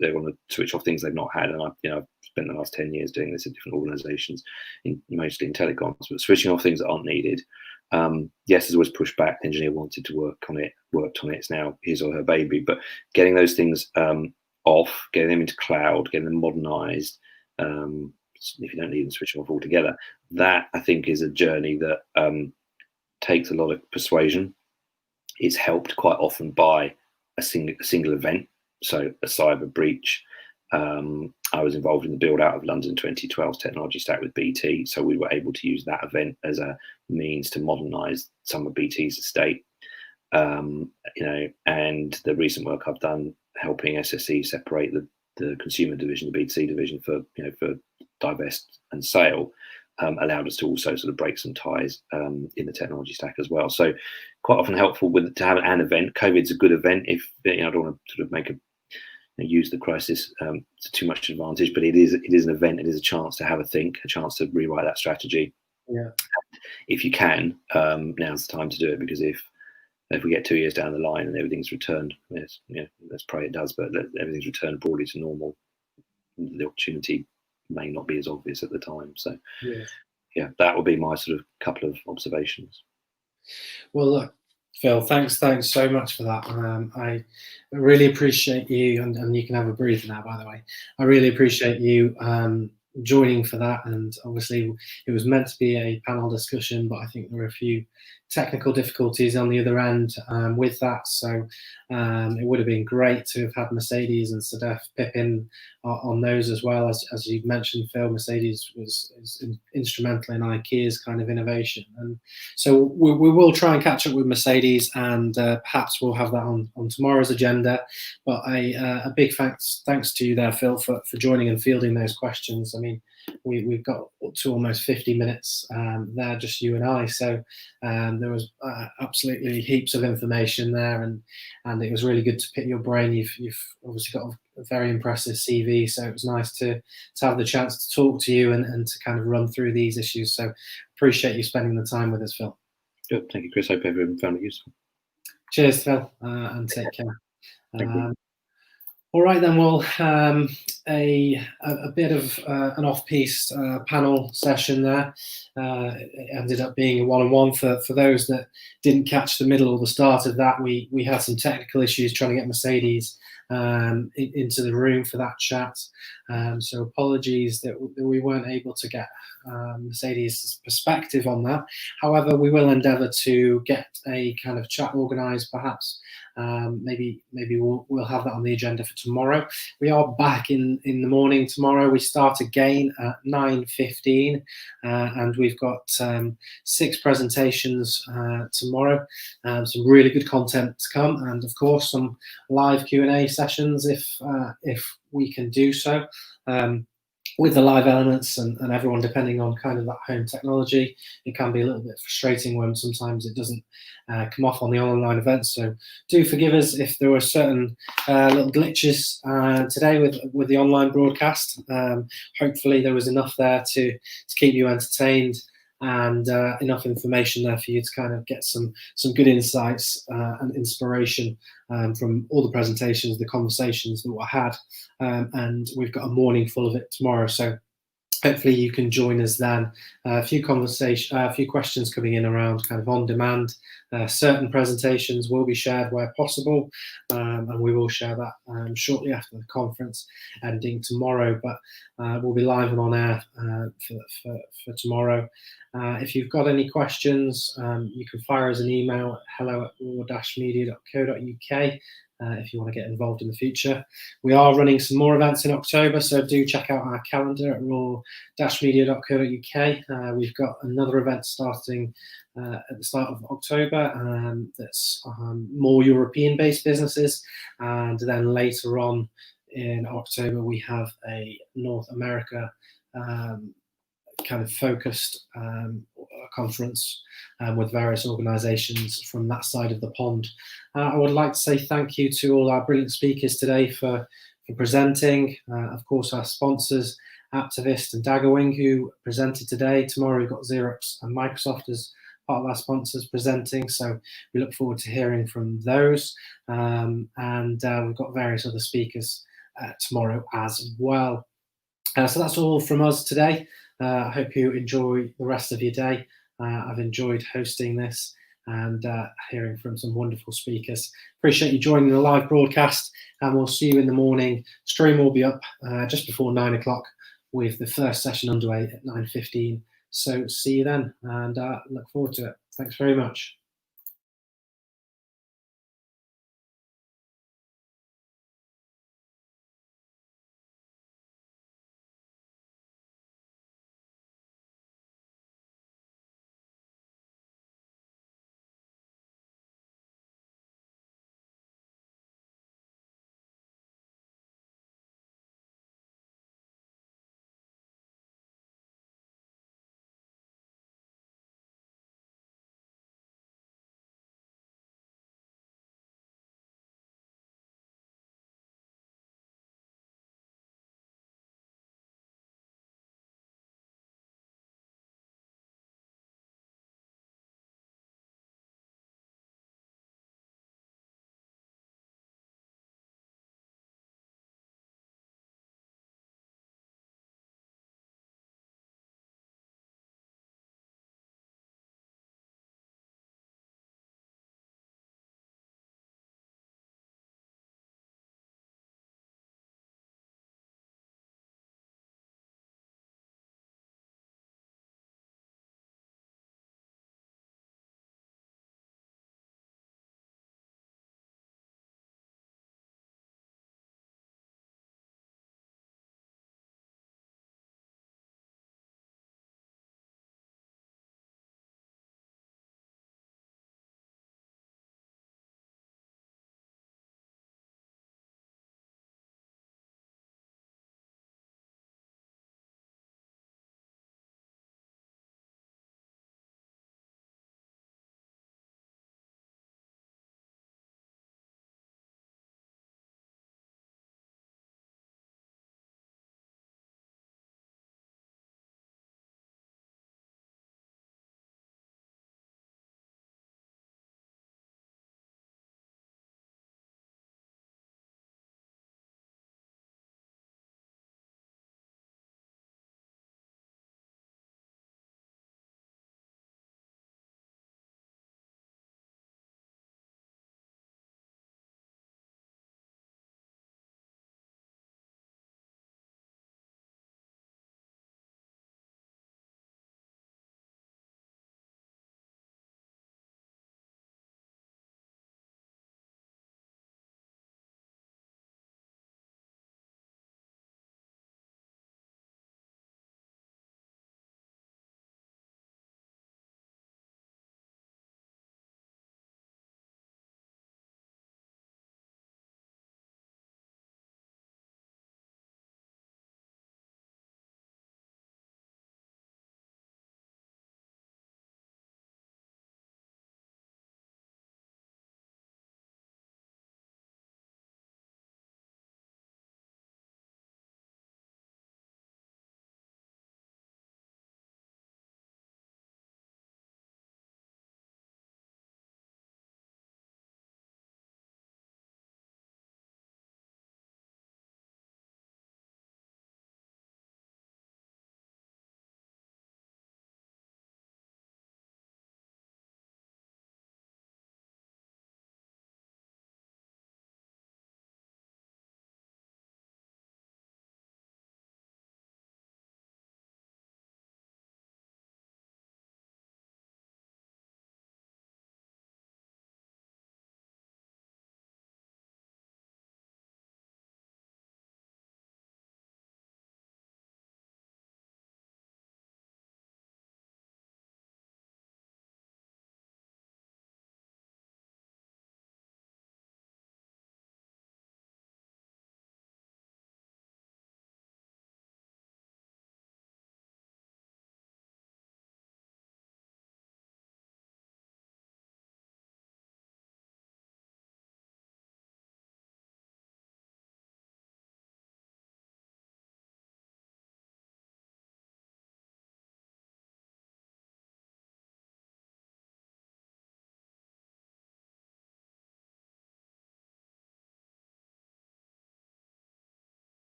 J: switch off things they've not had. And I've spent the last 10 years doing this at different organizations, mostly in telecoms, but switching off things that aren't needed. Yes, there's always pushback. The engineer wanted to worked on it. It's now his or her baby. But getting those things off, getting them into cloud, getting them modernized, if you don't need them, switch them off altogether. That, I think, is a journey that takes a lot of persuasion. It's helped quite often by a single event, so a cyber breach, I was involved in the build out of London 2012's technology stack with BT, so we were able to use that event as a means to modernise some of BT's estate. And the recent work I've done helping SSE separate the consumer division, the B2C division for divest and sale, allowed us to also sort of break some ties in the technology stack as well. So quite often helpful to have an event. COVID's a good event if I don't want to sort of use the crisis to too much advantage, but it is an event. It is a chance to have a think, a chance to rewrite that strategy.
A: Yeah.
J: If you can, now's the time to do it, because if we get 2 years down the line and everything's returned, let's pray it does, but everything's returned broadly to normal, the opportunity may not be as obvious at the time. So yeah, that would be my sort of couple of observations.
A: Well, look, Phil, thanks so much for that. I really appreciate you, and you can have a breather now, by the way. I really appreciate you joining for that, and obviously it was meant to be a panel discussion, but I think there were a few technical difficulties on the other end with that, so it would have been great to have had Mercedes and Sedef pip in on those as well. As you mentioned, Phil, Mercedes is instrumental in IKEA's kind of innovation, and so we will try and catch up with Mercedes, and perhaps we'll have that on tomorrow's agenda. But a big thanks to you there, Phil, for joining and fielding those questions. I mean, we've got up to almost 50 minutes there, just you and I, so there was absolutely heaps of information there, and it was really good to pick your brain. You've obviously got a very impressive CV, so it was nice to have the chance to talk to you and to kind of run through these issues. So appreciate you spending the time with us, Phil.
J: Good, thank you, Chris. Hope everyone found it useful.
A: Cheers, Phil, and take care.
J: Thank you.
A: All right, then, well, a bit of an off-piste panel session there. It ended up being a one-on-one for those that didn't catch the middle or the start of that. We had some technical issues trying to get Mercedes into the room for that chat. So apologies that we weren't able to get Mercedes' perspective on that. However, we will endeavour to get a kind of chat organised, perhaps. Maybe we'll have that on the agenda for tomorrow. We are back in the morning tomorrow. We start again at 9:15, and we've got 6 presentations tomorrow. Some really good content to come, and of course some live Q&A sessions if we can do so. With the live elements and everyone depending on kind of that home technology, it can be a little bit frustrating when sometimes it doesn't come off on the online events. So do forgive us if there were certain little glitches today with the online broadcast. Hopefully there was enough there to keep you entertained, and enough information there for you to kind of get some good insights and inspiration from all the presentations, the conversations that were had, and we've got a morning full of it tomorrow. So hopefully you can join us then. A few questions coming in around kind of on demand. Certain presentations will be shared where possible, and we will share that shortly after the conference ending tomorrow. But we'll be live and on air for tomorrow. If you've got any questions, you can fire us an email at hello@raw-media.co.uk. If you want to get involved in the future. We are running some more events in October, so do check out our calendar at raw-media.co.uk. We've got another event starting at the start of October that's more European-based businesses, and then later on in October we have a North America kind of focused conference with various organisations from that side of the pond. I would like to say thank you to all our brilliant speakers today for presenting. Of course, our sponsors, Aptivist and Daggerwing, who presented today. Tomorrow we've got Xerox and Microsoft as part of our sponsors presenting, so we look forward to hearing from those. And we've got various other speakers tomorrow as well. So that's all from us today. I hope you enjoy the rest of your day. I've enjoyed hosting this and hearing from some wonderful speakers. Appreciate you joining the live broadcast, and we'll see you in the morning. Stream will be up just before 9 o'clock with the first session underway at 9:15. So see you then, and look forward to it. Thanks very much.